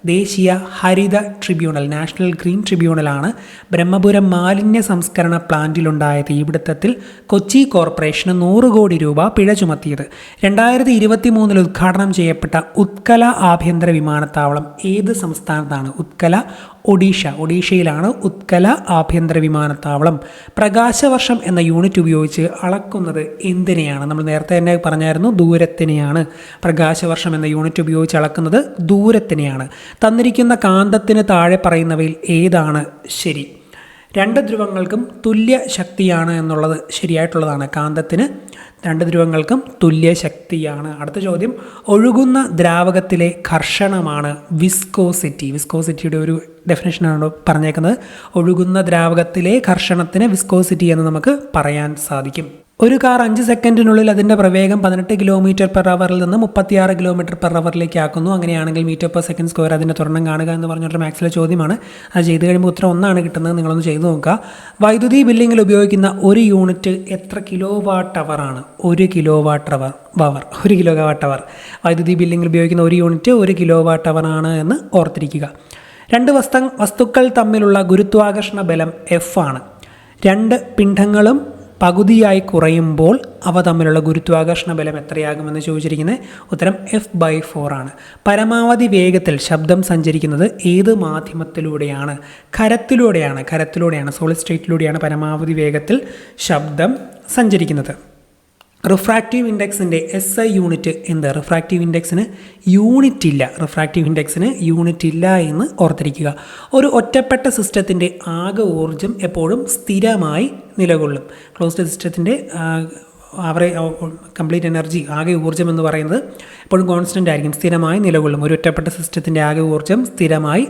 ദേശീയ ഹരിത ട്രിബ്യൂണൽ, നാഷണൽ ഗ്രീൻ ട്രിബ്യൂണലാണ് ബ്രഹ്മപുരം മാലിന്യ സംസ്കരണ പ്ലാന്റിലുണ്ടായ തീപിടുത്തത്തിൽ കൊച്ചി കോർപ്പറേഷന് 100 കോടി രൂപ പിഴ ചുമത്തിയത്. 2023 ഉദ്ഘാടനം ചെയ്യപ്പെട്ട ഉത്കല ആഭ്യന്തര വിമാനത്താവളം ഏത് സംസ്ഥാനത്താണ്? ഉത്കല ഒഡീഷയിലാണ് ഉത്കല ആഭ്യന്തര വിമാനത്താവളം. പ്രകാശവർഷം എന്ന യൂണിറ്റ് ഉപയോഗിച്ച് അളക്കുന്നത് എന്തിനെയാണ്? നമ്മൾ നേരത്തെ തന്നെ പറഞ്ഞായിരുന്നു, ദൂരത്തിനെയാണ്. പ്രകാശവർഷം എന്ന യൂണിറ്റ് ഉപയോഗിച്ച് അളക്കുന്നത് ദൂരത്തിനെയാണ്. തന്നിരിക്കുന്ന കാന്തത്തിന് താഴെ പറയുന്നവയിൽ ഏതാണ് ശരി? 2 ധ്രുവങ്ങൾക്കും തുല്യ ശക്തിയാണ് എന്നുള്ളത് ശരിയായിട്ടുള്ളതാണ്. കാന്തത്തിന് 2 ധ്രുവങ്ങൾക്കും തുല്യ ശക്തിയാണ്. അടുത്ത ചോദ്യം, ഒഴുകുന്ന ദ്രാവകത്തിലെ ഘർഷണമാണ് വിസ്കോസിറ്റി. വിസ്കോസിറ്റിയുടെ ഒരു ഡെഫിനേഷനാണ് പറഞ്ഞേക്കുന്നത്. ഒഴുകുന്ന ദ്രാവകത്തിലെ ഘർഷണത്തിന് വിസ്കോസിറ്റി എന്ന് നമുക്ക് പറയാൻ സാധിക്കും. ഒരു കാർ 5 സെക്കൻഡിനുള്ളിൽ അതിൻ്റെ പ്രവേഗം 18 km/h നിന്ന് 36 km/h ആക്കുന്നു. അങ്ങനെയാണെങ്കിൽ m/s² അതിൻ്റെ ത്വരണം കാണുക എന്ന് പറഞ്ഞൊരു മാത്സിലെ ചോദ്യമാണ്. അത് ചെയ്ത് കഴിയുമ്പോൾ ഉത്തരം 1 കിട്ടുന്നത്. നിങ്ങളൊന്ന് ചെയ്ത് നോക്കുക. വൈദ്യുതി ബില്ലിങ്ങിൽ ഉപയോഗിക്കുന്ന ഒരു യൂണിറ്റ് എത്ര kWh ആണ്? 1 kWh. വൈദ്യുതി ബില്ലിങ്ങിൽ ഉപയോഗിക്കുന്ന ഒരു യൂണിറ്റ് 1 kWh ആണ് എന്ന് ഓർത്തിരിക്കുക. 2 വസ്തുക്കൾ തമ്മിലുള്ള ഗുരുത്വാകർഷണ ബലം F ആണ്. 2 പിണ്ഡങ്ങളും പകുതിയായി കുറയുമ്പോൾ അവ തമ്മിലുള്ള ഗുരുത്വാകർഷണ ബലം എത്രയാകുമെന്ന് ചോദിച്ചിരിക്കുന്നത്? ഉത്തരം F/4 ആണ്. പരമാവധി വേഗത്തിൽ ശബ്ദം സഞ്ചരിക്കുന്നത് ഏത് മാധ്യമത്തിലൂടെയാണ്? ഖരത്തിലൂടെയാണ്. സോളിഡ് സ്റ്റേറ്റിലൂടെയാണ് പരമാവധി വേഗത്തിൽ ശബ്ദം സഞ്ചരിക്കുന്നത്. റിഫ്രാക്റ്റീവ് ഇൻഡെക്സിൻ്റെ SI യൂണിറ്റ് എന്ത്? റിഫ്രാക്റ്റീവ് ഇൻഡെക്സിന് യൂണിറ്റ് ഇല്ല എന്ന് ഓർത്തിരിക്കുക. ഒരു ഒറ്റപ്പെട്ട സിസ്റ്റത്തിൻ്റെ ആകെ ഊർജ്ജം എപ്പോഴും സ്ഥിരമായി നിലകൊള്ളും. ക്ലോസ്ഡ് സിസ്റ്റത്തിൻ്റെ കംപ്ലീറ്റ് എനർജി, ആകെ ഊർജ്ജം എന്ന് പറയുന്നത് എപ്പോഴും കോൺസ്റ്റൻ്റ് ആയിരിക്കും, സ്ഥിരമായി നിലകൊള്ളും. ഒരു ഒറ്റപ്പെട്ട സിസ്റ്റത്തിൻ്റെ ആകെ ഊർജ്ജം സ്ഥിരമായി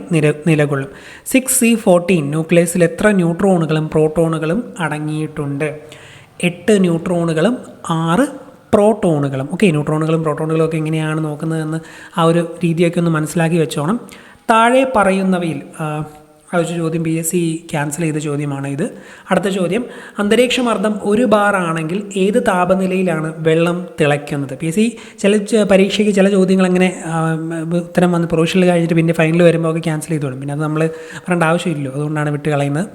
നിലകൊള്ളും. 6C14 ന്യൂക്ലിയസിൽ എത്ര ന്യൂട്രോണുകളും പ്രോട്ടോണുകളും അടങ്ങിയിട്ടുണ്ട്? 8 ന്യൂട്രോണുകളും 6 പ്രോട്ടോണുകളും. ഓക്കെ, ന്യൂട്രോണുകളും പ്രോട്ടോണുകളും ഒക്കെ എങ്ങനെയാണ് നോക്കുന്നതെന്ന് ആ ഒരു രീതിയൊക്കെ ഒന്ന് മനസ്സിലാക്കി വെച്ചോണം. താഴെ പറയുന്നവയിൽ ചോദ്യം PSC ക്യാൻസൽ ചെയ്ത ചോദ്യമാണ് ഇത്. അടുത്ത ചോദ്യം, അന്തരീക്ഷമർദ്ദം 1 ബാർ ആണെങ്കിൽ ഏത് താപനിലയിലാണ് വെള്ളം തിളയ്ക്കുന്നത്? PSC പരീക്ഷയ്ക്ക് ചില ചോദ്യങ്ങൾ അങ്ങനെ ഉത്തരം വന്ന് പ്രൊവിഷണൽ കഴിഞ്ഞിട്ട് പിന്നെ ഫൈനൽ വരുമ്പോൾ ഒക്കെ ക്യാൻസൽ ചെയ്ത് വിടും. പിന്നെ അത് നമ്മൾ പറയേണ്ട ആവശ്യമില്ലല്ലോ, അതുകൊണ്ടാണ് വിട്ട് കളയുന്നത്.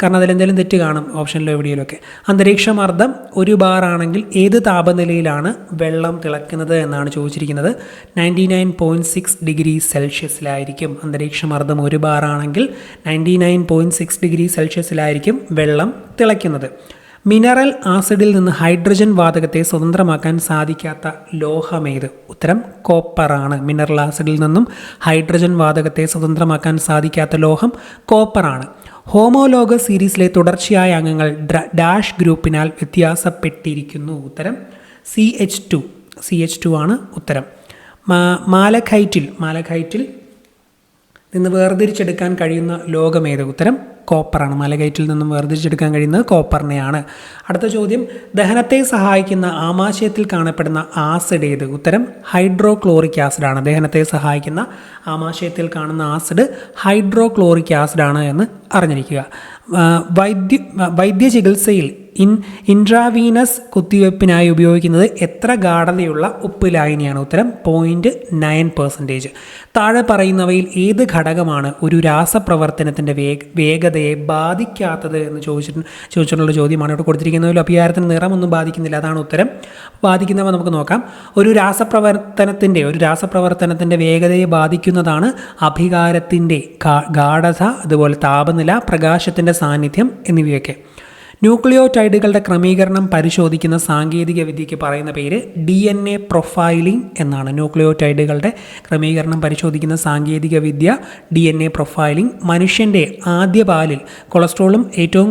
കാരണം അതിലെന്തെങ്കിലും തെറ്റ് കാണും ഓപ്ഷനിലോ എവിടെയെങ്കിലുമൊക്കെ. അന്തരീക്ഷമർദ്ദം 1 ബാർ ആണെങ്കിൽ ഏത് താപനിലയിലാണ് വെള്ളം തിളയ്ക്കുന്നത് എന്നാണ് ചോദിച്ചിരിക്കുന്നത്. 99.6 ഡിഗ്രി സെൽഷ്യസിലായിരിക്കും. അന്തരീക്ഷമർദ്ദം 1 ബാർ ആണെങ്കിൽ 99.6 ഡിഗ്രി സെൽഷ്യസിലായിരിക്കും വെള്ളം തിളയ്ക്കുന്നത്. മിനറൽ ആസിഡിൽ നിന്ന് ഹൈഡ്രജൻ വാതകത്തെ സ്വതന്ത്രമാക്കാൻ സാധിക്കാത്ത ലോഹമേത്? ഉത്തരം കോപ്പറാണ്. മിനറൽ ആസിഡിൽ നിന്നും ഹൈഡ്രജൻ വാതകത്തെ സ്വതന്ത്രമാക്കാൻ സാധിക്കാത്ത ലോഹം കോപ്പറാണ്. ഹോമോലോഗസ് സീരീസിലെ തുടർച്ചയായ അംഗങ്ങൾ ഡാഷ് ഗ്രൂപ്പിനാൽ വ്യത്യാസപ്പെട്ടിരിക്കുന്നു. ഉത്തരം CH2 ആണ് ഉത്തരം. മാലഖൈറ്റിൽ നിന്ന് വേർതിരിച്ചെടുക്കാൻ കഴിയുന്ന ലോകമേത്? ഉത്തരം കോപ്പറാണ്. മലകയറ്റിൽ നിന്നും വേർതിരിച്ചെടുക്കാൻ കഴിയുന്നത് കോപ്പറിനെയാണ്. അടുത്ത ചോദ്യം, ദഹനത്തെ സഹായിക്കുന്ന ആമാശയത്തിൽ കാണപ്പെടുന്ന ആസിഡ് ഏത്? ഉത്തരം ഹൈഡ്രോക്ലോറിക് ആസിഡാണ്. ദഹനത്തെ സഹായിക്കുന്ന ആമാശയത്തിൽ കാണുന്ന ആസിഡ് ഹൈഡ്രോക്ലോറിക് ആസിഡാണ് എന്ന് അറിഞ്ഞിരിക്കുക. വൈദ്യ ചികിത്സയിൽ ഇൻട്രാവീനസ് കുത്തിവയ്പ്പിനായി ഉപയോഗിക്കുന്നത് എത്ര ഗാഢതയുള്ള ഉപ്പ് ലായനിയാണ്? ഉത്തരം 0.9%. താഴെ പറയുന്നവയിൽ ഏത് ഘടകമാണ് ഒരു രാസപ്രവർത്തനത്തിൻ്റെ വേഗതയെ ബാധിക്കാത്തത് എന്ന് ചോദിച്ചിട്ടുള്ള ചോദ്യമാണ് ഇവിടെ കൊടുത്തിരിക്കുന്നത്. അഭികാരത്തിന് നിറമൊന്നും ബാധിക്കുന്നില്ല, അതാണ് ഉത്തരം. ബാധിക്കുന്നവ നമുക്ക് നോക്കാം. ഒരു രാസപ്രവർത്തനത്തിൻ്റെ വേഗതയെ ബാധിക്കുന്നതാണ് അഭികാരത്തിൻ്റെ ഗാഢത, അതുപോലെ താപനില, പ്രകാശത്തിൻ്റെ സാന്നിധ്യം എന്നിവയൊക്കെ. ന്യൂക്ലിയോടൈഡുകളുടെ ക്രമീകരണം പരിശോധിക്കുന്ന സാങ്കേതിക വിദ്യയ്ക്ക് പറയുന്ന പേര് DNA പ്രൊഫൈലിംഗ് എന്നാണ്. ന്യൂക്ലിയോടൈഡുകളുടെ ക്രമീകരണം പരിശോധിക്കുന്ന സാങ്കേതിക വിദ്യ DNA പ്രൊഫൈലിംഗ്. മനുഷ്യൻ്റെ ആദ്യ പാലിൽ കൊളസ്ട്രോളും ഏറ്റവും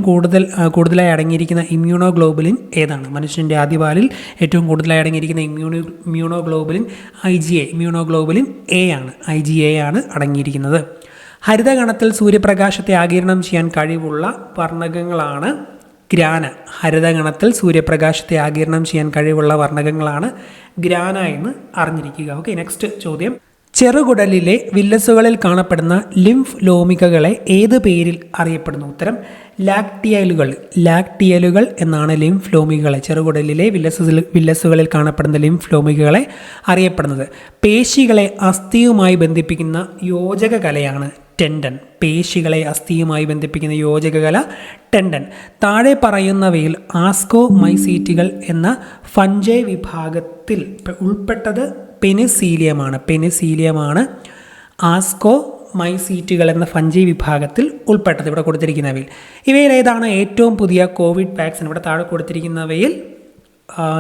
കൂടുതലായി അടങ്ങിയിരിക്കുന്ന ഇമ്മ്യൂണോഗ്ലോബുലിൻ ഏതാണ്? മനുഷ്യൻ്റെ ആദ്യ പാലിൽ ഏറ്റവും കൂടുതലായി അടങ്ങിയിരിക്കുന്ന ഇമ്മ്യൂണോഗ്ലോബുലിൻ IgA, ഇമ്മ്യൂണോഗ്ലോബുലിൻ A ആണ്. IgA ആണ് അടങ്ങിയിരിക്കുന്നത്. ഹരിതകണത്തിൽ സൂര്യപ്രകാശത്തെ ആഗിരണം ചെയ്യാൻ കഴിവുള്ള വർണ്ണകങ്ങളാണ് ഗ്രാന. ഹരിതകണത്തിൽ സൂര്യപ്രകാശത്തെ ആഗിരണം ചെയ്യാൻ കഴിവുള്ള വർണ്ണകങ്ങളാണ് ഗ്രാന എന്ന് അറിഞ്ഞിരിക്കുക. ഓക്കെ, നെക്സ്റ്റ് ചോദ്യം, ചെറുകുടലിലെ വില്ലസുകളിൽ കാണപ്പെടുന്ന ലിംഫ് ലോമികകളെ ഏത് പേരിൽ അറിയപ്പെടുന്നു? ഉത്തരം ലാക്ടിയലുകൾ. ലാക്ടിയലുകൾ എന്നാണ് ലിംഫ് ലോമികകളെ, ചെറുകുടലിലെ വില്ലസുകളിൽ കാണപ്പെടുന്ന ലിംഫ് ലോമികകളെ അറിയപ്പെടുന്നത്. പേശികളെ അസ്ഥിയുമായി ബന്ധിപ്പിക്കുന്ന യോജക കലയാണ് ടെൻഡൻ. പേശികളെ അസ്ഥിയുമായി ബന്ധിപ്പിക്കുന്ന യോജകകല ടെൻഡൻ. താഴെ പറയുന്നവയിൽ ആസ്കോമൈസീറ്റുകൾ എന്ന ഫഞ്ചൈ വിഭാഗത്തിൽ ഉൾപ്പെട്ടത് പെനിസീലിയമാണ്. പെനിസീലിയമാണ് ആസ്കോമൈസീറ്റുകൾ എന്ന ഫഞ്ചൈ വിഭാഗത്തിൽ ഉൾപ്പെട്ടത് ഇവിടെ കൊടുത്തിരിക്കുന്നവയിൽ. ഇവയിൽ ഏതാണ് ഏറ്റവും പുതിയ കോവിഡ് വാക്സിൻ? ഇവിടെ താഴെ കൊടുത്തിരിക്കുന്നവയിൽ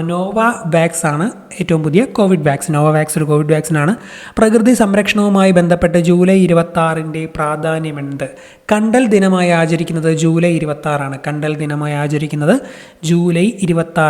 നോവാവാക്സ് ആണ് ഏറ്റവും പുതിയ കോവിഡ് വാക്സിൻ. നോവാവാക്സ് ഒരു കോവിഡ് വാക്സിനാണ്. പ്രകൃതി സംരക്ഷണവുമായി ബന്ധപ്പെട്ട് ജൂലൈ 26 പ്രാധാന്യമുണ്ട്. കണ്ടൽ ദിനമായി ആചരിക്കുന്നത് ജൂലൈ 26 ആണ്. കണ്ടൽ ദിനമായി ആചരിക്കുന്നത് ജൂലൈ 26.